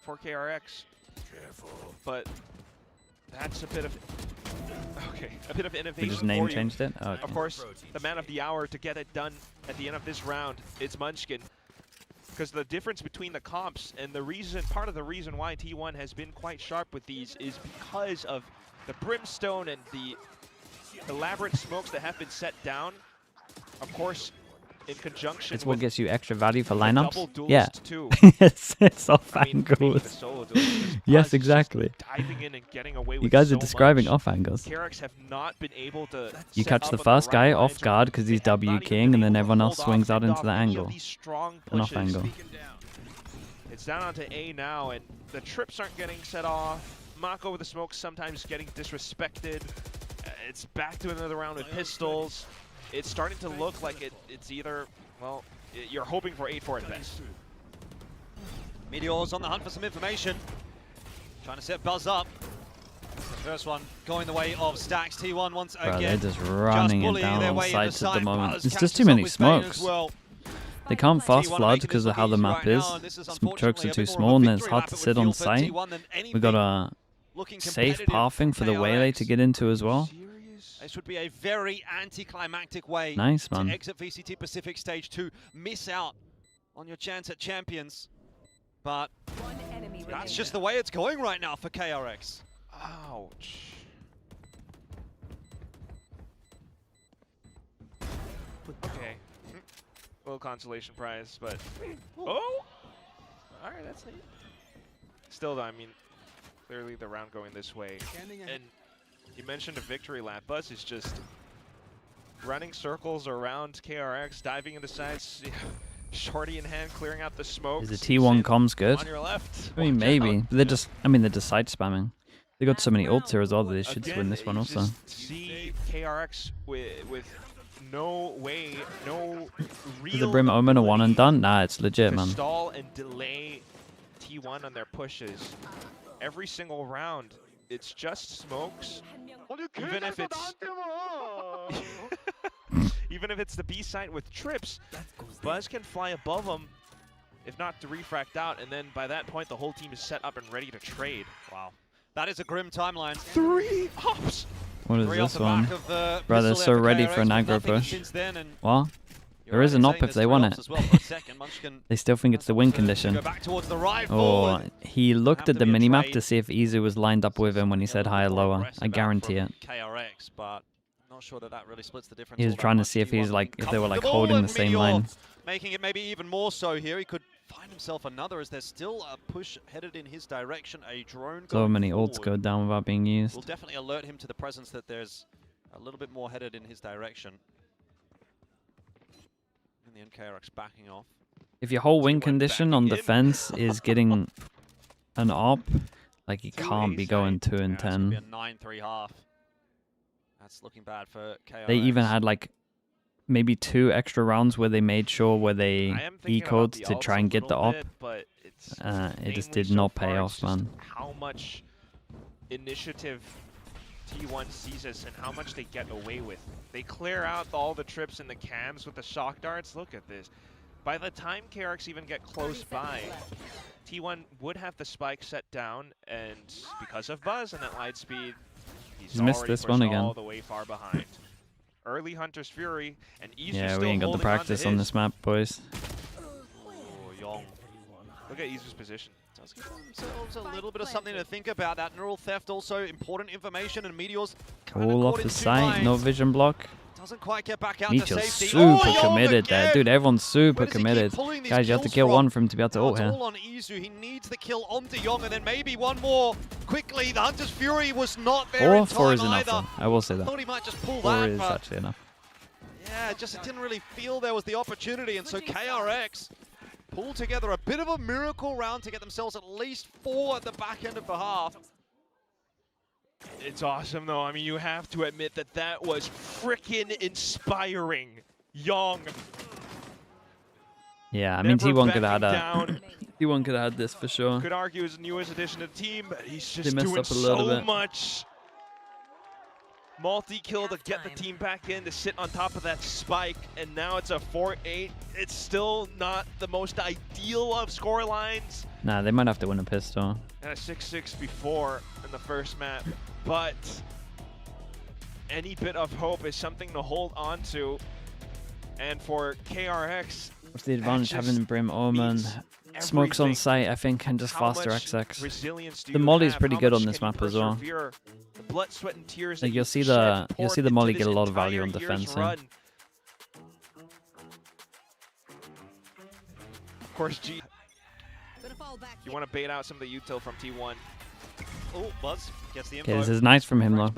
for KRX. Careful. But that's a bit of a bit of innovation. We just name for you. changed it? Oh, okay. Of course, the man of the hour to get it done at the end of this round, it's Munchkin. Because the difference between the comps and the reason, part of the reason why T1 has been quite sharp with these is because of the brimstone and the elaborate smokes that have been set down. Of course, in conjunction It's what with gets you extra value for double lineups. duelist Yeah. too. it's off I mean, maybe angles. the solo duelist, because Yes, Buzz is just exactly. diving in and getting away You with guys so are describing much. off angles. KRX have not been able to You set catch up the on first right guy lines, off guard because he's they have W not even king, been and then able to everyone else hold swings off, out fend into off the any of angle. these strong An off pushes. angle. It's down onto A now, and the trips aren't getting set off. Mako with the smoke sometimes getting disrespected. It's back to another round with pistols. It's starting to look like it's either, well, you're hoping for 8-4 at best. Meteor's on the hunt for some information. Trying to set Buzz up. The first one going the way of Stacks. T1 once Bro, again. they're just running it bullying down their on way into sites at the side. moment. Buzz It's just catches too many up with Bane as smokes. well. They can't fast T1 flood making because this of how the look map easy right is. now, and this is Chokes unfortunately are a too bit more of a small and it's victory hard lap to it sit would on feel for site. T1 than We got a looking safe competitive pathing for the waylay to get into as well. This would be a very anticlimactic way Nice, to man. exit VCT Pacific Stage 2, miss out on your chance at champions. But that's just the way it's going right now for KRX. Ouch. Okay. Little consolation prize, but... Oh! Alright, that's neat. Still though, I mean, clearly the round going this way. And you mentioned a victory lap. Buzz is just running circles around KRX, diving into sides, shorty in hand, clearing out the smoke. Is the T1 comms good? On your left. I mean, maybe. But they're just, I mean, they're just side spamming. They got so many ults here as well that they should win this one you also. just see KRX with no way, no real Is the Brim Omen a one and done? Nah, it's legit, to man. stall and delay T1 on their pushes. Every single round, it's just smokes. Even if it's even if it's the B site with trips, Buzz can fly above them, if not to refract out, and then by that point the whole team is set up and ready to trade. Wow. That is a grim timeline. 3 ops! What is Three this off the one? back of the Bro, they're missile so there for ready KRX, for an but aggro nothing push. since then, and Well, you're there is right an in op saying if they there's want three it. ops as well for a second. Munchkin They still think it's the win condition. go back towards the rifle. Oh, and he looked have at to the be a minimap trade. to see if Izu was lined up with him when he said higher lower. aggressive I out guarantee from it. KRX, but not sure that really splits the difference. He was all that trying to much. see if he's T1 like, if they were like comfortable, holding and the same Meteor line. making it maybe even more so here. He could find himself another, as there's still a push headed in his direction. A drone So going many ults forward go down without being used. will definitely alert him to the presence that there's a little bit more headed in his direction. In the end, KRX backing off. If your whole win condition on defense is getting an op, like you can't be going 2 and Yeah, it's gonna be 10. a 9-3 half. That's looking bad for KRX. They even had like maybe 2 extra rounds where they made sure where they I am thinking about E-codes the to ults try a and get the little op. bit, but it's It just mainly did so not far pay it's off, just man. how much initiative T1 sees us and how much they get away with. They clear out all the trips and the cams with the shock darts. Look at this. By the time KRX even get close by, T1 would have the spike set down, and because of Buzz and that light speed, he's He's missed already this one pushed again. all the way far behind. Early Hunter's Fury, and Izu Yeah, still we ain't got the holding on to practice on his. this map, boys. Oh, Yong. Look at Izu's position. Does give themselves a little bit of something to think about. That neural theft also important information, and Meteor's kind of All caught off in the two site, no lines. vision block. Doesn't quite get back out Meteor's to safety. super Yong committed there. again! Dude, everyone's super Where does he keep committed. pulling these Guys, you have to kills kill from? one for him to be able to Now ult it's here. all on Izu. He needs the kill onto Yong, and then maybe one more quickly. The Hunter's Fury was not there in time 4 is enough, either. though. I will say I that. thought he might just pull 4 that, is but actually enough. yeah, just it didn't really feel there was the opportunity, and so KRX pulled together a bit of a miracle round to get themselves at least 4 at the back end of the half. It's awesome, though. I mean, you have to admit that that was freaking inspiring. Young. Yeah, I mean, Never T1 could have had backing down. T1 could have had this for sure. Could argue his newest addition to the team, but he's They just messed doing up a little so bit. much. Multi-kill to get the team back in, to sit on top of that spike, and now it's a 4-8. It's still not the most ideal of score lines. Nah, they might have to win a pistol. And a 6-6 before in the first map, but any bit of hope is something to hold on to. And for KRX, What's the advantage just having Brim Omen? Smokes on site, I think, and just how faster much XX. resilience do The you molly's have? pretty How good much on this can you map as well. persevere? The blood, sweat, and tears Like that you'll you see shed the poured molly into get a this lot of value on entire defense year's here. run. course, G. You want to bait out some of the util from T1. Oh, Buzz gets the info. Okay, this is nice from him, though.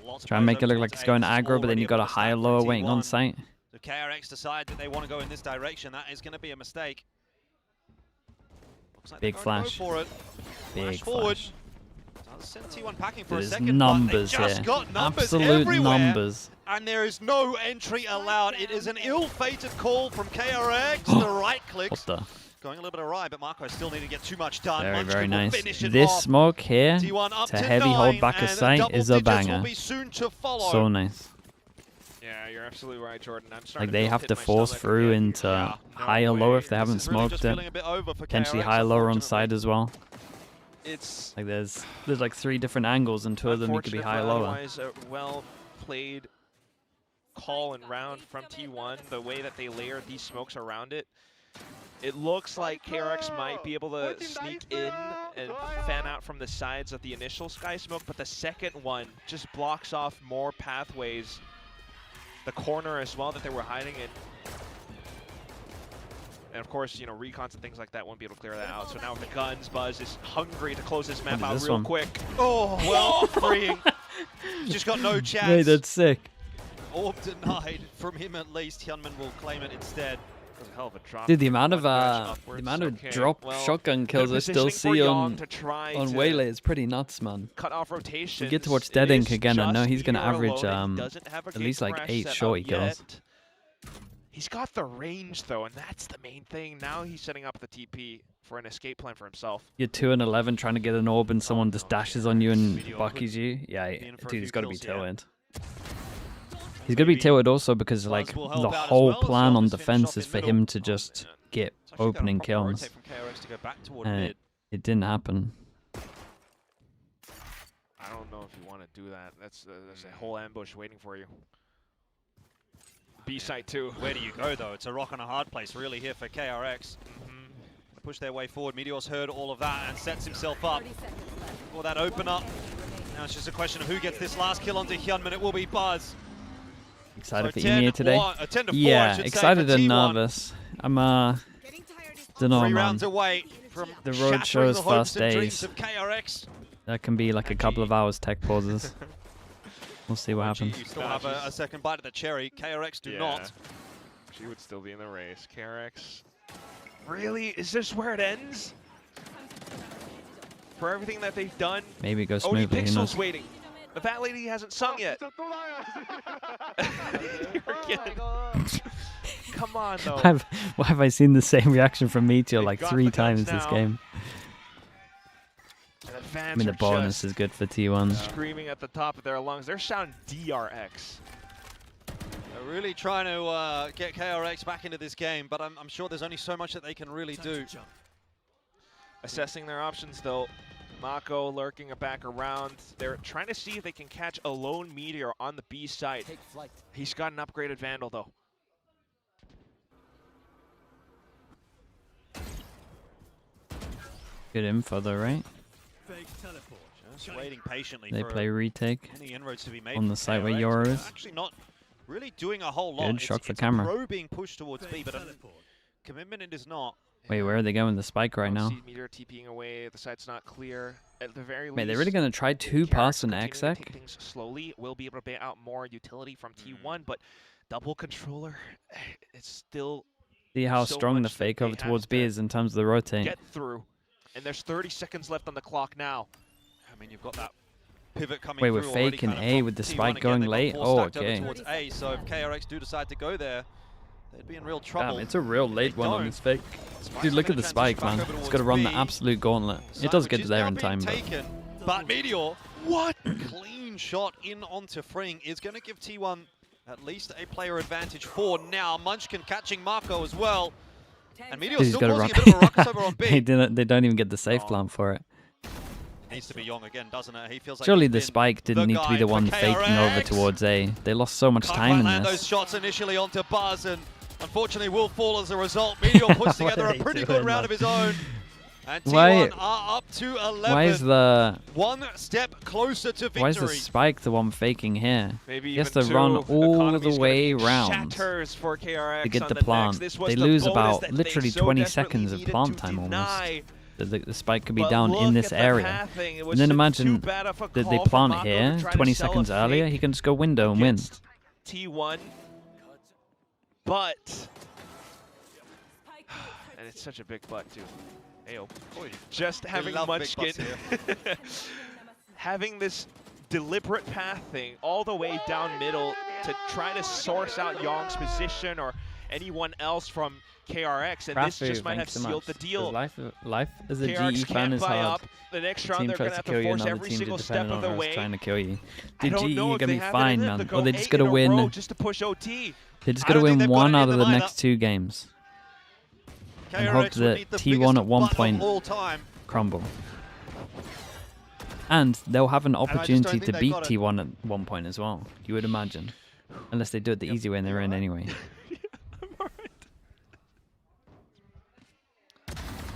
Lots of Try and make it players look over like to it's going A. aggro, but then Already you got a a bit of higher stack lower from waiting on T1. site. So KRX decide that they want to go in this direction. That is going to be a mistake. Looks like Big they're going to flash. go for it. Big forward. flash. Does send T1 packing for a There's second, numbers but they just here. got numbers Absolute everywhere, numbers. and there is no entry allowed. It is an ill-fated call from KRX. The right clicks. What the? Going a little bit awry, but Marco still need to get too much done. Very, Munchkin very will nice. finish it This off. smoke here T1 up to to heavy 9, hold back a and site double is a digits will banger. be soon to follow. So nice. Yeah, you're absolutely right, Jordan. I'm starting Like they feel have pit to my force stomach through again. into higher lower if they haven't This is really just smoked feeling it. a bit over for Potentially KRX, higher lower on unfortunately. side as well. It's Like there's like 3 different angles and 2 of them you could be unfortunate, high but lower. otherwise a well-played call and round from T1. The way that they layered these smokes around it, it looks like KRX might be able to sneak in and fan out from the sides of the initial sky smoke, but the second one just blocks off more pathways. The corner as well that they were hiding in. And of course, you know, recons and things like that won't be able to clear that out. So now with the guns, Buzz is hungry to close this map What out is this real one? quick. Oh, well, freeing. Just got no chance. Hey, that's sick. Orb denied from him at least. Hyunmin will claim it instead. That was a hell of a drop. Dude, the amount of upwards. Okay, drop well, shotgun good kills I still positioning for see Young on to try on to Waylay is pretty nuts, man. cut off We rotations. get to watch It Dead Ink is again. I know just he's gonna Meteor average alone. He doesn't have a at least like gate 8 crash set shorty up kills. yet. He's got the range though, and that's the main thing. Now he's setting up the TP for an escape plan for himself. You're 2 and 11 trying to get an orb and someone just dashes on you and buckies you. Yeah, in for a dude, he's few got to be kills, yeah. tilted. He's going to be tilted also because like will the help out as whole well. plan on Self is finished defense off is in for middle. him to just get It's actually got a opening proper kills. rotate from KRX to go back toward And mid. it didn't happen. I don't know if you want to do that. There's a whole ambush waiting for you. B site too. Where do you go though? It's a rock and a hard place really here for KRX. Push their way forward. Meteor's heard all of that and sets himself up for that open up. Now it's just a question of who gets this last kill onto Hyunmin. It will be Buzz. Excited So for Emi today? 10 to 4, I Yeah, should say, excited for and T1. nervous. I'm don't know, 3 man. rounds away from The road shattering show's the hopes first and dreams days. of KRX. That can be like a couple of hours tech pauses. We'll see what happens. You still have a second bite of the cherry. KRX do not. She would still be in the race. KRX. Really? Is this where it ends? For everything that they've done? Maybe it goes Only smoothly, who knows? Pixel's waiting. The Fat Lady hasn't sung yet. You're kidding. Come on, though. Why have I seen the same reaction from Meteor like got 3 the guns times this now. game? And the I fans mean, the are bonus just is good for T1. screaming at the top of their lungs. They're shouting DRX. They're really trying to get KRX back into this game, but I'm sure there's only so much that they can really do. Assessing their options, though. Mako lurking back around. They're trying to see if they can catch a lone Meteor on the B side. He's got an upgraded Vandal, though. Good info though, right? Just waiting patiently They for play retake any inroads to be made on the from site where KRX. Yoru They're is. actually not really doing a whole lot. Good It's- shot for it's camera. a pro being pushed towards B, but a commitment it is not. Wait, where are they going? The spike right now? See Meteor TPing away. The site's not clear. At the very least, Wait, they're really going to try 2 pass an continuing to exec? take things slowly. Will be able to bait out more utility from T1, but double controller, it's still See how so strong the much that fake they over have towards B to is in terms of the rotate. get through. And there's 30 seconds left on the clock now. I mean, you've got that pivot coming Wait, we're through already faking kind of A from with the T1 spike again. going They've got late? 4 Oh, stacked over okay. towards A, so if KRX do decide to go there, they'd be in real trouble. Damn, it's a real late They one on don't. this fake. Spike's Dude, look gonna at the transition spike, back man. over It's towards got to run the B. absolute gauntlet. Side It does which get is there now in being time, but taken, but Meteor, what clean shot in onto Fring is going to give T1 at least a player advantage for now. Munchkin catching Marco as well, and Meteor's dude, he's still got to causing run. a bit of a ruckus over on B. They don't even get the safe plant for it. Needs to be Young again, doesn't it? He feels like Surely he's the been spike didn't need to be guy the for one faking over KRX. towards A. They lost so much Can't time quite in land this. those shots initially onto Buzz, and unfortunately will fall as a result. Meteor puts What together are a they pretty doing, good round man? of his own. And Why- T1 are up to 11. Why is the One step closer to victory. Why is the spike the one faking here? Maybe He has even to run two. all Economy's the gonna way be round shatters for KRX to get on the next. plant. This was They the lose bonus about that they literally so 20 desperately seconds of needed plant to time almost. deny. The spike could be But down look in this at the area. pathing. It was And then just imagine too bad of a that they call from plant Mako to here try to 20 sell a seconds earlier. fake He can just go window and win. against T1, but and it's such a big butt too. Ayo. Just having love big Munchkin butts having this deliberate pathing all the way down middle to try to source out Young's position or anyone else from KRX, and this Rafu, just might have thanks so sealed much. the deal. Life as a KRX GE fan can't is buy hard. up. The next The round team they're tries gonna to have kill to you, force another every team to single defend, step of the another way. trying to kill you. I Dude, don't GE, know you're if gonna they be have it fine, in them man. to Well, go they just 8 gotta in a win. row just to push OT. They just I gotta don't think win they've got one it out in of the the lineup. next 2 games. And KRX hope would that need the T1 biggest at one butt of point all time. crumble. And they'll have an just don't opportunity think to they've beat got it. T1 at one point as well, you would imagine. Unless they do it the easy way and they're in anyway.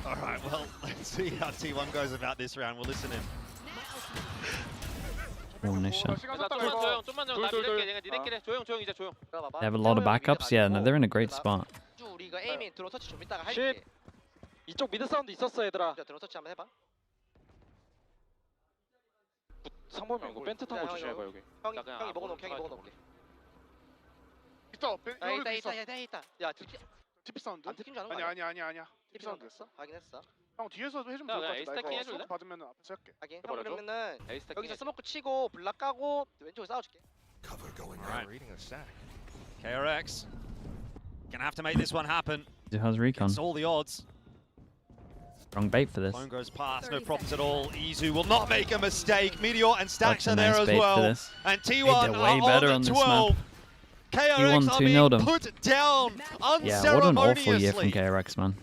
All right, well, let's see how T1 goes about this round. We'll listen in. Nice shot. 좀만 더 나 믿을게. 내가 니네끼리 조용 이제 조용. They have a lot of backups, yeah, no, they're in a great spot. 우리 이거 에이밍 드론 터치 좀 이따가 할게. 이쪽 미드 사운드 있었어 얘들아. 드론 터치 한번 해봐. 상범이 이거 벤트 타고 조심해봐 여기. 형이 먹어놓을게. 형이 먹어놓을게. 있어. 있다. 야 TP 사운드? 안 들킨 줄 아는 거 아니야. TP 사운드 했어? 확인했어. 형 뒤에서 해주면 야, 좋을 것 같아. 에이스 나 태킹 이거 해줄래? 스모크 받으면 앞에서 할게. 확인. 형 그러면은 여기서 스모크 치고 블락 까고 왼쪽에 싸워줄게. All right. KRX gonna have to make this one happen. It has recon. It's all the odds. Wrong bait for this. Phone goes past, no problems at all. Izu will not make a mistake. Meteor and Stacks That's a are there nice as bait for well. this. And Hey, T1 they're way are better on on the this 12. map. KRX T1 are 2-0'd being them. put down Yeah, what an awful year from unceremoniously. KRX, man.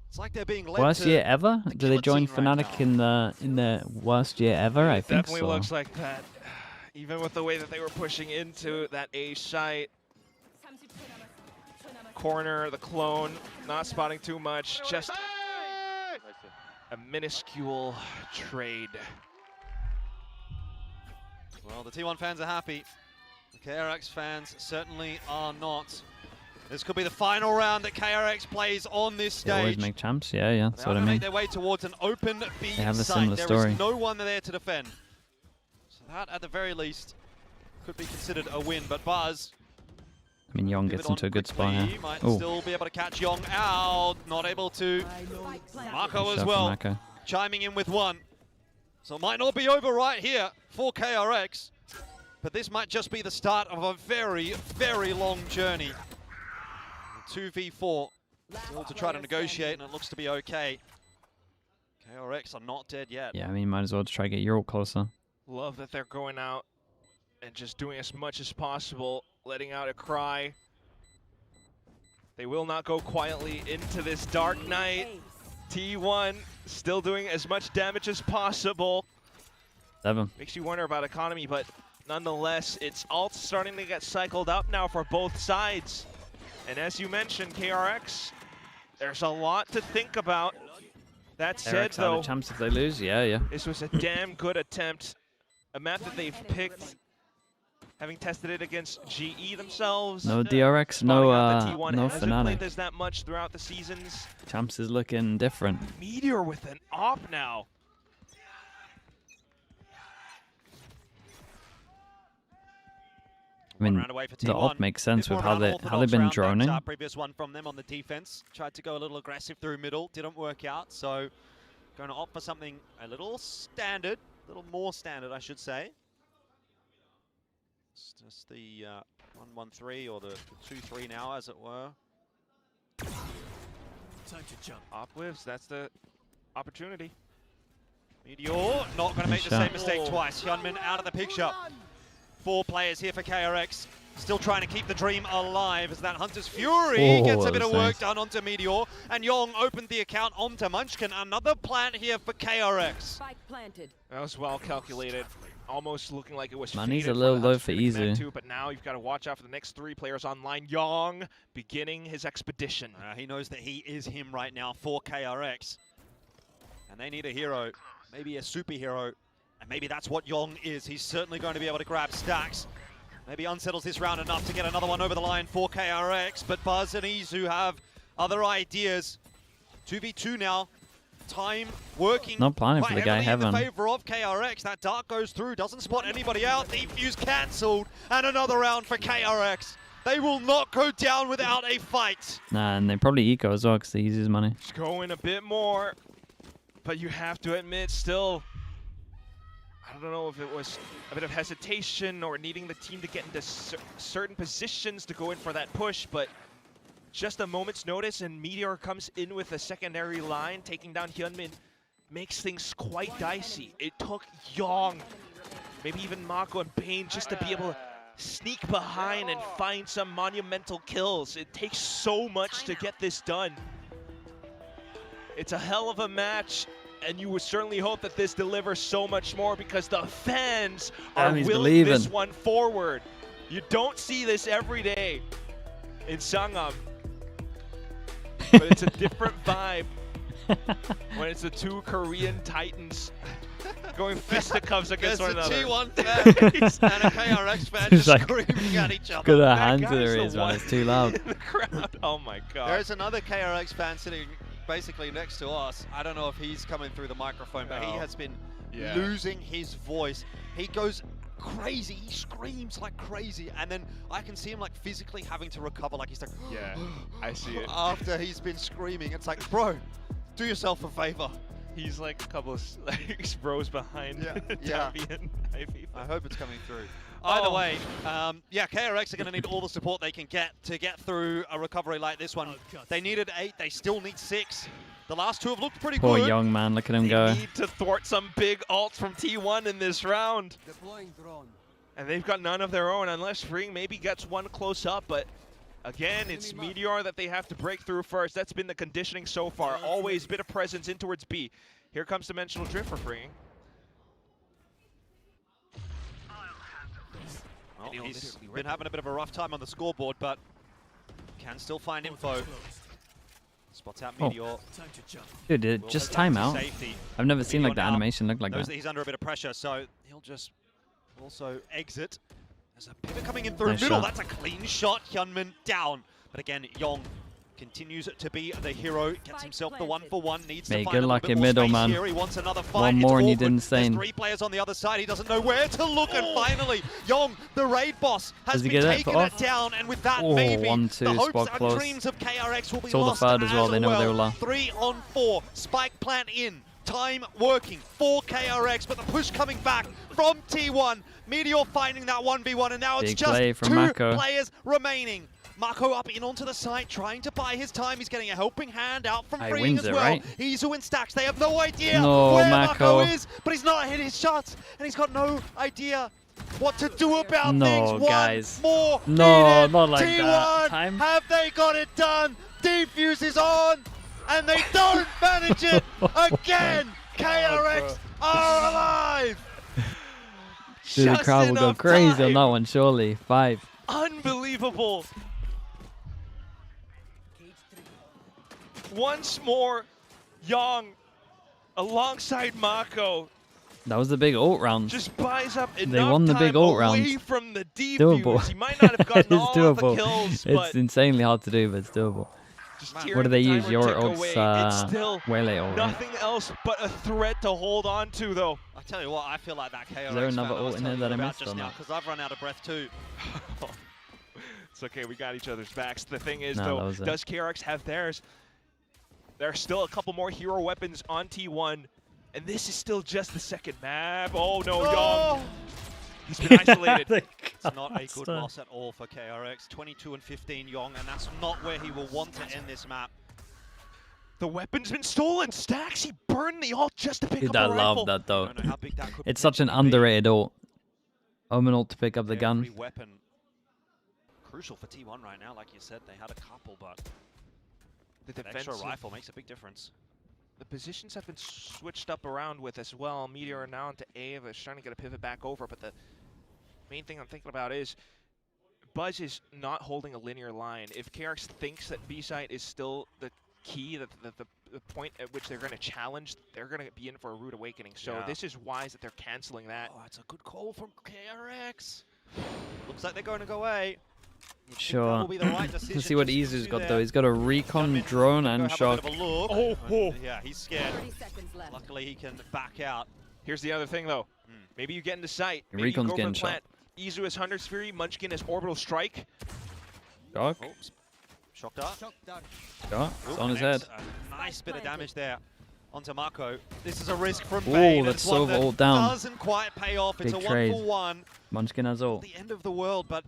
It's like they're being led Worst to year ever? Do they join guillotine right Fnatic in the worst year ever? I think Definitely so. looks like that. Even with the way that they were pushing into that A site. Corner, the clone, not spotting too much, just a minuscule trade. Well, the T1 fans are happy. The KRX fans certainly are not. This could be the final round that KRX plays on this They always stage. make champs, yeah, that's They are what I going to mean. make their way towards an open B They have a site. similar There story. is no one there to defend. So that, at the very least, could be considered a win. But Buzz, I mean, Young pivot gets into on a good spot quickly, here. might Oh, still be able to catch Young out. Not able to. Mako as well, chiming in with one. So it might not be over right here for KRX. But this might just be the start of a very, very long journey. 2v4, still to try to negotiate, and it looks to be okay. KRX are not dead yet. yeah, I mean, might as well try to get Euro closer. Love that they're going out and just doing as much as possible, letting out a cry. They will not go quietly into this dark night. T1 still doing as much damage as possible. 7. Makes you wonder about economy, but nonetheless, it's all starting to get cycled up now for both sides. And as you mentioned, KRX, there's a lot to think about. That said, KRX though, have a chance if they lose, yeah. this was a damn good attempt. A map that they've picked, having tested it against GE themselves. No DRX, Spotting no out that T1 no hasn't played Fnatic. this that much throughout the seasons. Champs is looking different. Meteor with an op now. I mean, Round away for the T1. op makes sense Bit with more how they've unorthodox been round, droning. that, previous one from them on the defense. Tried to go a little aggressive through middle, didn't work out. So going to opt for something a little standard, a little more standard, I should say. It's just the 1-1-3 or the 2-3 now, as it were. Time to jump. Op whiffs, that's the opportunity. Meteor not going to make the shot. same mistake twice. Hyunmin out of the picture. 4 players here for KRX. Still trying to keep the dream alive as that Hunter's Fury gets a bit of work done onto Meteor. And Yong opened the account onto Munchkin. Another plant here for KRX. Spike planted. That was well calculated. almost looking like it was Money's fated a little for the low for Hudson Command Izu. 2, but now you've got to watch out for the next 3 players online. Young beginning his expedition. He knows that he is him right now for KRX. And they need a hero, maybe a superhero. And maybe that's what Young is. He's certainly going to be able to grab stacks. Maybe unsettles this round enough to get another one over the line for KRX. But Buzz and Izu have other ideas. 2v2 now. Time working Not planning for the guy heavily in heaven. the favor of KRX. That dart goes through, doesn't spot anybody out. Defuse cancelled, and another round for KRX. They will not go down without a fight. Nah, and they probably eco as well because they use his money. Just going a bit more, but you have to admit still, I don't know if it was a bit of hesitation or needing the team to get into certain positions to go in for that push, but just a moment's notice and Meteor comes in with a secondary line, taking down Hyunmin, makes things quite dicey. It took Young, maybe even Mako and Bane just to be able to sneak behind and find some monumental kills. It takes so much to get this done. It's a hell of a match, and you would certainly hope that this delivers so much more because the fans are willing this one forward. You don't see this every day in Sangam. But it's a different vibe when it's the 2 Korean titans going fisticuffs against one another. There's a T1 fan and a KRX fan just like, screaming at each other. Got a hand to their ears, man. It's too loud. In the crowd. Oh my god. There's another KRX fan sitting basically next to us. I don't know if he's coming through the microphone, but he has been losing his voice. He goes crazy, he screams like crazy, and then I can see him like physically having to recover, like he's like, yeah, I see it. After he's been screaming, it's like, bro, do yourself a favor. He's like a couple of rows behind. Yeah. I hope it's coming through. Either way, yeah, KRX are going to need all the support they can get to get through a recovery like this one. They needed 8, they still need 6. The last 2 have looked pretty Poor good. Young man, look at him They go. need to thwart some big ults from T1 in this round. Deploying drone. And they've got none of their own unless Ring maybe gets one close up, but again, it's Meteor that they have to break through first. That's been the conditioning so far. Always a bit of presence in towards B. Here comes Dimensional Drift for Ring. Well, he's been having a bit of a rough time on the scoreboard, but can still find info. Spots out Meteor. Dude, just timeout. I've never seen like the animation look like Knows that. that he's under a bit of pressure, so he'll just also exit. There's a pivot coming in through Nice middle. shot. That's a clean shot. Hyunmin down. But again, Yong continues to be the hero. Gets himself the 1-for-1. Needs Mate, to find good a luck little bit in more middle, space man. here. He wants another fight. One It's more and you awkward. didn't There's stain. 3 players on the other side. He doesn't know where to look. And finally, Yong, the raid boss, has Does he been get that taking for it off? down. And with that, Oh, maybe 1-2, the hopes spot and close. dreams of KRX will be Saw the lost third as well. They know they were low. 3 on 4. Spike plant in. Time working for KRX, but the push coming back from T1. Meteor finding that 1v1, and now it's Big just play from 2 Mako. players remaining. Mako up in onto the site, trying to buy his time. He's getting a helping hand out from He Freeing wins as it, well. right? Izu in stacks. They have no idea No, where Mako. Mako is, but he's not hit his shots, and he's got no idea what to do about No, things. guys. One more No, needed. not like T1, that. Time? have they got it done? Defuse is on, and they don't manage it again. KRX are alive. Dude, the Just crowd will go enough crazy on time. that one, surely. 5. Unbelievable. Once more, Young, alongside Mako, That was the big ult round. just buys up enough They won the big time ult away round. from the Doable. defuse. He might not have gotten It's all doable. of the kills, It's but insanely hard to do, but it's doable. just What tearing do they the use? timer Your tick ult's away. It's still Waylay ult, right? nothing else but a threat to hold on to, though. I tell you what, I feel like that KRX Is there another fan I was ult in there telling that you I about missed just or now, not? because I've run out of breath too. It's okay, we got each other's backs. The thing is, No, that though, was it. does KRX have theirs? There are still a couple more hero weapons on T1, and this is still just the second map. Oh no, Young! He's been isolated. It's not a good loss at all for KRX. 22 and 15 Yong, and that's not where he will want to end this map. The weapon's been stolen. Stacks, he burned the ult just to pick Dude, up I a rifle. love that though. I don't know how big that could It's such an potentially be. underrated ult. Omen ult to pick up the Every gun. weapon crucial for T1 right now. Like you said, they had a couple, but The that extra defensive rifle makes a big difference. the positions have been switched up around with as well. Meteor now into A, is trying to get a pivot back over, but the main thing I'm thinking about is Buzz is not holding a linear line. If KRX thinks that B site is still the key, the point at which they're going to challenge, they're going to be in for a rude awakening. So this is wise that they're canceling that. Oh, it's a good call from KRX. Looks like they're going to go A. Sure. Let's see what Izu's got though. He's got a recon drone and shock. Yeah, he's scared. Luckily, he can back out. Here's the other thing though. Maybe you get into sight. Maybe Recon's you go getting for shot. plant. Izu has Hunter's Fury, Munchkin has Orbital Strike. Shock. Shock dart. Shock. It's on his head. A nice bit of damage there onto Mako. This is a risk from Ooh, Bane. that's It's so one that ult down. doesn't quite pay off. It's Big a trade. 1-for-1. Munchkin has ult. The end of the world, but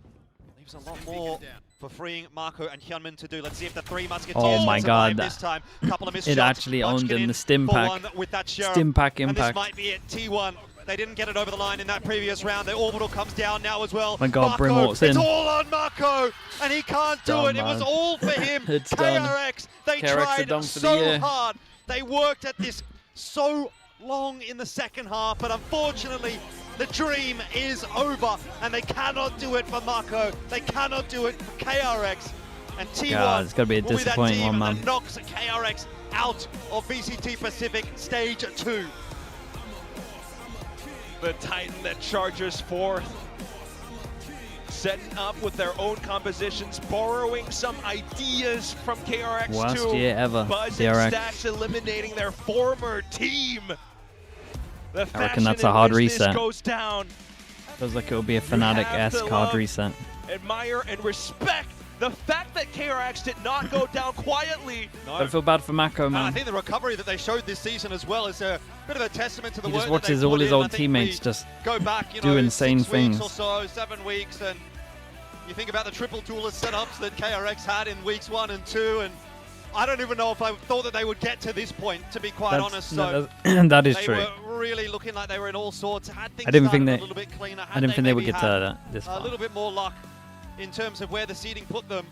leaves a lot more for freeing Mako and Hyunmin to do. Let's see if the 3 Musketeers Oh my survive god, this time. Couple of missed it shots. actually Munchkin owned in the in stim for pack. one with that sheriff. Stim pack And impact. this might be it. T1. They didn't get it over the line in that previous round. Their orbital comes down now as well. My god, Brim Mako, walks in. it's all on Mako, and he can't do Done, it. It was man. all for him. It's done. KRX, they KRX are done tried for the so year. hard. They worked at this so long in the second half, but unfortunately, the dream is over, and they cannot do it for Mako. They cannot do it for KRX. And T1 God, it's gotta be a will be that disappointing team one, man. that knocks KRX out of VCT Pacific Stage 2. The Titan that charges forth, setting up with their own compositions, borrowing some ideas from KRX Worst 2. year ever, Buzz KRX. and Stacks eliminating their former team. The I reckon that's a hard reset. Goes down. Feels like it will be a Fnatic-esque hard reset. Admire and respect the fact that KRX did not go down quietly. I feel bad for Mako, I man. think the recovery that they showed this season as well is a bit of a testament to the He work just that watches they all put his in. old I think teammates we just go back, you do know, insane 6 things. weeks or so, 7 weeks, and you think about the triple duelist setups that KRX had in weeks 1 and 2, and I don't even know if I thought that they would get to this point, to be quite honest. So that is they true. were really looking like they were in all sorts. Had things I didn't think started they. a little bit cleaner, I didn't think they would maybe get had to this a far. little bit more luck in terms of where the seeding put them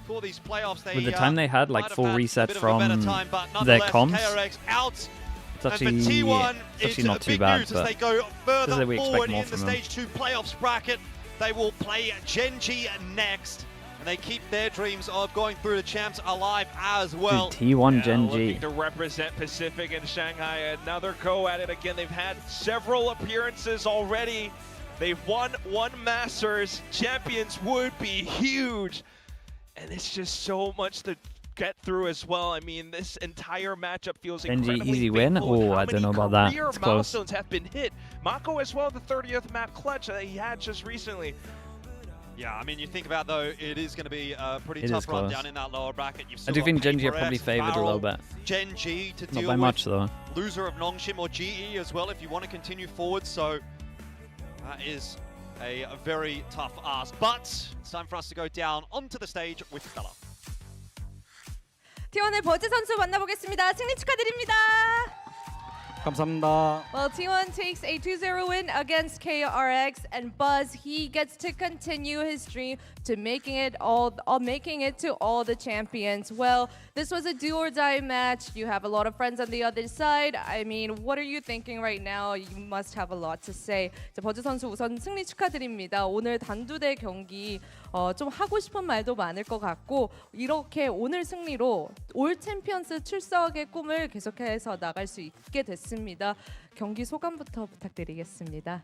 for these playoffs. They, With the time they had, like might have full had a reset bit of a better from time, but their nonetheless, comms. KRX out. It's And actually, for T1, it's actually not too big bad, news as but they go further as we expect forward more in the from them. Stage 2 playoffs bracket. They will play Genji next, and they keep their dreams of going through the champs alive as well. Dude, T1 Gen G. Looking to represent Pacific and Shanghai. Another go at it again. They've had several appearances already. They've won 1 Masters. Champions would be huge. And it's just so much to get through as well. I mean, this entire matchup feels Gen G incredibly easy win? painful with Oh, how I don't many know about that. career It's close. milestones have been hit. Mako as well, the 30th map clutch that he had just recently. Yeah, I mean, you think about though, it is going to be a pretty It tough is run close. down in that lower bracket. You've I still do got think Gen G are PRX, probably favored a little Valorant, bit. Gen G to Not deal by with. much though. Loser of Nongshim or GE as well if you want to continue forward. So that is a very tough ask. But it's time for us to go down onto the stage with Bella. T1의 버즈 선수 만나보겠습니다. 승리 축하드립니다. 감사합니다. Well, T1 takes a 2-0 win against KRX, and Buzz, he gets to continue his dream to making it to all the champions. Well, this was a do or die match. You have a lot of friends on the other side. I mean, what are you thinking right now? You must have a lot to say. 자, 버즈 선수 우선 승리 축하드립니다. 오늘 단두대 경기 좀 하고 싶은 말도 많을 것 같고, 이렇게 오늘 승리로 올 챔피언스 출석의 꿈을 계속해서 나갈 수 있게 됐습니다. 경기 소감부터 부탁드리겠습니다.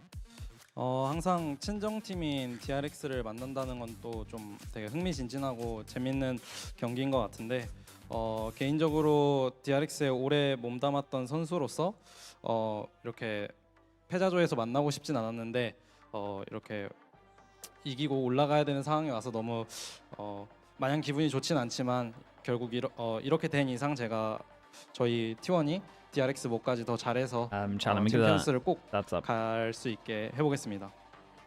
항상 친정팀인 DRX를 만난다는 건 또 좀 되게 흥미진진하고 재밌는 경기인 것 같은데 개인적으로 DRX에 오래 몸담았던 선수로서 이렇게 패자조에서 만나고 싶진 않았는데 이렇게 이기고 올라가야 되는 상황에 와서 너무 마냥 기분이 좋진 않지만 결국 이렇게 된 이상 제가 저희 T1이 DRX 목까지 더 잘해서 Challenge me to that. 챔피언스를 꼭 That's up. 갈 수 있게 해보겠습니다.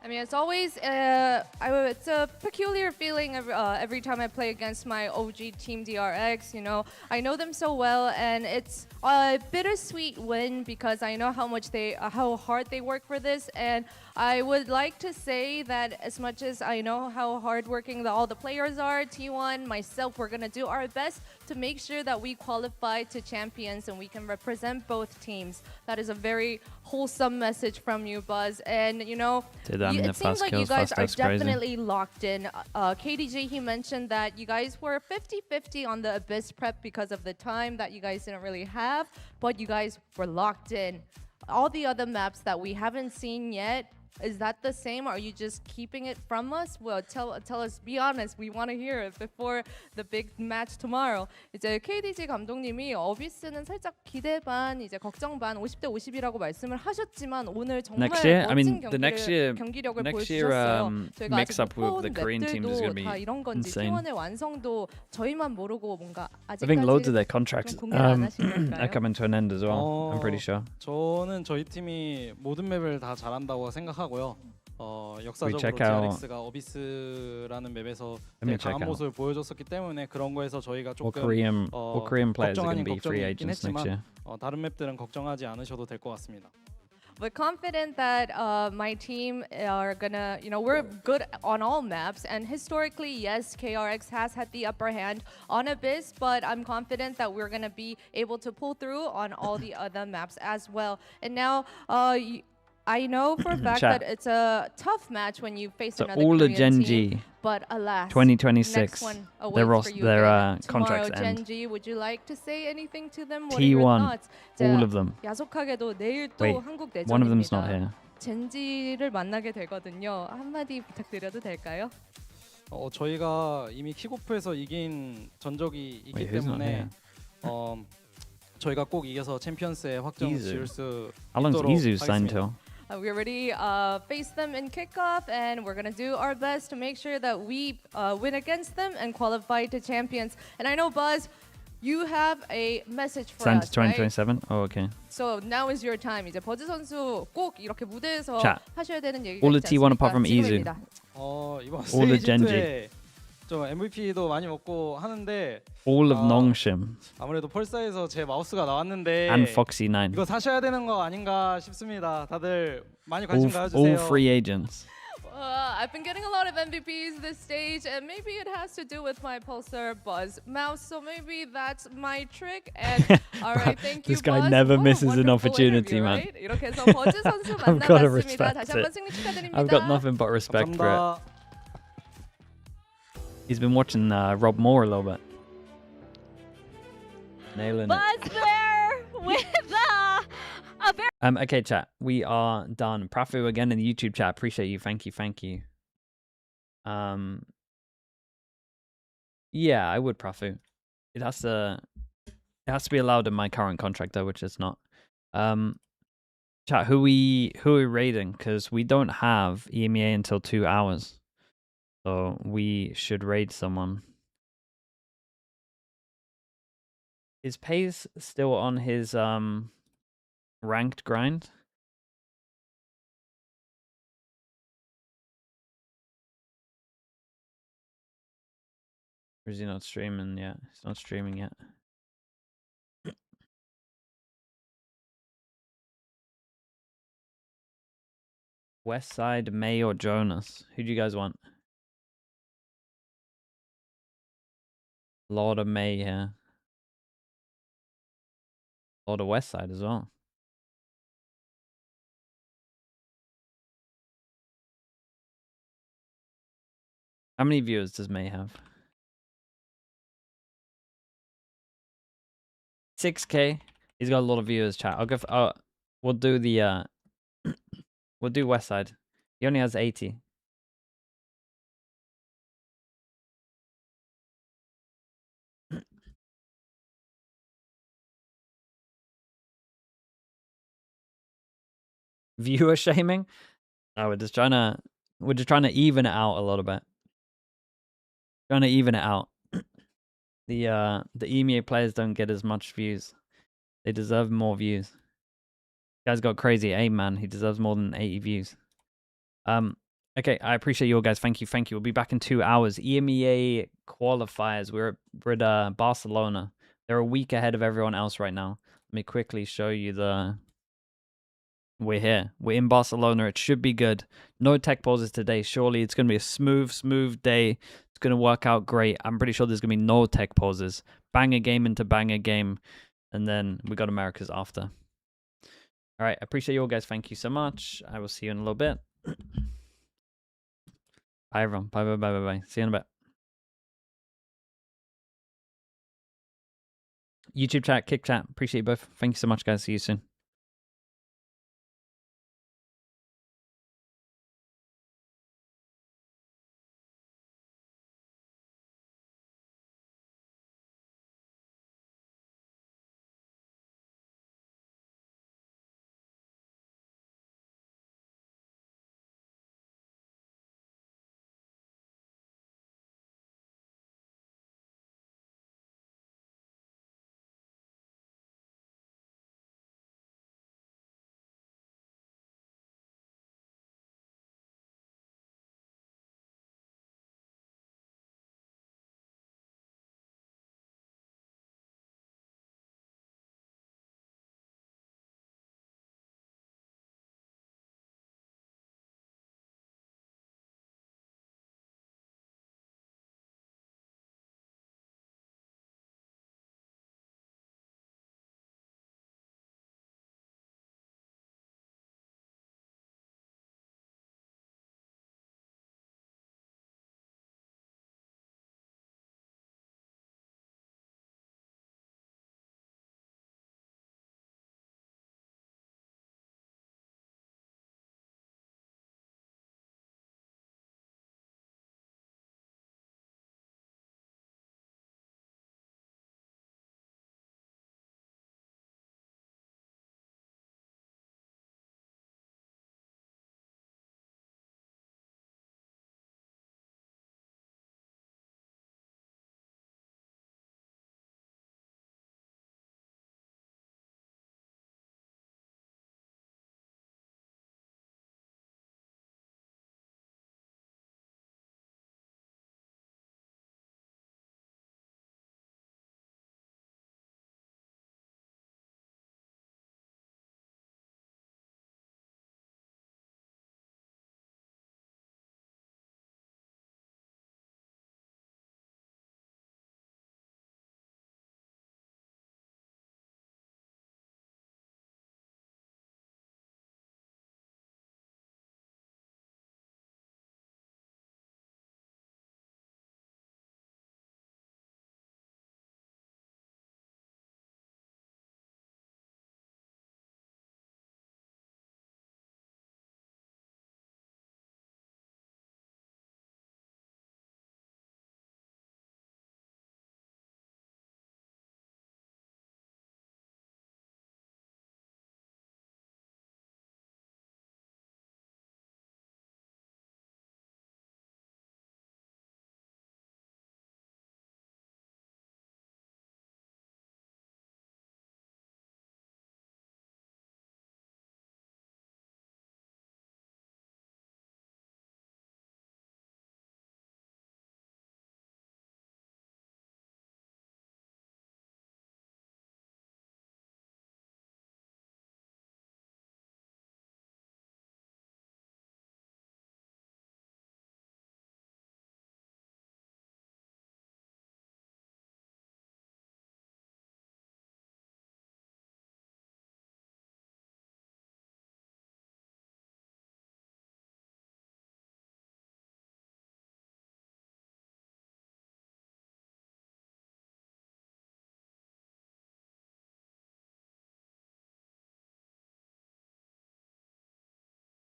I mean, it's always it's a peculiar feeling every time I play against my OG team DRX. You know, I know them so well, and it's a bittersweet win because I know how hard they work for this, and I would like to say that as much as I know how hardworking all the players are, T1, myself, we're gonna do our best to make sure that we qualify to champions and we can represent both teams. That is a very wholesome message from you, Buzz. And you know, it seems like you guys are definitely locked in. KDJ, he mentioned that you guys were 50-50 on the Abyss prep because of the time that you guys didn't really have, but you guys were locked in. All the other maps that we haven't seen yet, is that the same? Are you just keeping it from us? Well, tell us, be honest. We want to hear it before the big match tomorrow. 이제 KDJ 감독님이 어비스는 살짝 기대 반, 이제 걱정 반, 50대 50이라고 말씀을 하셨지만 오늘 정말 Next year, I 멋진 mean, the next year 경기력을 mix up with the Korean team is going to be 다 이런 건지 insane. T1의 완성도 저희만 모르고 뭔가 I think loads of their contracts 공개를 안 하신 are 걸까요? coming to an end as well. I'm pretty sure. 저는 저희 팀이 모든 맵을 다 잘한다고 생각하고요. 역사적으로 check out- DRX가 어비스라는 맵에서 Let me 되게 강한 check out. 모습을 보여줬었기 때문에 그런 거에서 저희가 What 조금 Korean players are going 걱정 to 아닌 be free 걱정이 있긴 agents next 했지만 year? 다른 맵들은 걱정하지 않으셔도 될 것 같습니다. But confident that my team are gonna, you know, we're good on all maps. And historically, yes, KRX has had the upper hand on Abyss, but I'm confident that we're gonna be able to pull through on all the other maps as well. And now, I know for a fact Chat. that it's a tough match when you face So another all the Korean Gen team. G But alas, 2026, next one their awaits for you their again. contracts Tomorrow, Gen end. G, would you like to say anything to them? What are your T1, thoughts? all of them. 야속하게도 내일 또 Wait, 한국 one of them's not 내전입니다. here. 젠지를 만나게 되거든요. 한마디 부탁드려도 될까요? 저희가 이미 킥오프에서 이긴 전적이 있기 Wait, who's not 때문에 here? 저희가 꼭 이겨서 챔피언스의 확정을 Izu. 지을 수 How long's 있도록 Izu signed 하겠습니다. till? We already faced them in kickoff, and we're gonna do our best to make sure that we win against them and qualify to champions. And I know, Buzz, you have a message for Signed us, to right? 2027? Oh, okay. So now is your time. 이제 버즈 선수 꼭 이렇게 무대에서 자, 하셔야 되는 얘기가 all the 있지 T1 않습니까? apart from Izu. 지금입니다. 이번 All the 스테이지 Gen G. 2에 좀 MVP도 많이 먹고 하는데 All of Nongshim 아무래도 펄사에서 제 마우스가 나왔는데 and Foxy9. 이거 사셔야 되는 거 아닌가 싶습니다. 다들 많이 관심 All 가져주세요. free agents. I've been getting a lot of MVPs this stage, and maybe it has to do with my Pulsar Buzz mouse, so maybe that's my trick. And all right, thank you, This guy Buzz. never What a misses an wonderful opportunity, interview, man. right? 이렇게 해서 버즈 선수 I've got to 만나봤습니다. respect 다시 한번 it. 승리 축하드립니다. I've got nothing but respect for it. 감사합니다. He's been watching Rob Moore a little bit. Nailing it. Buzz there with a very Okay, chat. We are done. Prafu again in the YouTube chat. Appreciate you. Thank you. Thank you. Yeah, I would Prafu. It has to be allowed in my current contract though, which it's not. Chat, who we raiding? Because we don't have EMEA until 2 hours. So we should raid someone. Is Pace still on his ranked grind? Or is he not streaming yet? He's not streaming yet. West Side, May, or Jonas? Who do you guys want? Lord of May here. Lord of West Side as well. How many viewers does May have? 6K. He's got a lot of viewers, chat. I'll go for, we'll do the we'll do West Side. He only has 80. Viewer shaming? No, we're just trying to even it out a little bit. Trying to even it out. The EMEA players don't get as much views. They deserve more views. This guy's got crazy aim, man. He deserves more than 80 views. Okay, I appreciate you all, guys. Thank you. We'll be back in 2 hours. EMEA qualifiers. We're at Barcelona. They're a week ahead of everyone else right now. Let me quickly show you the... We're here. We're in Barcelona. It should be good. No tech pauses today. Surely it's going to be a smooth day. It's going to work out great. I'm pretty sure there's going to be no tech pauses. Banger game into banger game. And then we got Americas after. All right. I appreciate you all, guys. Thank you so much. I will see you in a little bit. Bye, everyone. Bye. See you in a bit. YouTube chat, Kick chat. Appreciate you both. Thank you so much, guys. See you soon.